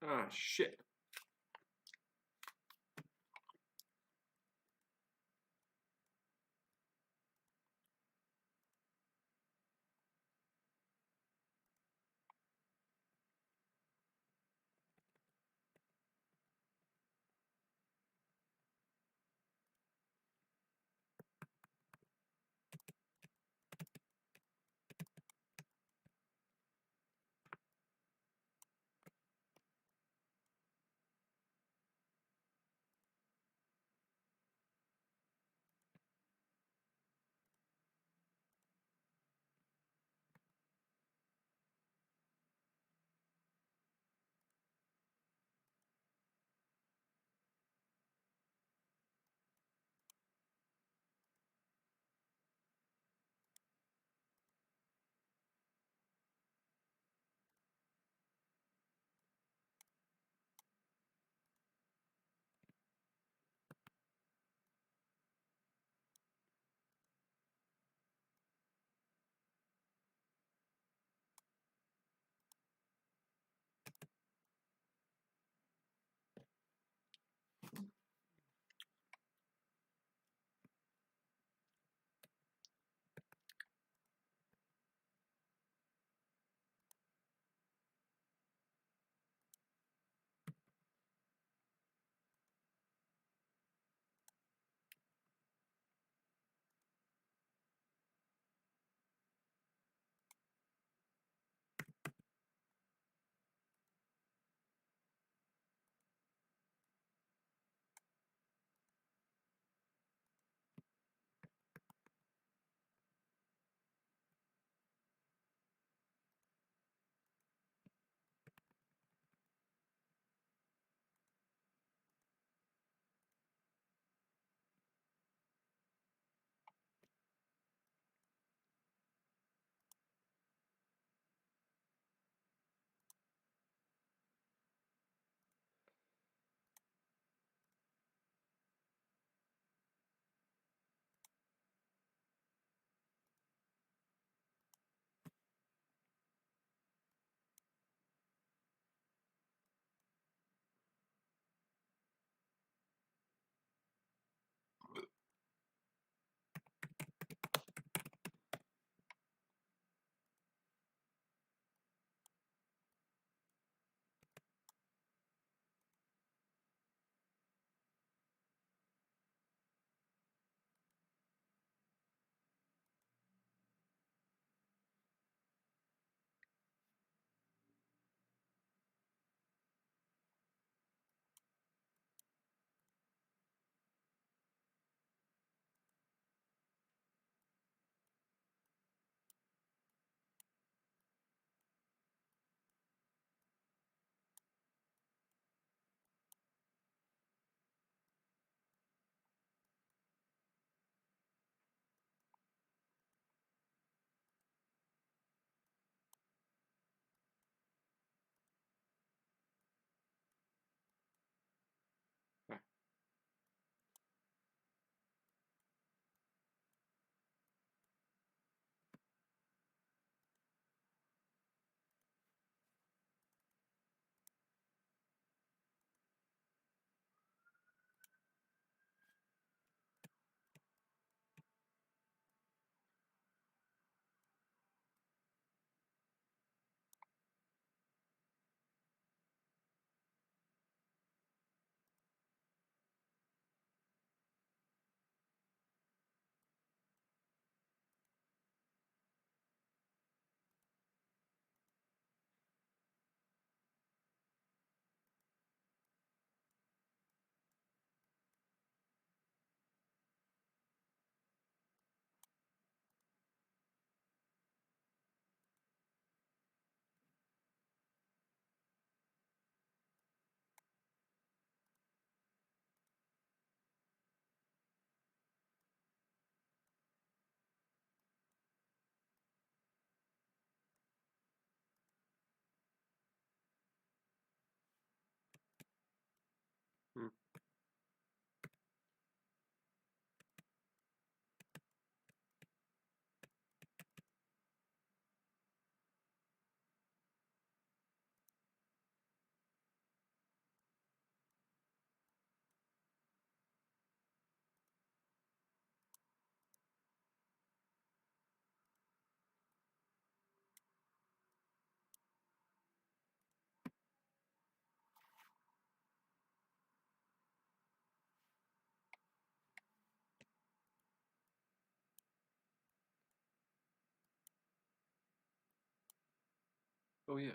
Ah, shit. Oh yeah.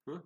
Huh?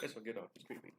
Guess I'll get off streaming.